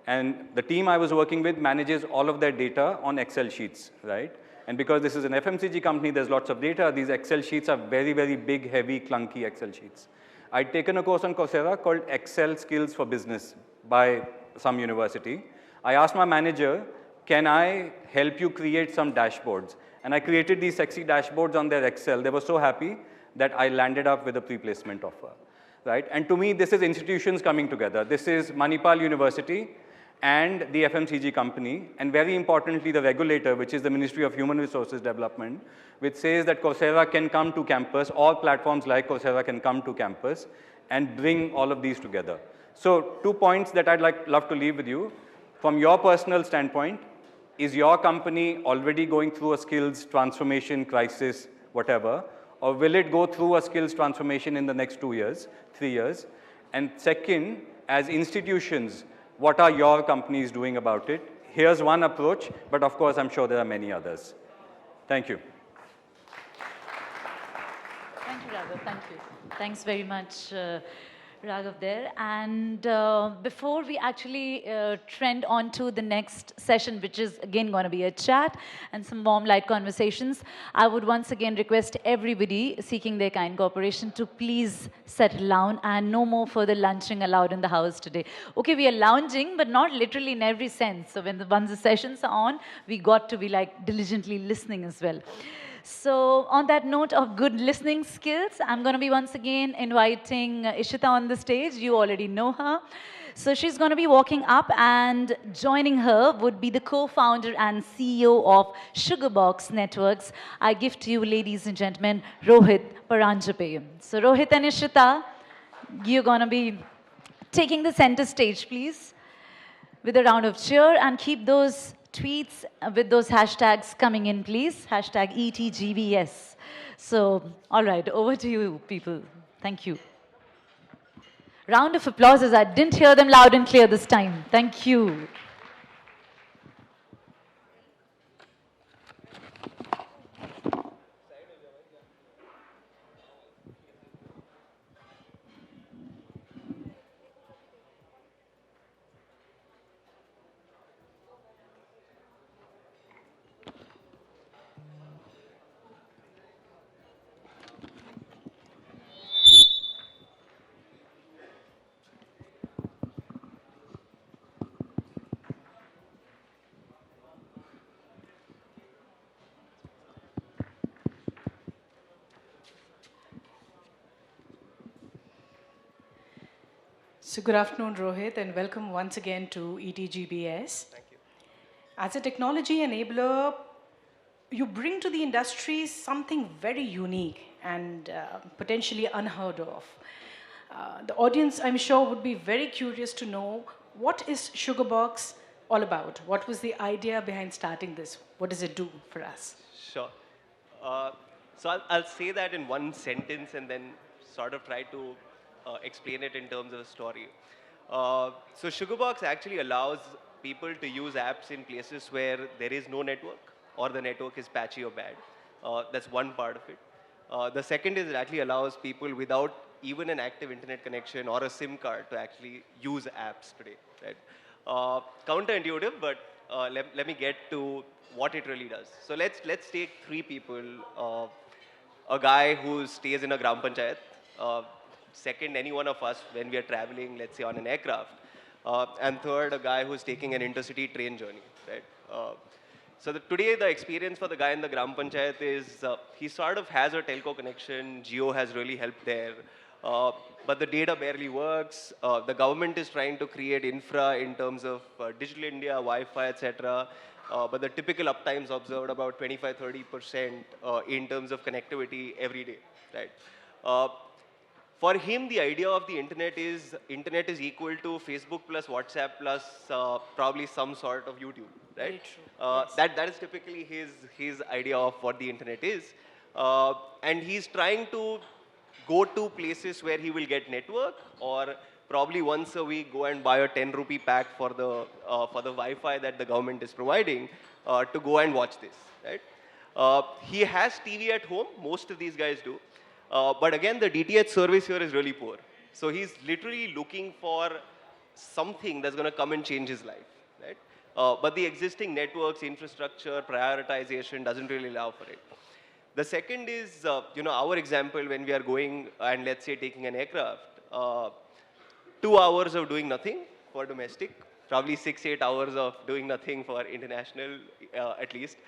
Speaker 22: And the team I was working with manages all of their data on Excel sheets, right? And because this is an FMCG company, there's lots of data. These Excel sheets are very, very big, heavy, clunky Excel sheets. I'd taken a course on Coursera called Excel Skills for Business by some university. I asked my manager, can I help you create some dashboards? And I created these sexy dashboards on their Excel. They were so happy that I landed up with a pre-placement offer, right? And to me, this is institutions coming together. This is Manipal University and the FMCG company, and very importantly, the regulator, which is the Ministry of Human Resources Development, which says that Coursera can come to campus, all platforms like Coursera can come to campus and bring all of these together. So 2 points that I'd love to leave with you. From your personal standpoint, is your company already going through a skills transformation crisis, whatever, or will it go through a skills transformation in the next 2 years, 3 years? And second, as institutions, what are your companies doing about it? Here's one approach, but of course, I'm sure there are many others. Thank you.
Speaker 1: Thank you, Raghav. Raghav. Thank you. Thanks very much, Raghav there. And before we actually trend on to the next session, which is again going to be a chat and some warm, light conversations, I would once again request everybody seeking their kind cooperation to please settle down and no more further lunching allowed in the house today. Okay, we are lounging, but not literally in every sense. So once the sessions are on, we got to be like diligently listening as well. So on that note of good listening skills, I'm going to be once again inviting Ishita on the stage. You already know her. So she's going to be walking up, and joining her would be the co-founder and CEO of Sugarbox Networks. I give to you, ladies and gentlemen, Rohit Paranjape. So Rohit and Ishita, you're going to be taking the center stage, please, with a round of cheer, and keep those tweets with those hashtags coming in, please. Hashtag ETGBS. So, all right, over to you, people. Thank you. Round of applause, as I didn't hear them loud and clear this time. Thank you.
Speaker 11: So good afternoon, Rohit, and welcome once again to ETGBS.
Speaker 4: Thank you.
Speaker 11: As a technology enabler, you bring to the industry something very unique and potentially unheard of. The audience, I'm sure, would be very curious to know, what is Sugarbox all about? What was the idea behind starting this? What does it do for us?
Speaker 4: Sure. So I'll say that in one sentence and then sort of try to explain it in terms of a story. So Sugarbox actually allows people to use apps in places where there is no network or the network is patchy or bad. That's one part of it. The second is it actually allows people without even an active internet connection or a SIM card to actually use apps today. Right? Counterintuitive, but let me get to what it really does. So let's take three people. A guy who stays in a gram panchayat. Second, any one of us when we are traveling, let's say on an aircraft. And third, a guy who's taking an intercity train journey. Right? So today the experience for the guy in the gram panchayat is he sort of has a telco connection. Jio has really helped there. But the data barely works. The government is trying to create infra in terms of digital India, Wi-Fi, etc. But the typical uptimes observed about 25-30% in terms of connectivity every day. Right? For him, the idea of the internet is equal to Facebook plus WhatsApp plus probably some sort of YouTube, right? Yes. That is typically his idea of what the internet is. And he's trying to go to places where he will get network, or probably once a week go and buy a 10 rupee pack for the Wi-Fi that the government is providing to go and watch this, right? He has TV at home, most of these guys do. But again, the DTH service here is really poor. So he's literally looking for something that's going to come and change his life, right? But the existing networks, infrastructure, prioritization doesn't really allow for it. The second is, our example when we are going and let's say taking an aircraft, 2 hours of doing nothing for domestic, probably 6-8 hours of doing nothing for international at least.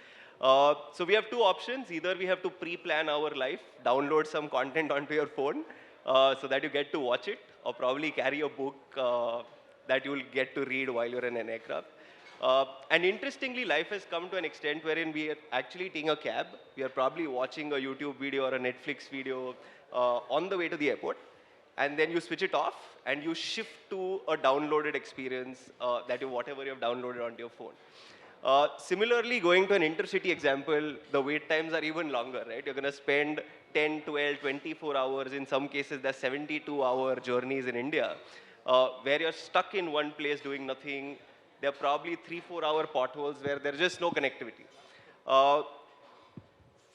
Speaker 4: So we have two options. Either we have to pre-plan our life, download some content onto your phone so that you get to watch it, or probably carry a book that you will get to read while you're in an aircraft. And interestingly, life has come to an extent wherein we are actually taking a cab. We are probably watching a YouTube video or a Netflix video on the way to the airport. And then you switch it off and you shift to a downloaded experience whatever you have downloaded onto your phone. Similarly, going to an intercity example, the wait times are even longer, right? You're going to spend 10, 12, 24 hours. In some cases, there's 72-hour journeys in India where you're stuck in one place doing nothing. There are probably 3-4 hour potholes where there's just no connectivity.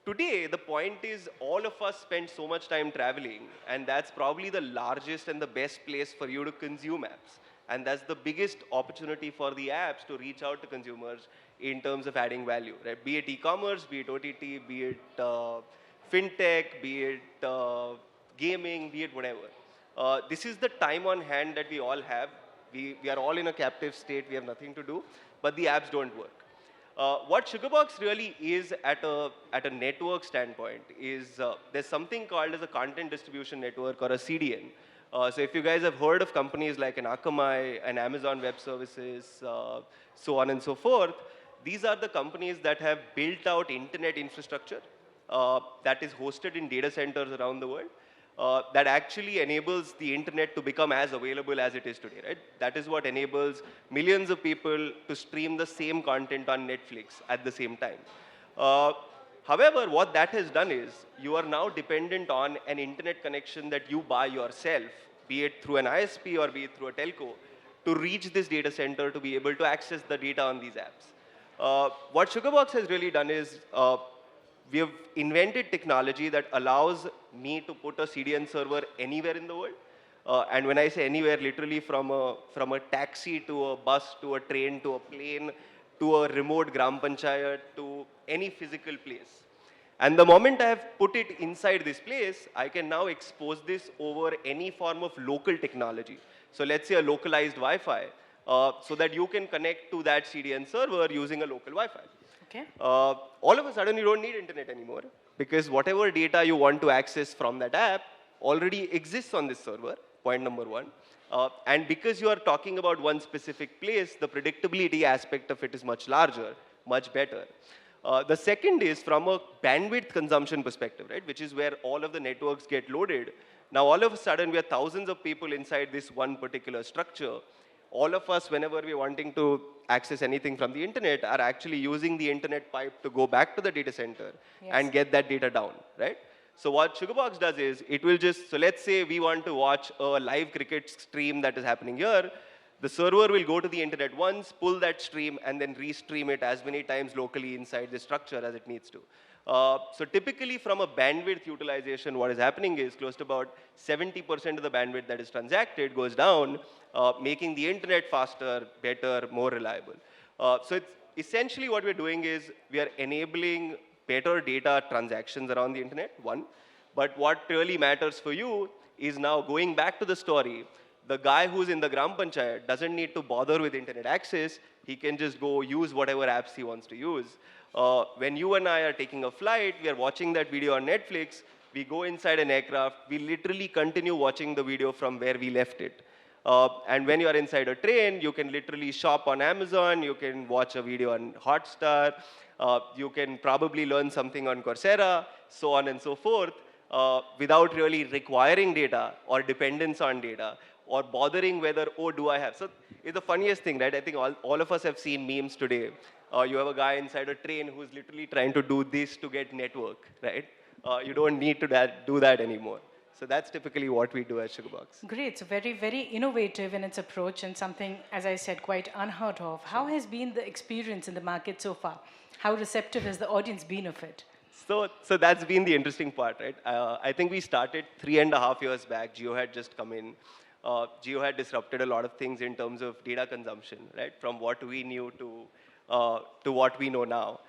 Speaker 4: today, the point is all of us spend so much time traveling, and that's probably the largest and the best place for you to consume apps. And that's the biggest opportunity for the apps to reach out to consumers in terms of adding value, right? Be it e-commerce, be it OTT, be it fintech, be it gaming, be it whatever. This is the time on hand that we all have. We are all in a captive state. We have nothing to do, but the apps don't work. What Sugarbox really is at a network standpoint is there's something called as a content distribution network or a CDN. So if you guys have heard of companies like an Akamai, an Amazon Web Services, so on and so forth, these are the companies that have built out internet infrastructure that is hosted in data centers around the world. That actually enables the internet to become as available as it is today, right? That is what enables millions of people to stream the same content on Netflix at the same time. However, what that has done is you are now dependent on an internet connection that you buy yourself, be it through an ISP or be it through a telco, to reach this data center to be able to access the data on these apps. What Sugarbox has really done is we have invented technology that allows me to put a CDN server anywhere in the world. And when I say anywhere, literally from a taxi to a bus to a train to a plane to a remote gram panchayat to any physical place. And the moment I have put it inside this place, I can now expose this over any form of local technology. So let's say a localized Wi-Fi, so that you can connect to that CDN server using a local Wi-Fi.
Speaker 11: Okay.
Speaker 4: All of a sudden, you don't need internet anymore because whatever data you want to access from that app already exists on this server, point number one. And because you are talking about one specific place, the predictability aspect of it is much larger, much better. The second is from a bandwidth consumption perspective, right, which is where all of the networks get loaded. Now, all of a sudden, we are thousands of people inside this one particular structure. All of us, whenever we're wanting to access anything from the internet, are actually using the internet pipe to go back to the data center and get that data down, right? So what Sugarbox does is, it will just, so let's say we want to watch a live cricket stream that is happening here. The server will go to the internet once, pull that stream, and then restream it as many times locally inside the structure as it needs to. So typically from a bandwidth utilization, what is happening is close to about 70% of the bandwidth that is transacted goes down, making the internet faster, better, more reliable. So it's essentially what we're doing is we are enabling better data transactions around the internet, one. But what really matters for you is now going back to the story, the guy who's in the gram panchayat doesn't need to bother with internet access. He can just go use whatever apps he wants to use. When you and I are taking a flight, we are watching that video on Netflix, we go inside an aircraft, we literally continue watching the video from where we left it. And when you are inside a train, you can literally shop on Amazon, you can watch a video on Hotstar, you can probably learn something on Coursera, so on and so forth, without really requiring data or dependence on data or bothering whether, oh, do I have? So it's the funniest thing, right? I think all of us have seen memes today. You have a guy inside a train who's literally trying to do this to get network, right? You don't need to do that anymore. So that's typically what we do at Sugarbox.
Speaker 11: Great. So very, very innovative in its approach and something, as I said, quite unheard of. How has been the experience in the market so far? How receptive has the audience been of it?
Speaker 4: So that's been the interesting part, right? I think we started 3.5 years back. Jio had just come in. Jio had disrupted a lot of things in terms of data consumption, right? From what we knew to what we know now.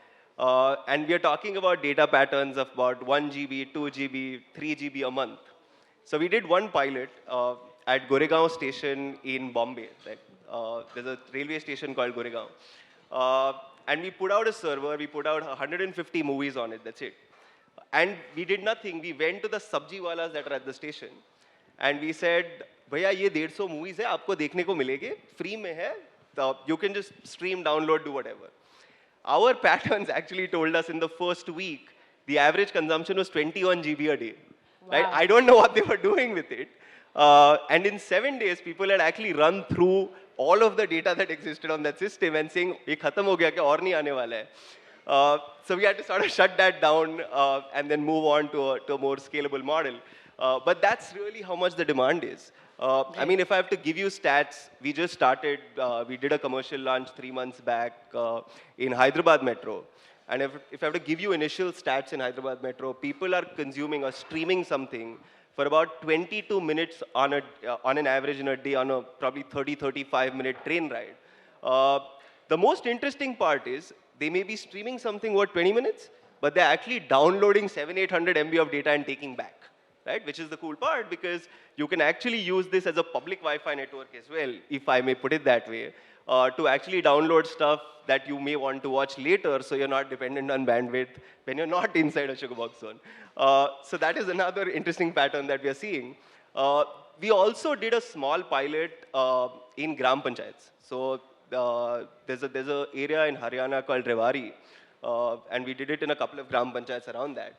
Speaker 4: And we are talking about data patterns of about 1 GB, 2 GB, 3 GB a month. So we did one pilot at Goregaon station in Bombay. Right? There's a railway station called Goregaon. And we put out a server, we put out 150 movies on it, that's it. And we did nothing. We went to the sabji walas that are at the station. And we said, भैया ये 150 movies है, आपको देखने को मिलेंगे, free में है, so you can just stream, download, do whatever. Our patterns actually told us in the first week, the average consumption was 21 GB a day. Wow. Right? I don't know what they were doing with it. And in 7 days, people had actually run through all of the data that existed on that system and saying, ये खत्म हो गया क्या और नहीं आने वाला है. So we had to sort of shut that down and then move on to a more scalable model. But that's really how much the demand is. I mean, if I have to give you stats, we just started, we did a commercial launch 3 months back in Hyderabad Metro. And if I have to give you initial stats in Hyderabad Metro, people are consuming or streaming something for about 22 minutes on an average in a day on a probably 35-minute train ride. The most interesting part is they may be streaming something over 20 minutes, but they're actually downloading 700-800 MB of data and taking back, right? Which is the cool part, because you can actually use this as a public Wi-Fi network as well, if I may put it that way, to actually download stuff that you may want to watch later, so you're not dependent on bandwidth when you're not inside a Sugarbox zone. So that is another interesting pattern that we are seeing. We also did a small pilot in Gram Panchayats. So there's a area in Haryana called Rewari, and we did it in a couple of Gram Panchayats around that.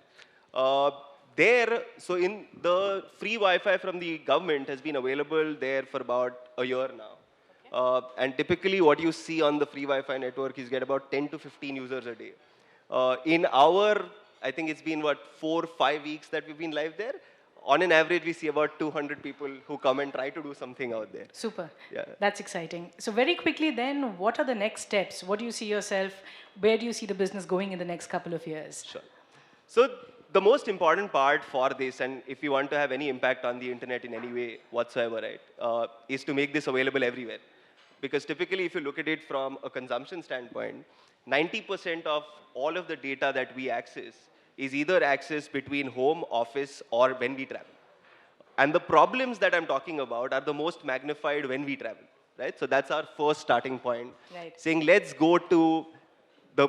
Speaker 4: So in the free Wi-Fi from the government has been available there for about a year now. And typically what you see on the free Wi-Fi network is get about 10 to 15 users a day. I think it's been 4 or 5 weeks that we've been live there. On an average, we see about 200 people who come and try to do something out there.
Speaker 11: Super.
Speaker 4: Yeah.
Speaker 11: That's exciting. So very quickly then, what are the next steps? What do you see yourself? Where do you see the business going in the next couple of years?
Speaker 4: Sure. So the most important part for this, and if you want to have any impact on the internet in any way whatsoever, right, is to make this available everywhere. Because typically, if you look at it from a consumption standpoint, 90% of all of the data that we access is either accessed between home, office, or when we travel. And the problems that I'm talking about are the most magnified when we travel, right? So that's our first starting point.
Speaker 11: Right.
Speaker 4: Saying, let's go to the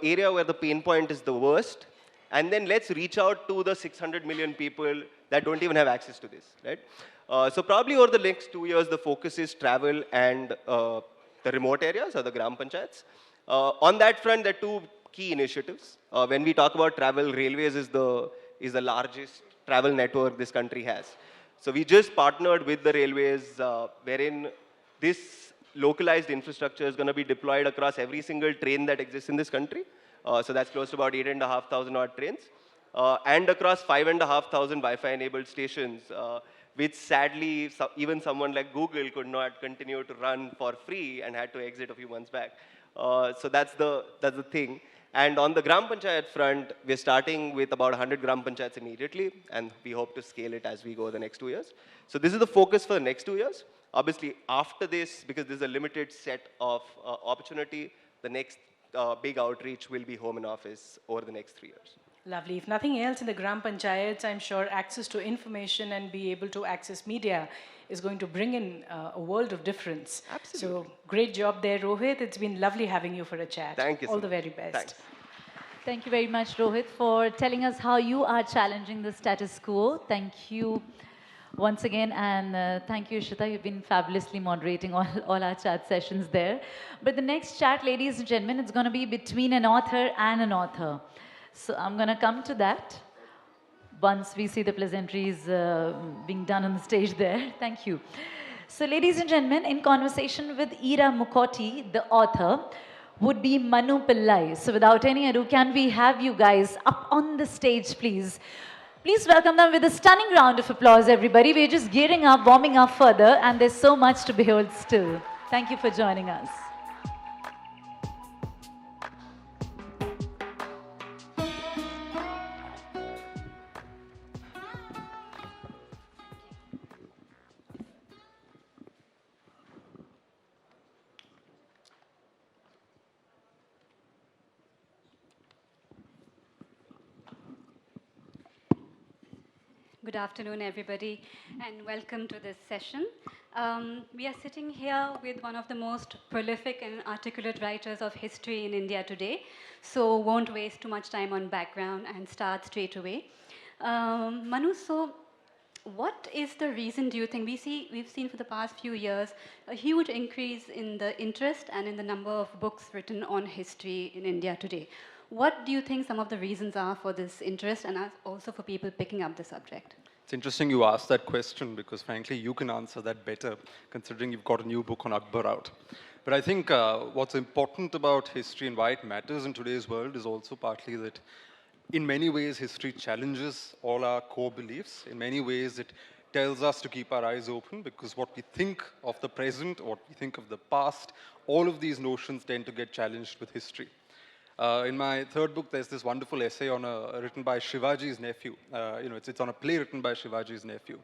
Speaker 4: area where the pain point is the worst, and then let's reach out to the 600 million people that don't even have access to this, right? So probably over the next 2 years, the focus is travel and the remote areas or the Gram Panchayats. On that front, there are two key initiatives. When we talk about travel, railways is the largest travel network this country has. So we just partnered with the railways, wherein this localized infrastructure is going to be deployed across every single train that exists in this country. So that's close to about 8,500 odd trains. And across 5,500 Wi-Fi enabled stations, which sadly, even someone like Google could not continue to run for free and had to exit a few months back. So that's the thing. And on the Gram Panchayat front, we're starting with about 100 Gram Panchayats immediately, and we hope to scale it as we go the next 2 years. So this is the focus for the next 2 years. Obviously, after this, because there's a limited set of opportunity, the next big outreach will be home and office over the next 3 years.
Speaker 11: Lovely. If nothing else in the Gram Panchayats, I'm sure access to information and be able to access media is going to bring in a world of difference.
Speaker 4: Absolutely.
Speaker 11: So great job there, Rohit. It's been lovely having you for a chat.
Speaker 4: Thank you.
Speaker 11: All the very best.
Speaker 4: Thanks.
Speaker 1: Thank you very much, Rohit, for telling us how you are challenging the status quo. Thank you once again, and thank you, Ishita. You've been fabulously moderating all our chat sessions there. But the next chat, ladies and gentlemen, it's going to be between an author and an author. So I'm going to come to that once we see the pleasantries being done on the stage there. Thank you. So ladies and gentlemen, in conversation with Ira Mukoti, the author, would be Manu Pillai. So without any ado, can we have you guys up on the stage, please? Please welcome them with a stunning round of applause, everybody. We're just gearing up, warming up further, and there's so much to behold still. Thank you for joining us.
Speaker 2: Good afternoon, everybody, and welcome to this session. We are sitting here with one of the most prolific and articulate writers of history in India today, so won't waste too much time on background and start straight away. Manu, so what is the reason, do you think? We've seen for the past few years a huge increase in the interest and in the number of books written on history in India today. What do you think some of the reasons are for this interest and also for people picking up the subject?
Speaker 15: It's interesting you asked that question because frankly you can answer that better considering you've got a new book on Akbar out. But I think what's important about history and why it matters in today's world is also partly that in many ways history challenges all our core beliefs. In many ways it tells us to keep our eyes open because what we think of the present, what we think of the past, all of these notions tend to get challenged with history. In my third book, there's this wonderful essay written by Shivaji's nephew. It's on a play written by Shivaji's nephew.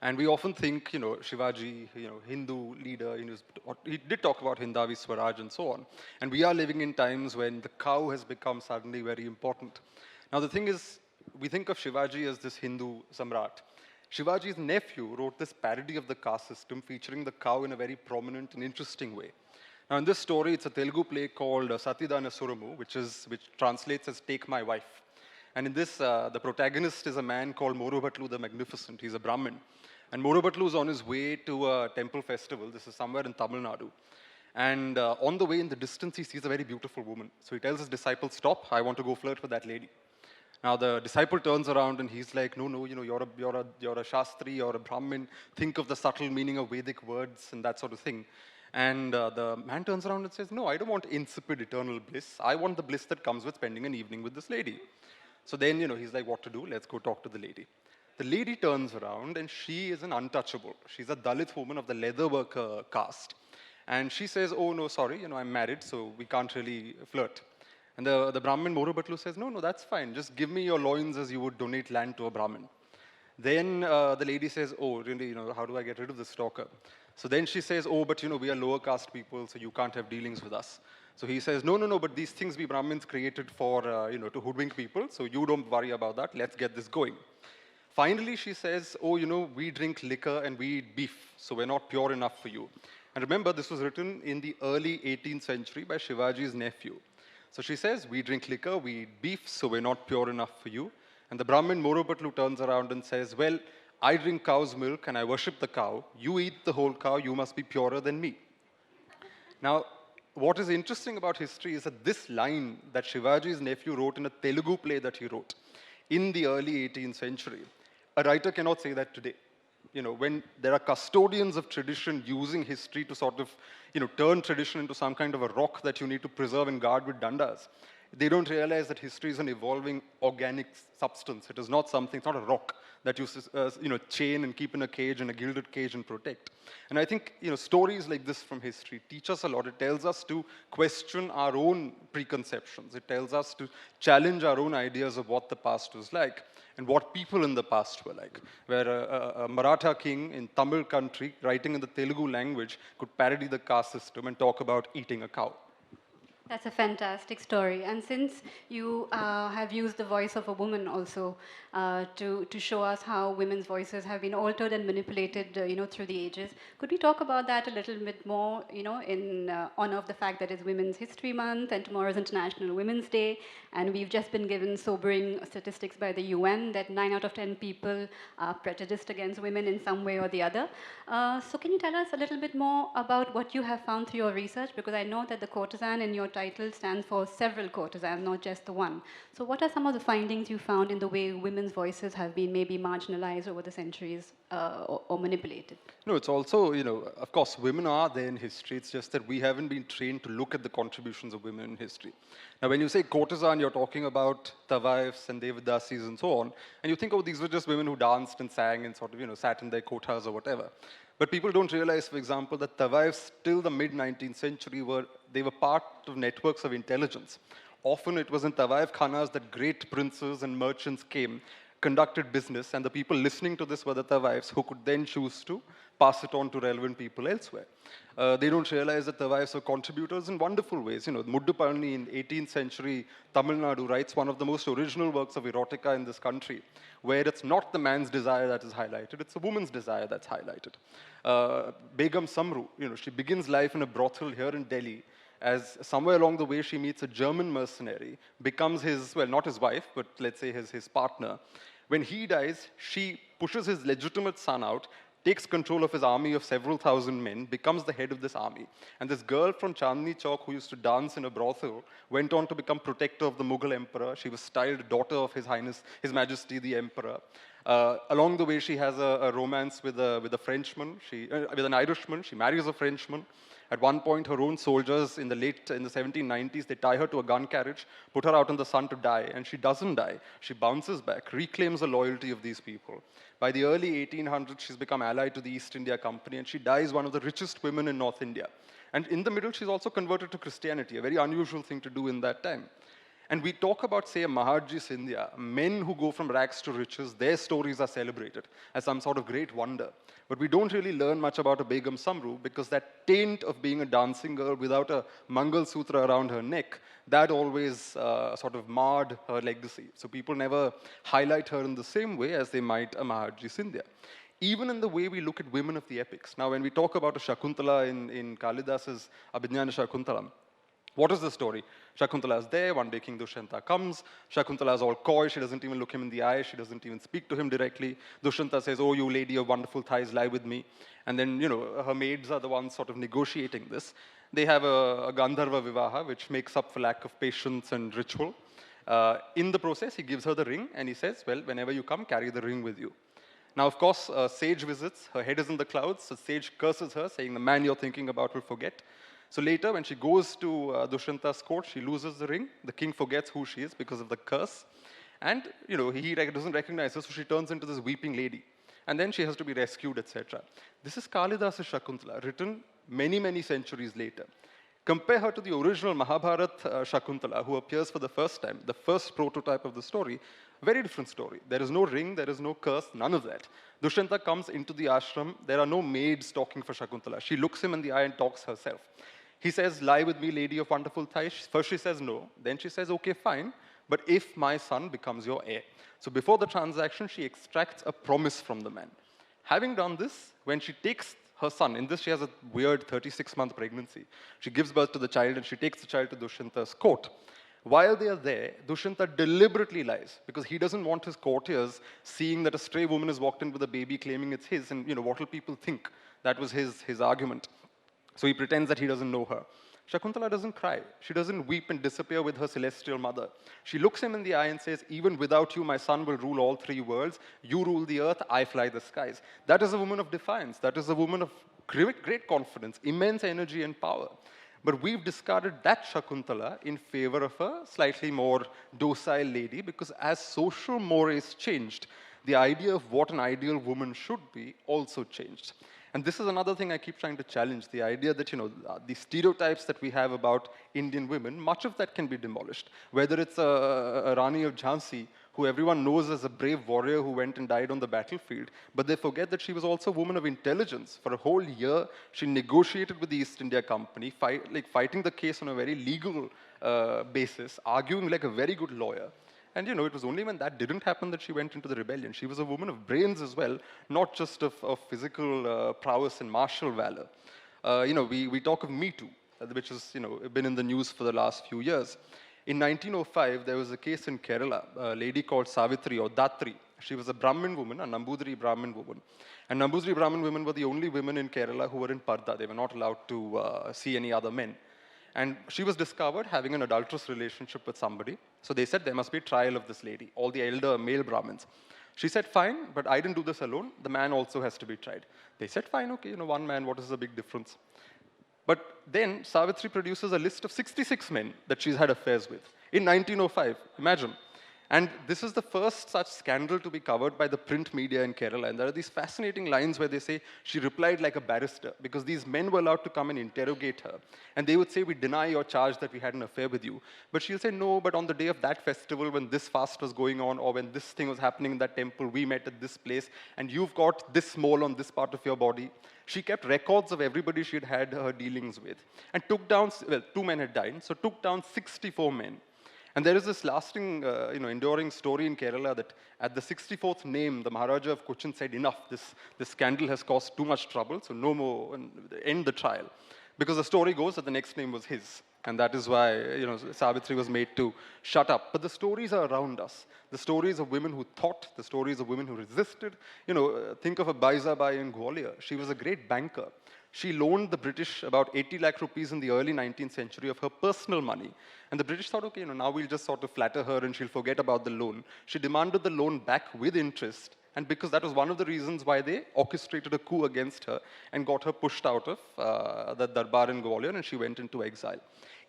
Speaker 15: And we often think, Shivaji, Hindu leader, he did talk about Hindavi Swaraj and so on. And we are living in times when the cow has become suddenly very important. Now, the thing is, we think of Shivaji as this Hindu samrat. Shivaji's nephew wrote this parody of the caste system featuring the cow in a very prominent and interesting way. Now, in this story, it's a Telugu play called Satidana Suramu, which translates as Take My Wife. And in this, the protagonist is a man called Morubhatlu the Magnificent. He's a Brahmin. And Morubhatlu is on his way to a temple festival. This is somewhere in Tamil Nadu. And on the way, in the distance, he sees a very beautiful woman. So he tells his disciple, stop, I want to go flirt with that lady. Now, the disciple turns around and he's like, no, you're a Shastri, you're a Brahmin. Think of the subtle meaning of Vedic words and that sort of thing. And the man turns around and says, no, I don't want insipid eternal bliss. I want the bliss that comes with spending an evening with this lady. So then, he's like, what to do? Let's go talk to the lady. The lady turns around and she is an untouchable. She's a Dalit woman of the leather worker caste. And she says, oh, no, sorry, I'm married, so we can't really flirt. And the Brahmin Morubhatlu says, no, that's fine. Just give me your loins as you would donate land to a Brahmin. Then the lady says, oh, really, how do I get rid of this stalker? So then she says, oh, but, we are lower caste people, so you can't have dealings with us. So he says, no, but these things we Brahmins created for, to hoodwink people, so you don't worry about that. Let's get this going. Finally, she says, oh, we drink liquor and we eat beef, so we're not pure enough for you. And remember, this was written in the early 18th century by Shivaji's nephew. So she says, we drink liquor, we eat beef, so we're not pure enough for you. And the Brahmin Morubhatlu turns around and says, well, I drink cow's milk and I worship the cow. You eat the whole cow, you must be purer than me. Now, what is interesting about history is that this line that Shivaji's nephew wrote in a Telugu play that he wrote in the early 18th century, a writer cannot say that today. When there are custodians of tradition using history to sort of, turn tradition into some kind of a rock that you need to preserve and guard with dandas, they don't realize that history is an evolving organic substance. It is not something, it's not a rock that you chain and keep in a cage, in a gilded cage and protect. And I think, stories like this from history teach us a lot. It tells us to question our own preconceptions. It tells us to challenge our own ideas of what the past was like and what people in the past were like. Where a Maratha king in Tamil country, writing in the Telugu language, could parody the caste system and talk about eating a cow.
Speaker 2: That's a fantastic story. And since you have used the voice of a woman also to show us how women's voices have been altered and manipulated, through the ages, could we talk about that a little bit more, in honor of the fact that it's Women's History Month and tomorrow is International Women's Day, and we've just been given sobering statistics by the UN that 9 out of 10 people are prejudiced against women in some way or the other. So can you tell us a little bit more about what you have found through your research? Because I know that the courtesan in your title stands for several courtesans, not just the one. So what are some of the findings you found in the way women's voices have been maybe marginalized over the centuries or manipulated?
Speaker 15: No, it's also, of course, women are there in history. It's just that we haven't been trained to look at the contributions of women in history. Now, when you say courtesan, you're talking about Tavaifs and Devadasis and so on. And you think, oh, these were just women who danced and sang and sort of, sat in their kotas or whatever. But people don't realize, for example, that Tavaifs till the mid-19th century were part of networks of intelligence. Often it was in Tavaif khanas that great princes and merchants came, conducted business, and the people listening to this were the Tavaifs who could then choose to pass it on to relevant people elsewhere. They don't realize that Tavaifs were contributors in wonderful ways. Muddupalni in 18th century Tamil Nadu writes one of the most original works of erotica in this country, where it's not the man's desire that is highlighted, it's a woman's desire that's highlighted. Begum Samru, she begins life in a brothel here in Delhi, as somewhere along the way she meets a German mercenary, becomes his, well, not his wife, but let's say his partner. When he dies, she pushes his legitimate son out, takes control of his army of several thousand men, becomes the head of this army. And this girl from Chandni Chowk who used to dance in a brothel went on to become protector of the Mughal emperor. She was styled daughter of His Highness, His Majesty the Emperor. Along the way, she has a romance with a Frenchman, with an Irishman. She marries a Frenchman. At one point, her own soldiers in the 1790s, they tie her to a gun carriage, put her out in the sun to die, and she doesn't die. She bounces back, reclaims the loyalty of these people. By the early 1800s, she's become allied to the East India Company, and she dies one of the richest women in North India. And in the middle, she's also converted to Christianity, a very unusual thing to do in that time. And we talk about, say, a Mahatma Scindia, men who go from rags to riches, their stories are celebrated as some sort of great wonder. But we don't really learn much about a Begum Samru because that taint of being a dancing girl without a Mangal Sutra around her neck, that always sort of marred her legacy. So people never highlight her in the same way as they might a Mahatma Scindia. Even in the way we look at women of the epics. Now, when we talk about a Shakuntala in Kalidas's Abhinyana Shakuntalam, what is the story? Shakuntala is there, one day King Dushyanta comes, Shakuntala is all coy, she doesn't even look him in the eye, she doesn't even speak to him directly. Dushyanta says, oh, you lady of wonderful thighs, lie with me. And then, her maids are the ones sort of negotiating this. They have a Gandharva Vivaha, which makes up for lack of patience and ritual. In the process, he gives her the ring, and he says, well, whenever you come, carry the ring with you. Now, of course, Sage visits, her head is in the clouds, so Sage curses her, saying, the man you're thinking about will forget. So later, when she goes to Dushyanta's court, she loses the ring. The king forgets who she is because of the curse. And, he doesn't recognize her, so she turns into this weeping lady. And then she has to be rescued, etc. This is Kalidas's Shakuntala, written many, many centuries later. Compare her to the original Mahabharata Shakuntala, who appears for the first time, the first prototype of the story. Very different story. There is no ring, there is no curse, none of that. Dushyanta comes into the ashram. There are no maids talking for Shakuntala. She looks him in the eye and talks herself. He says, lie with me, lady of wonderful thighs. First she says no. Then she says, okay, fine. But if my son becomes your heir. So before the transaction, she extracts a promise from the man. Having done this, when she takes her son, in this she has a weird 36-month pregnancy. She gives birth to the child and she takes the child to Dushyanta's court. While they are there, Dushyanta deliberately lies because he doesn't want his courtiers seeing that a stray woman has walked in with a baby claiming it's his and, what will people think? That was his argument. So he pretends that he doesn't know her. Shakuntala doesn't cry. She doesn't weep and disappear with her celestial mother. She looks him in the eye and says, even without you, my son will rule all three worlds. You rule the earth, I fly the skies. That is a woman of defiance. That is a woman of great confidence, immense energy and power. But we've discarded that Shakuntala in favor of a slightly more docile lady because as social mores changed, the idea of what an ideal woman should be also changed. And this is another thing I keep trying to challenge, the idea that, the stereotypes that we have about Indian women, much of that can be demolished. Whether it's a Rani of Jhansi, who everyone knows as a brave warrior who went and died on the battlefield, but they forget that she was also a woman of intelligence. For a whole year, she negotiated with the East India Company, fighting the case on a very legal basis, arguing like a very good lawyer. And, it was only when that didn't happen that she went into the rebellion. She was a woman of brains as well, not just of physical prowess and martial valor. We talk of Me Too, which has, been in the news for the last few years. In 1905, there was a case in Kerala, a lady called Savitri or Datri. She was a Brahmin woman, a Nambudiri Brahmin woman. And Nambudiri Brahmin women were the only women in Kerala who were in Parda. They were not allowed to see any other men. And she was discovered having an adulterous relationship with somebody. So they said there must be a trial of this lady, all the elder male Brahmins. She said, fine, but I didn't do this alone. The man also has to be tried. They said, fine, okay, one man, what is the big difference? But then Savitri produces a list of 66 men that she's had affairs with in 1905, imagine. And this is the first such scandal to be covered by the print media in Kerala. And there are these fascinating lines where they say she replied like a barrister because these men were allowed to come and interrogate her. And they would say, we deny your charge that we had an affair with you. But she'll say, no, but on the day of that festival when this fast was going on or when this thing was happening in that temple, we met at this place and you've got this mole on this part of your body. She kept records of everybody she'd had her dealings with and took down, well, 2 men had died, so took down 64 men. And there is this lasting, enduring story in Kerala that at the 64th name, the Maharaja of Cochin said, enough, this scandal has caused too much trouble, so no more, and end the trial. Because the story goes that the next name was his. And that is why, Savitri was made to shut up. But the stories are around us. The stories of women who thought, the stories of women who resisted. Think of a Baizabai in Gwalior. She was a great banker. She loaned the British about 80 lakh rupees in the early 19th century of her personal money. And the British thought, okay, now we'll just sort of flatter her and she'll forget about the loan. She demanded the loan back with interest And because that was one of the reasons why they orchestrated a coup against her and got her pushed out of the Darbar in Gwalior, and she went into exile.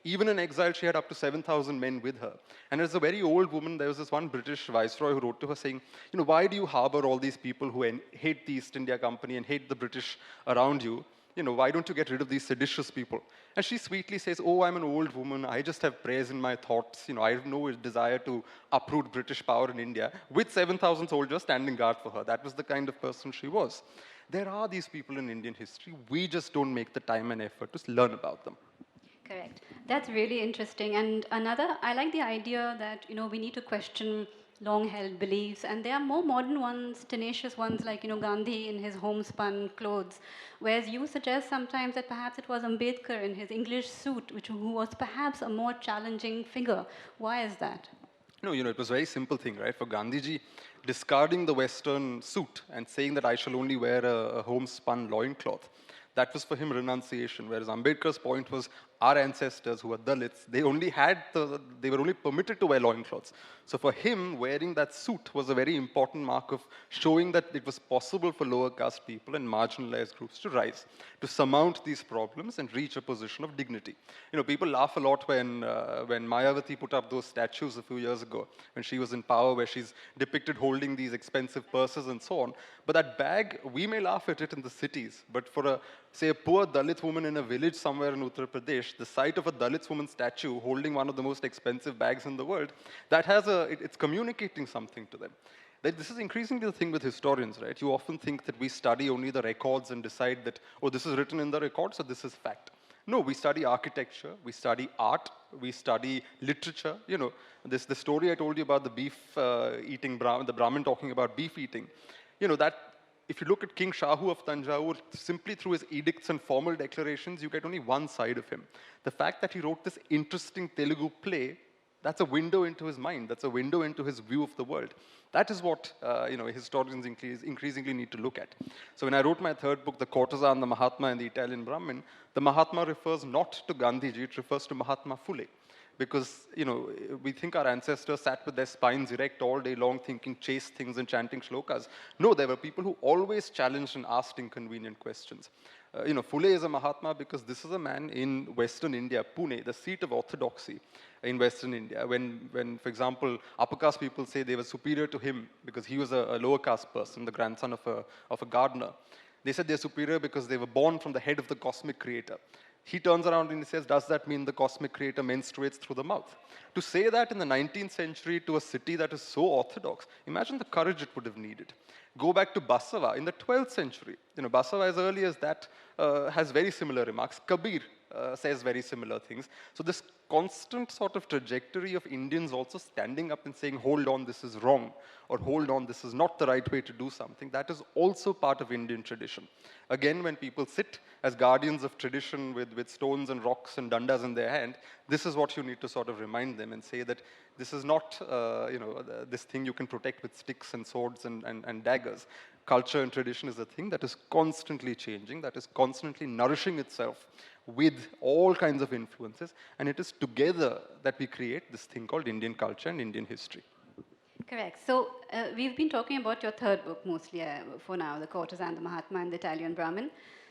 Speaker 15: Even in exile, she had up to 7,000 men with her. And as a very old woman, there was this one British viceroy who wrote to her saying, why do you harbor all these people who hate the East India Company and hate the British around you? Why don't you get rid of these seditious people? And she sweetly says, oh, I'm an old woman. I just have prayers in my thoughts. I have no desire to uproot British power in India, with 7,000 soldiers standing guard for her. That was the kind of person she was. There are these people in Indian history. We just don't make the time and effort to learn about them.
Speaker 2: Correct. That's really interesting. And another, I like the idea that, we need to question long-held beliefs, and there are more modern ones, tenacious ones, like, Gandhi in his homespun clothes, whereas you suggest sometimes that perhaps it was Ambedkar in his English suit, who was perhaps a more challenging figure. Why is that?
Speaker 15: No, it was a very simple thing, right? For Gandhiji, discarding the Western suit and saying that I shall only wear a homespun loincloth, that was for him renunciation, whereas Ambedkar's point was our ancestors who were Dalits, they were only permitted to wear loincloths. So for him, wearing that suit was a very important mark of showing that it was possible for lower caste people and marginalized groups to rise, to surmount these problems and reach a position of dignity. People laugh a lot when Mayawati put up those statues a few years ago, when she was in power, where she's depicted holding these expensive purses and so on. But that bag, we may laugh at it in the cities, but for say a poor Dalit woman in a village somewhere in Uttar Pradesh, the sight of a Dalit woman statue holding one of the most expensive bags in the world, that has it's communicating something to them. This is increasingly the thing with historians, right? You often think that we study only the records and decide that, oh, this is written in the records, so this is fact. No, we study architecture, we study art, we study literature. The story I told you about the beef eating, the Brahmin talking about beef eating, that if you look at King Shahu of Tanjore, simply through his edicts and formal declarations, you get only one side of him. The fact that he wrote this interesting Telugu play, that's a window into his mind. That's a window into his view of the world. That is what historians increasingly need to look at. So when I wrote my third book, The Courtesan, the Mahatma and the Italian Brahmin, the Mahatma refers not to Gandhiji, it refers to Mahatma Phule. Because, we think our ancestors sat with their spines erect all day long thinking chaste things and chanting shlokas. No, there were people who always challenged and asked inconvenient questions. Phule is a Mahatma because this is a man in Western India, Pune, the seat of orthodoxy in Western India. When, for example, upper caste people say they were superior to him because he was a lower caste person, the grandson of a gardener, they said they're superior because they were born from the head of the cosmic creator. He turns around and he says, does that mean the cosmic creator menstruates through the mouth? To say that in the 19th century to a city that is so orthodox, imagine the courage it would have needed. Go back to Basava in the 12th century. Basava as early as that has very similar remarks. Kabir says very similar things. So this constant sort of trajectory of Indians also standing up and saying, hold on, this is wrong, or hold on, this is not the right way to do something, that is also part of Indian tradition. Again, when people sit as guardians of tradition with stones and rocks and dandas in their hand, this is what you need to sort of remind them and say that this is not, this thing you can protect with sticks and swords and daggers. Culture and tradition is a thing that is constantly changing, that is constantly nourishing itself with all kinds of influences, and it is together that we create this thing called Indian culture and Indian history.
Speaker 2: Correct. So we've been talking about your third book mostly for now, The Courtesan, the Mahatma and the Italian Brahmin.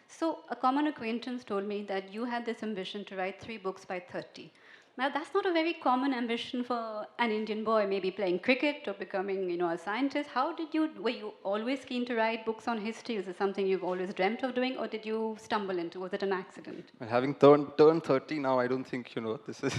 Speaker 2: So a common acquaintance told me that you had this ambition to write 3 books by 30. Now, that's not a very common ambition for an Indian boy, maybe playing cricket or becoming, a scientist. Were you always keen to write books on history? Is it something you've always dreamt of doing, or did you stumble into? Was it an accident?
Speaker 15: Well, having turned 30 now, I don't think, this is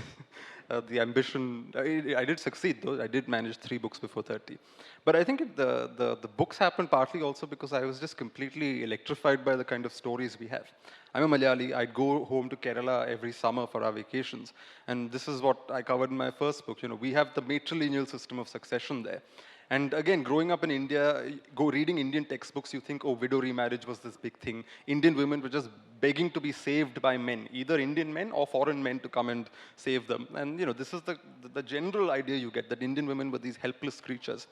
Speaker 15: the ambition. I did succeed, though. I did manage 3 books before 30. But I think the books happened partly also because I was just completely electrified by the kind of stories we have. I'm a Malayali. I'd go home to Kerala every summer for our vacations. And this is what I covered in my first book. We have the matrilineal system of succession there. And again, growing up in India, reading Indian textbooks, you think, oh, widow remarriage was this big thing. Indian women were just begging to be saved by men, either Indian men or foreign men to come and save them. And, this is the general idea you get, that Indian women were these helpless creatures.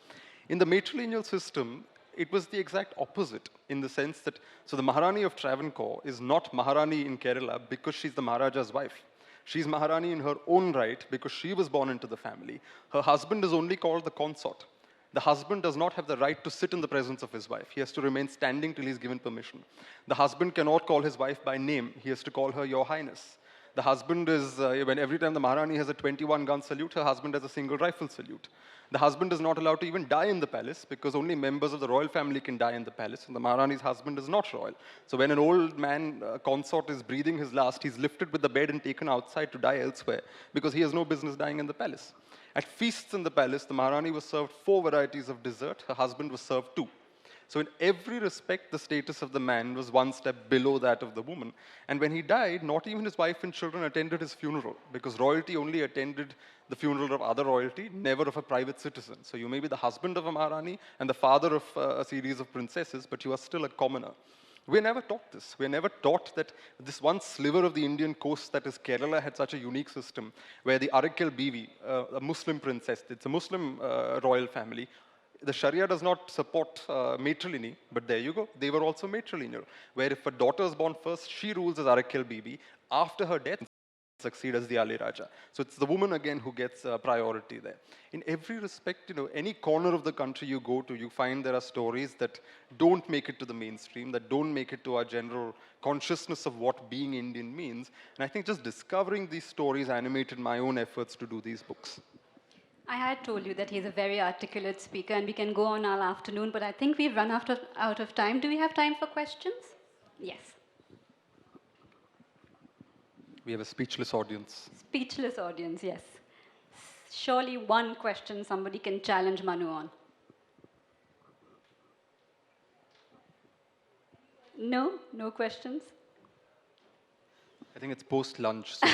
Speaker 15: In the matrilineal system, it was the exact opposite in the sense that, so the Maharani of Travancore is not Maharani in Kerala because she's the Maharaja's wife. She's Maharani in her own right because she was born into the family. Her husband is only called the consort. The husband does not have the right to sit in the presence of his wife. He has to remain standing till he's given permission. The husband cannot call his wife by name. He has to call her Your Highness. The husband is, when every time the Maharani has a 21-gun salute, her husband has a single rifle salute. The husband is not allowed to even die in the palace because only members of the royal family can die in the palace, and the Maharani's husband is not royal. So when an old man consort is breathing his last, he's lifted with the bed and taken outside to die elsewhere because he has no business dying in the palace. At feasts in the palace, the Maharani was served 4 varieties of dessert, her husband was served 2. So in every respect, the status of the man was one step below that of the woman. And when he died, not even his wife and children attended his funeral, because royalty only attended the funeral of other royalty, never of a private citizen. So you may be the husband of a Maharani and the father of a series of princesses, but you are still a commoner. We're never taught this. We're never taught that this one sliver of the Indian coast that is Kerala had such a unique system, where the Arakkal Biwi, a Muslim princess, it's a Muslim royal family. The Sharia does not support matrilineal, but there you go. They were also matrilineal, where if a daughter is born first, she rules as Arakkal Bibi. After her death, succeed as the Ali Raja. So it's the woman again who gets priority there. In every respect, any corner of the country you go to, you find there are stories that don't make it to the mainstream, that don't make it to our general consciousness of what being Indian means. And I think just discovering these stories animated my own efforts to do these books.
Speaker 2: I had told you that he's a very articulate speaker and we can go on all afternoon, but I think we've run out of time. Do we have time for questions? Yes.
Speaker 15: We have a speechless audience.
Speaker 2: Speechless audience, yes. Surely one question somebody can challenge Manu on. No? No questions?
Speaker 15: I think it's post-lunch, so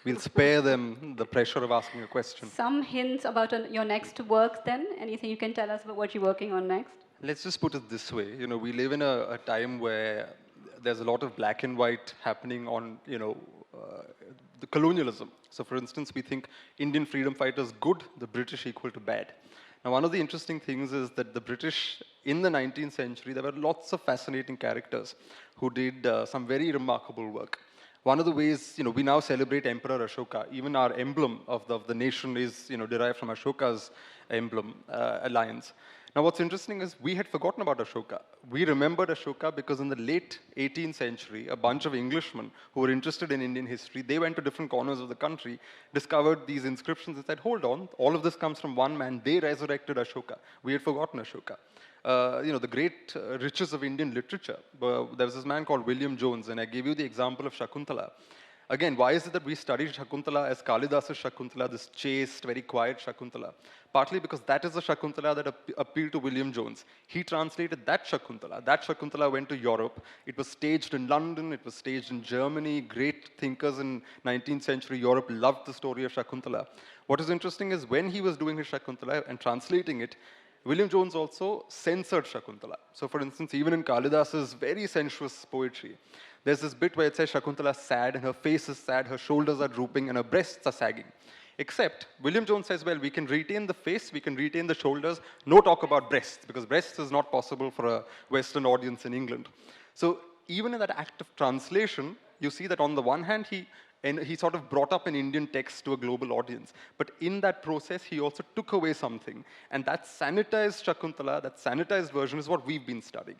Speaker 15: we'll spare them the pressure of asking a question.
Speaker 2: Some hints about your next work then? Anything you can tell us about what you're working on next?
Speaker 15: Let's just put it this way. We live in a time where there's a lot of black and white happening on, the colonialism. So for instance, we think Indian freedom fighters good, the British equal to bad. Now, one of the interesting things is that the British, in the 19th century, there were lots of fascinating characters who did some very remarkable work. One of the ways, we now celebrate Emperor Ashoka. Even our emblem of the nation is, derived from Ashoka's emblem, alliance. Now, what's interesting is we had forgotten about Ashoka. We remembered Ashoka because in the late 18th century, a bunch of Englishmen who were interested in Indian history, they went to different corners of the country, discovered these inscriptions and said, hold on, all of this comes from one man. They resurrected Ashoka. We had forgotten Ashoka. The great riches of Indian literature. There was this man called William Jones, and I gave you the example of Shakuntala. Again, why is it that we study Shakuntala as Kalidas's Shakuntala, this chaste, very quiet Shakuntala? Partly because that is the Shakuntala that appealed to William Jones. He translated that Shakuntala. That Shakuntala went to Europe. It was staged in London. It was staged in Germany. Great thinkers in 19th century Europe loved the story of Shakuntala. What is interesting is when he was doing his Shakuntala and translating it, William Jones also censored Shakuntala. So for instance, even in Kalidas's very sensuous poetry, there's this bit where it says Shakuntala is sad, and her face is sad, her shoulders are drooping, and her breasts are sagging. Except, William Jones says, well, we can retain the face, we can retain the shoulders, no talk about breasts, because breasts is not possible for a Western audience in England. So even in that act of translation, you see that on the one hand, he sort of brought up an Indian text to a global audience. But in that process, he also took away something. And that sanitized Shakuntala, that sanitized version is what we've been studying.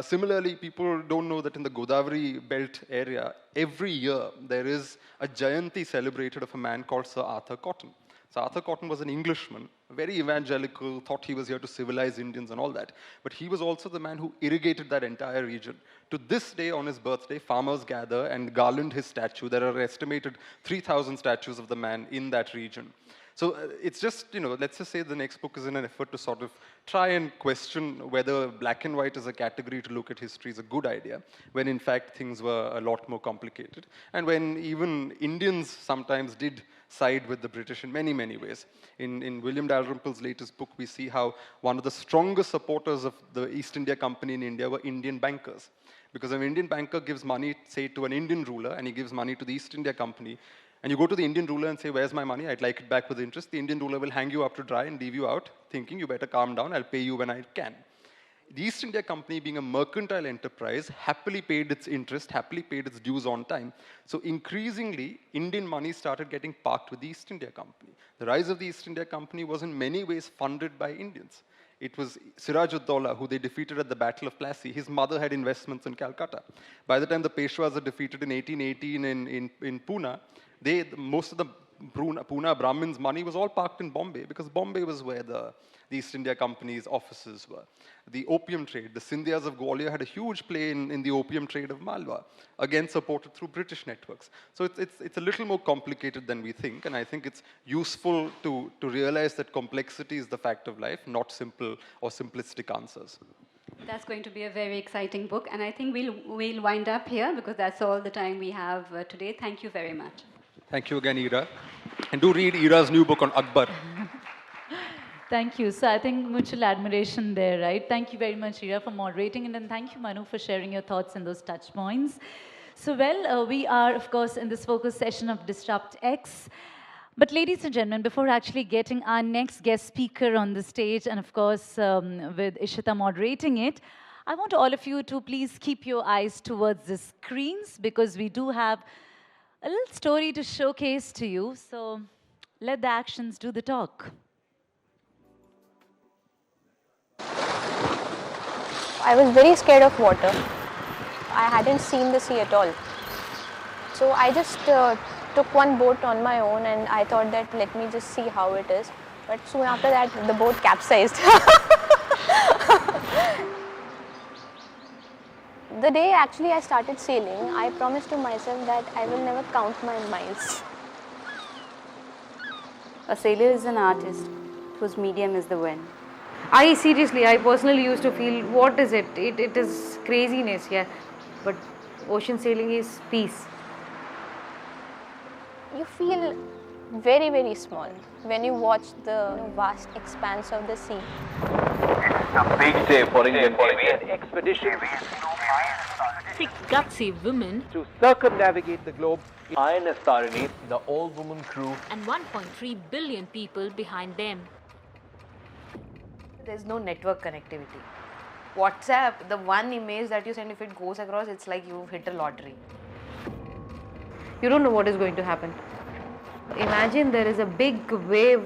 Speaker 15: Similarly, people don't know that in the Godavari belt area, every year there is a Jayanti celebrated of a man called Sir Arthur Cotton. Sir Arthur Cotton was an Englishman, very evangelical, thought he was here to civilize Indians and all that. But he was also the man who irrigated that entire region. To this day, on his birthday, farmers gather and garland his statue. There are estimated 3,000 statues of the man in that region. So it's just, let's just say the next book is in an effort to sort of try and question whether black and white as a category to look at history is a good idea, when in fact things were a lot more complicated. And when even Indians sometimes did side with the British in many, many ways. In William Dalrymple's latest book, we see how one of the strongest supporters of the East India Company in India were Indian bankers. Because an Indian banker gives money, say, to an Indian ruler, and he gives money to the East India Company, and you go to the Indian ruler and say, where's my money? I'd like it back with interest. The Indian ruler will hang you up to dry and leave you out, thinking you better calm down, I'll pay you when I can. The East India Company, being a mercantile enterprise, happily paid its interest, happily paid its dues on time. So increasingly, Indian money started getting parked with the East India Company. The rise of the East India Company was in many ways funded by Indians. It was Siraj-ud-Daulah who they defeated at the Battle of Plassey. His mother had investments in Calcutta. By the time the Peshwas are defeated in 1818 in Pune, most of the Pune Brahmins' money was all parked in Bombay because Bombay was where the East India Company's offices were. The opium trade, the Scindias of Gwalior had a huge play in the opium trade of Malwa, again supported through British networks. So it's a little more complicated than we think, and I think it's useful to realize that complexity is the fact of life, not simple or simplistic answers.
Speaker 2: That's going to be a very exciting book, and I think we'll wind up here because that's all the time we have today. Thank you very much.
Speaker 15: Thank you again, Ira. And do read Ira's new book on Akbar.
Speaker 1: Thank you. So I think mutual admiration there, right? Thank you very much, Ira, for moderating, and then thank you, Manu, for sharing your thoughts and those touch points. So, well, we are, of course, in this focus session of Disrupt X. But ladies and gentlemen, before actually getting our next guest speaker on the stage, and of course, with Ishita moderating it, I want all of you to please keep your eyes towards the screens because we do have a little story to showcase to you. So let the actions do the talk.
Speaker 17: I was very scared of water. I hadn't seen the sea at all. So I just took one boat on my own and I thought that let me just see how it is. But soon after that, the boat capsized. The day actually I started sailing, I promised to myself that I will never count my miles.
Speaker 20: A sailor is an artist whose medium is the wind.
Speaker 23: I personally used to feel, what is it? It is craziness, yeah. But ocean sailing is peace.
Speaker 17: You feel very, very small when you watch the vast expanse of the sea.
Speaker 24: It's a big day for Indian expedition.
Speaker 25: 6 gutsy women
Speaker 24: To circumnavigate the globe, INS Tarini, the all-woman crew.
Speaker 25: and 1.3 billion people behind them.
Speaker 23: There's no network connectivity. WhatsApp, the one image that you send, if it goes across, it's like you've hit a lottery. You don't know what is going to happen. Imagine there is a big wave,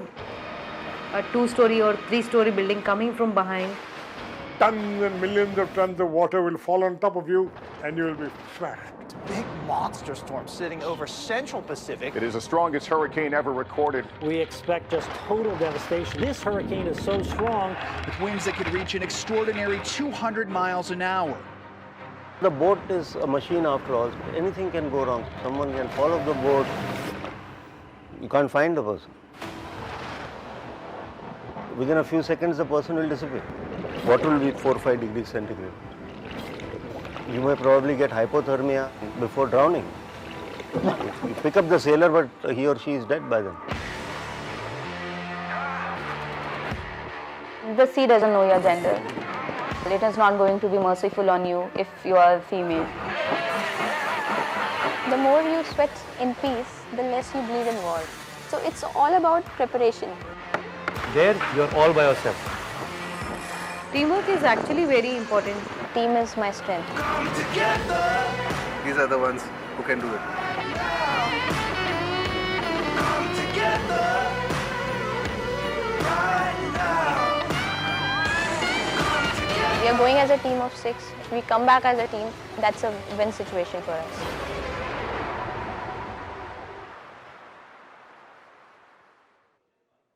Speaker 23: a 2-story or 3-story building coming from behind.
Speaker 26: Tons and millions of tons of water will fall on top of you and you will be smashed.
Speaker 27: It's a big monster storm sitting over Central Pacific.
Speaker 28: It is the strongest hurricane ever recorded.
Speaker 29: We expect just total devastation. This hurricane is so strong,
Speaker 27: with winds that could reach an extraordinary 200 miles an hour.
Speaker 30: The boat is a machine after all. Anything can go wrong. Someone can fall off the boat. You can't find the person. Within a few seconds, the person will disappear. Water will be 4 or 5 degrees centigrade. You may probably get hypothermia before drowning. You pick up the sailor, but he or she is dead by then.
Speaker 20: The sea doesn't know your gender. It is not going to be merciful on you if you are female.
Speaker 17: The more you sweat in peace, the less you bleed in war. So it's all about preparation.
Speaker 30: There, you're all by yourself.
Speaker 23: Teamwork is actually very important.
Speaker 17: Team is my strength.
Speaker 30: These are the ones who can do it.
Speaker 17: We are going as a team of 6. If we come back as a team, that's a win situation for us.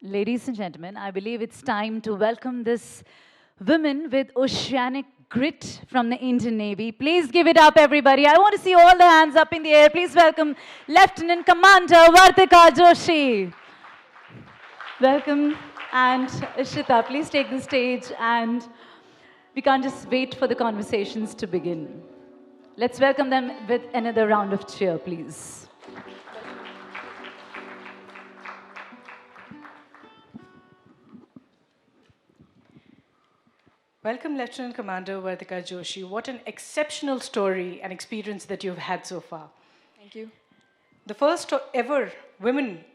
Speaker 1: Ladies and gentlemen, I believe it's time to welcome this women with oceanic grit from the Indian Navy. Please give it up, everybody. I want to see all the hands up in the air. Please welcome Lieutenant Commander Vartika Joshi. Welcome. And Ishita, please take the stage. And we can't just wait for the conversations to begin. Let's welcome them with another round of cheer, please.
Speaker 11: Welcome, Lieutenant Commander Vartika Joshi. What an exceptional story and experience that you've had so far.
Speaker 31: Thank you.
Speaker 11: The first ever women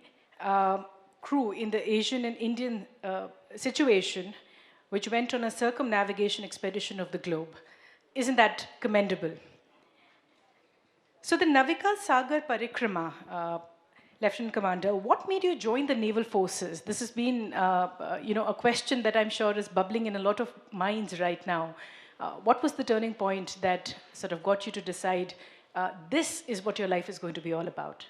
Speaker 11: crew in the Asian and Indian situation, which went on a circumnavigation expedition of the globe. Isn't that commendable? So the Navika Sagar Parikrama, Lieutenant Commander, what made you join the naval forces? This has been, a question that I'm sure is bubbling in a lot of minds right now. What was the turning point that sort of got you to decide this is what your life is going to be all about?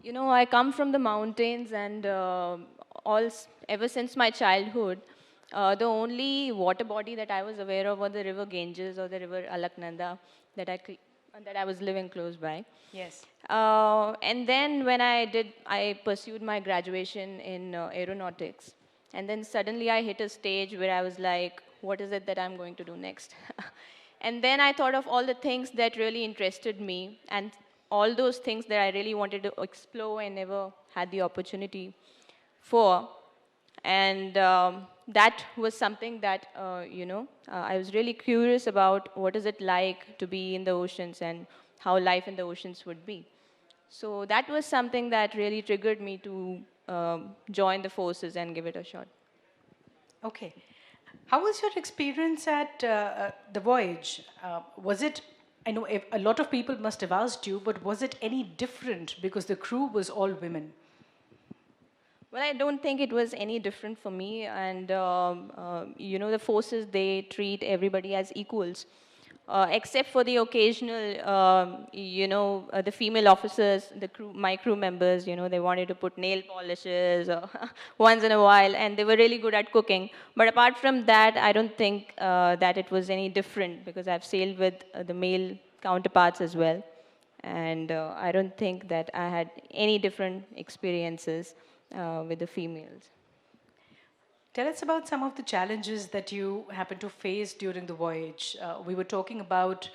Speaker 3: You know, I come from the mountains, and ever since my childhood, the only water body that I was aware of was the river Ganges or the river Alaknanda that I was living close by.
Speaker 11: Yes.
Speaker 3: And then when I pursued my graduation in aeronautics. And then suddenly I hit a stage where I was like, what is it that I'm going to do next? And then I thought of all the things that really interested me and all those things that I really wanted to explore and never had the opportunity for. And that was something that, I was really curious about what is it like to be in the oceans and how life in the oceans would be. So that was something that really triggered me to join the forces and give it a shot.
Speaker 11: Okay. How was your experience at the voyage? Was it, I know a lot of people must have asked you, but was it any different because the crew was all women?
Speaker 3: Well, I don't think it was any different for me. And, the forces, they treat everybody as equals. Except for the occasional, the female officers, my crew members, they wanted to put nail polishes once in a while, and they were really good at cooking. But apart from that, I don't think that it was any different because I've sailed with the male counterparts as well. And I don't think that I had any different experiences with the females.
Speaker 11: Tell us about some of the challenges that you happened to face during the voyage. We were talking about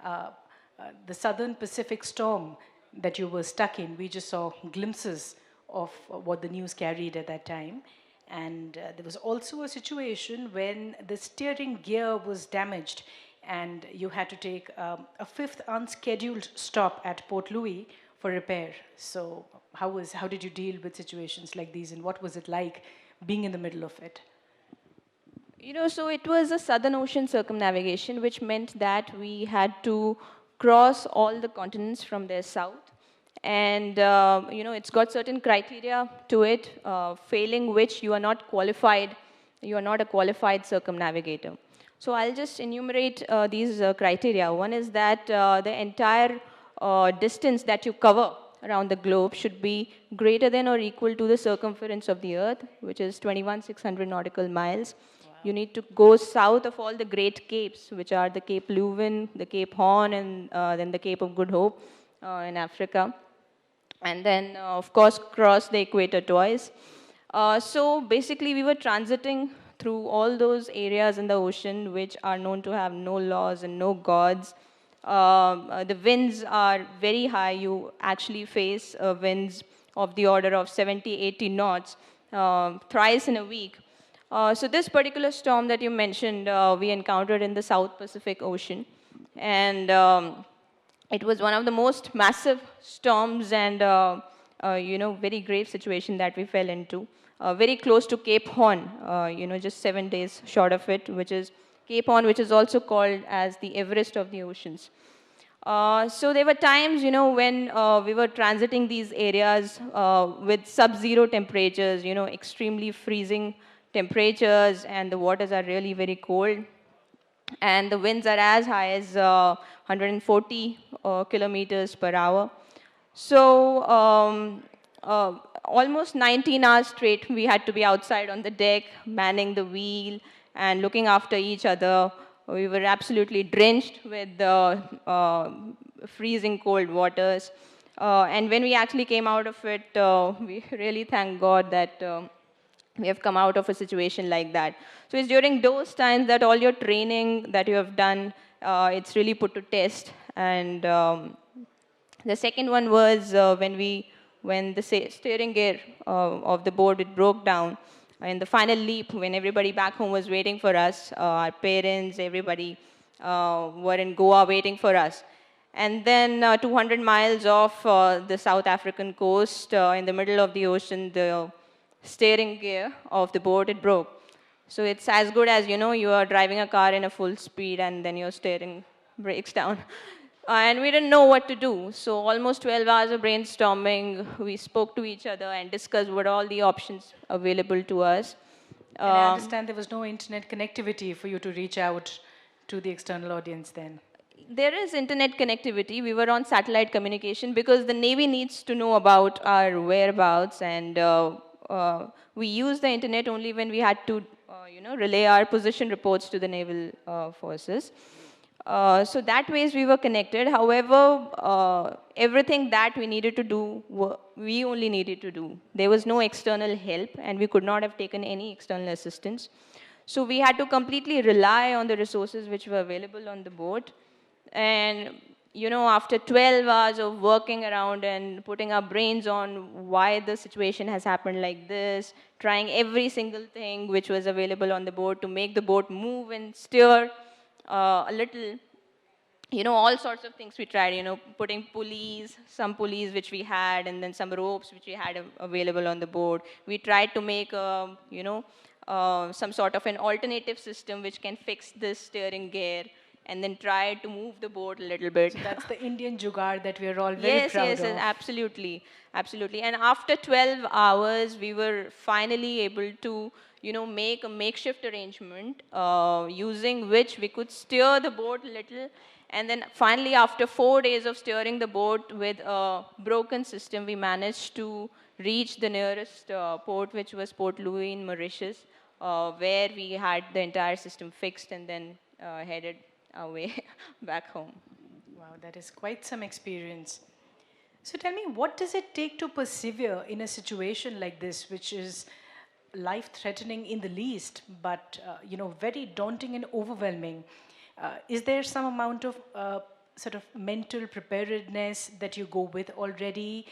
Speaker 11: the Southern Pacific storm that you were stuck in. We just saw glimpses of what the news carried at that time. And there was also a situation when the steering gear was damaged and you had to take a fifth unscheduled stop at Port Louis for repair. So how did you deal with situations like these, and what was it like being in the middle of it?
Speaker 3: So it was a Southern Ocean circumnavigation, which meant that we had to cross all the continents from their south. And, it's got certain criteria to it, failing which you are not qualified, you are not a qualified circumnavigator. So I'll just enumerate these criteria. One is that the entire distance that you cover around the globe should be greater than or equal to the circumference of the Earth, which is 21,600 nautical miles. Wow. You need to go south of all the Great Capes, which are the Cape Leuven, the Cape Horn, and then the Cape of Good Hope in Africa. And then, of course, cross the equator twice. So basically, we were transiting through all those areas in the ocean which are known to have no laws and no gods. The winds are very high. You actually face winds of the order of 70, 80 knots thrice in a week. So this particular storm that you mentioned, we encountered in the South Pacific Ocean. And it was one of the most massive storms and, very grave situation that we fell into. Very close to Cape Horn, just 7 days short of it, which is Cape Horn, which is also called as the Everest of the oceans. So there were times, when we were transiting these areas with sub-zero temperatures, extremely freezing temperatures, and the waters are really very cold. And the winds are as high as 140 kilometers per hour. So almost 19 hours straight, we had to be outside on the deck, manning the wheel, and looking after each other. We were absolutely drenched with the freezing cold waters. And when we actually came out of it, we really thank God that we have come out of a situation like that. So it's during those times that all your training that you have done, it's really put to test. And the second one was when the steering gear of the boat, it broke down. In the final leap, when everybody back home was waiting for us, our parents, everybody were in Goa waiting for us. And then 200 miles off the South African coast, in the middle of the ocean, the steering gear of the boat, it broke. So it's as good as, you are driving a car in a full speed and then your steering breaks down. and we didn't know what to do. So almost 12 hours of brainstorming, we spoke to each other and discussed what all the options available to us.
Speaker 11: And I understand there was no internet connectivity for you to reach out to the external audience then.
Speaker 3: There is internet connectivity. We were on satellite communication because the Navy needs to know about our whereabouts, and we used the internet only when we had to, relay our position reports to the naval forces. So that ways we were connected. However, everything that we needed to do, we only needed to do. There was no external help, and we could not have taken any external assistance. So we had to completely rely on the resources which were available on the boat. And, after 12 hours of working around and putting our brains on why the situation has happened like this, trying every single thing which was available on the boat to make the boat move and steer a little, all sorts of things we tried, putting pulleys, some pulleys which we had, and then some ropes which we had available on the boat. We tried to make, some sort of an alternative system which can fix this steering gear, and then try to move the boat a little bit.
Speaker 11: So that's the Indian jugaad that we are all very proud of. Yes,
Speaker 3: absolutely, absolutely. And after 12 hours, we were finally able to, make a makeshift arrangement using which we could steer the boat a little. And then finally, after 4 days of steering the boat with a broken system, we managed to reach the nearest port, which was Port Louis in Mauritius, where we had the entire system fixed and then headed our way back home.
Speaker 11: Wow, that is quite some experience. So tell me, what does it take to persevere in a situation like this, which is life-threatening in the least, but very daunting and overwhelming? Is there some amount of sort of mental preparedness that you go with already?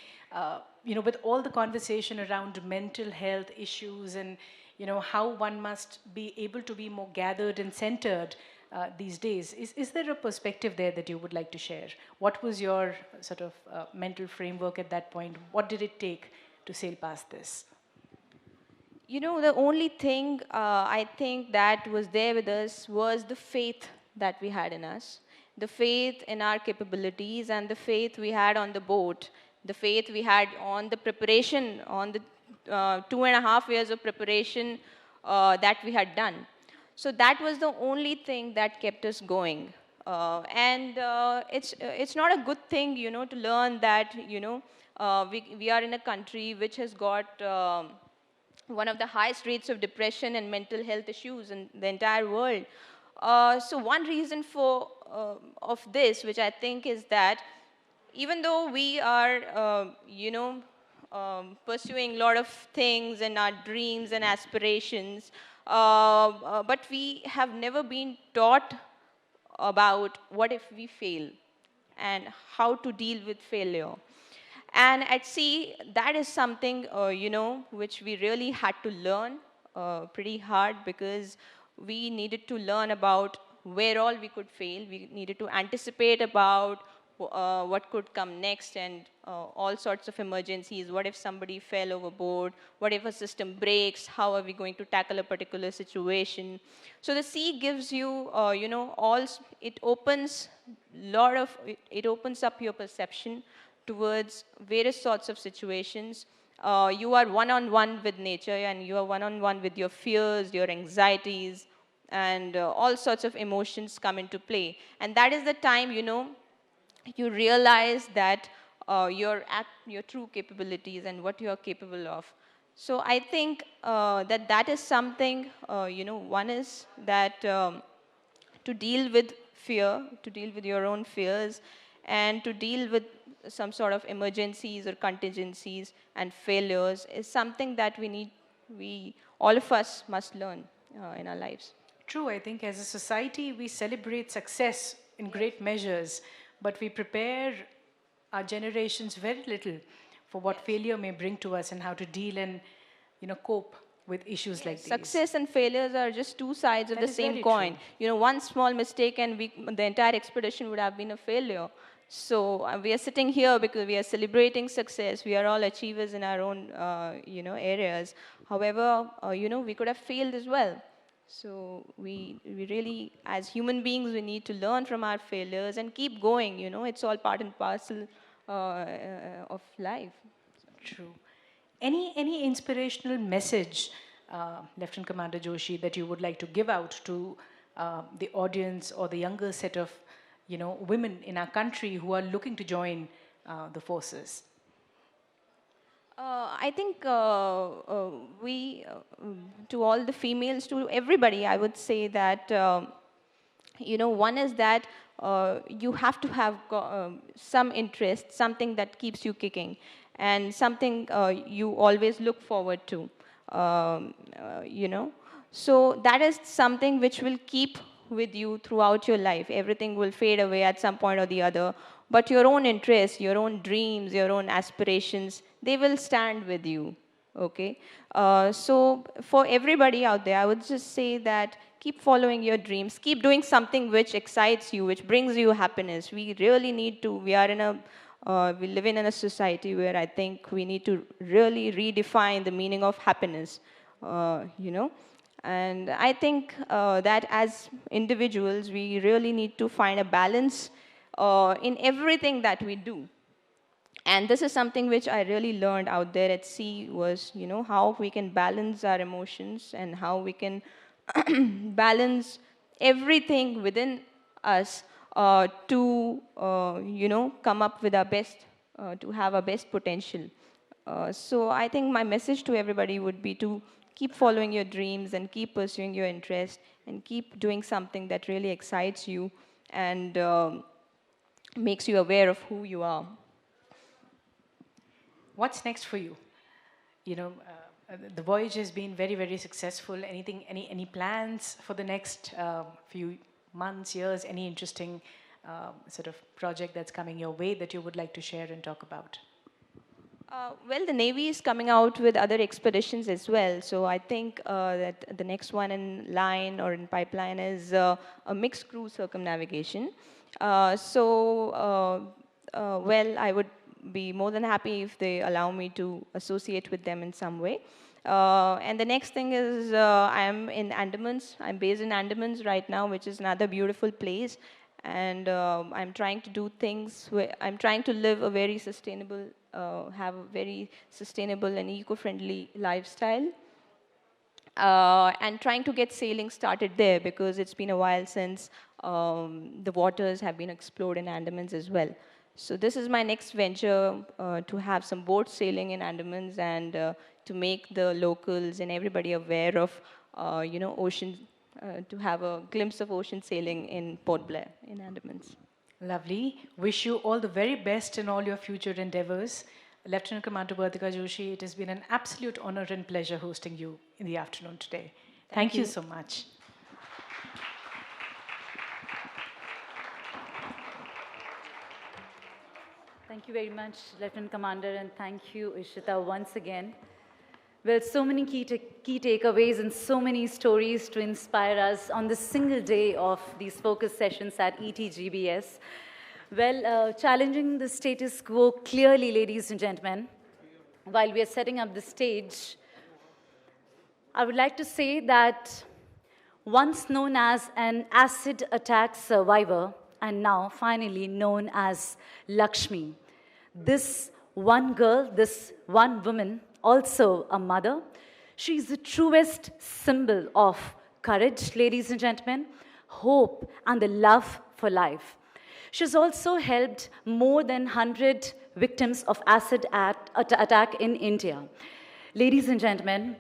Speaker 11: With all the conversation around mental health issues and how one must be able to be more gathered and centered these days. Is there a perspective there that you would like to share? What was your sort of mental framework at that point? What did it take to sail past this?
Speaker 3: The only thing I think that was there with us was the faith that we had in us, the faith in our capabilities, and the faith we had on the boat, the faith we had on the preparation, on the 2.5 years of preparation that we had done. So that was the only thing that kept us going. It's not a good thing, to learn that, we are in a country which has got one of the highest rates of depression and mental health issues in the entire world. So one reason of this, which I think is that even though we are, pursuing a lot of things and our dreams and aspirations, but we have never been taught about what if we fail and how to deal with failure. And at sea, that is something, which we really had to learn pretty hard, because we needed to learn about where all we could fail. We needed to anticipate about what could come next, and all sorts of emergencies. What if somebody fell overboard? What if a system breaks? How are we going to tackle a particular situation? So the sea gives you, it opens up your perception towards various sorts of situations. You are one-on-one with nature, and you are one-on-one with your fears, your anxieties, and all sorts of emotions come into play. And that is the time, you realize that your true capabilities and what you are capable of. So I think that is something, one is that to deal with fear, to deal with your own fears, and to deal with some sort of emergencies or contingencies and failures is something that all of us must learn in our lives.
Speaker 11: True, I think as a society, we celebrate success in great measures, but we prepare our generations very little for what failure may bring to us and how to deal and cope with issues like these.
Speaker 3: Success and failures are just two sides of the same coin. One small mistake and the entire expedition would have been a failure. So we are sitting here because we are celebrating success. We are all achievers in our own areas. However, we could have failed as well. So we really, as human beings, we need to learn from our failures and keep going. It's all part and parcel of life.
Speaker 11: True. Any inspirational message, Lieutenant Commander Joshi, that you would like to give out to the audience or the younger set of, women in our country who are looking to join the forces?
Speaker 3: I think to all the females, to everybody, I would say that, one is that you have to have some interest, something that keeps you kicking, and something you always look forward to, So that is something which will keep with you throughout your life. Everything will fade away at some point or the other. But your own interests, your own dreams, your own aspirations, they will stand with you, okay? So for everybody out there, I would just say that keep following your dreams, keep doing something which excites you, which brings you happiness. We really need to, we live in a society where I think we need to really redefine the meaning of happiness, And I think that as individuals, we really need to find a balance in everything that we do. And this is something which I really learned out there at sea was, how we can balance our emotions and how we can balance everything within us to, come up with our best, to have our best potential. So I think my message to everybody would be to keep following your dreams and keep pursuing your interest and keep doing something that really excites you and makes you aware of who you are.
Speaker 11: What's next for you? The voyage has been very, very successful. Any plans for the next few months, years? Any interesting sort of project that's coming your way that you would like to share and talk about?
Speaker 3: Well, the Navy is coming out with other expeditions as well. So I think that the next one in line or in pipeline is a mixed crew circumnavigation. Well, I would be more than happy if they allow me to associate with them in some way. And the next thing is I'm in Andamans. I'm based in Andamans right now, which is another beautiful place. And I'm trying to do things where I'm trying to live a very sustainable, have a very sustainable and eco-friendly lifestyle. And trying to get sailing started there because it's been a while since the waters have been explored in Andamans as well. So this is my next venture, to have some boat sailing in Andamans and to make the locals and everybody aware of, ocean, to have a glimpse of ocean sailing in Port Blair in Andamans.
Speaker 11: Lovely. Wish you all the very best in all your future endeavors. Lieutenant Commander Babita Joshi, it has been an absolute honor and pleasure hosting you in the afternoon today. Thank you so much.
Speaker 1: Thank you very much, Lieutenant Commander, and thank you, Ishita, once again. Well, so many key takeaways and so many stories to inspire us on this single day of these focus sessions at ETGBS. Well, challenging the status quo clearly, ladies and gentlemen, while we are setting up the stage, I would like to say that once known as an acid attack survivor, and now finally known as Laxmi, this one girl, this one woman, also a mother, she is the truest symbol of courage, ladies and gentlemen, hope, and the love for life. She's also helped more than 100 victims of acid attack in India. Ladies and gentlemen,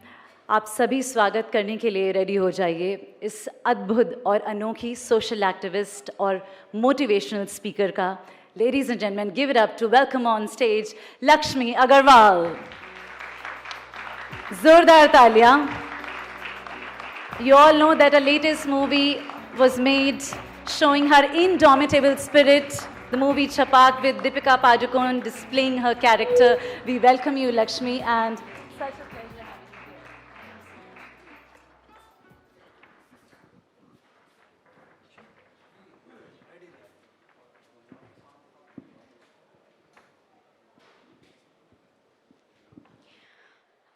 Speaker 1: आप सभी स्वागत करने के लिए ready हो जाइए इस अद्भुत और अनोखी सोशल एक्टिविस्ट और मोटिवेशनल स्पीकर का. Ladies and gentlemen, give it up to welcome on stage Laxmi Agarwal. जोरदार तालियां. You all know that a latest movie was made showing her indomitable spirit. The movie Chapak with Deepika Padukone displaying her character. We welcome you, Laxmi, and such a pleasure.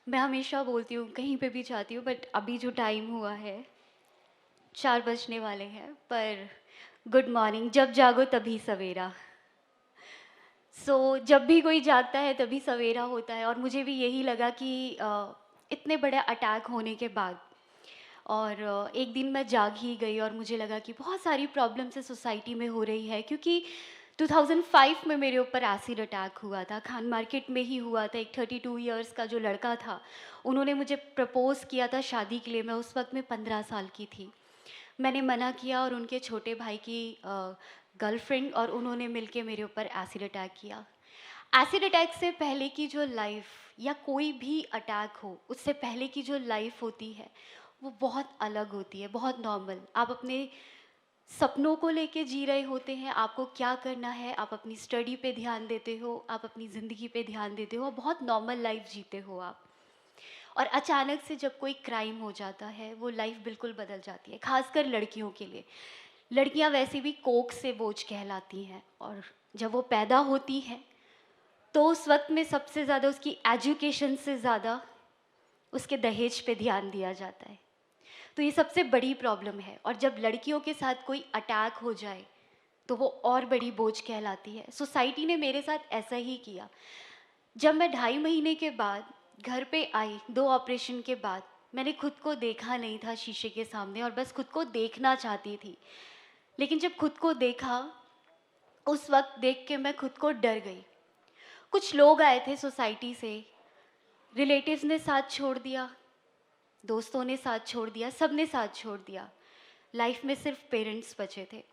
Speaker 5: मैं हमेशा बोलती हूँ कहीं पे भी जाती हूँ बट अभी जो टाइम हुआ है
Speaker 2: 4 बजने वाले हैं, पर गुड मॉर्निंग, जब जागो तभी सवेरा। जब भी कोई जागता है तभी सवेरा होता है, और मुझे भी यही लगा कि इतने बड़े अटैक होने के बाद, और एक दिन मैं जाग ही गई और मुझे लगा कि बहुत सारी प्रॉब्लम्स है सोसाइटी में हो रही है, क्योंकि 2005 में मेरे ऊपर एसिड अटैक हुआ था, खान मार्केट में ही हुआ था। एक 32 इयर्स का जो लड़का था, उन्होंने मुझे प्रपोज़ किया था शादी के लिए। मैं उस वक्त में 15 साल की थी। मैंने मना किया, और उनके छोटे भाई की गर्लफ्रेंड और उन्होंने मिलके मेरे ऊपर एसिड अटैक किया। एसिड अटैक से पहले की जो लाइफ, या कोई भी अटैक हो उससे पहले की जो लाइफ होती है वो बहुत अलग होती है, बहुत नॉर्मल। आप अपने सपनों को लेके जी रहे होते हैं, आपको क्या करना है, आप अपनी स्टडी पे ध्यान देते हो, आप अपनी ज़िंदगी पे ध्यान देते हो, बहुत नॉर्मल लाइफ जीते हो आप। और अचानक से जब कोई क्राइम हो जाता है, वो लाइफ बिल्कुल बदल जाती है, खासकर लड़कियों के लिए। लड़कियां वैसे भी कोख से बोझ कहलाती हैं, और जब वो पैदा होती हैं तो उस वक्त में सबसे ज़्यादा उसकी एजुकेशन से ज़्यादा उसके दहेज पे ध्यान दिया जाता है। तो ये सबसे बड़ी प्रॉब्लम है। और जब लड़कियों के साथ कोई अटैक हो जाए तो वो और बड़ी बोझ कहलाती है। सोसाइटी ने मेरे साथ ऐसा ही किया। जब मैं 2.5 महीने के बाद घर पे आई, 2 ऑपरेशन के बाद, मैंने खुद को देखा नहीं था शीशे के सामने, और बस खुद को देखना चाहती थी। लेकिन जब खुद को देखा, उस वक्त देख के मैं खुद को डर गई। कुछ लोग आए थे सोसाइटी से, रिलेटिव्स ने साथ छोड़ दिया, दोस्तों ने साथ छोड़ दिया, सब ने साथ छोड़ दिया। लाइफ में सिर्फ पेरेंट्स बचे थे,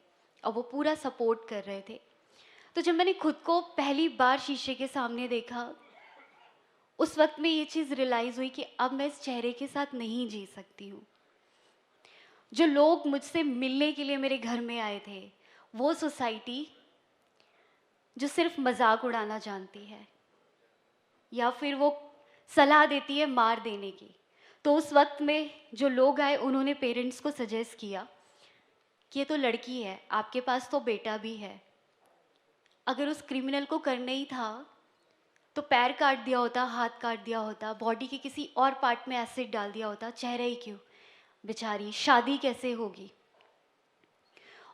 Speaker 2: और वो पूरा सपोर्ट कर रहे थे। तो जब मैंने खुद को पहली बार शीशे के सामने देखा, उस वक्त में ये चीज़ रियलाइज़ हुई कि अब मैं इस चेहरे के साथ नहीं जी सकती हूँ। जो लोग मुझसे मिलने के लिए मेरे घर में आए थे, वो सोसाइटी जो सिर्फ मजाक उड़ाना जानती है, या फिर वो सलाह देती है मार देने की। तो उस वक्त में जो लोग आए, उन्होंने पेरेंट्स को सजेस्ट किया कि ये तो लड़की है, आपके पास तो बेटा भी है, अगर उस क्रिमिनल को करना ही था तो पैर काट दिया होता, हाथ काट दिया होता, बॉडी के किसी और पार्ट में एसिड डाल दिया होता, चेहरा ही क्यों, बेचारी शादी कैसे होगी।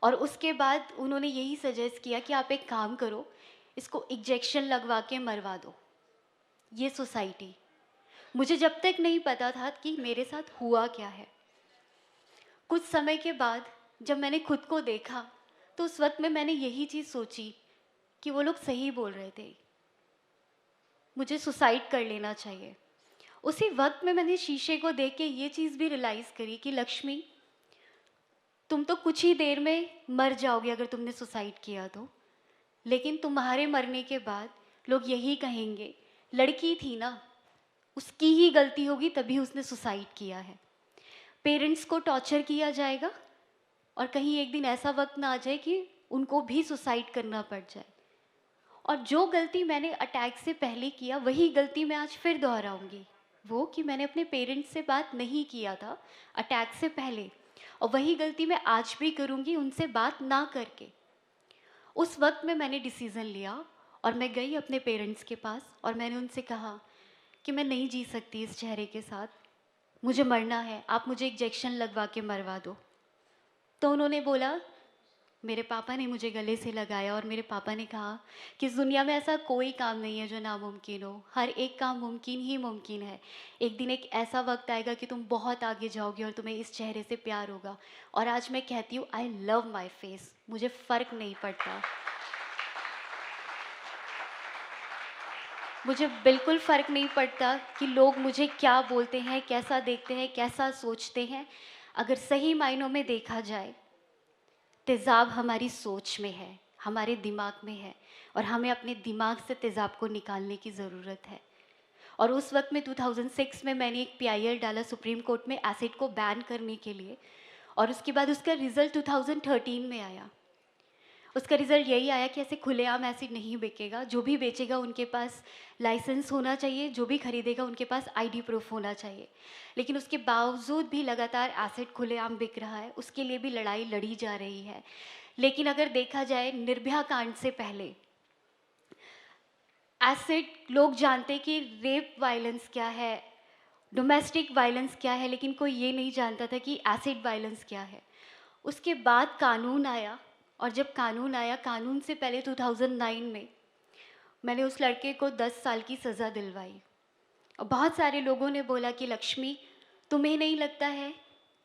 Speaker 2: और उसके बाद उन्होंने यही सजेस्ट किया कि आप एक काम करो, इसको इंजेक्शन लगवा के मरवा दो। ये सोसाइटी, मुझे जब तक नहीं पता था कि मेरे साथ हुआ क्या है। कुछ समय के बाद जब मैंने खुद को देखा, तो उस वक्त में मैंने यही चीज़ सोची कि वो लोग सही बोल रहे थे, मुझे सुसाइड कर लेना चाहिए। उसी वक्त में मैंने शीशे को देख के ये चीज़ भी रियलाइज़ करी कि लक्ष्मी, तुम तो कुछ ही देर में मर जाओगे अगर तुमने सुसाइड किया तो, लेकिन तुम्हारे मरने के बाद लोग यही कहेंगे, लड़की थी ना, उसकी ही गलती होगी तभी उसने सुसाइड किया है। पेरेंट्स को टॉर्चर किया जाएगा, और कहीं एक दिन ऐसा वक्त ना आ जाए कि उनको भी सुसाइड करना पड़ जाए। और जो गलती मैंने अटैक से पहले किया, वही गलती मैं आज फिर दोहराऊंगी, वो कि मैंने अपने पेरेंट्स से बात नहीं किया था अटैक से पहले, और वही गलती मैं आज भी करूंगी उनसे बात ना करके। उस वक्त में मैंने डिसीज़न लिया, और मैं गई अपने पेरेंट्स के पास, और मैंने उनसे कहा कि मैं नहीं जी सकती इस चेहरे के साथ, मुझे मरना है, आप मुझे इंजेक्शन लगवा के मरवा दो। तो उन्होंने बोला, मेरे पापा ने मुझे गले से लगाया, और मेरे पापा ने कहा कि इस दुनिया में ऐसा कोई काम नहीं है जो नामुमकिन हो, हर एक काम मुमकिन ही मुमकिन है। एक दिन एक ऐसा वक्त आएगा कि तुम बहुत आगे जाओगे और तुम्हें इस चेहरे से प्यार होगा। और आज मैं कहती हूँ, आई लव माई फेस, मुझे फ़र्क नहीं पड़ता, मुझे बिल्कुल फ़र्क नहीं पड़ता कि लोग मुझे क्या बोलते हैं, कैसा देखते हैं, कैसा सोचते हैं। अगर सही मायनों में देखा जाए, तेज़ाब हमारी सोच में है, हमारे दिमाग में है, और हमें अपने दिमाग से तेज़ाब को निकालने की ज़रूरत है। और उस वक्त में 2006 में मैंने एक PIL डाला सुप्रीम कोर्ट में एसिड को बैन करने के लिए, और उसके बाद उसका रिज़ल्ट 2013 में आया। उसका रिज़ल्ट यही आया कि ऐसे खुलेआम एसिड नहीं बिकेगा, जो भी बेचेगा उनके पास लाइसेंस होना चाहिए, जो भी खरीदेगा उनके पास ID प्रूफ होना चाहिए। लेकिन उसके बावजूद भी लगातार एसिड खुलेआम बिक रहा है, उसके लिए भी लड़ाई लड़ी जा रही है। लेकिन अगर देखा जाए, निर्भया कांड से पहले एसिड, लोग जानते कि रेप वायलेंस क्या है, डोमेस्टिक वायलेंस क्या है, लेकिन कोई ये नहीं जानता था कि एसिड वायलेंस क्या है।
Speaker 5: उसके बाद कानून आया, और जब कानून आया, कानून से पहले 2009 में मैंने उस लड़के को 10 साल की सज़ा दिलवाई। और बहुत सारे लोगों ने बोला कि लक्ष्मी, तुम्हें नहीं लगता है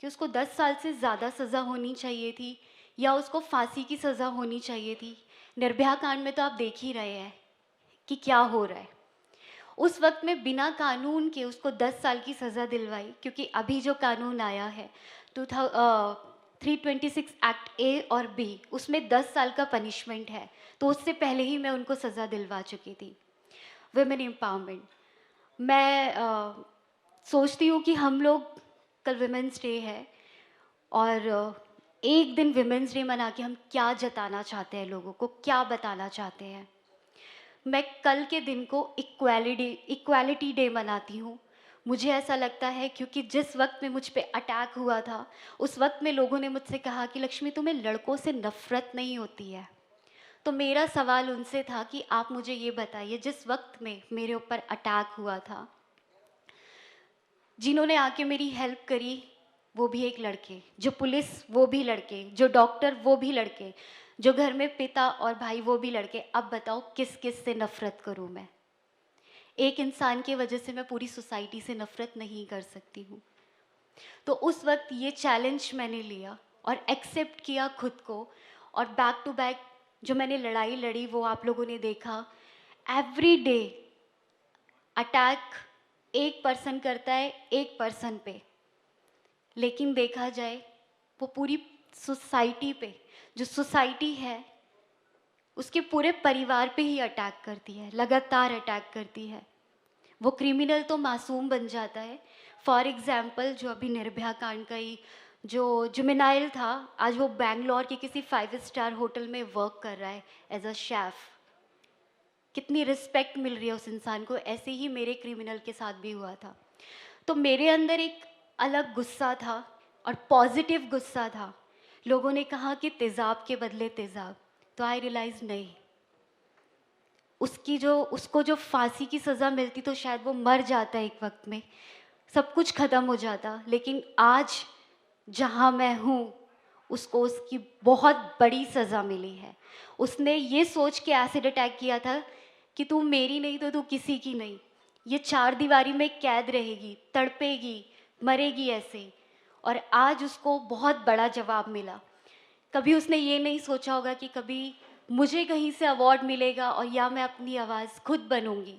Speaker 5: कि उसको 10 साल से ज़्यादा सज़ा होनी चाहिए थी, या उसको फांसी की सज़ा होनी चाहिए थी? निर्भया कांड में तो आप देख ही रहे हैं कि क्या हो रहा है। उस वक्त में बिना कानून के उसको 10 साल की सज़ा दिलवाई, क्योंकि अभी जो कानून आया है 326 एक्ट ए और बी, उसमें 10 साल का पनिशमेंट है, तो उससे पहले ही मैं उनको सज़ा दिलवा चुकी थी। वुमेन एम्पावरमेंट, मैं सोचती हूँ कि हम लोग, कल वुमेन्स डे है, और एक दिन वुमेन्स डे मना के हम क्या जताना चाहते हैं, लोगों को क्या बताना चाहते हैं। मैं कल के दिन को इक्वालिटी डे मनाती हूँ। मुझे ऐसा लगता है क्योंकि जिस वक्त में मुझ पे अटैक हुआ था, उस वक्त में लोगों ने मुझसे कहा कि लक्ष्मी, तुम्हें लड़कों से नफ़रत नहीं होती है? तो मेरा सवाल उनसे था कि आप मुझे ये बताइए, जिस वक्त में मेरे ऊपर अटैक हुआ था, जिन्होंने आके मेरी हेल्प करी वो भी एक लड़के, जो पुलिस वो भी लड़के, जो डॉक्टर वो भी लड़के, जो घर में पिता और भाई वो भी लड़के। अब बताओ किस किस से नफ़रत करूं मैं? एक इंसान की वजह से मैं पूरी सोसाइटी से नफ़रत नहीं कर सकती हूँ। तो उस वक्त ये चैलेंज मैंने लिया और एक्सेप्ट किया खुद को, और बैक टू बैक जो मैंने लड़ाई लड़ी वो आप लोगों ने देखा। एवरी डे अटैक एक पर्सन करता है एक पर्सन पे, लेकिन देखा जाए वो पूरी सोसाइटी पे, जो सोसाइटी है उसके पूरे परिवार पे ही अटैक करती है, लगातार अटैक करती है। वो क्रिमिनल तो मासूम बन जाता है। फॉर एग्जाम्पल, जो अभी निर्भया कांड का ही जो जुमेनाइल था, आज वो बैंगलोर के किसी 5 स्टार होटल में वर्क कर रहा है एज अ शेफ। कितनी रिस्पेक्ट मिल रही है उस इंसान को। ऐसे ही मेरे क्रिमिनल के साथ भी हुआ था। तो मेरे अंदर एक अलग गुस्सा था और पॉजिटिव गुस्सा था। लोगों ने कहा कि तेज़ाब के बदले तेज़ाब, तो आई रियलाइज नहीं, उसको जो फांसी की सज़ा मिलती तो शायद वो मर जाता एक वक्त में, सब कुछ ख़त्म हो जाता। लेकिन आज जहाँ मैं हूँ उसको उसकी बहुत बड़ी सज़ा मिली है। उसने ये सोच के एसिड अटैक किया था कि तू मेरी नहीं तो तू किसी की नहीं, ये 4 दीवारी में कैद रहेगी, तड़पेगी, मरेगी ऐसे। और आज उसको बहुत बड़ा जवाब मिला। कभी उसने ये नहीं सोचा होगा कि कभी मुझे कहीं से अवार्ड मिलेगा और या मैं अपनी आवाज़ खुद बनूंगी।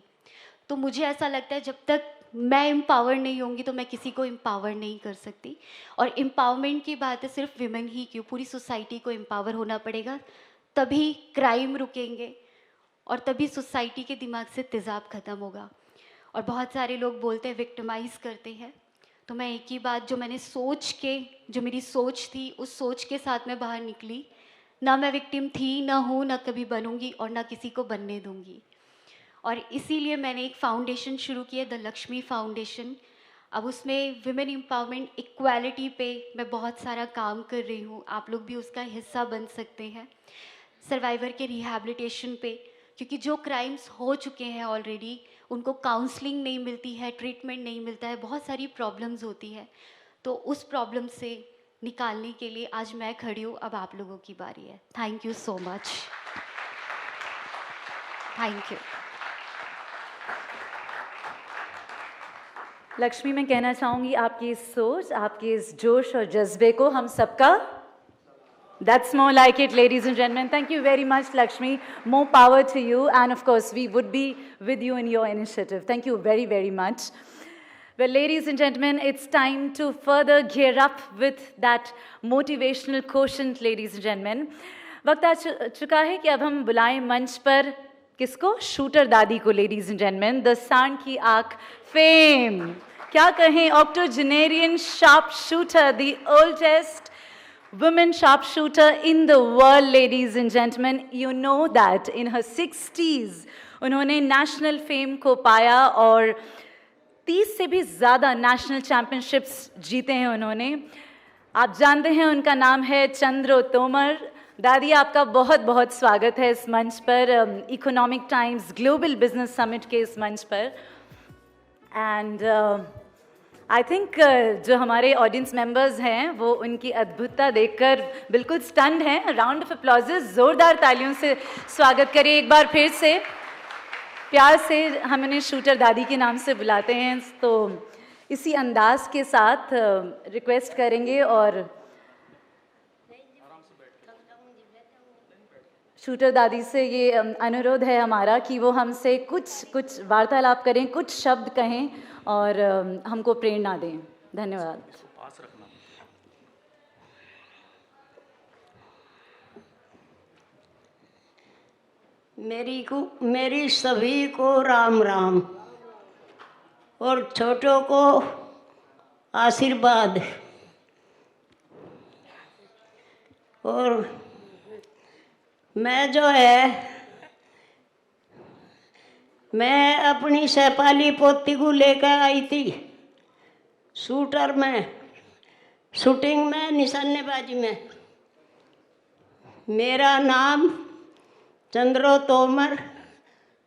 Speaker 5: तो मुझे ऐसा लगता है जब तक मैं एम्पावर नहीं होंगी तो मैं किसी को एम्पावर नहीं कर सकती। और एम्पावरमेंट की बात है सिर्फ विमेन ही क्यों, पूरी सोसाइटी को एम्पावर होना पड़ेगा, तभी क्राइम रुकेंगे और तभी सोसाइटी के दिमाग से तेज़ाब ख़त्म होगा। और बहुत सारे लोग बोलते हैं विक्टिमाइज़ करते हैं, तो मैं एक ही बात, जो मैंने सोच के, जो मेरी सोच थी उस सोच के साथ मैं बाहर निकली। ना मैं विक्टिम थी, ना हूँ, ना कभी बनूंगी और ना किसी को बनने दूंगी। और इसीलिए मैंने एक फाउंडेशन शुरू की है, द लक्ष्मी फाउंडेशन। अब उसमें विमेन एम्पावरमेंट, इक्वालिटी पे मैं बहुत सारा काम कर रही हूँ, आप लोग भी उसका हिस्सा बन सकते हैं। सर्वाइवर के रिहैबिलिटेशन पे, क्योंकि जो क्राइम्स हो चुके हैं ऑलरेडी उनको काउंसलिंग नहीं मिलती है, ट्रीटमेंट नहीं मिलता है, बहुत सारी प्रॉब्लम्स होती है। तो उस प्रॉब्लम से निकालने के लिए आज मैं खड़ी हूँ, अब आप लोगों की बारी है। Thank you so much. Thank you.
Speaker 1: Lakshmi, मैं कहना चाहूँगी आपकी इस सोच, आपके इस जोश और जज्बे को हम सबका, that's more like it, ladies and gentlemen. Thank you very much, Laxmi. More power to you. And of course, we would be with you in your initiative. Thank you very, very much. Well, ladies and gentlemen, it's time to further gear up with that motivational quotient, ladies and gentlemen. वक्त आ चुका है कि अब हम बुलाएं मंच पर किसको? शूटर दादी को, ladies and gentlemen. The सांड की आँख fame. क्या कहें, octogenarian sharpshooter, the oldest women sharpshooter in the world, ladies and gentlemen. You know that in her 60s उन्होंने national fame को पाया और 30 से भी ज़्यादा national championships जीते हैं उन्होंने। आप जानते हैं उनका नाम है चंद्रो तोमर। दादी, आपका बहुत बहुत स्वागत है इस मंच पर, economic times global business summit के इस मंच पर। एंड आई थिंक जो हमारे ऑडियंस मेंबर्स हैं वो उनकी अद्भुतता देखकर बिल्कुल स्टन्ड हैं. राउंड ऑफ अप्लॉजेस, जोरदार तालियों से स्वागत करें एक बार फिर से. प्यार से हम उन्हें शूटर दादी के नाम से बुलाते हैं, तो इसी अंदाज के साथ रिक्वेस्ट करेंगे और शूटर दादी से ये अनुरोध है हमारा कि वो हमसे कुछ वार्तालाप करें, कुछ शब्द कहें और हमको प्रेरणा दें. धन्यवाद.
Speaker 7: मेरी सभी को राम राम और छोटों को आशीर्वाद. और मैं जो है, मैं अपनी सहपाली पोती को लेकर आई थी शूटर में, शूटिंग में, निशानेबाजी में. मेरा नाम चंद्रो तोमर,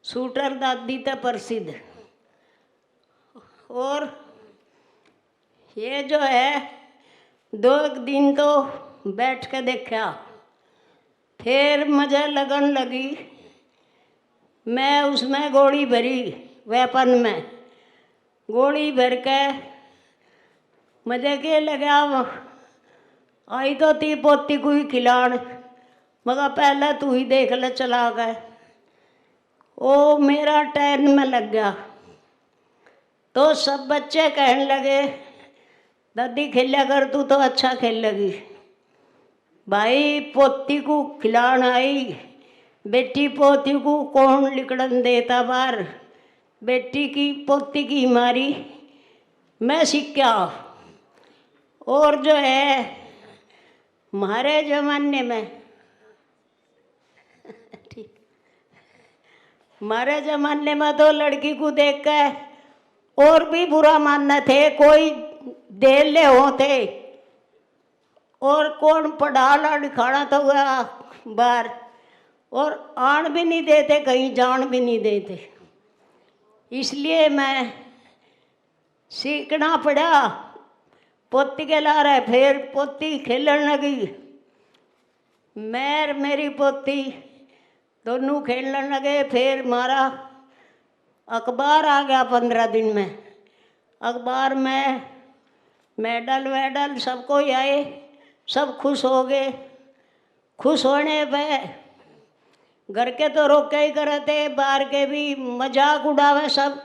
Speaker 7: शूटर दादी तक प्रसिद्ध. और ये जो है 2 दिन तो बैठ के देखा, फिर मुझे लगन लगी. मैं उसमें गोली भरी, वेपन में गोली भर के मुझे क्या लगा, आई तो ती पोती को ही खिलाड़, मगर पहले तू ही देख ले चला गए. ओ मेरा टैन में लग गया. तो सब बच्चे कहने लगे दादी खेला कर, तू तो अच्छा खेल लगी. भाई पोती को खिलान आई, बेटी पोती को कौन लिकड़न देता बार. बेटी की पोती की मारी मैं सीखा. और जो है हमारे जमाने में, ठीक, हमारे जमाने में तो लड़की को देख के और भी बुरा मानना थे, कोई देर ले होते और कौन पढ़ा लिखाना तो हुआ बार, और आन भी नहीं देते, कहीं जान भी नहीं देते. इसलिए मैं सीखना पड़ा. पोती के ला रहे, फिर पोती खेलने लगी. मैं मेरी पोती दोनों खेलने लगे. फिर हमारा अखबार आ गया 15 दिन में. अखबार में मेडल वेडल सबको ही आए, सब खुश हो गए. खुश होने पे घर के तो रोके ही करते, बाहर के भी मजाक उड़ावे सब.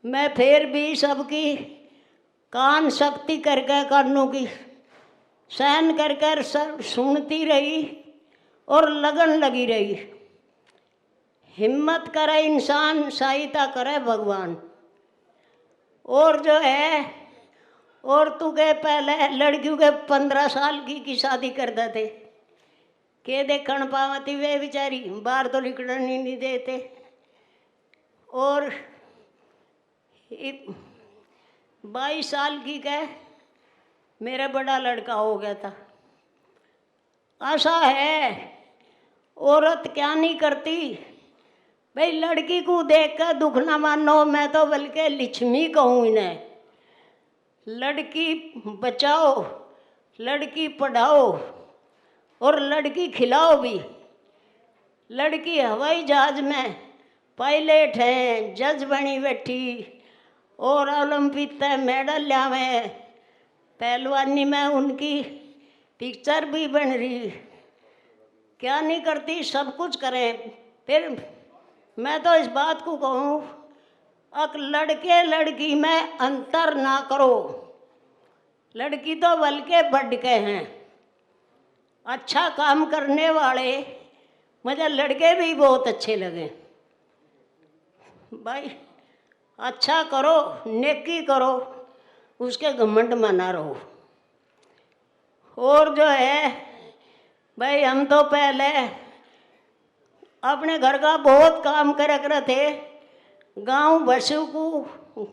Speaker 7: मैं फिर भी सबकी कान शक्ति करके कानों की सहन कर कर सब सुनती रही और लगन लगी रही. हिम्मत करे इंसान, सहायता करे भगवान. और जो है, और तू के पहले लड़कियों के 15 साल की शादी कर देते, के देखण पावती वे बेचारी, बाहर तो निकलने ही नहीं देते. और 22 साल की के मेरा बड़ा लड़का हो गया था. आशा है औरत क्या नहीं करती भाई. लड़की को देख कर दुख ना मानो, मैं तो बल्कि लक्ष्मी कहूँ इन्हें. लड़की बचाओ, लड़की पढ़ाओ और लड़की खिलाओ भी. लड़की हवाई जहाज में पायलट हैं, जज बनी बैठी और ओलंपिक में मेडल लावे. पहलवानी में उनकी पिक्चर भी बन रही. क्या नहीं करती, सब कुछ करें. फिर मैं तो इस बात को कहूँ, अब लड़के लड़की में अंतर ना करो. लड़की तो बल्कि बढ़ के हैं. अच्छा काम करने वाले मुझे लड़के भी बहुत अच्छे लगे भाई. अच्छा करो, नेकी करो, उसके घमंड में ना रहो. और जो है भाई, हम तो पहले अपने घर का बहुत काम करे थे. गांव भसू को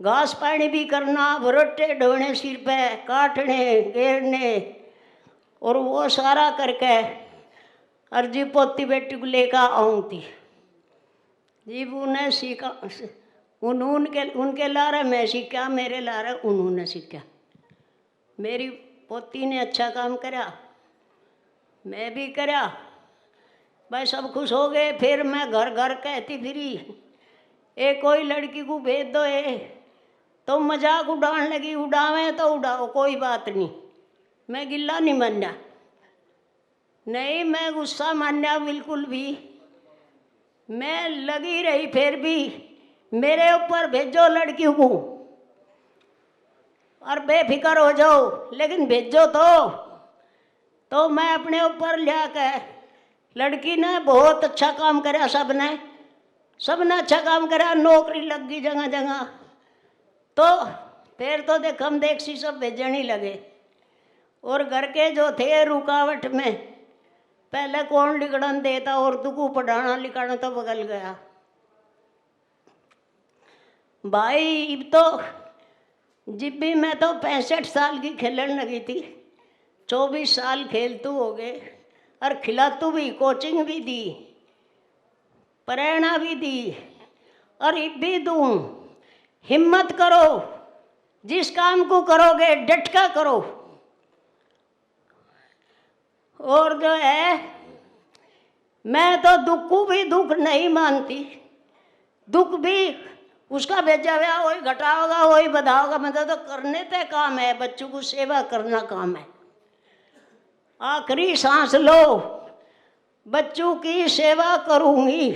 Speaker 7: घास पानी भी करना, बरोटे ढोने, सिर पे काटने, घेरने, और वो सारा करके अर्जी पोती बेटी को लेकर आऊँ थी. जीव उन्हें सीखा, उनके ला रहा मैं सीखा, मेरे ला रहा उन्होंने सीखा। मेरी पोती ने अच्छा काम करा, मैं भी करा, भाई सब खुश हो गए। फिर मैं घर घर कहती फिरी, कोई लड़की को भेज दो, तो मजाक उड़ाने लगी। उड़ावे तो उड़ाओ, कोई बात नहीं, मैं गिल्ला नहीं मानना, नहीं मैं गुस्सा मानना बिल्कुल भी। मैं लगी रही, फिर भी मेरे ऊपर भेजो लड़कियों को और बेफिक्र हो जाओ, लेकिन भेजो तो मैं अपने ऊपर लिया कर। लड़की ने बहुत अच्छा काम करा, सबने अच्छा काम करा, नौकरी लग गई जगह जगह। तो फिर तो हम देखसी सब भेजने ही लगे। और घर के जो थे रुकावट में, पहले कौन लिखड़न देता, और तू को पढ़ाना लिखाना तो बगल गया। भाई अब तो जब भी मैं तो 65 साल की खेलने लगी थी, 24 साल खेलतू हो गए, और खिलातू भी, कोचिंग भी दी, प्रेरणा भी दी, और अब भी दूँ। हिम्मत करो, जिस काम को करोगे डट का करो। और जो है, मैं तो दुख को भी दुख नहीं मानती, दुख भी उसका भेजा हुआ वही घटाओगा वही बढ़ाओगा। मतलब तो करने ते काम है, बच्चों को सेवा करना काम है। आखिरी सांस लो, बच्चों की सेवा करूंगी,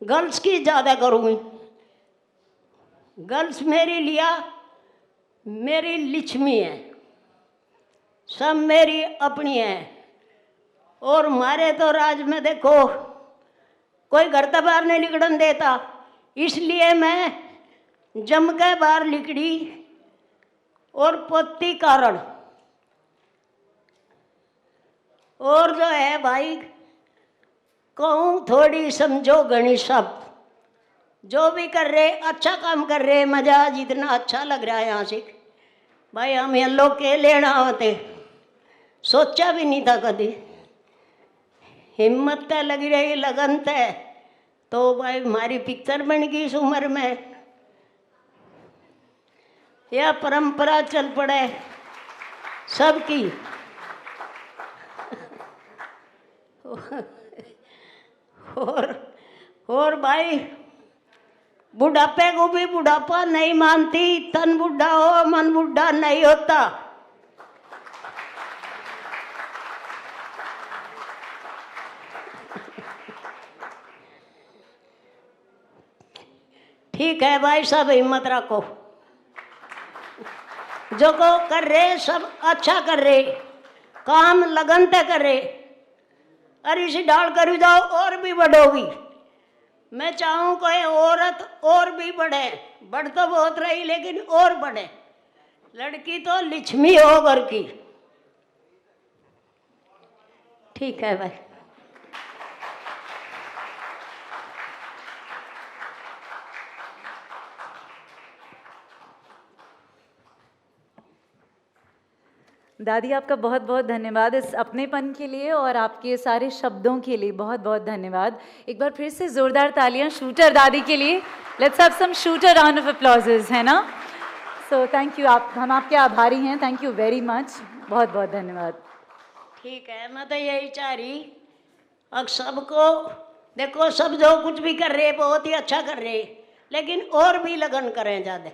Speaker 7: गर्ल्स की ज़्यादा करूंगी। गर्ल्स मेरी लिया मेरी लक्ष्मी है, सब मेरी अपनी है। और हमारे तो राज में देखो कोई घर तो बाहर नहीं निकलने देता, इसलिए मैं जम के बाहर निकली। और पोती कारण, और जो है भाई कहूँ थोड़ी समझो घनी, सब जो भी कर रहे अच्छा काम कर रहे, मजा जितना अच्छा लग रहा है यहाँ से। भाई हम ये लोग के लेना होते, सोचा भी नहीं था कभी। हिम्मत तो लगी रही, लगन तो भाई हमारी पिक्चर बन गई इस उम्र में। यह परंपरा चल पड़े सबकी। और भाई बुढ़ापे को भी बुढ़ापा नहीं मानती, तन बुढ़ा हो मन बुढ़ा नहीं होता। ठीक है भाई, सब हिम्मत रखो, जो को कर रहे सब अच्छा कर रहे, काम लगन ते कर रहे, और इसे डाल कर जाओ और भी बढ़ोगी। मैं चाहूँ कोई औरत और भी बढ़े, बढ़ तो बहुत रही लेकिन और बढ़े। लड़की तो लक्ष्मी हो घर की। ठीक है भाई।
Speaker 1: दादी आपका बहुत बहुत धन्यवाद इस अपनेपन के लिए और आपके सारे शब्दों के लिए बहुत बहुत धन्यवाद। एक बार फिर से जोरदार तालियां शूटर दादी के लिए। Let's have some shooter round of apologies, है ना? सो थैंक यू, हम आपके आभारी हैं। थैंक यू वेरी मच, बहुत बहुत धन्यवाद।
Speaker 7: ठीक है, मैं तो यही चाह रही, अब सबको देखो, सब जो कुछ भी कर रहे बहुत ही अच्छा कर रहे, लेकिन और भी लगन करें ज़्यादा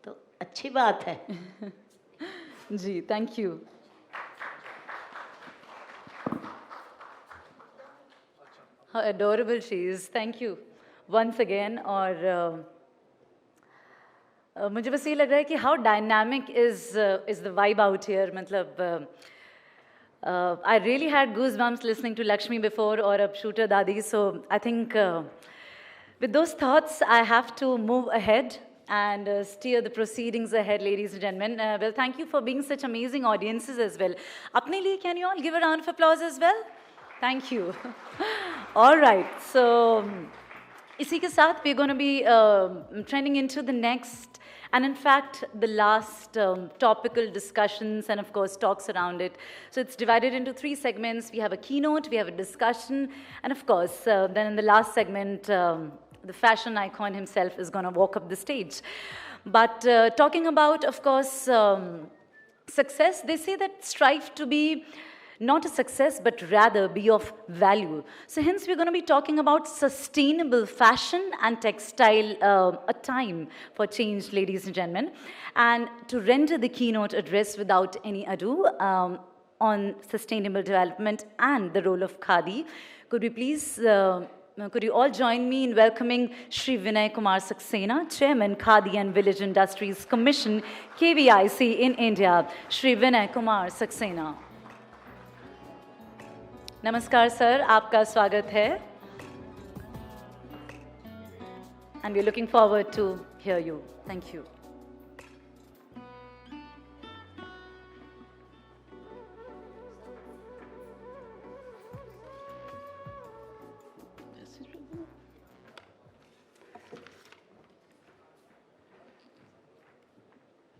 Speaker 7: तो अच्छी बात है।
Speaker 1: जी, thank you. How adorable she is. Thank you once again. और मुझे बस ये लग रहा है कि how dynamic is the vibe out here. मतलब I really had goosebumps listening to Laxmi before और अब shooter दादी. So I think with those thoughts I have to move ahead and steer the proceedings ahead, ladies and gentlemen. Well, thank you for being such amazing audiences as well. Apne liye, can you all give a round of applause as well? Thank you. All right, so isi ke saath we're going to be trending into the next, and in fact, the last topical discussions and of course talks around it. So it's divided into 3 segments. We have a keynote, we have a discussion, and of course, then in the last segment, the fashion icon himself is going to walk up the stage. But talking about, of course, success, they say that strive to be not a success, but rather be of value. So hence, we're going to be talking about sustainable fashion and textile, a time for change, ladies and gentlemen. And to render the keynote address without any ado on sustainable development and the role of Khadi, could we please, could you all join me in welcoming Shri Vinay Kumar Saxena, Chairman, Khadi and Village Industries Commission, KVIC in India. Shri Vinay Kumar Saxena. नमस्कार sir, आपका स्वागत है. And we're looking forward to hear you. Thank you.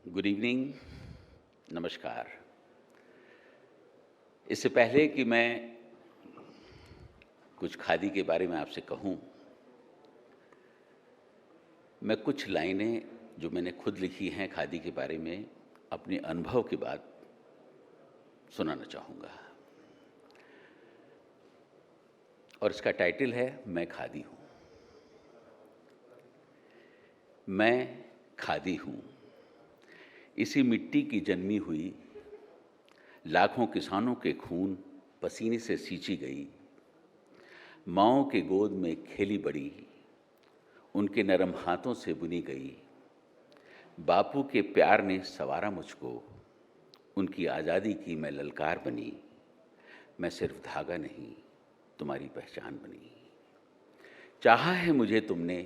Speaker 8: Good evening, नमस्कार. इससे पहले कि मैं कुछ खादी के बारे में आपसे कहूं, मैं कुछ लाइनें जो मैंने खुद लिखी हैं खादी के बारे में अपने अनुभव के बाद सुनाना चाहूँगा. और इसका टाइटल है मैं खादी हूँ. मैं खादी हूँ, इसी मिट्टी की जन्मी हुई, लाखों किसानों के खून पसीने से सींची गई, माँओं के गोद में खेली बड़ी, उनके नरम हाथों से बुनी गई. बापू के प्यार ने संवारा मुझको, उनकी आज़ादी की मैं ललकार बनी. मैं सिर्फ धागा नहीं, तुम्हारी पहचान बनी. चाहा है मुझे तुमने,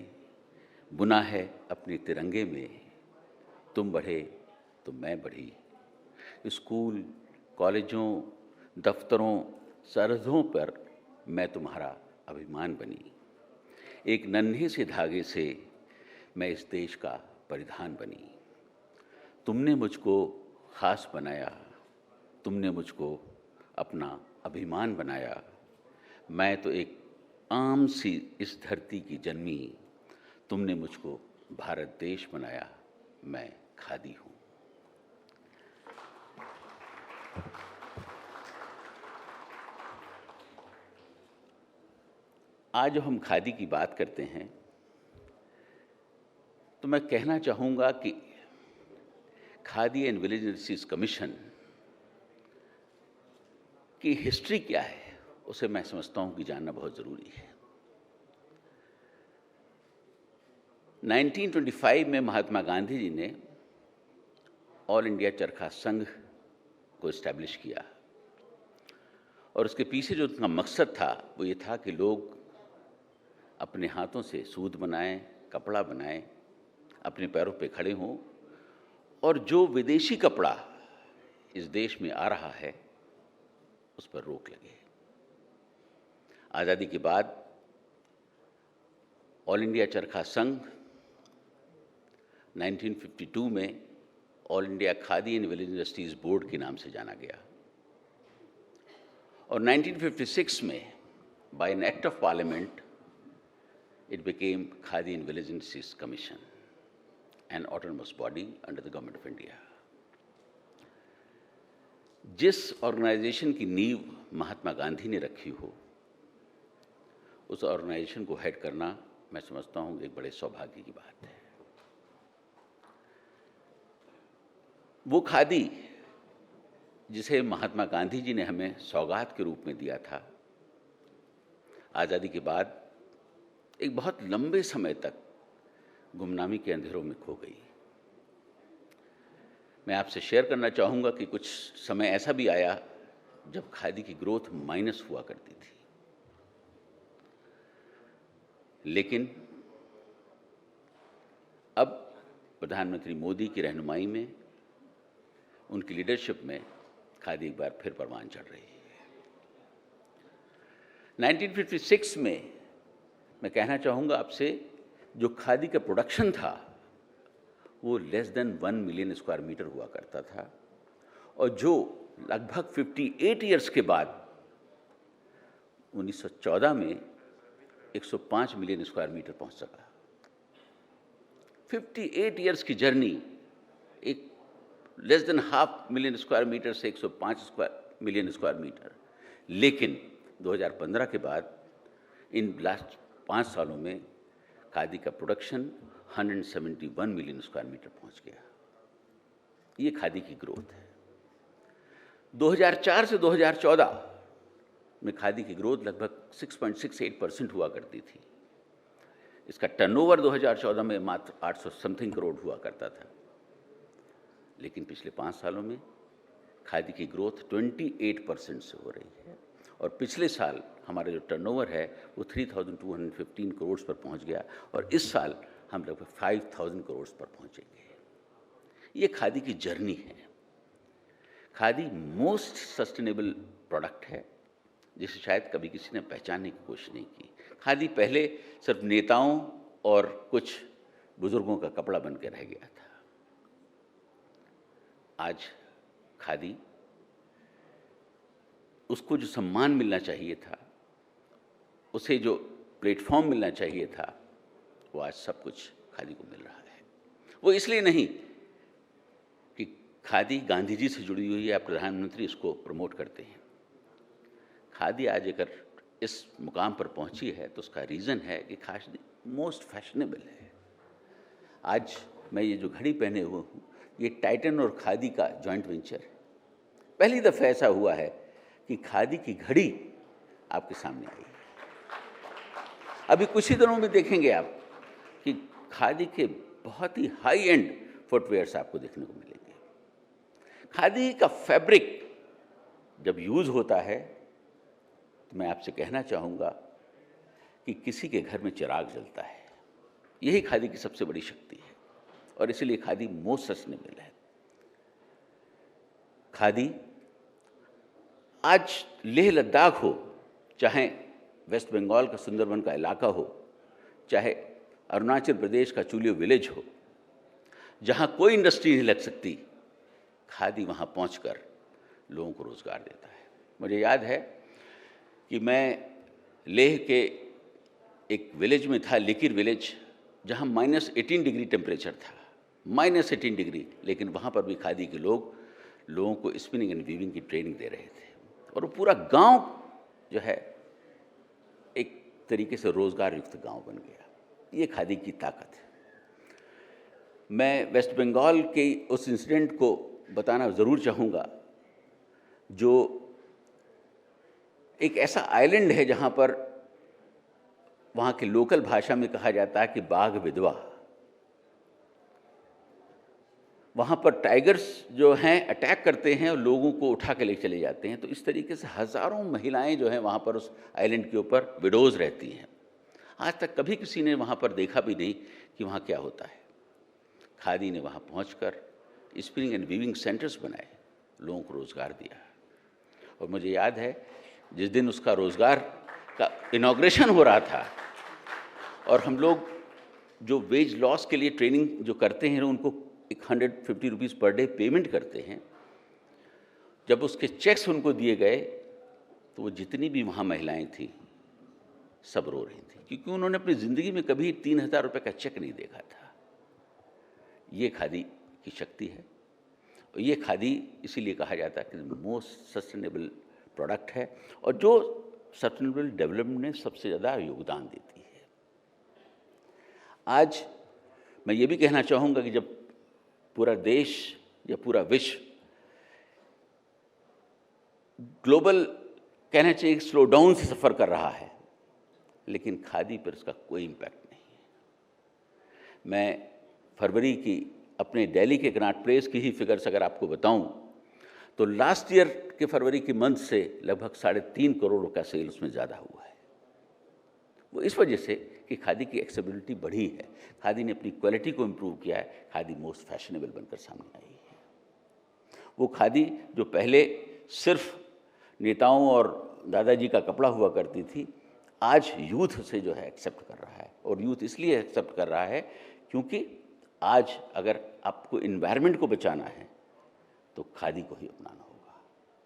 Speaker 8: बुना है अपने तिरंगे में. तुम बढ़े तो मैं बढ़ी. स्कूल, कॉलेजों, दफ्तरों, सरहदों पर मैं तुम्हारा अभिमान बनी. एक नन्हे से धागे से मैं इस देश का परिधान बनी. तुमने मुझको ख़ास बनाया, तुमने मुझको अपना अभिमान बनाया. मैं तो एक आम सी इस धरती की जन्मी, तुमने मुझको भारत देश बनाया. मैं खादी हूँ. आज जब हम खादी की बात करते हैं तो मैं कहना चाहूँगा कि khadi and village industries commission की हिस्ट्री क्या है, उसे मैं समझता हूँ कि जानना बहुत ज़रूरी है. 1925 में महात्मा गांधी जी ने ऑल इंडिया चरखा संघ को इस्टेब्लिश किया. और उसके पीछे जो उनका मकसद था वो ये था कि लोग अपने हाथों से सूत बनाएं, कपड़ा बनाएं, अपने पैरों पे खड़े हों, और जो विदेशी कपड़ा इस देश में आ रहा है उस पर रोक लगे. आज़ादी के बाद ऑल इंडिया चरखा संघ 1952 में all India khadi and village industries board के नाम से जाना गया. और 1956 में by an act of parliament it became Khadi and Village Industries Commission, an autonomous body under the Government of India. जिस ऑर्गेनाइजेशन की नींव महात्मा गांधी ने रखी हो, उस ऑर्गेनाइजेशन को हेड करना मैं समझता हूँ एक बड़े सौभाग्य की बात है. वो खादी जिसे महात्मा गांधी जी ने हमें सौगात के रूप में दिया था, आज़ादी के बाद एक बहुत लंबे समय तक गुमनामी के अंधेरों में खो गई. मैं आपसे शेयर करना चाहूँगा कि कुछ समय ऐसा भी आया जब खादी की ग्रोथ माइनस हुआ करती थी. लेकिन अब प्रधानमंत्री मोदी की रहनुमाई में, उनकी लीडरशिप में खादी एक बार फिर परवान चढ़ रही है. 1956 में मैं कहना चाहूँगा आपसे, जो खादी का प्रोडक्शन था वो less than 1 million square metre हुआ करता था, और जो लगभग 58 ईयर्स के बाद 1914 में 105 मिलियन स्क्वायर मीटर पहुंच सका। 58 इयर्स की जर्नी, एक less than half million square metre से 105 मिलियन स्क्वायर मीटर। लेकिन 2015 के बाद इन लास्ट 5 सालों में खादी का प्रोडक्शन 171 मिलियन स्क्वायर मीटर पहुंच गया। ये खादी की ग्रोथ है। 2004 से 2014 में खादी की ग्रोथ लगभग 6.68% हुआ करती थी। इसका टर्नओवर 2014 में मात्र 800 समथिंग करोड़ हुआ करता था। लेकिन पिछले 5 सालों में खादी की ग्रोथ 28% से हो रही है और पिछले साल हमारा जो टर्नओवर है वो 3,215 करोड़ पर पहुंच गया और इस साल हम लगभग 5,000 करोड़ पर पहुंचेंगे। ये खादी की जर्नी है। खादी मोस्ट सस्टेनेबल प्रोडक्ट है जिसे शायद कभी किसी ने पहचानने की कोशिश नहीं की। खादी पहले सिर्फ नेताओं और कुछ बुजुर्गों का कपड़ा बन के रह गया था। आज खादी, उसको जो सम्मान मिलना चाहिए था, उसे जो प्लेटफॉर्म मिलना चाहिए था, वो आज सब कुछ खादी को मिल रहा है। वो इसलिए नहीं कि खादी गांधी जी से जुड़ी हुई है, प्रधानमंत्री इसको प्रमोट करते हैं। खादी आज अगर इस मुकाम पर पहुंची है तो उसका रीज़न है कि खादी मोस्ट फैशनेबल है। आज मैं ये जो घड़ी पहने हुए हूँ, ये टाइटन और खादी का जॉइंट वेंचर है। पहली दफ़ा ऐसा हुआ है कि खादी की घड़ी आपके सामने आई है। अभी कुछ ही दिनों में देखेंगे आप कि खादी के बहुत ही हाई एंड फुटवेयर्स आपको देखने को मिलेंगे। खादी का फैब्रिक जब यूज़ होता है तो मैं आपसे कहना चाहूँगा कि किसी के घर में चिराग जलता है। यही खादी की सबसे बड़ी शक्ति है और इसीलिए खादी मोस्ट सस्टेनेबल है। खादी आज लेह लद्दाख हो, चाहे वेस्ट बंगाल का सुंदरबन का इलाका हो, चाहे अरुणाचल प्रदेश का चुलियो विलेज हो, जहाँ कोई इंडस्ट्री नहीं लग सकती, खादी वहाँ पहुँचकर लोगों को रोज़गार देता है। मुझे याद है कि मैं लेह के एक विलेज में था, लिकिर विलेज, जहाँ -18 डिग्री टेम्परेचर था, -18 डिग्री, लेकिन वहाँ पर भी खादी के लोगों को स्पिनिंग एंड वीविंग की ट्रेनिंग दे रहे थे और वो पूरा गांव जो है एक तरीके से रोज़गार युक्त गांव बन गया। ये खादी की ताकत है। मैं वेस्ट बंगाल के उस इंसिडेंट को बताना ज़रूर चाहूँगा, जो एक ऐसा आइलैंड है जहाँ पर वहाँ के लोकल भाषा में कहा जाता है कि बाघ विधवा। वहाँ पर टाइगर्स जो हैं अटैक करते हैं और लोगों को उठा के ले चले जाते हैं। तो इस तरीके से हज़ारों महिलाएं जो हैं वहाँ पर उस आइलैंड के ऊपर विडोज़ रहती हैं। आज तक कभी किसी ने वहाँ पर देखा भी नहीं कि वहाँ क्या होता है। खादी ने वहाँ पहुँचकर स्पिनिंग एंड वीविंग सेंटर्स बनाए, लोगों को रोज़गार दिया। और मुझे याद है जिस दिन उसका रोज़गार का इनॉग्रेशन हो रहा था और हम लोग जो वेज लॉस के लिए ट्रेनिंग जो करते हैं उनको 150 रुपीज़ पर डे पेमेंट करते हैं, जब उसके चेक्स उनको दिए गए तो वो जितनी भी वहाँ महिलाएं थीं सब रो रही थी, क्योंकि उन्होंने अपनी ज़िंदगी में कभी 3,000 रुपये का चेक नहीं देखा था। ये खादी की शक्ति है और ये खादी इसीलिए कहा जाता है कि मोस्ट सस्टेनेबल प्रोडक्ट है और जो सस्टेनेबल डेवलपमेंट में सबसे ज़्यादा योगदान देती है। आज मैं ये भी कहना चाहूँगा कि जब पूरा देश या पूरा विश्व ग्लोबल कहना चाहिए स्लो डाउन से सफ़र कर रहा है, लेकिन खादी पर इसका कोई इम्पैक्ट नहीं है। मैं फरवरी की अपने दिल्ली के कनॉट प्लेस की ही फिगर्स अगर आपको बताऊं तो लास्ट ईयर के फरवरी के मंथ से लगभग 3.5 करोड़ का सेल उसमें ज़्यादा हुआ है। वो इस वजह से कि खादी की एक्सेसिबिलिटी बढ़ी है, खादी ने अपनी क्वालिटी को इम्प्रूव किया है, खादी मोस्ट फैशनेबल बनकर सामने आई है। वो खादी जो पहले सिर्फ नेताओं और दादाजी का कपड़ा हुआ करती थी, आज यूथ से जो है एक्सेप्ट कर रहा है। और यूथ इसलिए एक्सेप्ट कर रहा है क्योंकि आज अगर आपको इन्वायरमेंट को बचाना है तो खादी को ही अपनाना होगा।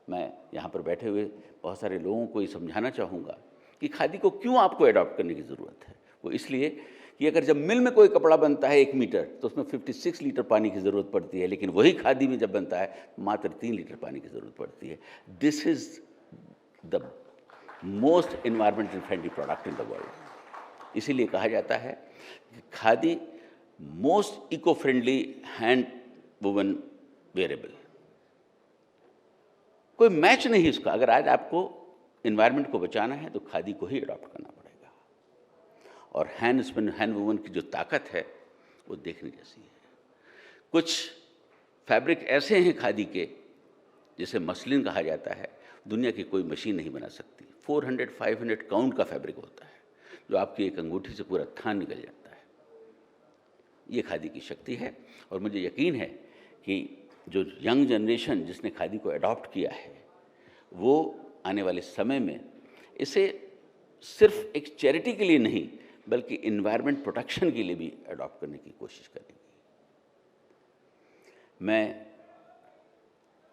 Speaker 8: मैं यहाँ पर बैठे हुए बहुत सारे लोगों को ये समझाना चाहूँगा कि खादी को क्यों आपको अडॉप्ट करने की ज़रूरत है। वो इसलिए कि अगर जब मिल में कोई कपड़ा बनता है 1 मीटर तो उसमें 56 लीटर पानी की ज़रूरत पड़ती है, लेकिन वही खादी में जब बनता है मात्र 3 लीटर पानी की ज़रूरत पड़ती है। This is the most environmental friendly product in the world. इसीलिए कहा जाता है कि khadi most eco friendly hand woven wearable. कोई मैच नहीं इसका। अगर आज आपको एनवायरनमेंट को बचाना है तो खादी को ही अडॉप्ट करना पड़ेगा। और हैंड वुवन की जो ताकत है वो देखने जैसी है। कुछ फैब्रिक ऐसे हैं खादी के, जिसे मसलिन कहा जाता है, दुनिया की कोई मशीन नहीं बना सकती। 400-500 काउंट का फैब्रिक होता है जो आपकी एक अंगूठी से पूरा थान निकल जाता है। ये खादी की शक्ति है। और मुझे यकीन है कि जो यंग जनरेशन जिसने खादी को अडॉप्ट किया है वो आने वाले समय में इसे सिर्फ एक चैरिटी के लिए नहीं बल्कि इन्वायरमेंट प्रोटेक्शन के लिए भी अडॉप्ट करने की कोशिश करेंगे। मैं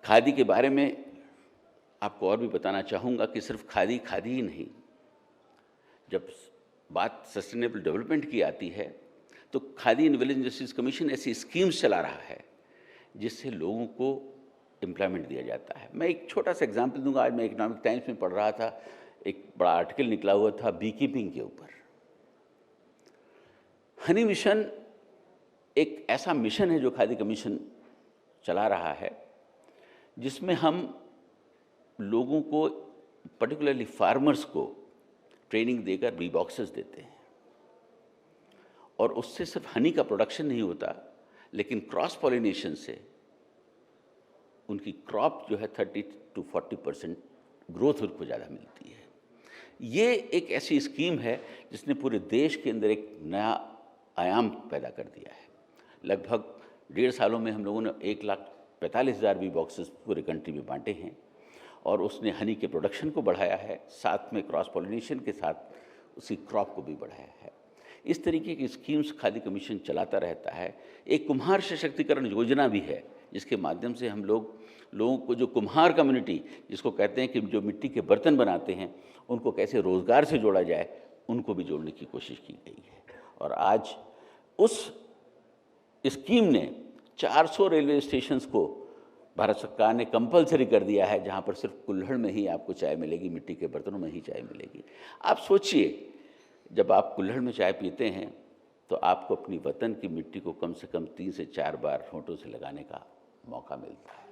Speaker 8: खादी के बारे में आपको और भी बताना चाहूँगा कि सिर्फ खादी ही नहीं, जब बात सस्टेनेबल डेवलपमेंट की आती है तो khadi and village industries commission ऐसी स्कीम्स चला रहा है जिससे लोगों को एम्प्लॉयमेंट दिया जाता है। मैं एक छोटा सा एग्जांपल दूंगा। आज मैं इकोनॉमिक टाइम्स में पढ़ रहा था, एक बड़ा आर्टिकल निकला हुआ था बी कीपिंग के ऊपर। हनी मिशन एक ऐसा मिशन है जो खादी कमीशन चला रहा है, जिसमें हम लोगों को, पर्टिकुलरली फार्मर्स को, ट्रेनिंग देकर बी बॉक्सेस देते हैं। और उससे सिर्फ हनी का प्रोडक्शन नहीं होता, लेकिन क्रॉस पॉलिनेशन से उनकी क्रॉप जो है 30-40% ग्रोथ उनको ज़्यादा मिलती है। ये एक ऐसी स्कीम है जिसने पूरे देश के अंदर एक नया आयाम पैदा कर दिया है। लगभग 1.5 सालों में हम लोगों ने 1,45,000 बी बॉक्सेस पूरे कंट्री में बांटे हैं और उसने हनी के प्रोडक्शन को बढ़ाया है, साथ में क्रॉस पॉलिनेशन के साथ उसकी क्रॉप को भी बढ़ाया है। इस तरीके की स्कीम्स खादी कमीशन चलाता रहता है। एक कुम्हार सशक्तिकरण योजना भी है जिसके माध्यम से हम लोगों को, जो कुम्हार कम्युनिटी जिसको कहते हैं कि जो मिट्टी के बर्तन बनाते हैं, उनको कैसे रोज़गार से जोड़ा जाए, उनको भी जोड़ने की कोशिश की गई है। और आज उस स्कीम ने 400 रेलवे स्टेशंस को भारत सरकार ने कंपलसरी कर दिया है, जहाँ पर सिर्फ कुल्हड़ में ही आपको चाय मिलेगी, मिट्टी के बर्तनों में ही चाय मिलेगी। आप सोचिए, जब आप कुल्हड़ में चाय पीते हैं तो आपको अपनी वतन की मिट्टी को कम से कम 3 से 4 बार होंठों से लगाने का मौका मिलता है।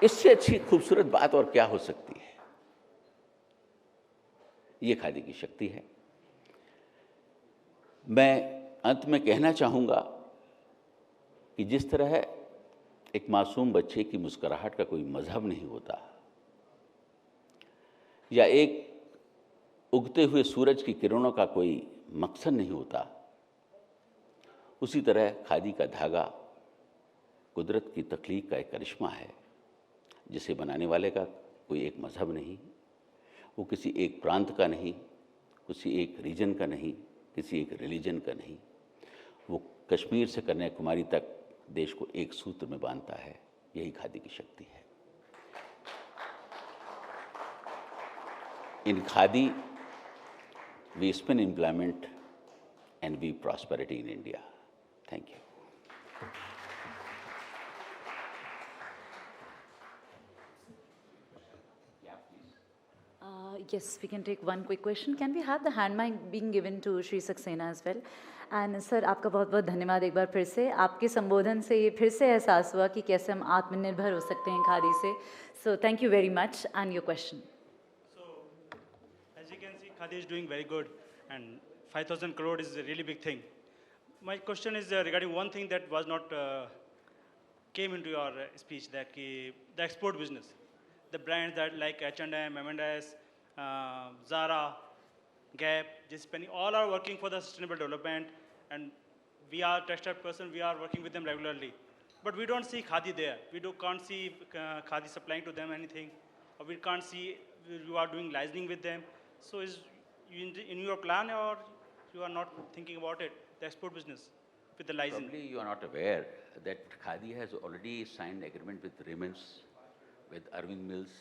Speaker 8: इससे अच्छी खूबसूरत बात और क्या हो सकती है। ये खादी की शक्ति है। मैं अंत में कहना चाहूँगा कि जिस तरह एक मासूम बच्चे की मुस्कुराहट का कोई मजहब नहीं होता, या एक उगते हुए सूरज की किरणों का कोई मकसद नहीं होता, उसी तरह खादी का धागा कुदरत की तख्लीक का एक करिश्मा है, जिसे बनाने वाले का कोई एक मजहब नहीं, वो किसी एक प्रांत का नहीं, किसी एक रीजन का नहीं, किसी एक रिलीजन का नहीं। वो कश्मीर से कन्याकुमारी तक देश को एक सूत्र में बांधता है। यही खादी की शक्ति है। इन khadi we spin employment and we prosperity in India. Thank you.
Speaker 1: Yes, we can take one quick question. Can we have the hand mic being given to Shri Saxena as well? And sir, आपका बहुत बहुत धन्यवाद एक बार फिर से। आपके संबोधन से ये फिर से एहसास हुआ कि कैसे हम आत्मनिर्भर हो सकते हैं खादी से। So thank you very much. And your question.
Speaker 6: So, as you can see, Khadi is doing very good, and 5,000 crore is a really big thing. My question is regarding one thing that was not came into your speech, that the export business, the brands that like H&M, M&S, Zara, Gap, JCPenney, all are working for the sustainable development, and we are textile person, we are working with them regularly. But we don't see Khadi there. We can't see Khadi supplying to them anything, or we can't see you are doing licensing with them. So is in your plan, or you are not thinking about it, the export business with the license?
Speaker 8: Probably you are not aware that Khadi has already signed agreement with Raymond's, with Arvind Mills,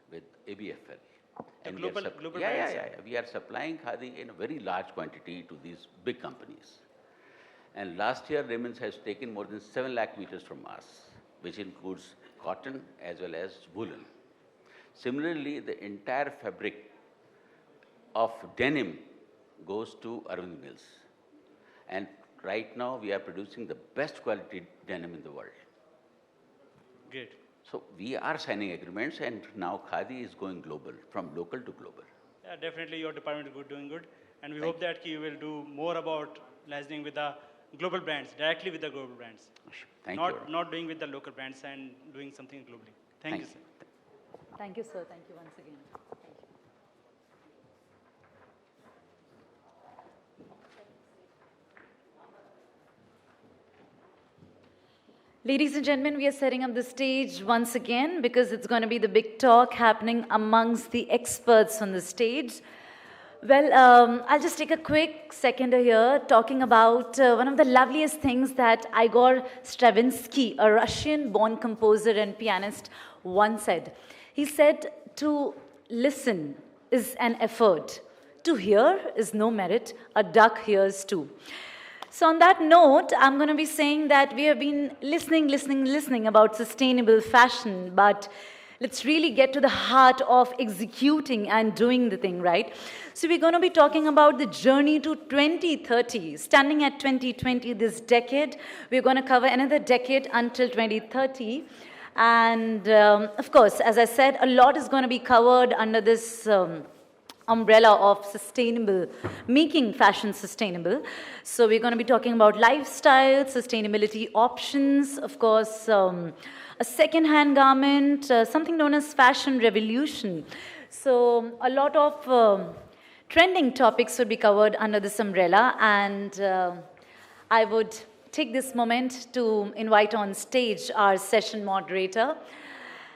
Speaker 8: with ABFL.
Speaker 6: The
Speaker 8: And
Speaker 6: global
Speaker 8: yeah,
Speaker 6: brands.
Speaker 8: we are supplying khadi in a very large quantity to these big companies. And last year, Raymond's has taken more than 7 lakh meters from us, which includes cotton as well as woolen. Similarly, the entire fabric of denim goes to Arvind Mills. And right now, we are producing the best quality denim in the world.
Speaker 6: Great.
Speaker 8: So we are signing agreements, and now khadi is going global, from local to global.
Speaker 6: Yeah, definitely your department is doing good. And we hope that you will do more about liaising with the global brands, directly with the global brands.
Speaker 8: Thank you.
Speaker 6: Not doing with the local brands and doing something globally. Thank you, sir.
Speaker 1: Thank you, sir. Thank you once again. Thank you. Ladies and gentlemen, we are setting up the stage once again because it's going to be the big talk happening amongst the experts on the stage. Well, I'll just take a quick second here talking about one of the loveliest things that Igor Stravinsky, a Russian-born composer and pianist, once said. He said, to listen is an effort. To hear is no merit. A duck hears too. So on that note, I'm going to be saying that we have been listening about sustainable fashion, but let's really get to the heart of executing and doing the thing, right? So we're going to be talking about the journey to 2030. Standing at 2020 this decade, we're going to cover another decade until 2030. And of course, as I said, a lot is going to be covered under this umbrella of sustainable, making fashion sustainable. So we're going to be talking about lifestyle, sustainability options, of course, a second-hand garment, something known as fashion revolution. So a lot of trending topics would be covered under this umbrella, and I would take this moment to invite on stage our session moderator,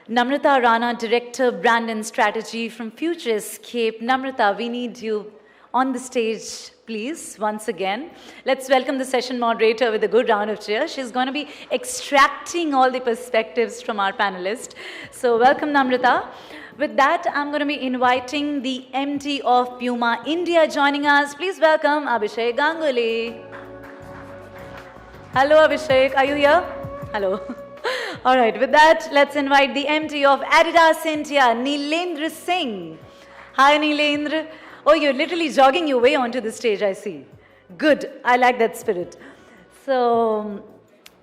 Speaker 1: Namrata Rana, Director, Brand and Strategy from Future Escape. Namrata, we need you on the stage, please, once again. Let's welcome the session moderator with a good round of cheers. She's going to be extracting all the perspectives from our panelists. So welcome, Namrata. With that, I'm going to be inviting the MD of Puma India joining us. Please welcome Abhishek Ganguly. Hello, Abhishek. Are you here? Hello. All right, with that, let's invite the MD of Adidas India, Neelendra Singh. Hi, Neelendra. Oh, you're literally jogging your way onto the stage, I see. Good. I like that spirit. So,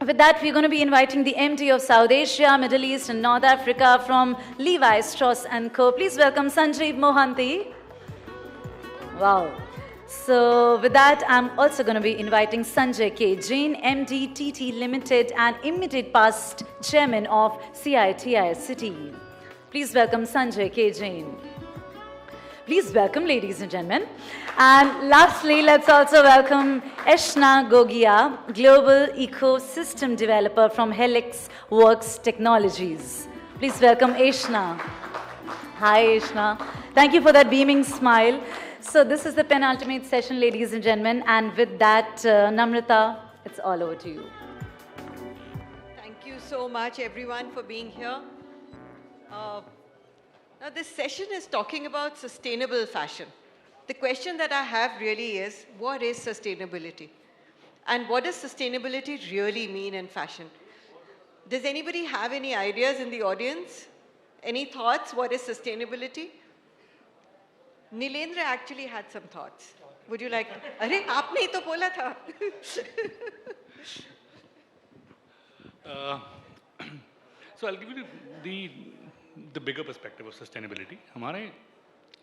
Speaker 1: with that, we're going to be inviting the MD of South Asia, Middle East, and North Africa from Levi Strauss & Co. Please welcome Sanjeev Mohanty. Wow. So with that, I'm also going to be inviting Sanjay K. Jain, MD, TT Limited and immediate past chairman of CITI City. Please welcome Sanjay K. Jain. Please welcome, ladies and gentlemen. And lastly, let's also welcome Eshna Gogia, Global Ecosystem Developer from Helix Works Technologies. Please welcome Eshna. Hi, Eshna. Thank you for that beaming smile. So this is the penultimate session, ladies and gentlemen. And with that, Namrata, it's all over to you.
Speaker 9: Thank you so much, everyone, for being here. Now, this session is talking about sustainable fashion. The question that I have really is, what is sustainability? And what does sustainability really mean in fashion? Does anybody have any ideas in the audience? Any thoughts? What is sustainability? Neelendra actually had some thoughts. Would you like? Arey, aapne hi to bola tha.
Speaker 10: So I'll give you the bigger perspective of sustainability.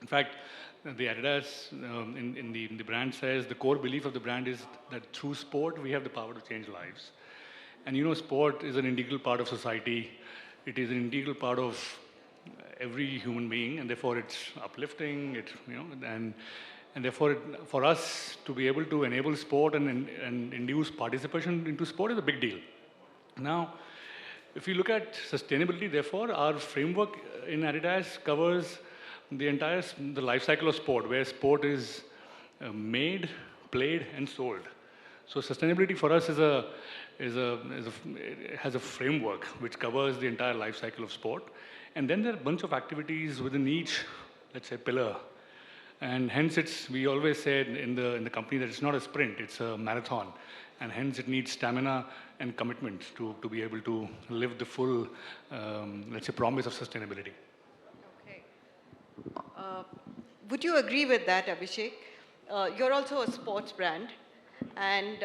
Speaker 10: In fact, the Adidas in the brand says the core belief of the brand is that through sport we have the power to change lives. And you know, sport is an integral part of society. It is an integral part of every human being, and therefore it's uplifting. And therefore for us to be able to enable sport and induce participation into sport is a big deal. Now, if you look at sustainability, therefore, our framework in Adidas covers the life cycle of sport, where sport is made, played, and sold. So sustainability for us has a framework which covers the entire life cycle of sport. And then there are a bunch of activities within each let's say, pillar. And hence we always said in the company that it's not a sprint, it's a marathon. And hence it needs stamina and commitment to be able to live the full, let's say, promise of sustainability.
Speaker 9: Okay. Would you agree with that, Abhishek? You're also a sports brand. And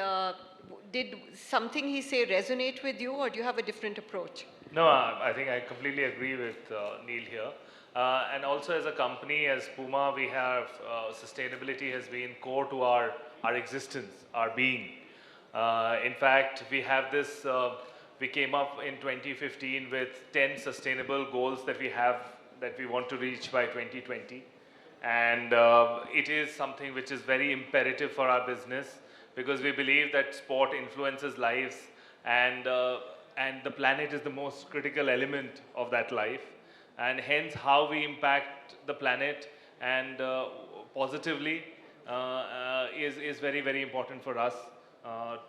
Speaker 9: did something he say resonate with you, or do you have a different approach?
Speaker 4: No, I think I completely agree with Neil here. And also as a company, as Puma, we have sustainability has been core to our existence, our being. In fact, we have this, we came up in 2015 with 10 sustainable goals that we want to reach by 2020. And it is something which is very imperative for our business, because we believe that sport influences lives, and the planet is the most critical element of that life. And hence how we impact the planet and positively is very, very important for us,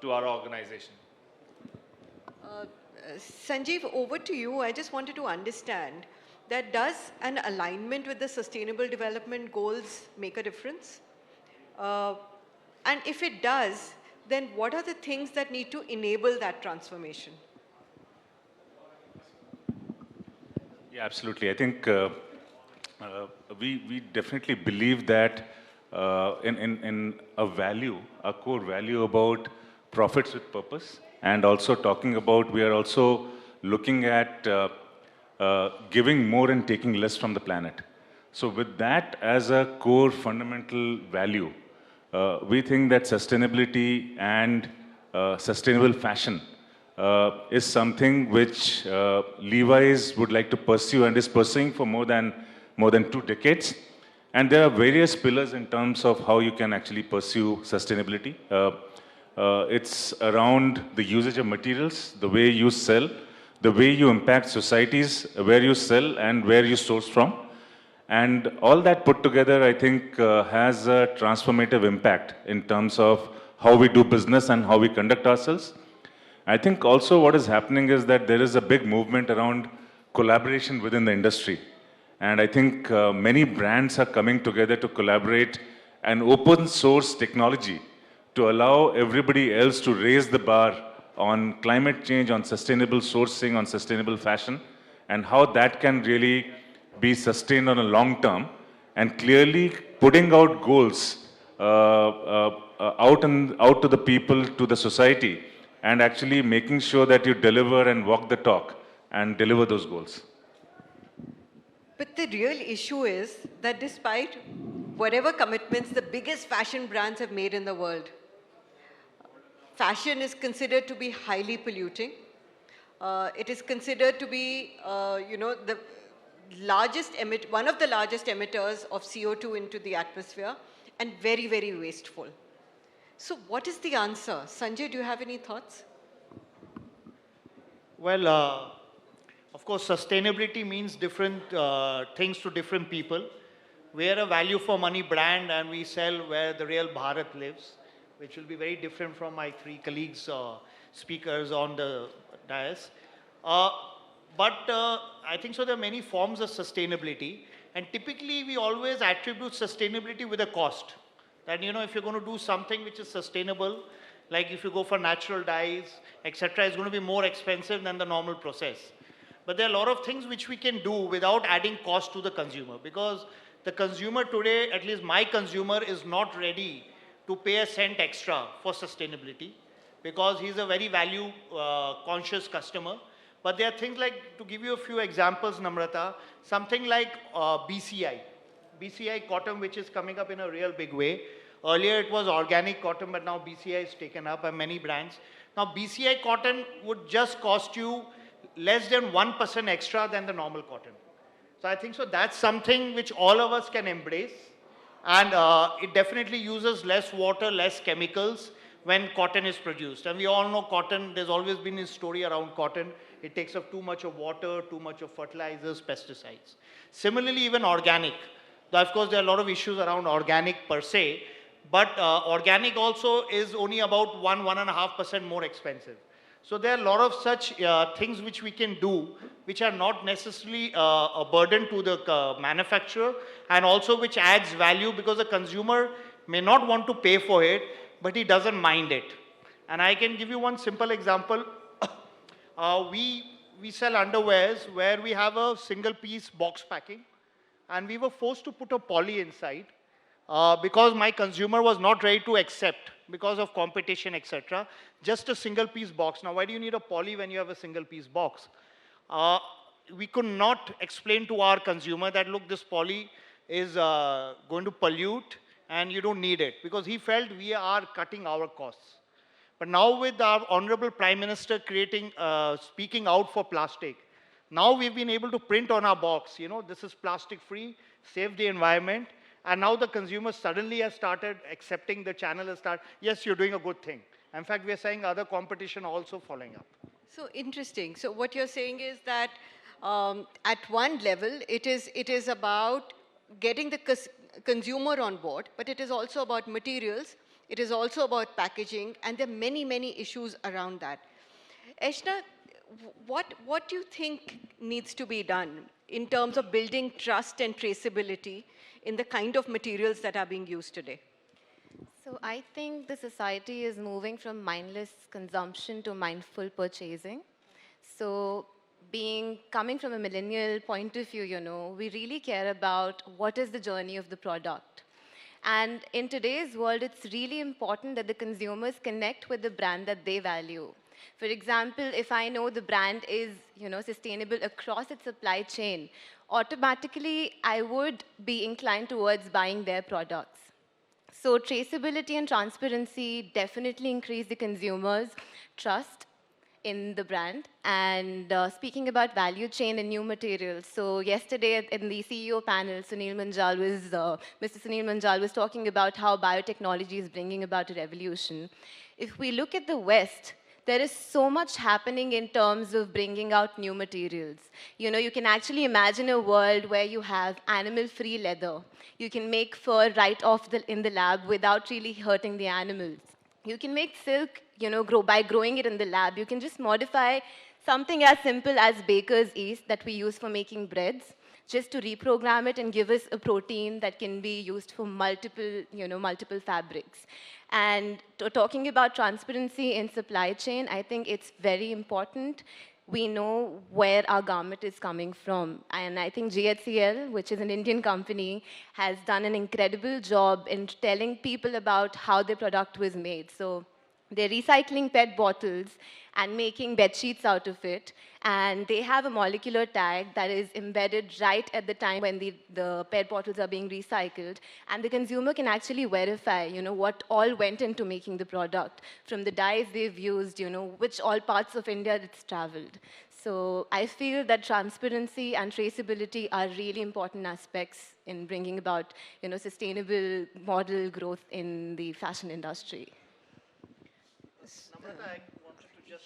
Speaker 4: to our organization.
Speaker 9: Sanjeev, over to you. I just wanted to understand that does an alignment with the Sustainable Development Goals make a difference? And if it does, then what are the things that need to enable that transformation?
Speaker 12: Yeah, absolutely. I think we definitely believe that in a value, a core value about profits with purpose, and also talking about, we are also looking at giving more and taking less from the planet. So with that as a core fundamental value, we think that sustainability and sustainable fashion is something which Levi's would like to pursue and is pursuing for more than 2 decades. And there are various pillars in terms of how you can actually pursue sustainability. It's around the usage of materials, the way you sell, the way you impact societies, where you sell and where you source from. And all that put together, I think, has a transformative impact in terms of how we do business and how we conduct ourselves. I think also what is happening is that there is a big movement around collaboration within the industry. And I think many brands are coming together to collaborate and open source technology to allow everybody else to raise the bar on climate change, on sustainable sourcing, on sustainable fashion, and how that can really be sustained on a long term, and clearly putting out goals out to the people, to the society, and actually making sure that you deliver and walk the talk and deliver those goals.
Speaker 9: But the real issue is that despite whatever commitments the biggest fashion brands have made in the world, fashion is considered to be highly polluting. It is considered to be, the one of the largest emitters of CO2 into the atmosphere, and very, very wasteful. So what is the answer? Sanjay, do you have any thoughts?
Speaker 13: Well, of course, sustainability means different things to different people. We are a value for money brand, and we sell where the real Bharat lives, which will be very different from my 3 colleagues, speakers on the dais. But I think so there are many forms of sustainability, and typically we always attribute sustainability with a cost. That, if you're going to do something which is sustainable, like if you go for natural dyes, etc., it's going to be more expensive than the normal process. But there are a lot of things which we can do without adding cost to the consumer, because the consumer today, at least my consumer, is not ready to pay a cent extra for sustainability, because he's a very value conscious customer. But there are things like, to give you a few examples, Namrata, something like BCI cotton, which is coming up in a real big way. Earlier it was organic cotton, but now BCI is taken up by many brands. Now BCI cotton would just cost you less than 1% extra than the normal cotton. So I think so that's something which all of us can embrace. And it definitely uses less water, less chemicals when cotton is produced. And we all know cotton, there's always been a story around cotton. It takes up too much of water, too much of fertilizers, pesticides. Similarly, even organic. Though of course, there are a lot of issues around organic per se, but organic also is only about 1.5% more expensive. So there are a lot of such things which we can do, which are not necessarily a burden to the manufacturer, and also which adds value because the consumer may not want to pay for it, but he doesn't mind it. And I can give you one simple example. We sell underwears where we have a single piece box packing, and we were forced to put a poly inside because my consumer was not ready to accept because of competition, etc. Just a single piece box. Now, why do you need a poly when you have a single piece box? We could not explain to our consumer that, look, this poly is going to pollute and you don't need it, because he felt we are cutting our costs. But now with our Honorable Prime Minister speaking out for plastic, now we've been able to print on our box, this is plastic free, save the environment. And now the consumer suddenly has started accepting, the channel has started, yes, you're doing a good thing. In fact, we're saying other competition also following up.
Speaker 9: So interesting. So what you're saying is that at one level, it is about getting the consumer on board, but it is also about materials, it is also about packaging, and there are many, many issues around that. Eshna, what do you think needs to be done in terms of building trust and traceability in the kind of materials that are being used today?
Speaker 20: So I think the society is moving from mindless consumption to mindful purchasing. So coming from a millennial point of view, we really care about what is the journey of the product. And in today's world, it's really important that the consumers connect with the brand that they value. For example, if I know the brand is, sustainable across its supply chain, automatically I would be inclined towards buying their products. So traceability and transparency definitely increase the consumer's trust in the brand. And speaking about value chain and new materials, so yesterday in the CEO panel, Mr. Sunil Manjal was talking about how biotechnology is bringing about a revolution. If we look at the West, there is so much happening in terms of bringing out new materials. You can actually imagine a world where you have animal-free leather. You can make fur right off in the lab without really hurting the animals. You can make silk, by growing it in the lab. You can just modify something as simple as baker's yeast that we use for making breads, just to reprogram it and give us a protein that can be used for multiple fabrics. And talking about transparency in supply chain, I think it's very important. We know where our garment is coming from. And I think GHCL, which is an Indian company, has done an incredible job in telling people about how their product was made. So they're recycling PET bottles and making bed sheets out of it. And they have a molecular tag that is embedded right at the time when the PET bottles are being recycled. And the consumer can actually verify, what all went into making the product, from the dyes they've used, which all parts of India it's traveled. So I feel that transparency and traceability are really important aspects in bringing about, sustainable model growth in the fashion industry.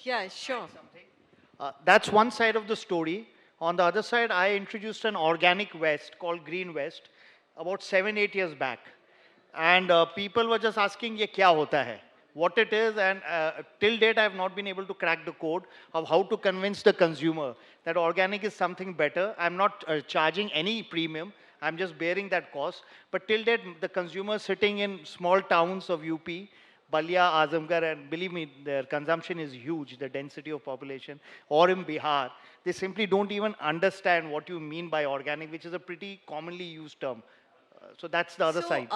Speaker 9: Yeah, sure.
Speaker 13: That's one side of the story. On the other side, I introduced an organic vest called Green Vest about 7-8 years back. And people were just asking, ye kya hota hai? What it is, and till date, I have not been able to crack the code of how to convince the consumer that organic is something better. I'm not charging any premium. I'm just bearing that cost. But till date, the consumer sitting in small towns of UP, Balia, Azamgarh, and believe me, their consumption is huge, the density of population, or in Bihar, they simply don't even understand what you mean by organic, which is a pretty commonly used term. So that's the other side.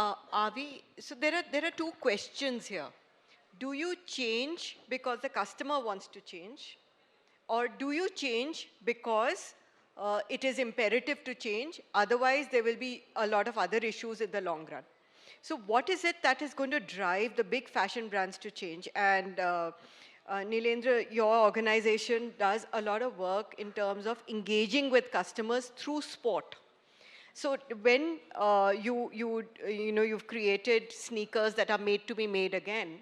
Speaker 9: So there are two questions here. Do you change because the customer wants to change? Or do you change because it is imperative to change? Otherwise, there will be a lot of other issues in the long run. So what is it that is going to drive the big fashion brands to change? And Neelendra, your organization does a lot of work in terms of engaging with customers through sport. So when you've created sneakers that are made to be made again,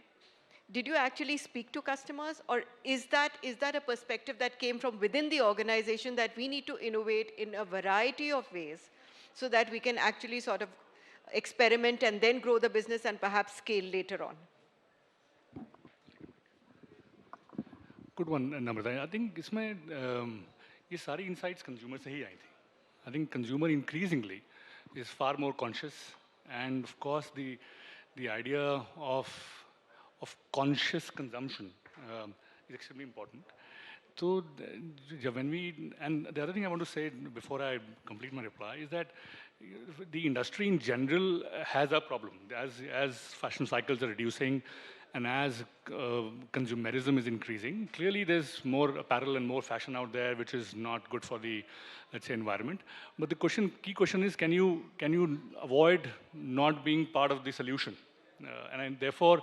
Speaker 9: did you actually speak to customers, or is that a perspective that came from within the organization that we need to innovate in a variety of ways so that we can actually sort of experiment and then grow the business and perhaps scale later on?
Speaker 10: good one, Namrata. I think इसमें ये सारी insights consumer से ही आई थी. I think consumer increasingly is far more conscious, and of course the idea of conscious consumption is extremely important. So when we, and the other thing I want to say before I complete my reply is that the industry in general has a problem. As fashion cycles are reducing and as consumerism is increasing, clearly there's more apparel and more fashion out there, which is not good for the, let's say, environment. But the key question is, can you avoid not being part of the solution? And therefore,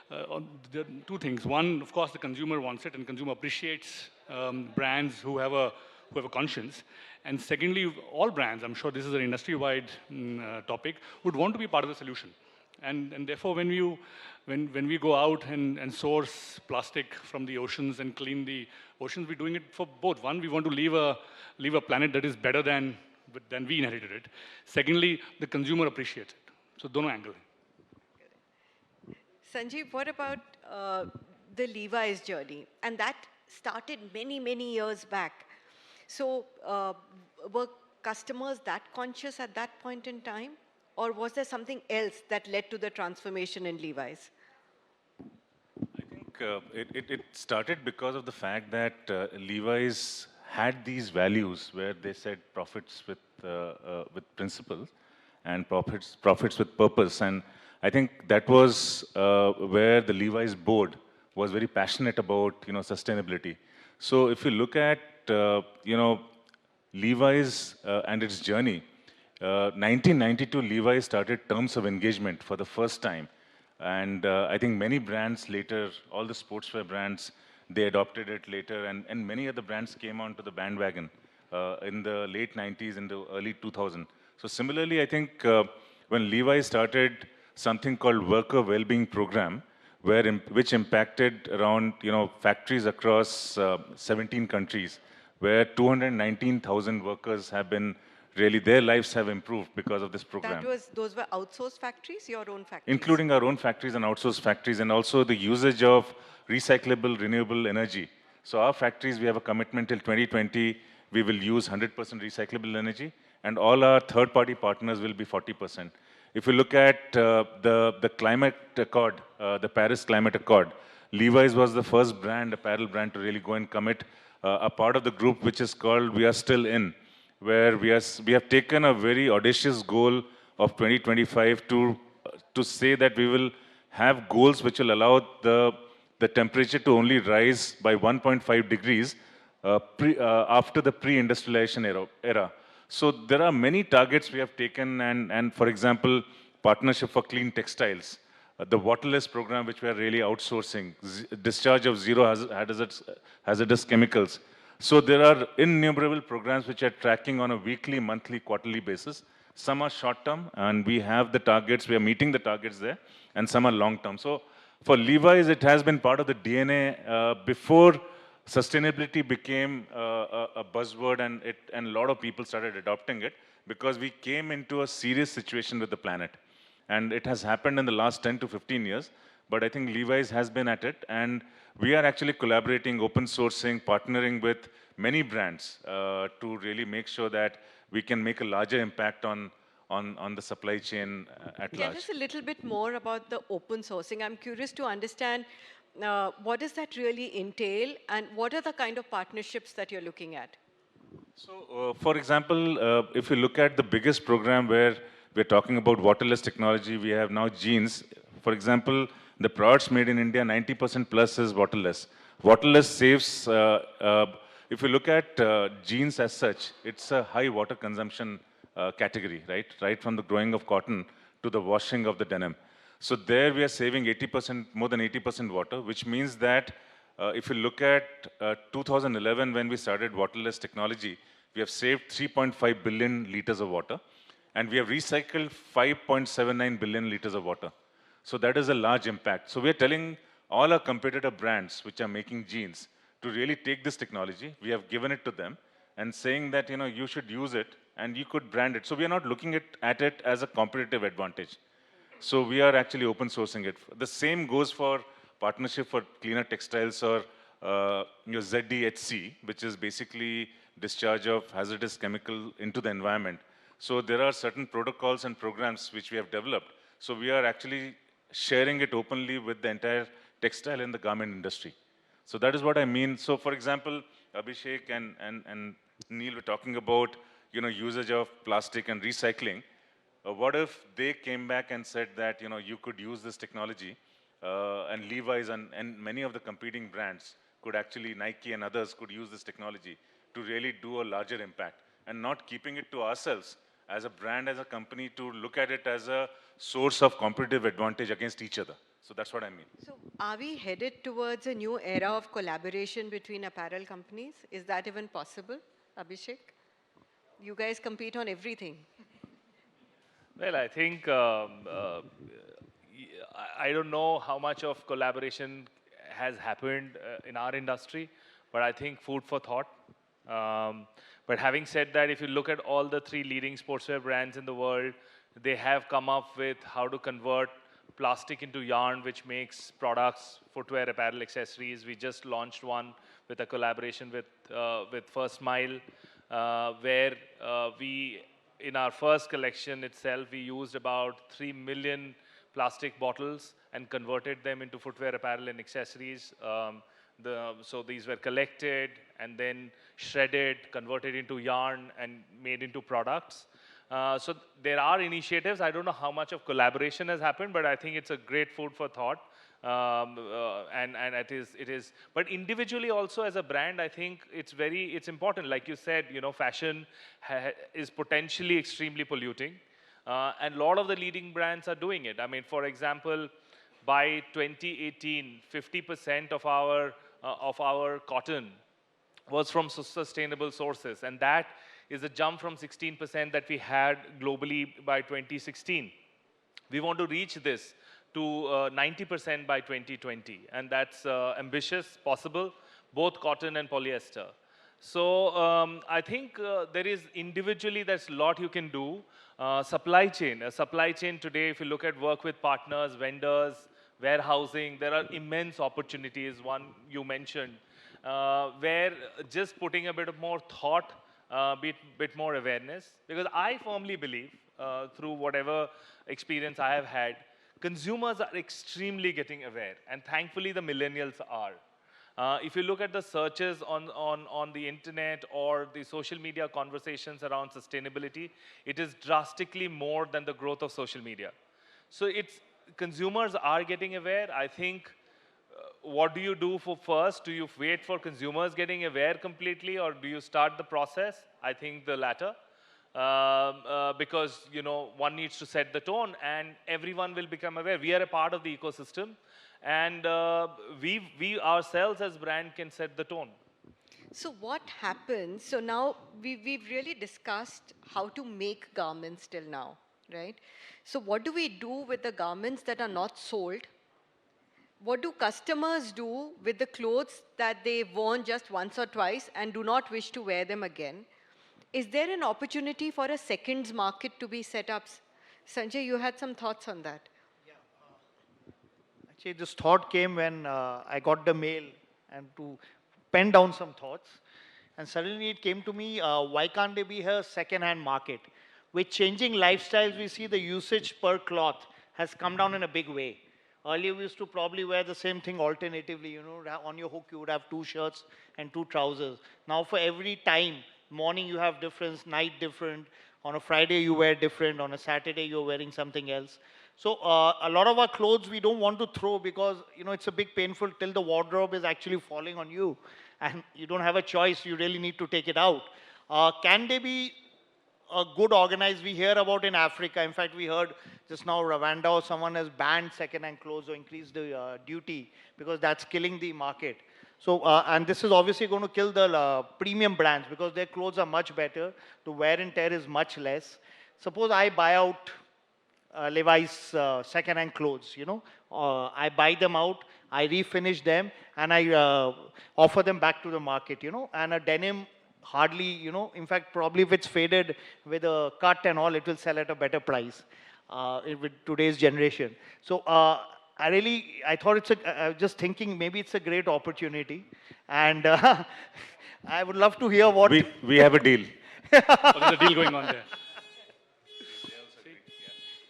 Speaker 10: there are two things. One, of course, the consumer wants it, and consumer appreciates brands who have a conscience. And secondly, all brands, I'm sure this is an industry-wide topic, would want to be part of the solution. And therefore, when we go out and source plastic from the oceans and clean the oceans, we're doing it for both. One, we want to leave a planet that is better than we inherited it. Secondly, the consumer appreciates it. So, dono angle.
Speaker 9: Sanjeev, what about the Levi's journey? And that started many, many years back. So were customers that conscious at that point in time? Or was there something else that led to the transformation in Levi's?
Speaker 12: I think it started because of the fact that Levi's had these values where they said profits with principles and profits with purpose. And I think that was where the Levi's board was very passionate about, sustainability. So if you look at, Levi's and its journey, 1992, Levi's started terms of engagement for the first time. And I think many brands later, all the sportswear brands, they adopted it later, and many other brands came onto the bandwagon in the late 90s, in the early 2000s. So similarly, I think when Levi's started something called Worker Wellbeing Program, which impacted around factories across 17 countries, where 219,000 workers have been really, their lives have improved because of this program.
Speaker 9: Those were outsourced factories, your own factories?
Speaker 12: Including our own factories and outsourced factories, and also the usage of recyclable, renewable energy. So our factories, we have a commitment till 2020, we will use 100% recyclable energy, and all our third-party partners will be 40%. If you look at the climate accord, the Paris Climate Accord, Levi's was the first apparel brand to really go and commit a part of the group which is called We Are Still In, where we have taken a very audacious goal of 2025 to say that we will have goals which will allow the temperature to only rise by 1.5 degrees after the pre-industrialization era. So there are many targets we have taken, and for example, Partnership for Clean Textiles, the waterless program which we are really outsourcing, discharge of zero hazardous chemicals. So there are innumerable programs which are tracking on a weekly, monthly, quarterly basis. Some are short-term, and we have the targets, we are meeting the targets there, and some are long-term. So for Levi's, it has been part of the DNA before sustainability became a buzzword, and a lot of people started adopting it, because we came into a serious situation with the planet. And it has happened in the last 10 to 15 years, but I think Levi's has been at it, and we are actually collaborating, open sourcing, partnering with many brands to really make sure that we can make a larger impact on the supply chain at large.
Speaker 9: Tell us a little bit more about the open sourcing. I'm curious to understand what does that really entail, and what are the kind of partnerships that you're looking at?
Speaker 12: So, for example, if you look at the biggest program where we're talking about waterless technology, we have now jeans. For example, the products made in India, 90% plus is waterless. Waterless saves, if you look at jeans as such, it's a high water consumption category, right? Right from the growing of cotton to the washing of the denim. So there we are saving 80%, more than 80% water, which means that if you look at 2011, when we started waterless technology, we have saved 3.5 billion liters of water, and we have recycled 5.79 billion liters of water. So that is a large impact. So we are telling all our competitor brands which are making jeans to really take this technology. We have given it to them and saying that, you should use it and you could brand it. So we are not looking at it as a competitive advantage. So we are actually open sourcing it. The same goes for Partnership for Cleaner Textiles or ZDHC, which is basically discharge of hazardous chemical into the environment. So there are certain protocols and programs which we have developed. So we are actually sharing it openly with the entire textile and the garment industry. So that is what I mean. So for example, Abhishek and Neil were talking about, usage of plastic and recycling. What if they came back and said that, you could use this technology and Levi's and many of the competing brands could actually, Nike and others could use this technology to really do a larger impact and not keeping it to ourselves as a brand, as a company, to look at it as a source of competitive advantage against each other. So that's what I mean.
Speaker 9: So are we headed towards a new era of collaboration between apparel companies? Is that even possible, Abhishek? You guys compete on everything.
Speaker 4: Well, I think I don't know how much of collaboration has happened in our industry, but I think food for thought. But having said that, if you look at all the 3 leading sportswear brands in the world, they have come up with how to convert plastic into yarn, which makes products, footwear, apparel, accessories. We just launched one with a collaboration with First Mile, where in our first collection itself, we used about 3 million plastic bottles and converted them into footwear, apparel, and accessories. So these were collected and then shredded, converted into yarn, and made into products. So there are initiatives. I don't know how much of collaboration has happened, but I think it's a great food for thought. And it is. But individually also as a brand, I think it's important. Like you said, fashion is potentially extremely polluting. And a lot of the leading brands are doing it. I mean, for example, by 2018, 50% of our cotton was from sustainable sources. And that is a jump from 16% that we had globally by 2016. We want to reach this to 90% by 2020. And that's ambitious, possible, both cotton and polyester. So I think there is individually, there's a lot you can do. Supply chain today, if you look at work with partners, vendors, warehousing, there are immense opportunities, one you mentioned, where just putting a bit of more thought, bit more awareness, because I firmly believe, through whatever experience I have had, consumers are extremely getting aware, and thankfully the millennials are. If you look at the searches on the internet or the social media conversations around sustainability, it is drastically more than the growth of social media. So consumers are getting aware. I think, what do you do first? Do you wait for consumers getting aware completely, or do you start the process? I think the latter. Because one needs to set the tone and everyone will become aware. We are a part of the ecosystem, and we ourselves as brand can set the tone.
Speaker 9: So what happens? So now we've really discussed how to make garments till now, right? So what do we do with the garments that are not sold? What do customers do with the clothes that they've worn just once or twice and do not wish to wear them again? Is there an opportunity for a seconds market to be set up? Sanjay, you had some thoughts on that.
Speaker 13: Yeah. Actually, this thought came when I got the mail and to pen down some thoughts. And suddenly it came to me, why can't there be a second-hand market? With changing lifestyles, we see the usage per cloth has come down in a big way. Earlier, we used to probably wear the same thing alternatively. On your hook, you would have 2 shirts and 2 trousers. Now, for every time, morning you have different, night different. On a Friday, you wear different. On a Saturday, you're wearing something else. So a lot of our clothes we don't want to throw because, it's a big painful till the wardrobe is actually falling on you. And you don't have a choice. You really need to take it out. Can they be a good organized? We hear about in Africa. In fact, we heard just now Rwanda or someone has banned second-hand clothes or increased the duty because that's killing the market. So, and this is obviously going to kill the premium brands because their clothes are much better. The wear and tear is much less. Suppose I buy out Levi's second-hand clothes, I buy them out, I refinish them, and I offer them back to the market, and a denim hardly, in fact, probably if it's faded with a cut and all, it will sell at a better price with today's generation. So I thought I was just thinking maybe it's a great opportunity. And I would love to hear what...
Speaker 12: We have a deal.
Speaker 10: Oh, there's a deal going on there.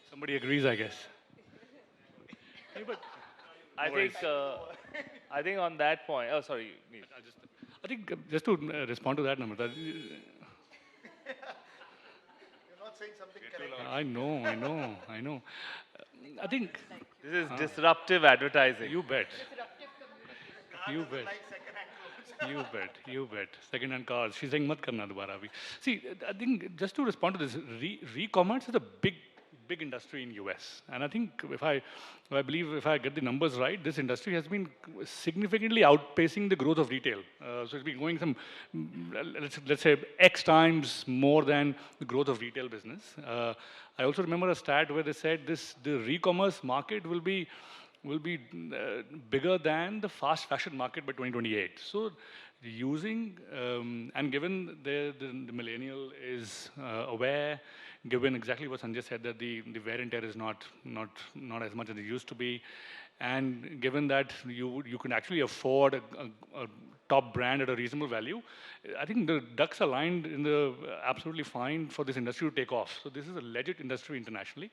Speaker 10: Somebody agrees, I guess.
Speaker 4: I think on that point, oh sorry, Neil.
Speaker 10: I think just to respond to that, Namrata.
Speaker 13: You're not saying something correct.
Speaker 10: I know. I think
Speaker 4: this is disruptive advertising.
Speaker 10: You bet. You bet. Second-hand cars. She's saying, "Mat karna dobara abhi." See, I think just to respond to this, re-commerce is a big industry in US, and I think if I get the numbers right, this industry has been significantly outpacing the growth of retail. So it's been going some, let's say, X times more than the growth of retail business. I also remember a stat where they said the re-commerce market will be bigger than the fast fashion market by 2028. So using, and given the millennial is aware, given exactly what Sanjay said, that the wear and tear is not as much as it used to be, and given that you can actually afford a top brand at a reasonable value, I think the ducks are lined in the absolutely fine for this industry to take off. So this is a legit industry internationally.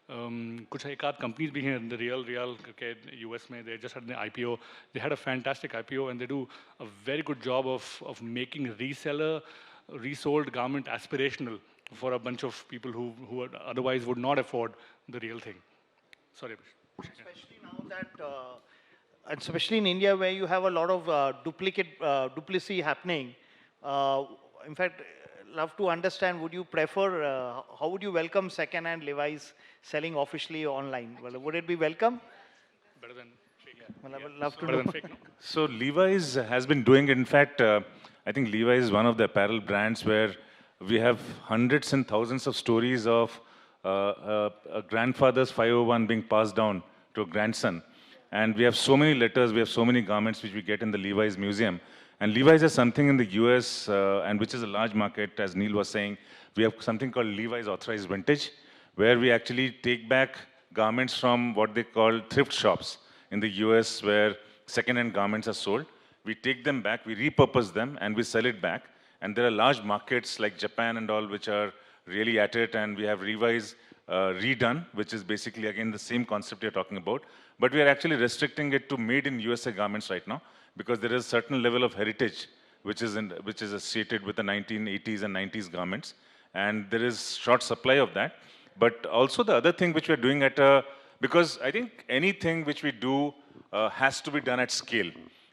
Speaker 10: कुछ एक आध companies भी हैं in the real के US में, they just had an IPO. They had a fantastic IPO and they do a very good job of making resold garment aspirational for a bunch of people who otherwise would not afford the real thing. Sorry.
Speaker 13: Especially now that, especially in India where you have a lot of duplicity happening. In fact, love to understand, would you prefer, how would you welcome second-hand Levi's selling officially online? Well, would it be welcome?
Speaker 10: Better than fake.
Speaker 13: Well, I would love to
Speaker 10: Better
Speaker 13: know.
Speaker 10: than fake, no?
Speaker 12: So Levi's has been doing it. In fact, I think Levi's is one of the apparel brands where we have hundreds and thousands of stories of a grandfather's 501 being passed down to a grandson. And we have so many letters, we have so many garments which we get in the Levi's museum. And Levi's has something in the US, and which is a large market, as Neil was saying. We have something called Levi's Authorized Vintage, where we actually take back garments from what they call thrift shops in the US, where second-hand garments are sold. We take them back, we repurpose them, and we sell it back. And there are large markets like Japan and all, which are really at it, and we have Levi's redone, which is basically, again, the same concept you're talking about. But we are actually restricting it to made in USA garments right now, because there is a certain level of heritage which is associated with the 1980s and 90s garments. And there is short supply of that. But also the other thing which we're doing because I think anything which we do has to be done at scale.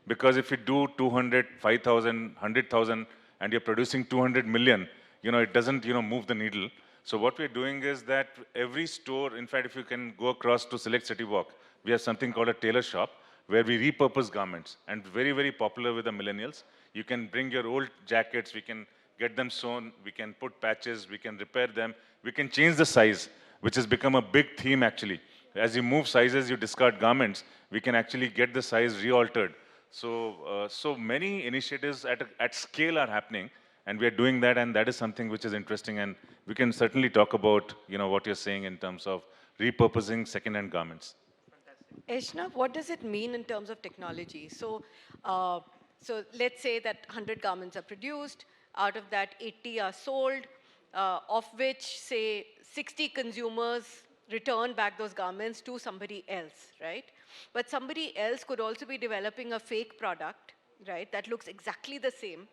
Speaker 12: Because if you do 200, 5,000, 100,000, and you're producing 200 million, it doesn't, move the needle. So what we're doing is that every store, in fact, if you can go across to Select City Walk, we have something called a tailor shop, where we repurpose garments, and very, very popular with the millennials. You can bring your old jackets, we can get them sewn, we can put patches, we can repair them, we can change the size, which has become a big theme actually. As you move sizes, you discard garments, we can actually get the size re-altered. So many initiatives at scale are happening, and we are doing that, and that is something which is interesting, and we can certainly talk about, what you're saying in terms of repurposing second-hand garments.
Speaker 9: Eshna, what does it mean in terms of technology? So let's say that 100 garments are produced, out of that 80 are sold, of which, say, 60 consumers return back those garments to somebody else, right? But somebody else could also be developing a fake product, right, that looks exactly the same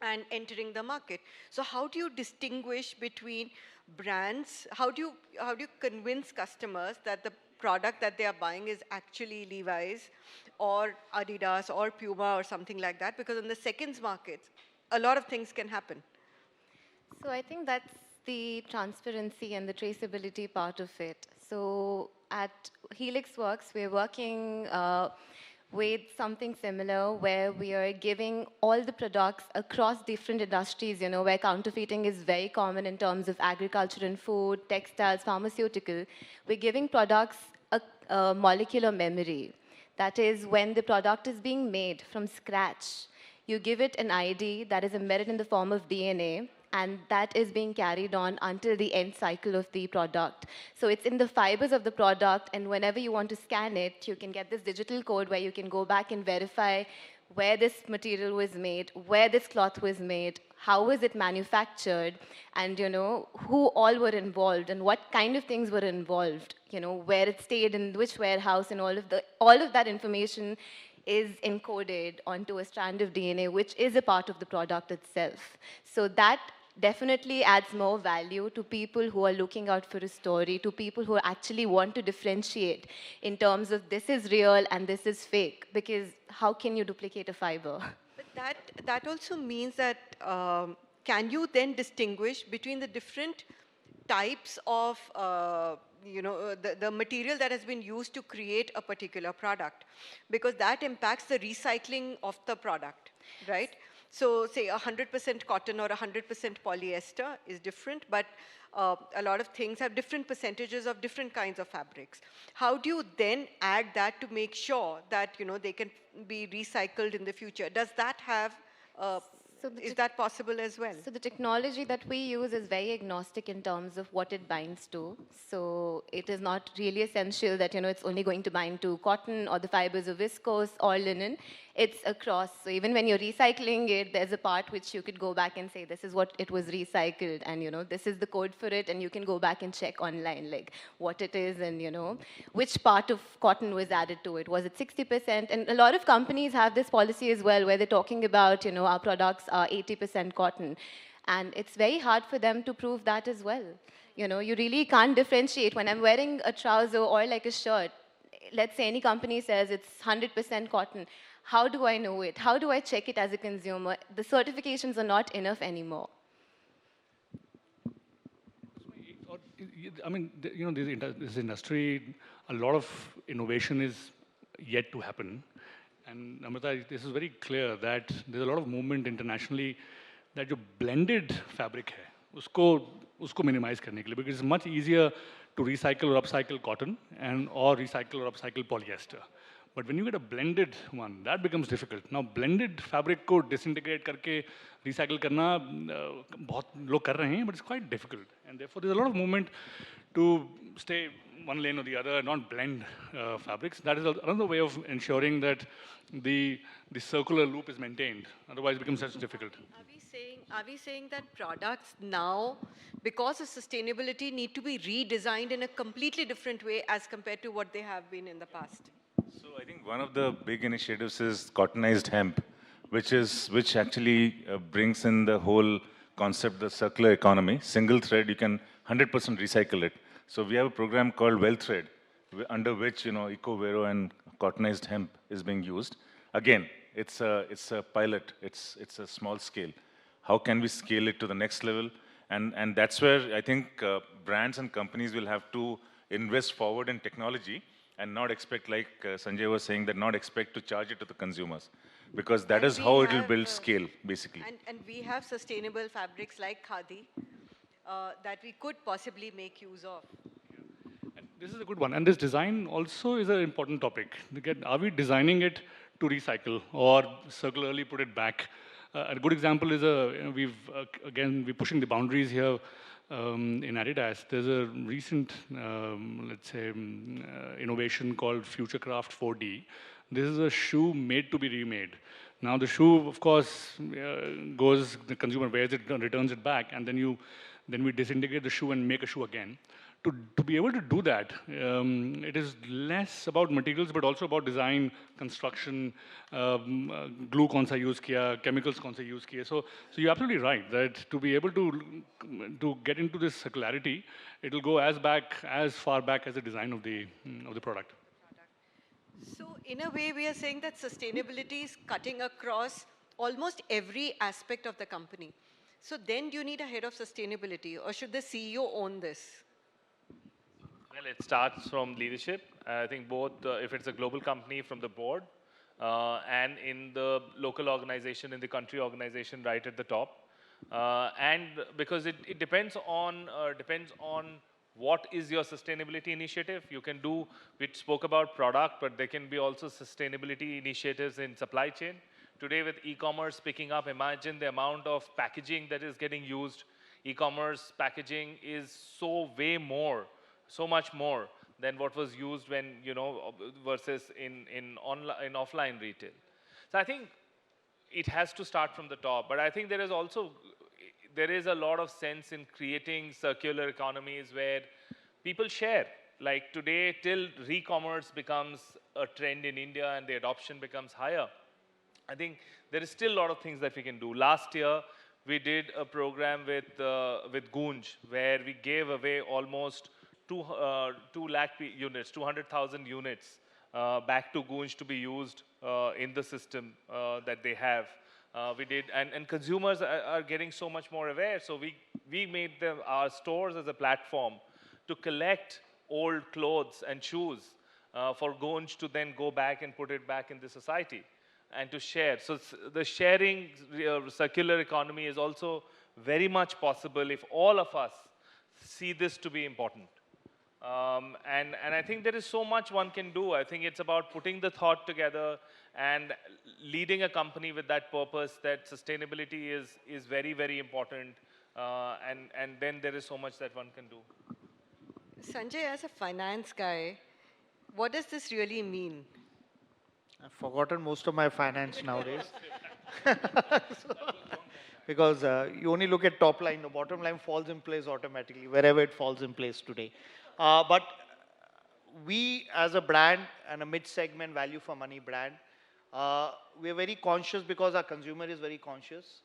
Speaker 9: and entering the market. So how do you distinguish between brands? How do you convince customers that the product that they are buying is actually Levi's or Adidas or Puma or something like that? Because in the seconds market, a lot of things can happen.
Speaker 20: So I think that's the transparency and the traceability part of it. So at Helix Works, we're working with something similar where we are giving all the products across different industries, where counterfeiting is very common in terms of agriculture and food, textiles, pharmaceutical. We're giving products a molecular memory. That is, when the product is being made from scratch, you give it an ID that is embedded in the form of DNA, and that is being carried on until the end cycle of the product. So it's in the fibers of the product, and whenever you want to scan it, you can get this digital code where you can go back and verify where this material was made, where this cloth was made, how was it manufactured, and who all were involved and what kind of things were involved, where it stayed in which warehouse, and all of that information is encoded onto a strand of DNA, which is a part of the product itself. So that definitely adds more value to people who are looking out for a story, to people who actually want to differentiate in terms of this is real and this is fake, because how can you duplicate a fiber?
Speaker 9: But that also means that can you then distinguish between the different types of the material that has been used to create a particular product, because that impacts the recycling of the product, right? So say 100% cotton or 100% polyester is different, but a lot of things have different percentages of different kinds of fabrics. How do you then add that to make sure that they can be recycled in the future? Does that have is that possible as well?
Speaker 20: So the technology that we use is very agnostic in terms of what it binds to. So it is not really essential that it's only going to bind to cotton or the fibers of viscose or linen. It's across. So even when you're recycling it, there's a part which you could go back and say, this is what it was recycled, and this is the code for it, and you can go back and check online like what it is and which part of cotton was added to it. Was it 60%? And a lot of companies have this policy as well, where they're talking about our products are 80% cotton, and it's very hard for them to prove that as well. You really can't differentiate. When I'm wearing a trouser or like a shirt, let's say any company says it's 100% cotton. How do I know it? How do I check it as a consumer? The certifications are not enough anymore.
Speaker 10: I mean, this industry, a lot of innovation is yet to happen. And Amrita, this is very clear that there's a lot of movement internationally that जो blended fabric है, उसको minimize करने के लिए, because it's much easier to recycle or upcycle cotton or recycle or upcycle polyester. But when you get a blended one, that becomes difficult. Now, blended fabric को disintegrate करके recycle करना बहुत लोग कर रहे हैं, but it's quite difficult. And therefore, there's a lot of movement to stay one lane or the other, not blend fabrics. That is another way of ensuring that the circular loop is maintained. Otherwise, it becomes such difficult.
Speaker 9: Are we saying that products now, because of sustainability, need to be redesigned in a completely different way as compared to what they have been in the past?
Speaker 12: So I think one of the big initiatives is cottonized hemp, which actually brings in the whole concept, the circular economy. Single thread, you can 100% recycle it. So we have a program called Well Thread, under which Eco-Vero and cottonized hemp is being used. Again, it's a pilot. It's a small scale. How can we scale it to the next level? And that's where I think brands and companies will have to invest forward in technology and not expect, like Sanjay was saying, that not expect to charge it to the consumers, because that is how it will build scale, basically.
Speaker 9: And we have sustainable fabrics like khadi that we could possibly make use of.
Speaker 10: And this is a good one. And this design also is an important topic. Again, are we designing it to recycle or circularly put it back? A good example is we're pushing the boundaries here in Adidas. There's a recent, let's say, innovation called Futurecraft 4D. This is a shoe made to be remade. Now the shoe, of course, the consumer wears it, returns it back, and then we disintegrate the shoe and make a shoe again. To be able to do that, it is less about materials, but also about design, construction, glue kaun sa use kiya, chemicals kaun sa use kiya. So you're absolutely right that to be able to get into this circularity, it will go as far back as the design of the product.
Speaker 9: So in a way, we are saying that sustainability is cutting across almost every aspect of the company. So then do you need a head of sustainability, or should the CEO own this?
Speaker 4: Well, it starts from leadership. I think both, if it's a global company, from the board, and in the local organization, in the country organization, right at the top. And because it depends on what is your sustainability initiative. You can do, we spoke about product, but there can be also sustainability initiatives in supply chain. Today with e-commerce picking up, imagine the amount of packaging that is getting used. E-commerce packaging is so much more than what was used when, versus in offline retail. So I think it has to start from the top, but I think there is a lot of sense in creating circular economies where people share. Like today, till re-commerce becomes a trend in India and the adoption becomes higher, I think there is still a lot of things that we can do. Last year, we did a program with Gunj, where we gave away almost 2 lakh units, 200,000 units back to Gunj to be used in the system that they have. We did, and consumers are getting so much more aware. So we made our stores as a platform to collect old clothes and shoes for Gunj to then go back and put it back in the society and to share. So the sharing circular economy is also very much possible if all of us see this to be important. And I think there is so much one can do. I think it's about putting the thought together and leading a company with that purpose that sustainability is very, very important. And then there is so much that one can do.
Speaker 9: Sanjay, as a finance guy, what does this really mean?
Speaker 13: I've forgotten most of my finance nowadays. Because you only look at top line, the bottom line falls in place automatically, wherever it falls in place today. But we as a brand and a mid-segment value for money brand, we're very conscious because our consumer is very conscious.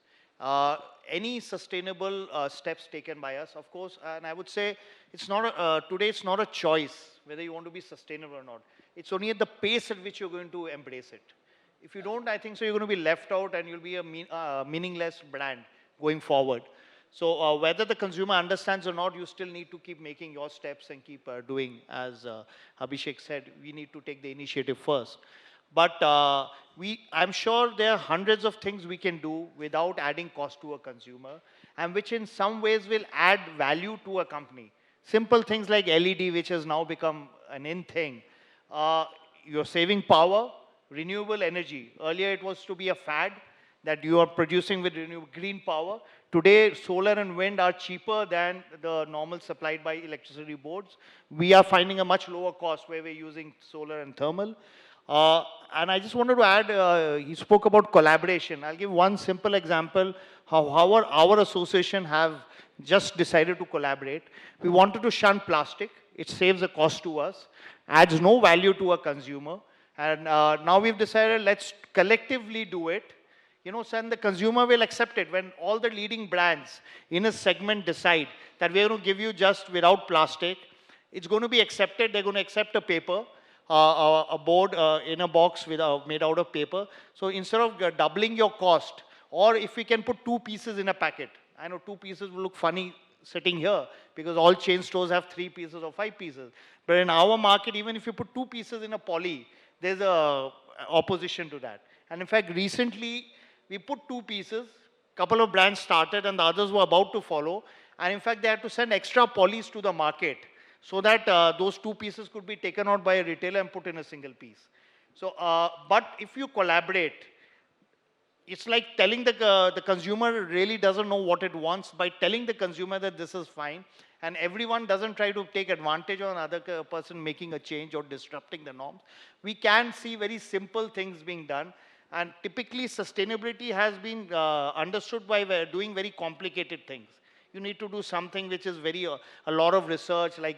Speaker 13: Any sustainable steps taken by us, of course, and I would say it's not today it's not a choice whether you want to be sustainable or not. It's only at the pace at which you're going to embrace it. If you don't, I think so you're going to be left out and you'll be a meaningless brand going forward. So whether the consumer understands or not, you still need to keep making your steps and keep doing, as Abhishek said, we need to take the initiative first. But I'm sure there are hundreds of things we can do without adding cost to a consumer, and which in some ways will add value to a company. Simple things like LED, which has now become an in thing. You're saving power, renewable energy. Earlier it was to be a fad that you are producing with renewable green power. Today, solar and wind are cheaper than the normal supplied by electricity boards. We are finding a much lower cost where we're using solar and thermal. And I just wanted to add, he spoke about collaboration. I'll give one simple example how our association have just decided to collaborate. We wanted to shun plastic. It saves a cost to us, adds no value to a consumer. And now we've decided let's collectively do it. So the consumer will accept it when all the leading brands in a segment decide that we're going to give you just without plastic. It's going to be accepted. They're going to accept a paper, a board in a box made out of paper. So instead of doubling your cost, or if we can put 2 pieces in a packet. I know 2 pieces will look funny sitting here because all chain stores have 3 pieces or 5 pieces. But in our market, even if you put 2 pieces in a poly, there's a opposition to that. And in fact, recently, we put 2 pieces, couple of brands started and the others were about to follow. And in fact, they had to send extra polys to the market so that those 2 pieces could be taken out by a retailer and put in a single piece. So, but if you collaborate, it's like telling the consumer really doesn't know what it wants by telling the consumer that this is fine. And everyone doesn't try to take advantage of another person making a change or disrupting the norms. We can see very simple things being done. And typically, sustainability has been understood by doing very complicated things. You need to do something which is a lot of research, like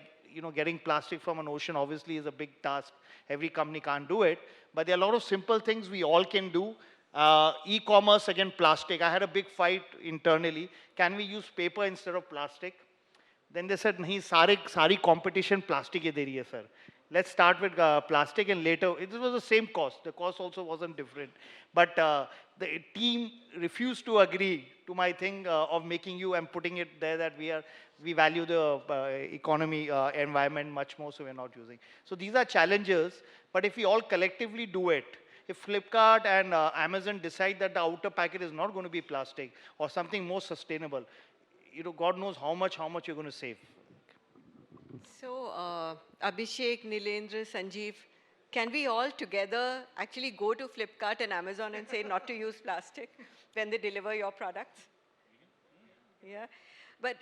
Speaker 13: getting plastic from an ocean obviously is a big task. Every company can't do it. But there are a lot of simple things we all can do. E-commerce, again, plastic. I had a big fight internally. Can we use paper instead of plastic? Then they said, nahi, sari competition plastic hi de rahi hai, sir. Let's start with plastic and later, it was the same cost. The cost also wasn't different. But the team refused to agree to my thing of making you and putting it there that we value the economy, environment much more, so we're not using. So these are challenges, but if we all collectively do it, if Flipkart and Amazon decide that the outer packet is not going to be plastic or something more sustainable, God knows how much you're going to save.
Speaker 9: So, Abhishek, Nilendra, Sanjeev, can we all together actually go to Flipkart and Amazon and say not to use plastic when they deliver your products? Yeah, but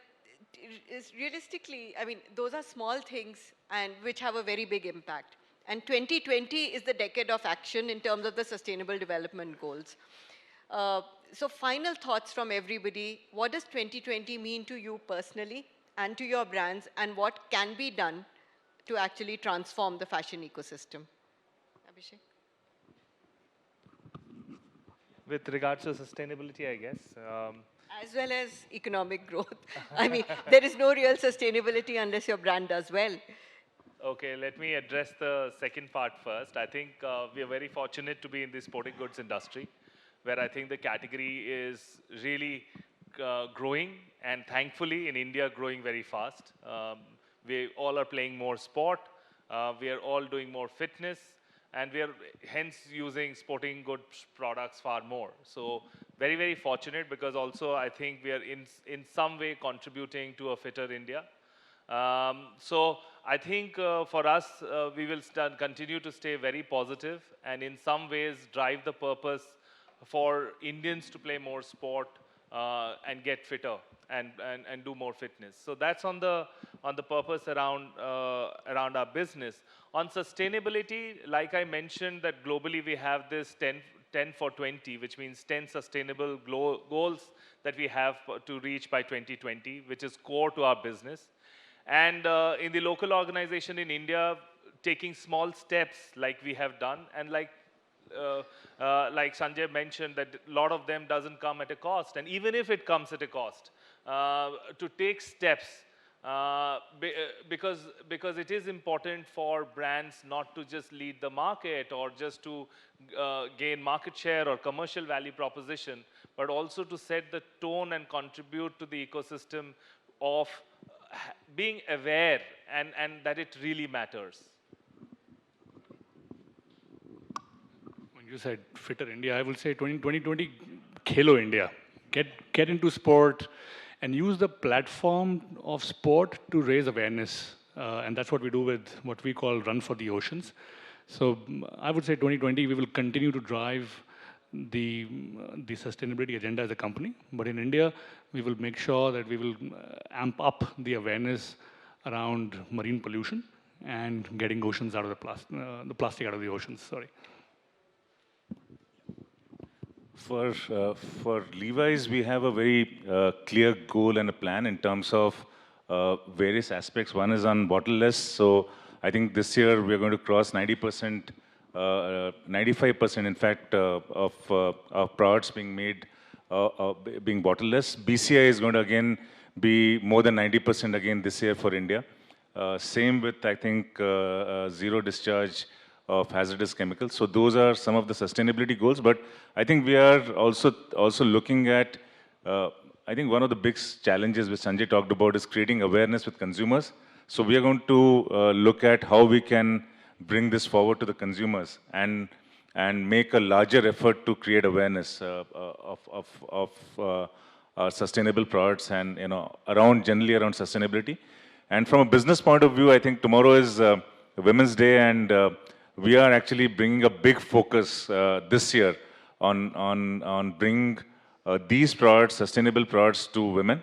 Speaker 9: realistically, I mean, those are small things and which have a very big impact. And 2020 is the decade of action in terms of the Sustainable Development Goals. So final thoughts from everybody. What does 2020 mean to you personally and to your brands, and what can be done to actually transform the fashion ecosystem? Abhishek?
Speaker 4: With regards to sustainability, I guess.
Speaker 9: As well as economic growth. I mean, there is no real sustainability unless your brand does well.
Speaker 4: Okay, let me address the second part first. I think we are very fortunate to be in the sporting goods industry, where I think the category is really growing, and thankfully in India growing very fast. We all are playing more sport, we are all doing more fitness, and we are hence using sporting goods products far more. So very, very fortunate, because also I think we are in some way contributing to a fitter India. So I think for us, we will continue to stay very positive and in some ways drive the purpose for Indians to play more sport and get fitter and do more fitness. So that's on the purpose around our business. On sustainability, like I mentioned, that globally we have this 10 for 20, which means 10 sustainable goals that we have to reach by 2020, which is core to our business. And in the local organization in India, taking small steps like we have done, and like Sanjay mentioned, that a lot of them doesn't come at a cost. And even if it comes at a cost, to take steps, because it is important for brands not to just lead the market or just to gain market share or commercial value proposition, but also to set the tone and contribute to the ecosystem of being aware and that it really matters.
Speaker 10: When you said fitter India, I will say 2020 Khelo India. Get into sport and use the platform of sport to raise awareness. And that's what we do with what we call Run for the Oceans. So I would say 2020, we will continue to drive the sustainability agenda as a company. But in India, we will make sure that we will amp up the awareness around marine pollution and getting oceans out of the plastic out of the oceans, sorry.
Speaker 12: For Levi's, we have a very clear goal and a plan in terms of various aspects. One is on bottleless. So I think this year we are going to cross 90%, 95% in fact of products being made being bottleless. BCI is going to again be more than 90% again this year for India. Same with, I think, zero discharge of hazardous chemicals. So those are some of the sustainability goals. But I think we are also looking at, I think one of the big challenges which Sanjay talked about is creating awareness with consumers. So we are going to look at how we can bring this forward to the consumers and make a larger effort to create awareness of sustainable products and generally around sustainability. And from a business point of view, I think tomorrow is Women's Day, and we are actually bringing a big focus this year on bringing these products, sustainable products, to women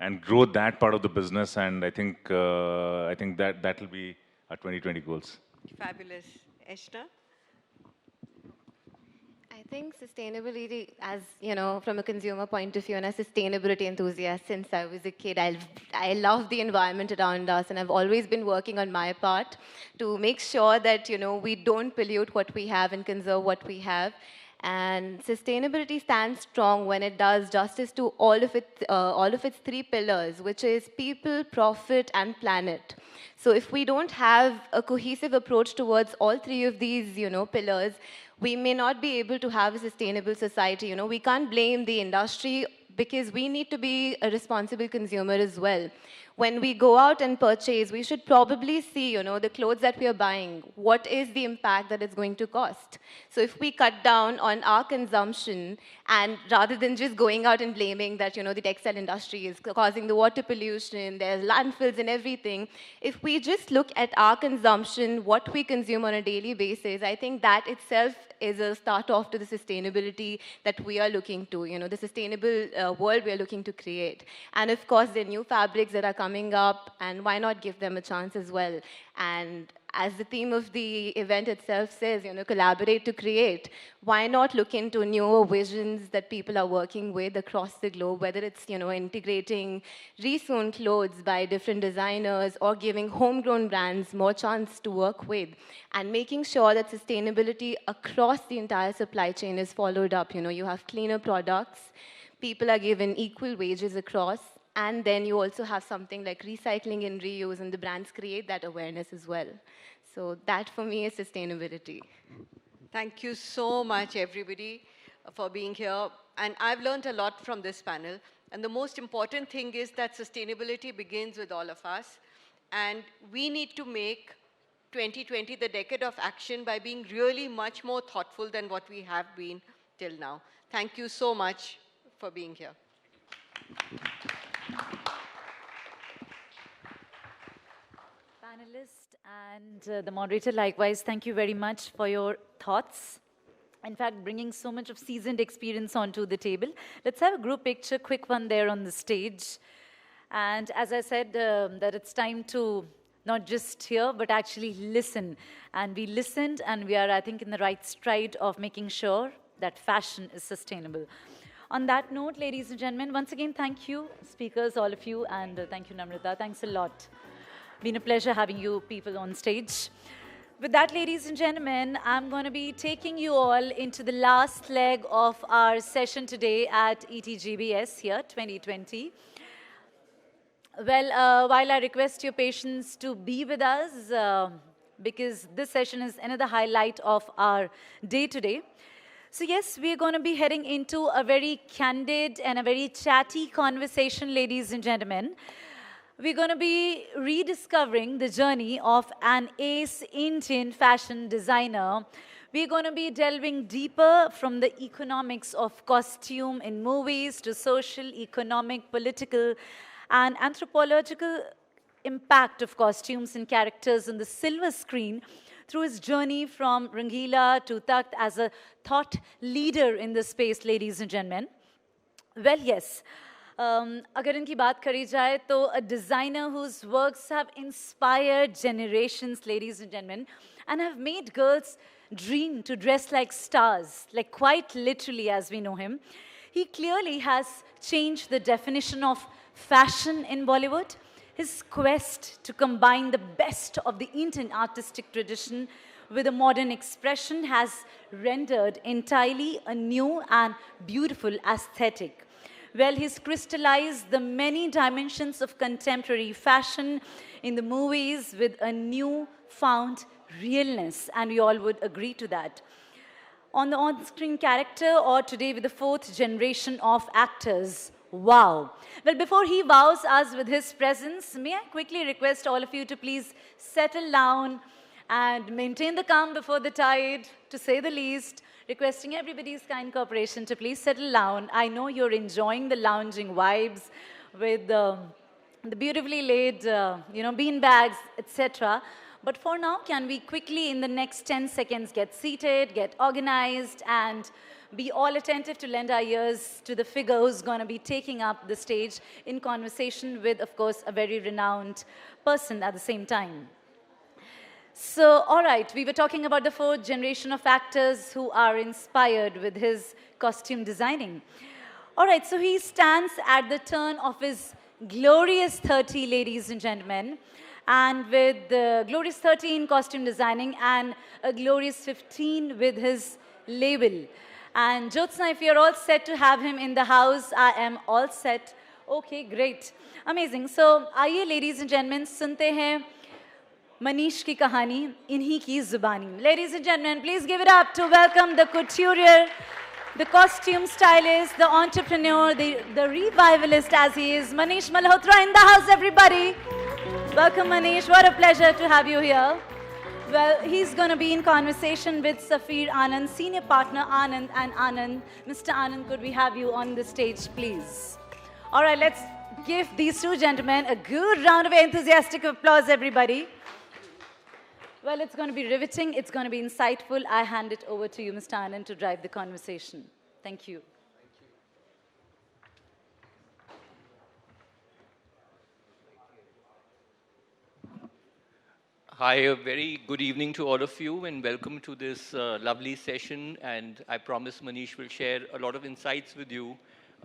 Speaker 12: and grow that part of the business. And I think that will be our 2020 goals.
Speaker 9: Fabulous. Eshna?
Speaker 20: I think sustainability, as you know, from a consumer point of view and a sustainability enthusiast since I was a kid, I love the environment around us, and I've always been working on my part to make sure that we don't pollute what we have and conserve what we have. And sustainability stands strong when it does justice to all of its three pillars, which is people, profit, and planet. So if we don't have a cohesive approach towards all three of these, pillars, we may not be able to have a sustainable society. We can't blame the industry because we need to be a responsible consumer as well. when we go out and purchase, we should probably see, the clothes that we are buying, what is the impact that it's going to cost. So if we cut down on our consumption, and rather than just going out and blaming that, the textile industry is causing the water pollution, there's landfills and everything, if we just look at our consumption, what we consume on a daily basis, I think that itself is a start off to the sustainability that we are looking to, the sustainable world we are looking to create. And of course, the new fabrics that are coming up, and why not give them a chance as well? And as the theme of the event itself says, collaborate to create, why not look into newer visions that people are working with across the globe, whether it's, integrating resewn clothes by different designers or giving homegrown brands more chance to work with, and making sure that sustainability across the entire supply chain is followed up. You have cleaner products, people are given equal wages across, and then you also have something like recycling and reuse, and the brands create that awareness as well. So that, for me, is sustainability.
Speaker 9: Thank you so much, everybody, for being here. And I've learned a lot from this panel. And the most important thing is that sustainability begins with all of us. And we need to make 2020 the decade of action by being really much more thoughtful than what we have been till now. Thank you so much for being here.
Speaker 1: Panelists and the moderator, likewise, thank you very much for your thoughts. In fact, bringing so much of seasoned experience onto the table. Let's have a group picture, quick one there on the stage. And as I said, that it's time to not just hear, but actually listen. And we listened, and we are, I think, in the right stride of making sure that fashion is sustainable. On that note, ladies and gentlemen, once again, thank you, speakers, all of you, and thank you, Namrata. Thanks a lot. Been a pleasure having you people on stage. With that, ladies and gentlemen, I'm going to be taking you all into the last leg of our session today at ETGBS here, 2020. Well, while I request your patience to be with us, because this session is another highlight of our day today. So yes, we're going to be heading into a very candid and a very chatty conversation, ladies and gentlemen. We're going to be rediscovering the journey of an ace Indian fashion designer. We're going to be delving deeper from the economics of costume in movies to social, economic, political, and anthropological impact of costumes and characters on the silver screen through his journey from Rangila to Takht as a thought leader in the space, ladies and gentlemen. Well, yes. अगर इनकी बात करी जाए तो a designer whose works have inspired generations, ladies and gentlemen, and have made girls dream to dress like stars, like quite literally as we know him. He clearly has changed the definition of fashion in Bollywood. His quest to combine the best of the Indian artistic tradition with a modern expression has rendered entirely a new and beautiful aesthetic. Well, he's crystallized the many dimensions of contemporary fashion in the movies with a new-found realness, and we all would agree to that. On the on-screen character, or today with the fourth generation of actors, wow. Well, before he wows us with his presence, may I quickly request all of you to please settle down and maintain the calm before the tide, to say the least. Requesting everybody's kind cooperation to please settle down. I know you're enjoying the lounging vibes with the beautifully laid, bean bags, etc. But for now, can we quickly, in the next 10 seconds, get seated, get organized, and be all attentive to lend our ears to the figure who's going to be taking up the stage in conversation with, of course, a very renowned person at the same time. So, all right, we were talking about the fourth generation of actors who are inspired with his costume designing. All right, so he stands at the turn of his glorious 30, ladies and gentlemen, and with the glorious 30 in costume designing and a glorious 15 with his label. And Jyotsna, if you're all set to have him in the house, I am all set. Okay, great. Amazing. So, आइए, ladies and gentlemen, सुनते हैं Manish की कहानी इन्हीं की जुबानी. Ladies and gentlemen, please give it up to welcome the couturier the costume stylist, the entrepreneur, the revivalist as he is, Manish Malhotra in the house, everybody. Welcome, Manish. What a pleasure to have you here. Well, he's going to be in conversation with Safir Anand, senior partner Anand and Anand. Mr. Anand, could we have you on the stage, please? All right, let's give these two gentlemen a good round of enthusiastic applause, everybody. Well, it's going to be riveting. It's going to be insightful. I hand it over to you, Mr. Anand, to drive the conversation. Thank you.
Speaker 14: Hi, a very good evening to all of you and welcome to this lovely session. And I promise Manish will share a lot of insights with you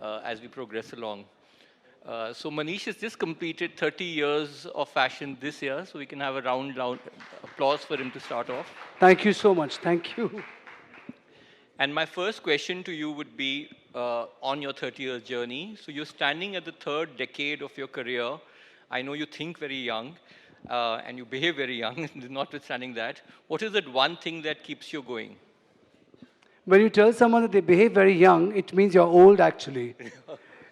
Speaker 14: as we progress along. So Manish has just completed 30 years of fashion this year, so we can have a round applause for him to start off.
Speaker 15: Thank you so much. Thank you.
Speaker 14: And my first question to you would be on your 30-year journey. So you're standing at the third decade of your career. I know you think very young. And you behave very young, notwithstanding that. What is that one thing that keeps you going?
Speaker 15: When you tell someone that they behave very young, it means you're old, actually.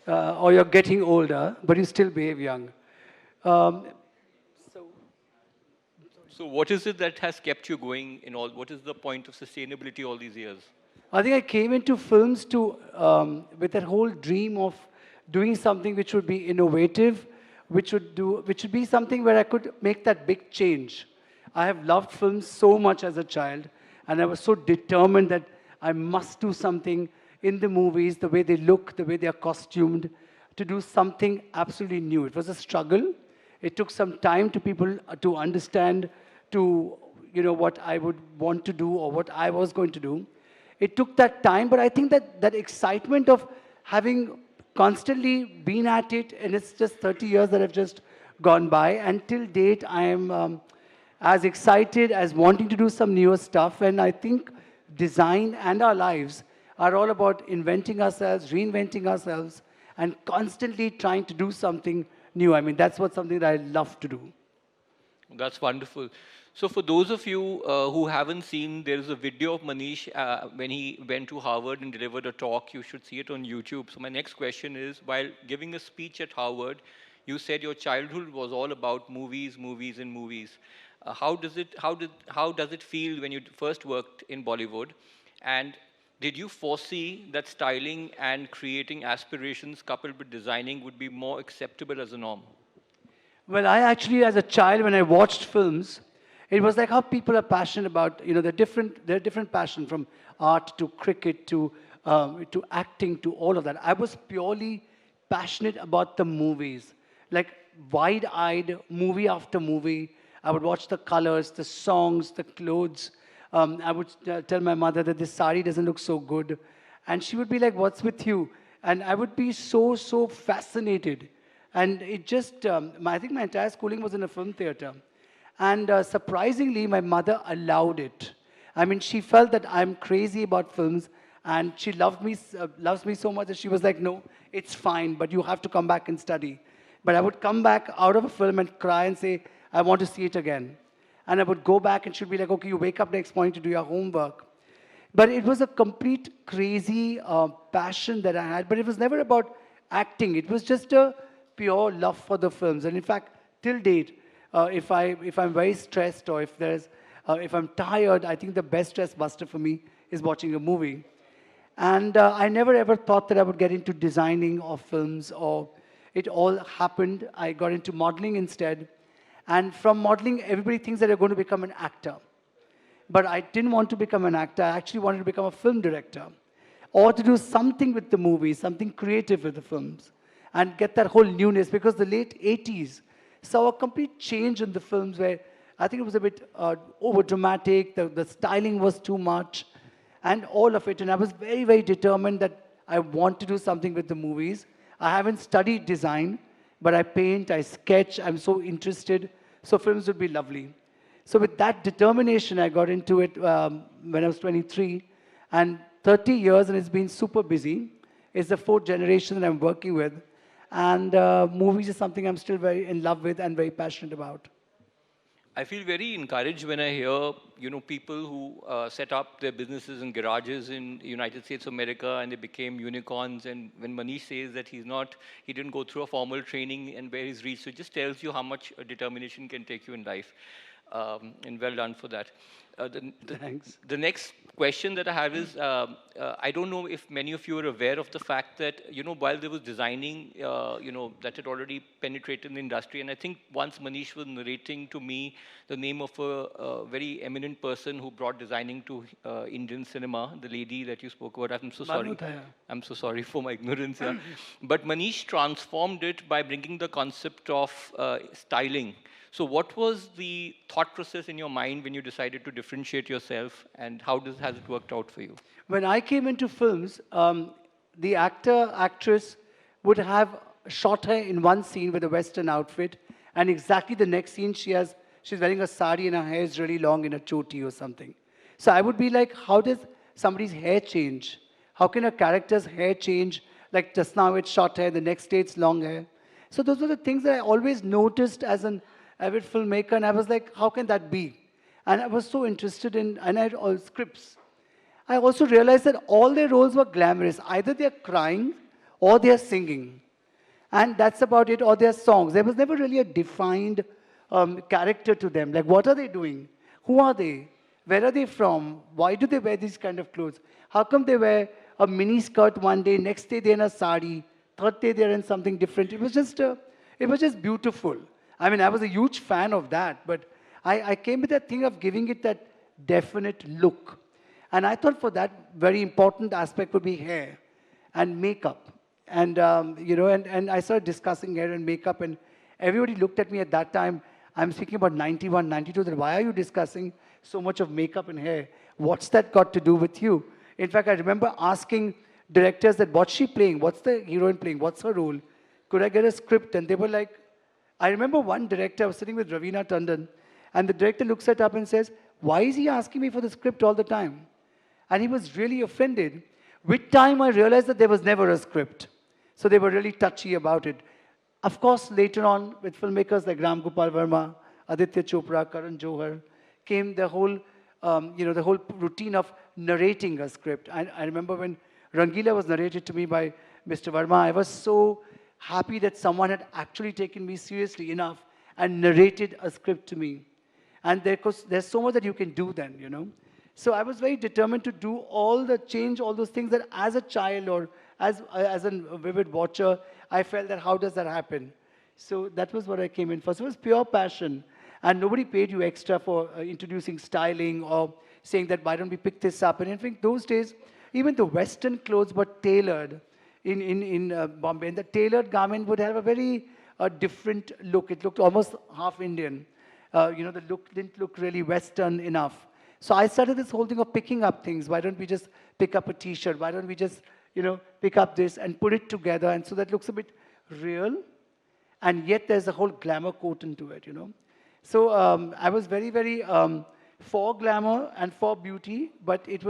Speaker 15: Or you're getting older, but you still behave young.
Speaker 14: So what is it that has kept you going in all? What is the point of sustainability all these years?
Speaker 15: I think I came into films with that whole dream of doing something which would be innovative, which would be something where I could make that big change. I have loved films so much as a child, and I was so determined that I must do something in the movies, the way they look, the way they are costumed, to do something absolutely new. It was a struggle. It took some time to people to understand what I would want to do or what I was going to do. It took that time, but I think that excitement of having constantly been at it, and it's just 30 years that have just gone by. And till date, I am as excited as wanting to do some newer stuff. And I think design and our lives are all about inventing ourselves, reinventing ourselves, and constantly trying to do something new. I mean, that's something that I love to do.
Speaker 14: That's wonderful. So for those of you who haven't seen, there is a video of Manish when he went to Harvard and delivered a talk. You should see it on YouTube. So my next question is, while giving a speech at Harvard, you said your childhood was all about movies, movies, and movies. How does it feel when you first worked in Bollywood? And did you foresee that styling and creating aspirations coupled with designing would be more acceptable as a norm?
Speaker 15: Well, I actually, as a child, when I watched films, it was like how people are passionate about, they're different passion, from art to cricket to acting to all of that. I was purely passionate about the movies, like wide-eyed, movie after movie. I would watch the colors, the songs, the clothes. I would tell my mother that this sari doesn't look so good. And she would be like, what's with you? And I would be so fascinated. And it just, I think my entire schooling was in a film theater. And surprisingly, my mother allowed it. I mean, she felt that I'm crazy about films, and she loves me so much that she was like, no, it's fine, but you have to come back and study. But I would come back out of a film and cry and say, I want to see it again. And I would go back, and she'd be like, okay, you wake up next morning to do your homework. But it was a complete crazy passion that I had, but it was never about acting. It was just a pure love for the films. And in fact, till date, if I'm very stressed or if I'm tired, I think the best stress buster for me is watching a movie. And I never ever thought that I would get into designing of films, or it all happened. I got into modeling instead. And from modeling, everybody thinks that you're going to become an actor. But I didn't want to become an actor. I actually wanted to become a film director, or to do something with the movies, something creative with the films, and get that whole newness, because the late 80s saw a complete change in the films where I think it was a bit over-dramatic, the styling was too much, and all of it. And I was very, very determined that I want to do something with the movies. I haven't studied design, but I paint, I sketch, I'm so interested, so films would be lovely. So with that determination, I got into it when I was 23, and 30 years, and it's been super busy. It's the 4th generation that I'm working with. And movies is something I'm still very in love with and very passionate about.
Speaker 14: I feel very encouraged when I hear, people who set up their businesses in garages in United States of America and they became unicorns. And when Manish says that he didn't go through a formal training and where he's reached, so it just tells you how much determination can take you in life. And well done for that.
Speaker 15: Thanks.
Speaker 14: The next question that I have is, I don't know if many of you are aware of the fact that, while there was designing, that had already penetrated in the industry. And I think once Manish was narrating to me the name of a very eminent person who brought designing to Indian cinema, the lady that you spoke about. I'm so sorry. I'm so sorry for my ignorance. Yeah. But Manish transformed it by bringing the concept of styling. So what was the thought process in your mind when you decided to differentiate yourself, and how has it worked out for you?
Speaker 15: When I came into films, the actor, actress would have shot her in one scene with a Western outfit, and exactly the next scene she's wearing a sari and her hair is really long in a choti or something. So I would be like, how does somebody's hair change? How can a character's hair change? Like just now it's short hair, the next day it's long hair. So those were the things that I always noticed as an avid filmmaker, and I was like, how can that be? And I was so interested in, and I had all scripts. I also realized that all their roles were glamorous. Either they're crying or they're singing. And that's about it, or their songs. There was never really a defined character to them. Like, what are they doing? Who are they? Where are they from? Why do they wear these kind of clothes? How come they wear a mini skirt one day, next day they're in a sari, third day they're in something different? It was just beautiful. I mean, I was a huge fan of that, but I came with that thing of giving it that definite look. And I thought for that very important aspect would be hair and makeup. And, and I started discussing hair and makeup, and everybody looked at me at that time. I'm speaking about 91, 92, that why are you discussing so much of makeup and hair? What's that got to do with you? In fact, I remember asking directors that, what's she playing? What's the heroine playing? What's her role? Could I get a script? And they were like, I remember one director, I was sitting with Ravina Tandon, and the director looks at up and says, why is he asking me for the script all the time? And he was really offended. With time, I realized that there was never a script. So they were really touchy about it. Of course, later on, with filmmakers like Ram Gopal Verma, Aditya Chopra, Karan Johar, came the whole, the whole routine of narrating a script. I remember when Rangila was narrated to me by Mr. Verma, I was so happy that someone had actually taken me seriously enough and narrated a script to me. And there's so much that you can do then, So I was very determined to do change all those things that as a child or as a vivid watcher, I felt that how does that happen? So that was what I came in for. So it was pure passion. And nobody paid you extra for introducing styling or saying that why don't we pick this up. And in fact, those days, even the Western clothes were tailored in Bombay. And the tailored garment would have a very different look. It looked almost half Indian. The look didn't look really Western enough. So I started this whole thing of picking up things. Why don't we just pick up a T-shirt? Why don't we just, pick up this and put it together? And so that looks a bit real. And yet there's a whole glamour coat into it, So I was very, very for glamour and for beauty, but it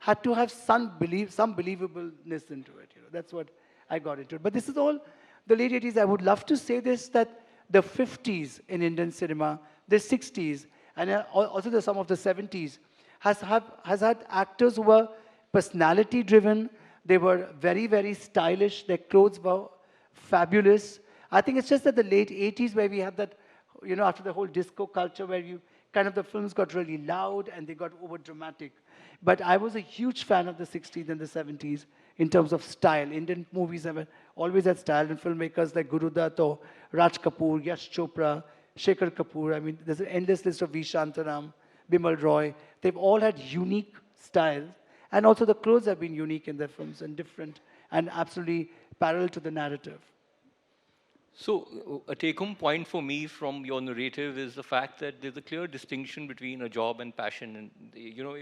Speaker 15: had to have some believableness into it. That's what I got into it. But this is all the late 80s. I would love to say this, that the 50s in Indian cinema, the 60s, and also some of the 70s, has had actors who were personality-driven. They were very, very stylish. Their clothes were fabulous. I think it's just that the late 80s where we had that, after the whole disco culture where the films got really loud and they got over-dramatic. But I was a huge fan of the 60s and the 70s in terms of style. Indian movies have always had style, and filmmakers like Guru Dutt or Raj Kapoor, Yash Chopra, Shekhar Kapoor. I mean, there's an endless list of V. Shantaram, Bimal Roy. They've all had unique styles. And also the clothes have been unique in their films and different and absolutely parallel to the narrative.
Speaker 14: So a take-home point for me from your narrative is the fact that there's a clear distinction between a job and passion. And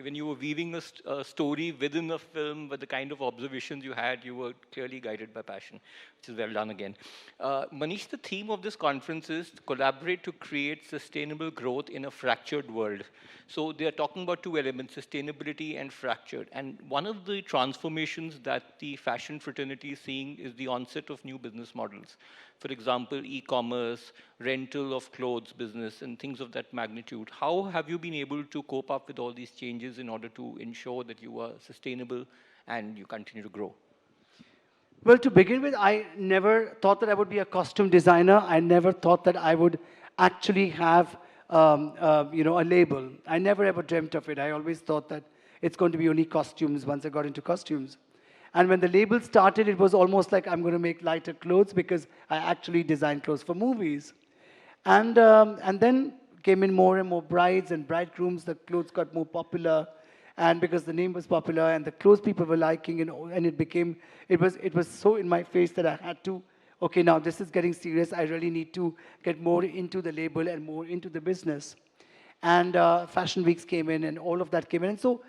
Speaker 14: when you were weaving a story within a film, with the kind of observations you had, you were clearly guided by passion, which is well done again. Manish, the theme of this conference is collaborate to create sustainable growth in a fractured world. So they are talking about two elements, sustainability and fractured. And one of the transformations that the fashion fraternity is seeing is the onset of new business models. For example, e-commerce, rental of clothes business, and things of that magnitude. How have you been able to cope up with all these changes in order to ensure that you are sustainable and you continue to grow?
Speaker 15: Well, to begin with, I never thought that I would be a costume designer. I never thought that I would actually have, a label. I never ever dreamt of it. I always thought that it's going to be only costumes once I got into costumes. And when the label started, it was almost like I'm going to make lighter clothes because I actually design clothes for movies. And then came in more and more brides and bridegrooms. The clothes got more popular. And because the name was popular and the clothes people were liking, and it was so in my face that I had to, okay, now this is getting serious. I really need to get more into the label and more into the business. And fashion weeks came in and all of that came in. And so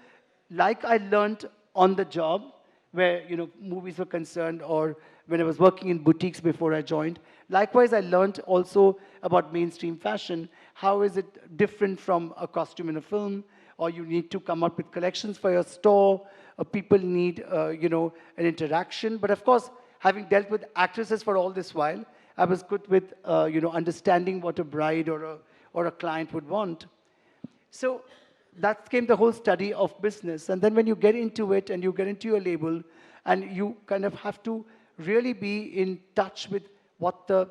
Speaker 15: like I learned on the job where, movies were concerned, or when I was working in boutiques before I joined, likewise I learned also about mainstream fashion. How is it different from a costume in a film? Or you need to come up with collections for your store, or people need, an interaction. But of course, having dealt with actresses for all this while, I was good with, understanding what a bride or a client would want. So that came the whole study of business. And then when you get into it and you get into your label, and you kind of have to really be in touch with what the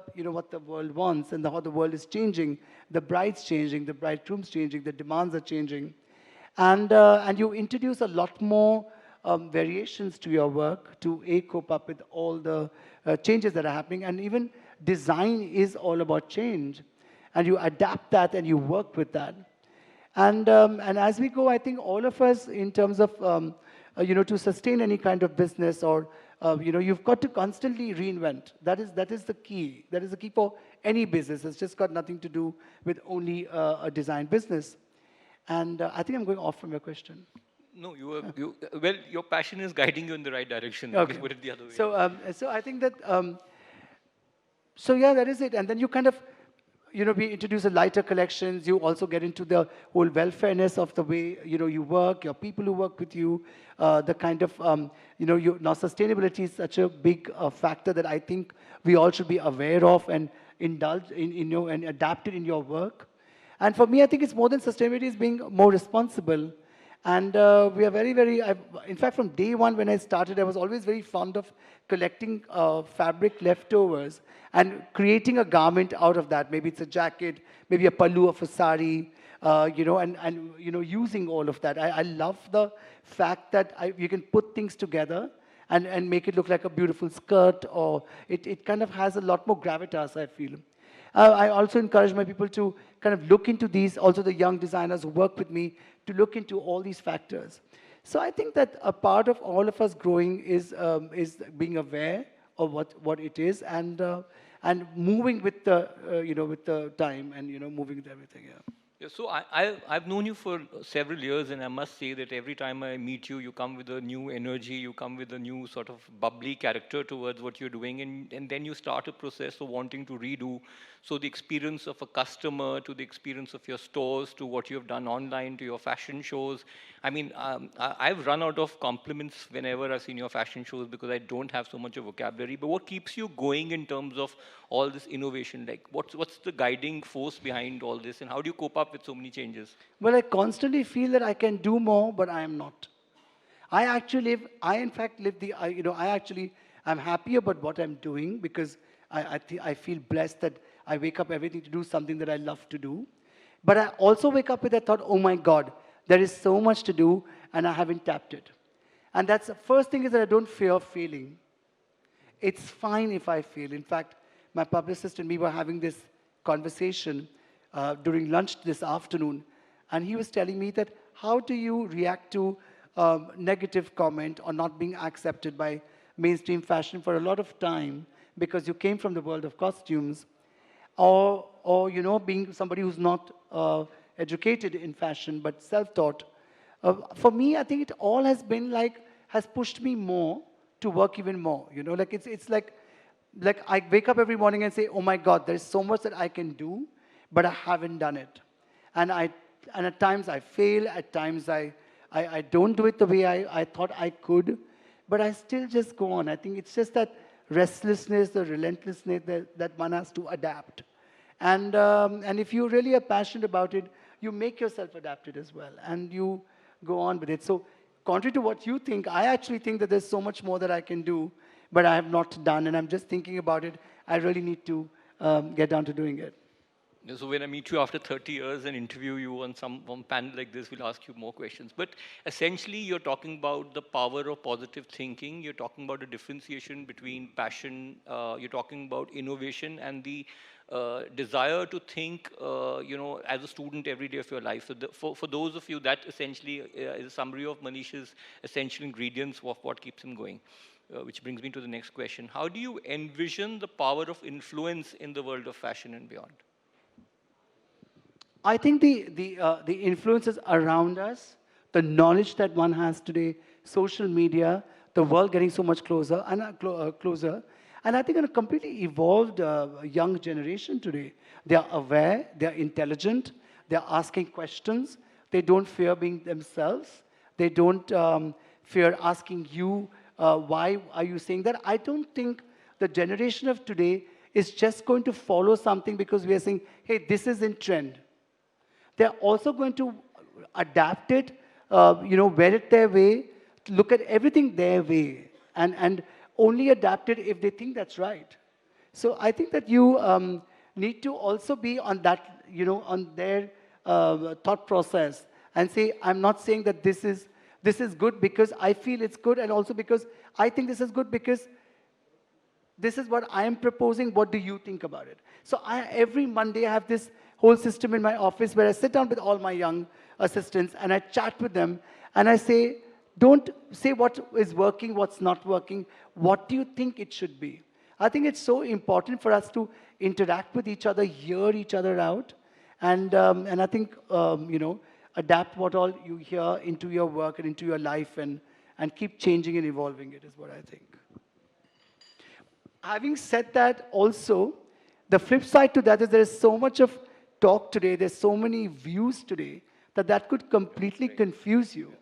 Speaker 15: world wants and how the world is changing. The bride's changing, the bridegroom's changing, the demands are changing. And you introduce a lot more variations to your work to cope up with all the changes that are happening. And even design is all about change. And you adapt that and you work with that. And as we go, I think all of us, in terms of, to sustain any kind of business, or, you've got to constantly reinvent. That is the key. That is the key for any business. It's just got nothing to do with only a design business. And I think I'm going off from your question.
Speaker 14: No, well, your passion is guiding you in the right direction.
Speaker 15: Okay.
Speaker 14: Put it the other way.
Speaker 15: So I think that, that is it. And then you kind of, we introduce a lighter collections. You also get into the whole welfareness of the way, you work, your people who work with you, the kind of, now sustainability is such a big factor that I think we all should be aware of and indulge in, and adapt it in your work. And for me, I think it's more than sustainability, it's being more responsible. And we are very, very, in fact, from day one when I started, I was always very fond of collecting fabric leftovers and creating a garment out of that. Maybe it's a jacket, maybe a pallu of a sari, and using all of that. I love the fact that you can put things together and make it look like a beautiful skirt, or it kind of has a lot more gravitas, I feel. I also encourage my people to kind of look into these, also the young designers who work with me, to look into all these factors. So I think that a part of all of us growing is being aware of what it is, and moving with the with the time, and moving with everything. Yeah.
Speaker 14: Yeah, so I've known you for several years, and I must say that every time I meet you, you come with a new energy, you come with a new sort of bubbly character towards what you're doing, and then you start a process of wanting to redo. So the experience of a customer, to the experience of your stores, to what you've done online, to your fashion shows. I mean, I've run out of compliments whenever I've seen your fashion shows because I don't have so much of vocabulary. But what keeps you going in terms of all this innovation? Like, what's the guiding force behind all this, and how do you cope up with so many changes?
Speaker 15: Well, I constantly feel that I can do more, but I am not. I in fact live I'm happy about what I'm doing, because I feel blessed that I wake up every day to do something that I love to do. But I also wake up with that thought, oh my God, there is so much to do and I haven't tapped it. And that's the first thing, is that I don't fear failing. It's fine if I fail. In fact, my publicist and me were having this conversation during lunch this afternoon, and he was telling me that how do you react to negative comment or not being accepted by mainstream fashion for a lot of time because you came from the world of costumes, or being somebody who's not educated in fashion but self-taught. For me, I think it all has been has pushed me more to work even more. It's like I wake up every morning and say, oh my God, there's so much that I can do, but I haven't done it. And at times I fail, at times I don't do it the way I thought I could, but I still just go on. I think it's just that restlessness, the relentlessness that one has to adapt. And if you really are passionate about it, you make yourself adapt it as well, and you go on with it. So contrary to what you think, I actually think that there's so much more that I can do, but I have not done, and I'm just thinking about it. I really need to get down to doing it.
Speaker 14: So when I meet you after 30 years and interview you on some panel like this, we'll ask you more questions. But essentially, you're talking about the power of positive thinking. You're talking about the differentiation between passion. You're talking about innovation and the desire to think, as a student every day of your life. So for those of you, that essentially is a summary of Manish's essential ingredients of what keeps him going. Which brings me to the next question. How do you envision the power of influence in the world of fashion and beyond?
Speaker 15: I think the influences around us, the knowledge that one has today, social media, the world getting so much closer, and I think in a completely evolved young generation today. They are aware, they are intelligent, they are asking questions, they don't fear being themselves, they don't fear asking you, why are you saying that? I don't think the generation of today is just going to follow something because we are saying, hey, this is in trend. They're also going to adapt it, wear it their way, look at everything their way, and only adapt it if they think that's right. So I think that you need to also be on that, on their thought process and say, I'm not saying that this is good because I feel it's good, and also because I think this is good because this is what I am proposing. What do you think about it? So every Monday I have this whole system in my office where I sit down with all my young assistants and I chat with them and I say, don't say what is working, what's not working. What do you think it should be? I think it's so important for us to interact with each other, hear each other out, and I think, adapt what all you hear into your work and into your life, and keep changing and evolving it is what I think. Having said that, also, the flip side to that is there is so much of talk today, there's so many views today, that could completely confuse you.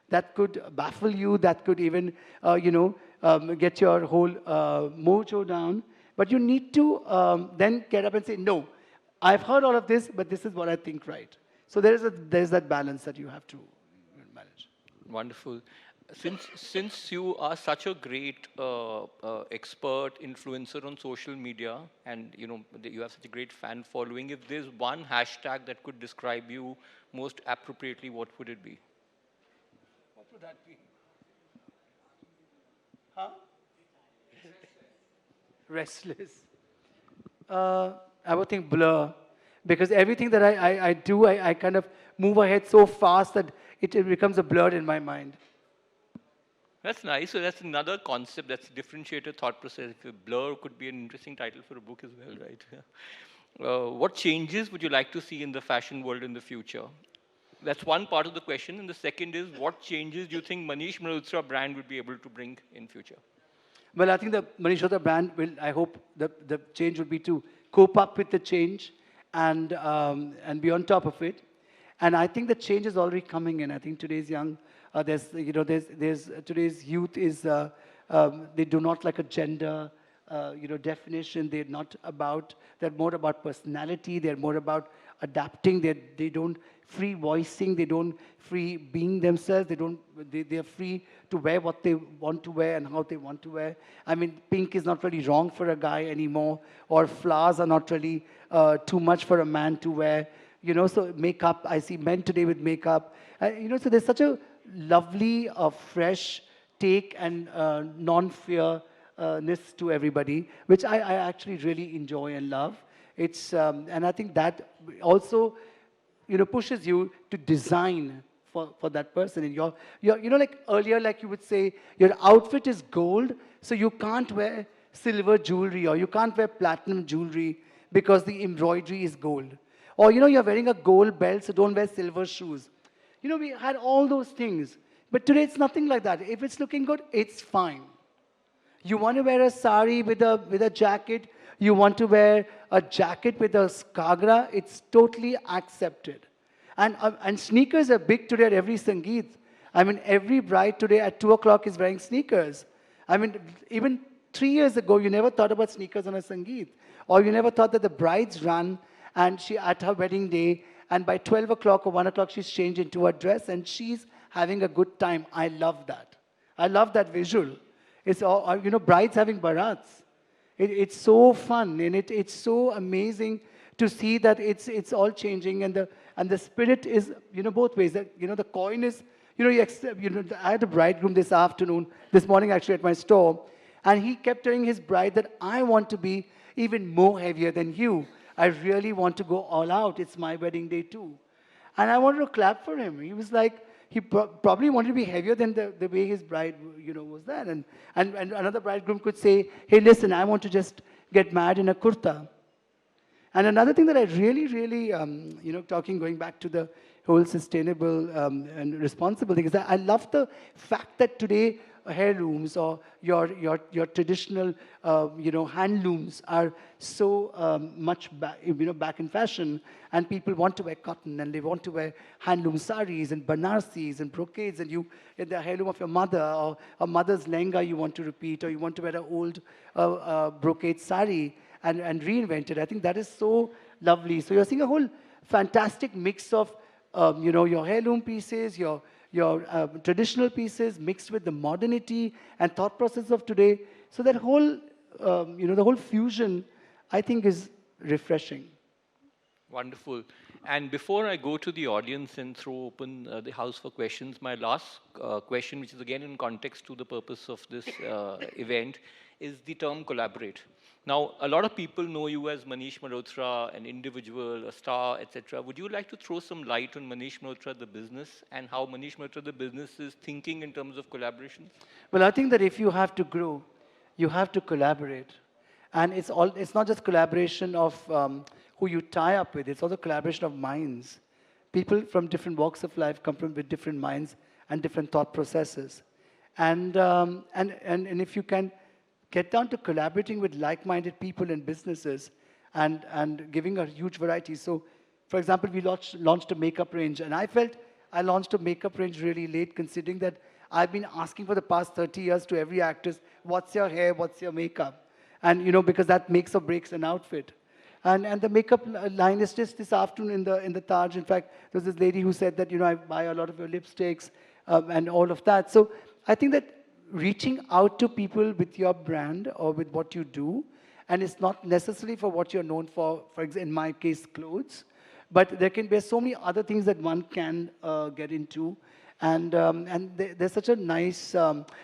Speaker 15: That could baffle you, that could even, get your whole mojo down. But you need to then get up and say, no, I've heard all of this, but this is what I think right. So there's that balance that you have to manage.
Speaker 14: Wonderful. Since you are such a great expert influencer on social media, and you have such a great fan following, if there's one hashtag that could describe you most appropriately, what would it be?
Speaker 15: What would that be? Huh? Restless. I would think blur, because everything that I do, I kind of move ahead so fast that it becomes a blur in my mind.
Speaker 14: That's nice. So that's another concept, that's differentiated thought process. Blur could be an interesting title for a book as well, right? What changes would you like to see in the fashion world in the future? That's one part of the question. And the second is, what changes do you think Manish Malhotra brand would be able to bring in future?
Speaker 15: Well, I think the Manish Malhotra brand will, I hope the change would be to cope up with the change and be on top of it. And I think the change is already coming in. I think today's young, today's youth is, they do not like a gender, definition. They're not about, they're more about personality. They're more about adapting. They don't free voicing. They don't free being themselves. They're free to wear what they want to wear and how they want to wear. I mean, pink is not really wrong for a guy anymore, or flowers are not really too much for a man to wear. So makeup, I see men today with makeup. So there's such a lovely, fresh take and non-fearness to everybody, which I actually really enjoy and love. It's and I think that also, pushes you to design for that person. And like earlier, like you would say, your outfit is gold, so you can't wear silver jewelry or you can't wear platinum jewelry because the embroidery is gold. Or, you're wearing a gold belt, so don't wear silver shoes. We had all those things. But today, it's nothing like that. If it's looking good, it's fine. You want to wear a sari with a jacket, you want to wear a jacket with a skagra, it's totally accepted. And sneakers are big today at every Sangeet. I mean, every bride today at 2 o'clock is wearing sneakers. I mean, even 3 years ago, you never thought about sneakers on a Sangeet. Or you never thought that the brides run and she at her wedding day, and by 12 o'clock or 1 o'clock, she's changed into a dress and she's having a good time. I love that. I love that visual. It's all, brides having barats. It's so fun, and it's so amazing to see that it's all changing, and the spirit is, both ways. That, the coin is, I had a bridegroom this morning actually at my store, and he kept telling his bride that I want to be even more heavier than you. I really want to go all out. It's my wedding day too. And I wanted to clap for him. He was like, he probably wanted to be heavier than the way his bride, was that. And another bridegroom could say, hey, listen, I want to just get married in a kurta. And another thing that I really, going back to the whole sustainable and responsible thing, is that I love the fact that today heirlooms or your traditional, handlooms are so much back in fashion, and people want to wear cotton and they want to wear handloom saris and banarsis and brocades, and the heirloom of your mother or a mother's lehenga you want to repeat, or you want to wear an old brocade sari and reinvent it. I think that is so lovely. So you're seeing a whole fantastic mix of, your heirloom pieces, your traditional pieces mixed with the modernity and thought process of today. So that whole, the whole fusion, I think, is refreshing.
Speaker 14: Wonderful. And before I go to the audience and throw open the house for questions, my last question, which is again in context to the purpose of this event, is the term collaborate. Now, a lot of people know you as Manish Malhotra, an individual, a star, etc. Would you like to throw some light on Manish Malhotra, the business, and how Manish Malhotra, the business, is thinking in terms of collaborations?
Speaker 15: Well, I think that if you have to grow, you have to collaborate. And it's not just collaboration of who you tie up with, it's also collaboration of minds. People from different walks of life come from with different minds and different thought processes. And if you can get down to collaborating with like-minded people and businesses and giving a huge variety. So, for example, we launched a makeup range, and I felt I launched a makeup range really late, considering that I've been asking for the past 30 years to every actress, what's your hair, what's your makeup? And, because that makes or breaks an outfit. And the makeup line is just this afternoon in the Taj. In fact, there was this lady who said that, I buy a lot of your lipsticks and all of that. So I think that reaching out to people with your brand or with what you do, and it's not necessarily for what you're known for example, in my case, clothes, but there can be so many other things that one can get into. And there's such a nice,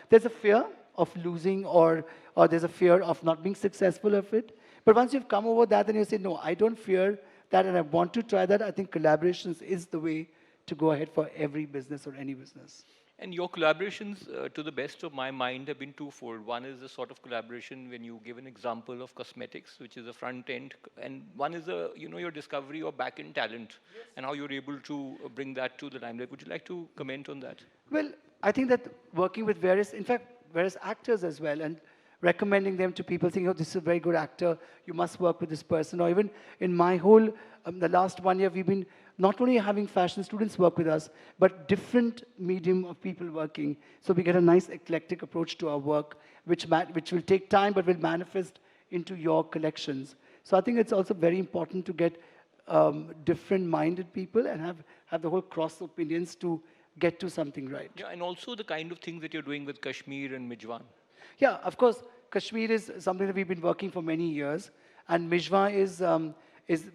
Speaker 15: there's a fear of losing or there's a fear of not being successful of it. But once you've come over that and you say, no, I don't fear that and I want to try that, I think collaborations is the way to go ahead for every business or any business.
Speaker 14: And your collaborations, to the best of my mind, have been twofold. One is the sort of collaboration when you give an example of cosmetics, which is a front end, and one is your discovery of back end talent, yes, and how you're able to bring that to the limelight. Would you like to comment on that?
Speaker 15: Well, I think that working with various actors as well, and recommending them to people, saying, oh, this is a very good actor, you must work with this person. Or even in my whole, the last 1 year, we've been not only having fashion students work with us, but different medium of people working. So we get a nice eclectic approach to our work, which will take time, but will manifest into your collections. So I think it's also very important to get different-minded people and have the whole cross opinions to get to something right.
Speaker 14: Yeah, and also the kind of things that you're doing with Kashmir and Mijwan.
Speaker 15: Yeah, of course, Kashmir is something that we've been working for many years, and Mijwa is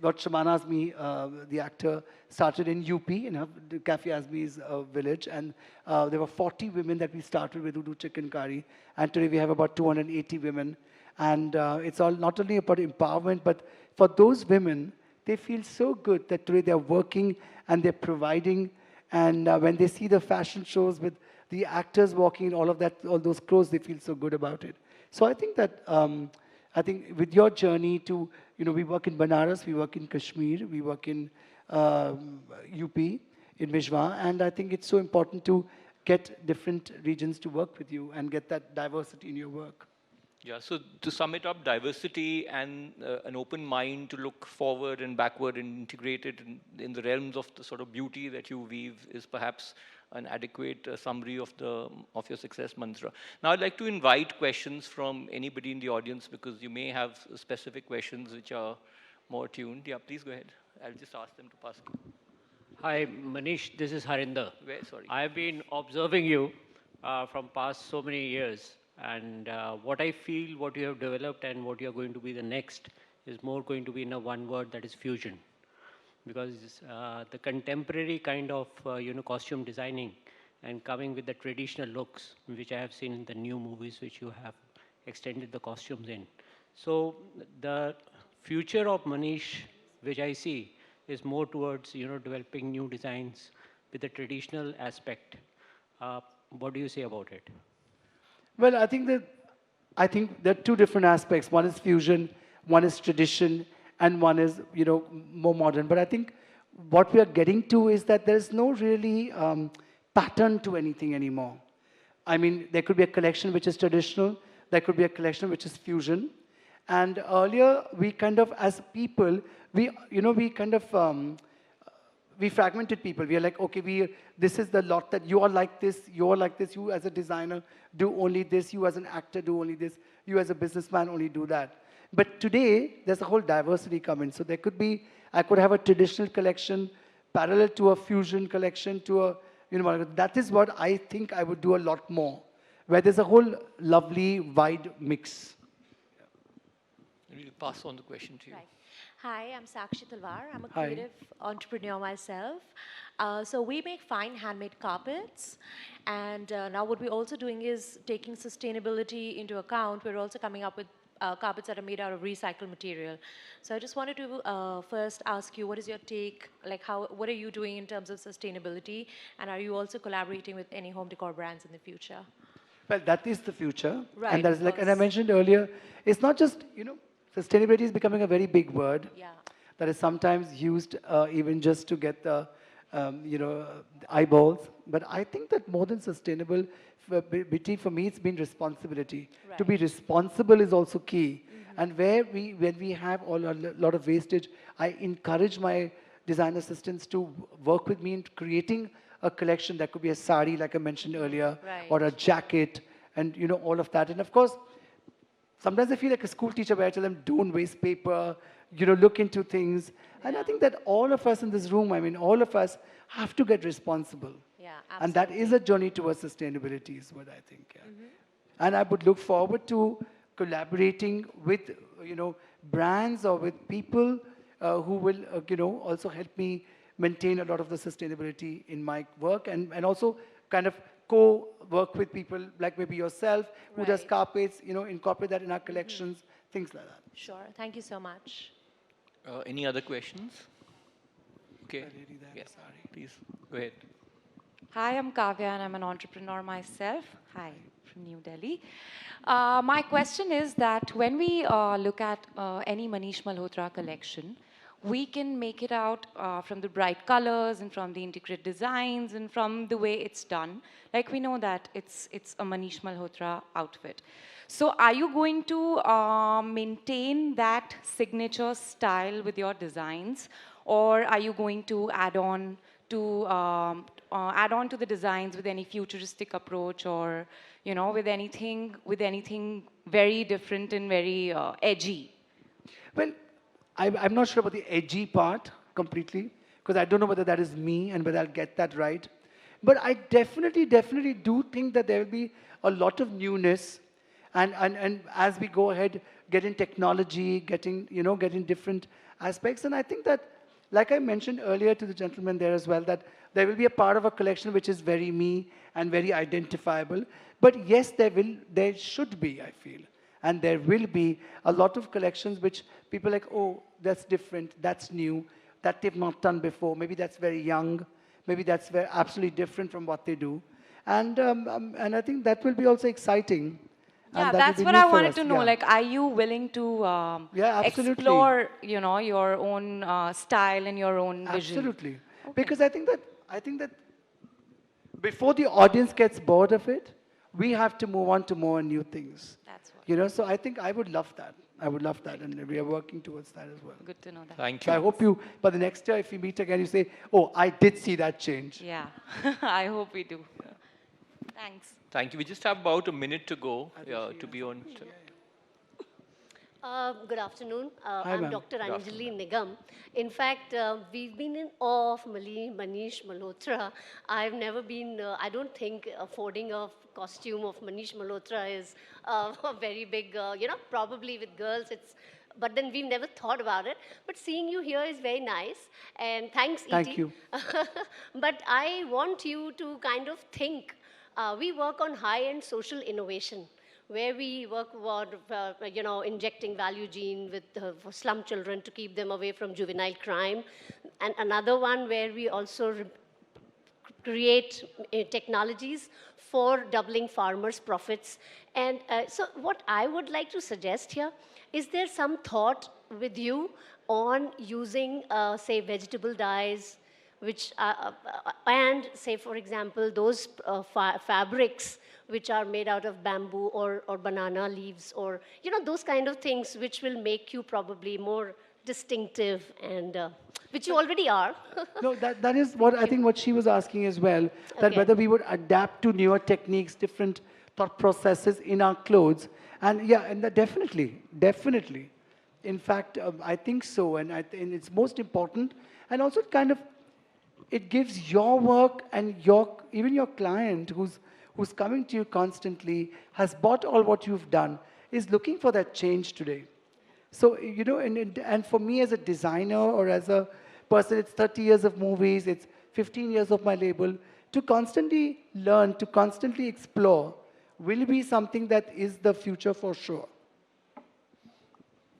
Speaker 15: what Shamana Azmi, the actor, started in UP, in Cafe Azmi's village, and there were 40 women that we started with who do chicken curry, and today we have about 280 women, and it's all not only about empowerment, but for those women, they feel so good that today they're working and they're providing, and when they see the fashion shows with the actors walking in all those clothes, they feel so good about it. So I think that, with your journey to, we work in Banaras, we work in Kashmir, we work in UP, in Mijwa, and I think it's so important to get different regions to work with you and get that diversity in your work.
Speaker 14: Yeah, so to sum it up, diversity and an open mind to look forward and backward and integrate it in the realms of the sort of beauty that you weave is perhaps an adequate summary of your success mantra. Now, I'd like to invite questions from anybody in the audience because you may have specific questions which are more tuned. Yeah, please go ahead. I'll just ask them to pass.
Speaker 16: Hi, Manish. This is Harinder.
Speaker 14: Sorry.
Speaker 16: I've been observing you from past so many years, and what I feel, what you have developed, and what you are going to be the next is more going to be in a one word, that is fusion. Because the contemporary kind of costume designing and coming with the traditional looks, which I have seen in the new movies which you have extended the costumes in. So the future of Manish, which I see, is more towards developing new designs with the traditional aspect. What do you say about it?
Speaker 15: Well, I think there are two different aspects. One is fusion, one is tradition, and one is, more modern. But I think what we are getting to is that there's no really pattern to anything anymore. I mean, there could be a collection which is traditional, there could be a collection which is fusion. And earlier, we kind of, as people, we fragmented people. We are like, okay, this is the lot that you are like this, you as a designer do only this, you as an actor do only this, you as a businessman only do that. But today, there's a whole diversity coming. So there could be, I could have a traditional collection parallel to a fusion collection to a, that is what I think I would do a lot more, where there's a whole lovely, wide mix.
Speaker 14: We'll pass on the question to you.
Speaker 18: Right. Hi, I'm Sakshi Talwar. I'm a
Speaker 15: Hi.
Speaker 18: creative entrepreneur myself. So we make fine handmade carpets. And now what we're also doing is taking sustainability into account. We're also coming up with carpets that are made out of recycled material. So I just wanted to first ask you, what is your take? Like, what are you doing in terms of sustainability? And are you also collaborating with any home decor brands in the future?
Speaker 15: Well, that is the future.
Speaker 18: Right,
Speaker 15: And that is like, and I mentioned earlier, it's not just, sustainability is becoming a very big word that is sometimes used even just to get the, eyeballs. But I think that more than sustainability, for me, it's been responsibility.
Speaker 18: Right.
Speaker 15: To be responsible is also key. And when we have a lot of wastage, I encourage my design assistants to work with me in creating a collection that could be a sari, like I mentioned earlier, or a jacket, and all of that. And of course, sometimes I feel like a school teacher where I tell them, don't waste paper, look into things. And I think that all of us in this room, all of us have to get responsible.
Speaker 18: Yeah, absolutely.
Speaker 15: And that is a journey towards sustainability is what I think. Yeah. And I would look forward to collaborating with, brands or with people who will, also help me maintain a lot of the sustainability in my work and also kind of co-work with people like maybe yourself who does carpets, incorporate that in our collections, things like that.
Speaker 18: Sure. Thank you so much.
Speaker 14: Any other questions? Okay. Yeah. Please, go ahead.
Speaker 19: Hi, I'm Kavya and I'm an entrepreneur myself. Hi, from New Delhi. My question is that when we look at any Manish Malhotra collection, we can make it out from the bright colors and from the intricate designs and from the way it's done. Like we know that it's a Manish Malhotra outfit. So are you going to maintain that signature style with your designs, or are you going to add on to the designs with any futuristic approach, or with anything very different and very edgy?
Speaker 15: Well, I'm not sure about the edgy part completely, because I don't know whether that is me and whether I'll get that right. But I definitely do think that there will be a lot of newness, and as we go ahead, getting technology, getting different aspects. And I think that, like I mentioned earlier to the gentleman there as well, that there will be a part of a collection which is very me and very identifiable. But yes, there should be, I feel. And there will be a lot of collections which people are like, oh, that's different, that's new, that they've not done before. Maybe that's very young. Maybe that's very absolutely different from what they do. And I think that will be also exciting.
Speaker 19: Yeah,
Speaker 15: and
Speaker 19: that's what I wanted to know.
Speaker 15: Yeah.
Speaker 19: Like, are you willing to explore, your own style and your own vision?
Speaker 15: Absolutely. Okay. Because I think that before the audience gets bored of it, we have to move on to more new things.
Speaker 19: That's what.
Speaker 15: So I think I would love that. I would love that, and we are working towards that as well.
Speaker 19: Good to know that.
Speaker 14: Thank
Speaker 15: So
Speaker 14: you.
Speaker 15: I hope you, but the next year if we meet again, you say, oh, I did see that change.
Speaker 19: Yeah, I hope we do. Thanks.
Speaker 14: Thank you. We just have about a minute to go to be on.
Speaker 21: Good afternoon.
Speaker 15: Hi,
Speaker 21: I'm
Speaker 15: ma'am.
Speaker 21: Dr.
Speaker 14: Good
Speaker 21: Anjali Nigam. In fact, we've been in awe of Manish Malhotra. I've never been, I don't think affording a costume of Manish Malhotra is a very big, probably with girls it's, but then we've never thought about it. But seeing you here is very nice. And thanks,
Speaker 15: Thank
Speaker 21: E.T.
Speaker 15: you.
Speaker 21: But I want you to kind of think, we work on high-end social innovation, where we work on, injecting value gene with for slum children to keep them away from juvenile crime. And another one where we also create technologies for doubling farmers' profits. And so what I would like to suggest here, is there some thought with you on using, say, vegetable dyes, which and say, for example, those fabrics which are made out of bamboo or banana leaves, or those kind of things which will make you probably more distinctive, and which you already are.
Speaker 15: No, that is what I think what she was asking as well, that
Speaker 21: Okay.
Speaker 15: whether we would adapt to newer techniques, different thought processes in our clothes. And yeah, and that definitely. In fact, I think so, and and it's most important. And also kind of, it gives your work and even your client who's coming to you constantly, has bought all what you've done, is looking for that change today. So, and for me as a designer or as a person, it's 30 years of movies, it's 15 years of my label, to constantly learn, to constantly explore, will be something that is the future for sure.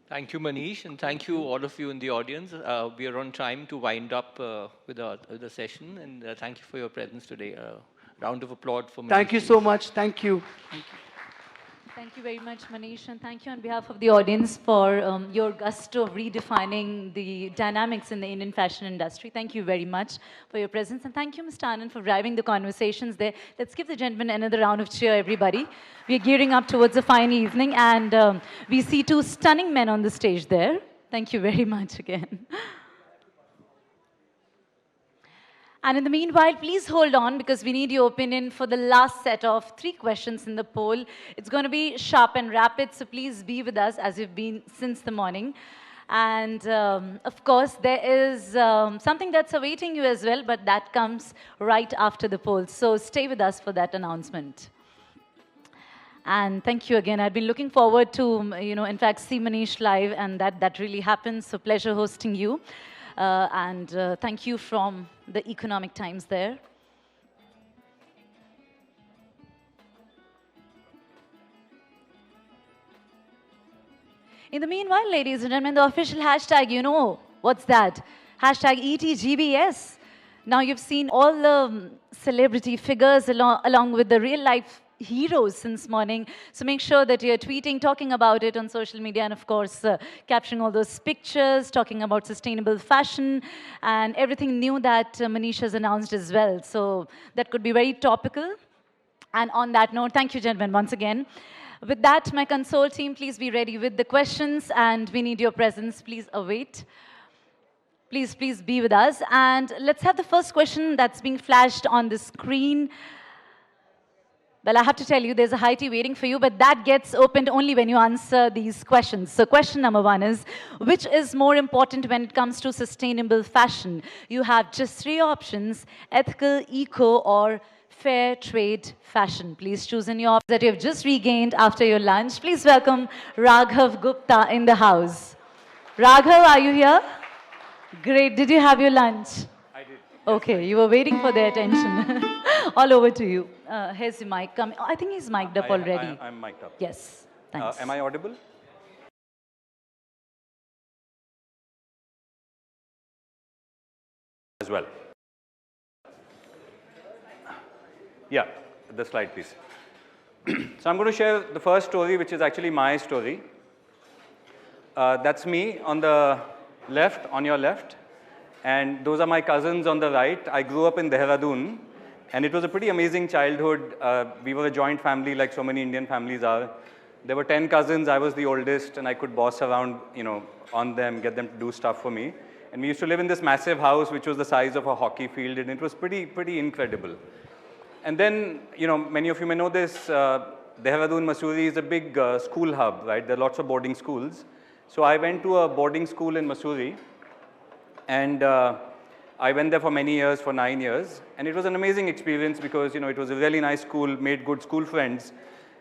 Speaker 14: Thank you, Manish, and thank you, all of you in the audience. We are on time to wind up with the session, and thank you for your presence today. Round of applause for Manish.
Speaker 15: Thank you so much. Thank you. Thank you.
Speaker 1: Thank you very much, Manish, and thank you on behalf of the audience for your gusto of redefining the dynamics in the Indian fashion industry. Thank you very much for your presence, and thank you, Mr. Anand, for driving the conversations there. Let's give the gentleman another round of cheer, everybody. We are gearing up towards a fine evening, and we see two stunning men on the stage there. Thank you very much again. And in the meanwhile, please hold on, because we need your opinion for the last set of 3 questions in the poll. It's going to be sharp and rapid, so please be with us as you've been since the morning. And of course, there is something that's awaiting you as well, but that comes right after the poll. So stay with us for that announcement. And thank you again. I've been looking forward to, in fact, see Manish live, and that really happens. So pleasure hosting you. And thank you from the Economic Times there. In the meanwhile, ladies and gentlemen, the official hashtag, what's that? Hashtag ETGBS. Now you've seen all the celebrity figures along with the real life heroes since morning. So make sure that you're tweeting, talking about it on social media, and of course, capturing all those pictures, talking about sustainable fashion and everything new that Manish has announced as well. So that could be very topical. And on that note, thank you, gentlemen, once again. With that, my console team, please be ready with the questions, and we need your presence. Please await. Please be with us. And let's have the first question that's being flashed on the screen. Well, I have to tell you, there's a high tea waiting for you, but that gets opened only when you answer these questions. So question number 1 is, which is more important when it comes to sustainable fashion? You have just 3 options: ethical, eco, or fair trade fashion. Please choose in your options that you have just regained after your lunch. Please welcome Raghav Gupta in the house. Raghav, are you here? Great. Did you have your lunch?
Speaker 22: I did.
Speaker 1: Okay, you were waiting for their attention. All over to you. Here's the mic coming. I think he's mic'd up already.
Speaker 22: I'm mic'd up.
Speaker 1: Yes, thanks.
Speaker 22: Am I audible? As well. Yeah, the slide, please. So I'm going to share the first story, which is actually my story. That's me on the left, on your left. And those are my cousins on the right. I grew up in Dehradun. And it was a pretty amazing childhood. We were a joint family, like so many Indian families are. There were 10 cousins, I was the oldest, and I could boss around, on them, get them to do stuff for me. And we used to live in this massive house, which was the size of a hockey field, and it was pretty incredible. And then, many of you may know this, Dehradun, Mussoorie is a big school hub, right? There are lots of boarding schools. So I went to a boarding school in Mussoorie, and I went there for many years, for 9 years. And it was an amazing experience because, it was a really nice school, made good school friends.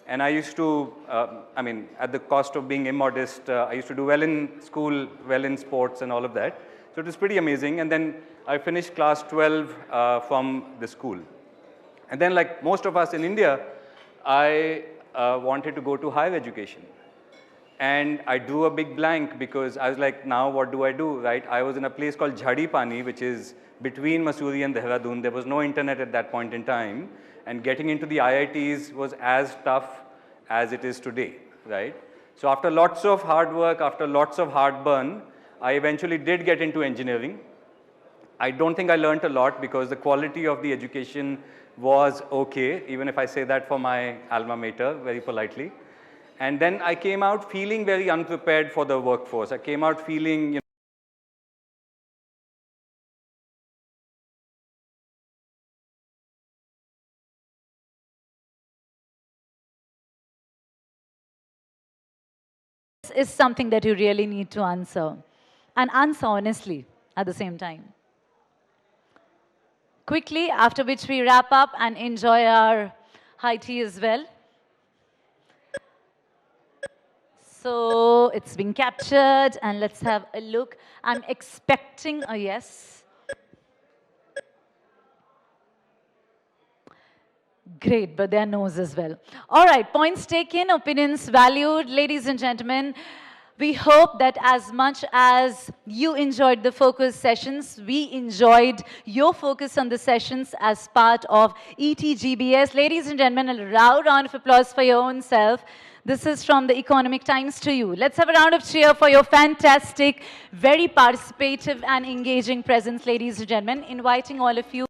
Speaker 22: And I used to, at the cost of being immodest, I used to do well in school, well in sports and all of that. So it was pretty amazing. And then I finished class 12 from the school. And then like most of us in India, I wanted to go to higher education. And I drew a big blank because I was like, now what do I do, right? I was in a place called Jhadi Pani, which is between Mussoorie and Dehradun. There was no internet at that point in time. And getting into the IITs was as tough as it is today, right? So after lots of hard work, after lots of heartburn, I eventually did get into engineering. I don't think I learned a lot because the quality of the education was okay, even if I say that for my alma mater, very politely. And then I came out feeling very unprepared for the workforce. I came out feeling,
Speaker 1: Is something that you really need to answer, and answer honestly at the same time. Quickly, after which we wrap up and enjoy our high tea as well. So it's been captured, and let's have a look. I'm expecting a yes. Great, but there are no's as well. All right, points taken, opinions valued. Ladies and gentlemen, we hope that as much as you enjoyed the focus sessions, we enjoyed your focus on the sessions as part of ETGBS. Ladies and gentlemen, a loud round of applause for your own self. This is from the Economic Times to you. Let's have a round of cheer for your fantastic, very participative and engaging presence, ladies and gentlemen, inviting all of you.